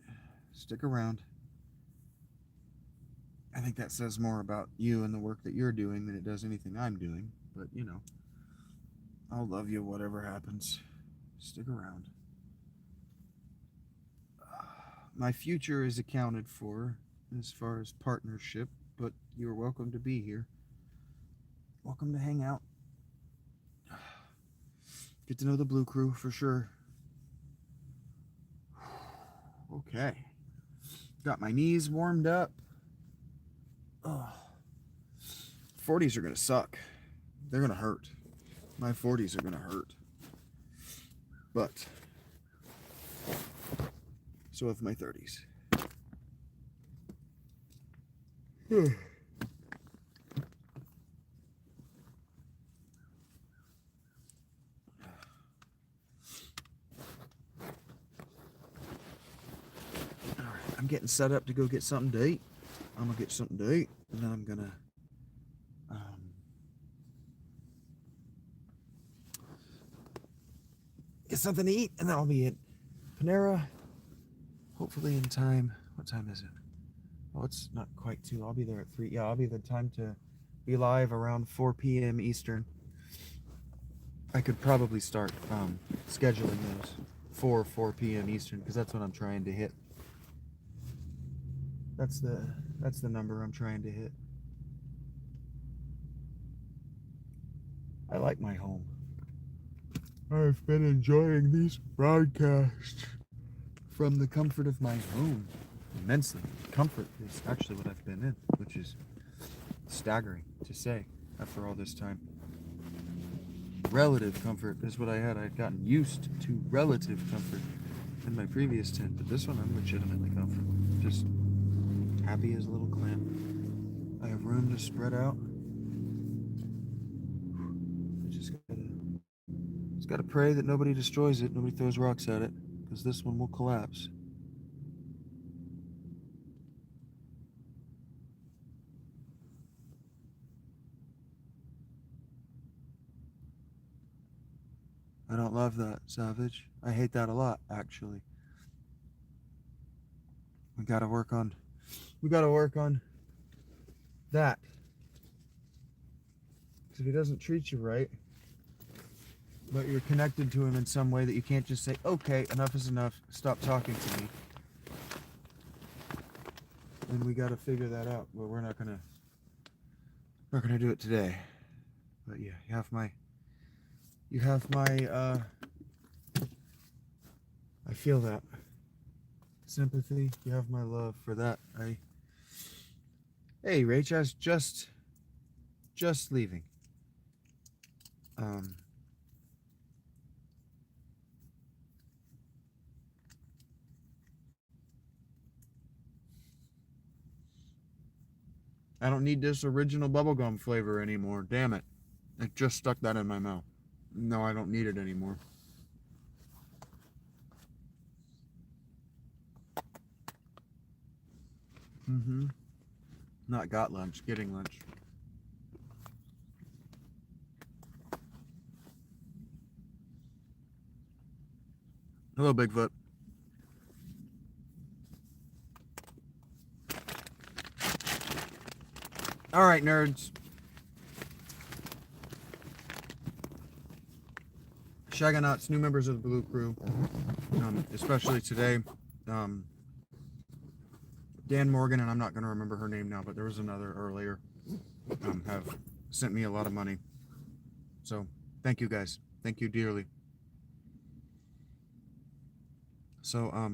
stick around. I think that says more about you and the work that you're doing than it does anything I'm doing. But, you know, I'll love you whatever happens. Stick around. My future is accounted for as far as partnership, but you're welcome to be here. Welcome to hang out. Get to know the Blue Crew for sure. Okay. Got my knees warmed up. Oh. 40s are going to suck. They're going to hurt. My 40s are going to hurt. But so have my 30s. I'm getting set up to go get something to eat. I'm gonna get something to eat, and then I'm gonna get something to eat, and then I'll be at Panera, hopefully in time. What time is it? Oh, it's not quite 2. I'll be there at 3. Yeah, I'll be the time to be live around 4 p.m. Eastern. I could probably start scheduling those for 4 p.m. Eastern, because that's what I'm trying to hit. That's the number I'm trying to hit. I like my home. I've been enjoying these broadcasts from the comfort of my home immensely. Comfort is actually what I've been in, which is staggering to say after all this time. Relative comfort is what I had. I'd gotten used to relative comfort in my previous tent, but this one I'm legitimately comfortable. Just happy as a little clam. I have room to spread out. I just gotta pray that nobody destroys it, nobody throws rocks at it, because this one will collapse. I don't love that, Savage. I hate that a lot, actually. We gotta work on that. Because if he doesn't treat you right, but you're connected to him in some way that you can't just say, okay, enough is enough, stop talking to me. And we gotta figure that out, but we're not gonna do it today. But yeah, you have my I feel that sympathy. You have my love for that. Hey, Rach, I was just leaving. I don't need this original bubblegum flavor anymore. Damn it. I just stuck that in my mouth. No, I don't need it anymore. Not got lunch, getting lunch. Hello, Bigfoot. All right, nerds. Shagonauts, new members of the Blue Crew, especially today. Dan Morgan, and I'm not going to remember her name now, but there was another earlier, have sent me a lot of money. So thank you guys. Thank you dearly. So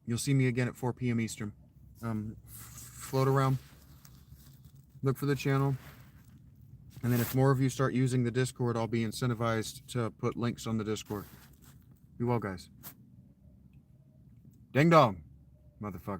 you'll see me again at 4 p.m. Eastern. Float around, look for the channel, and then if more of you start using the Discord, I'll be incentivized to put links on the Discord. Be well, guys. Ding dong, motherfuckers.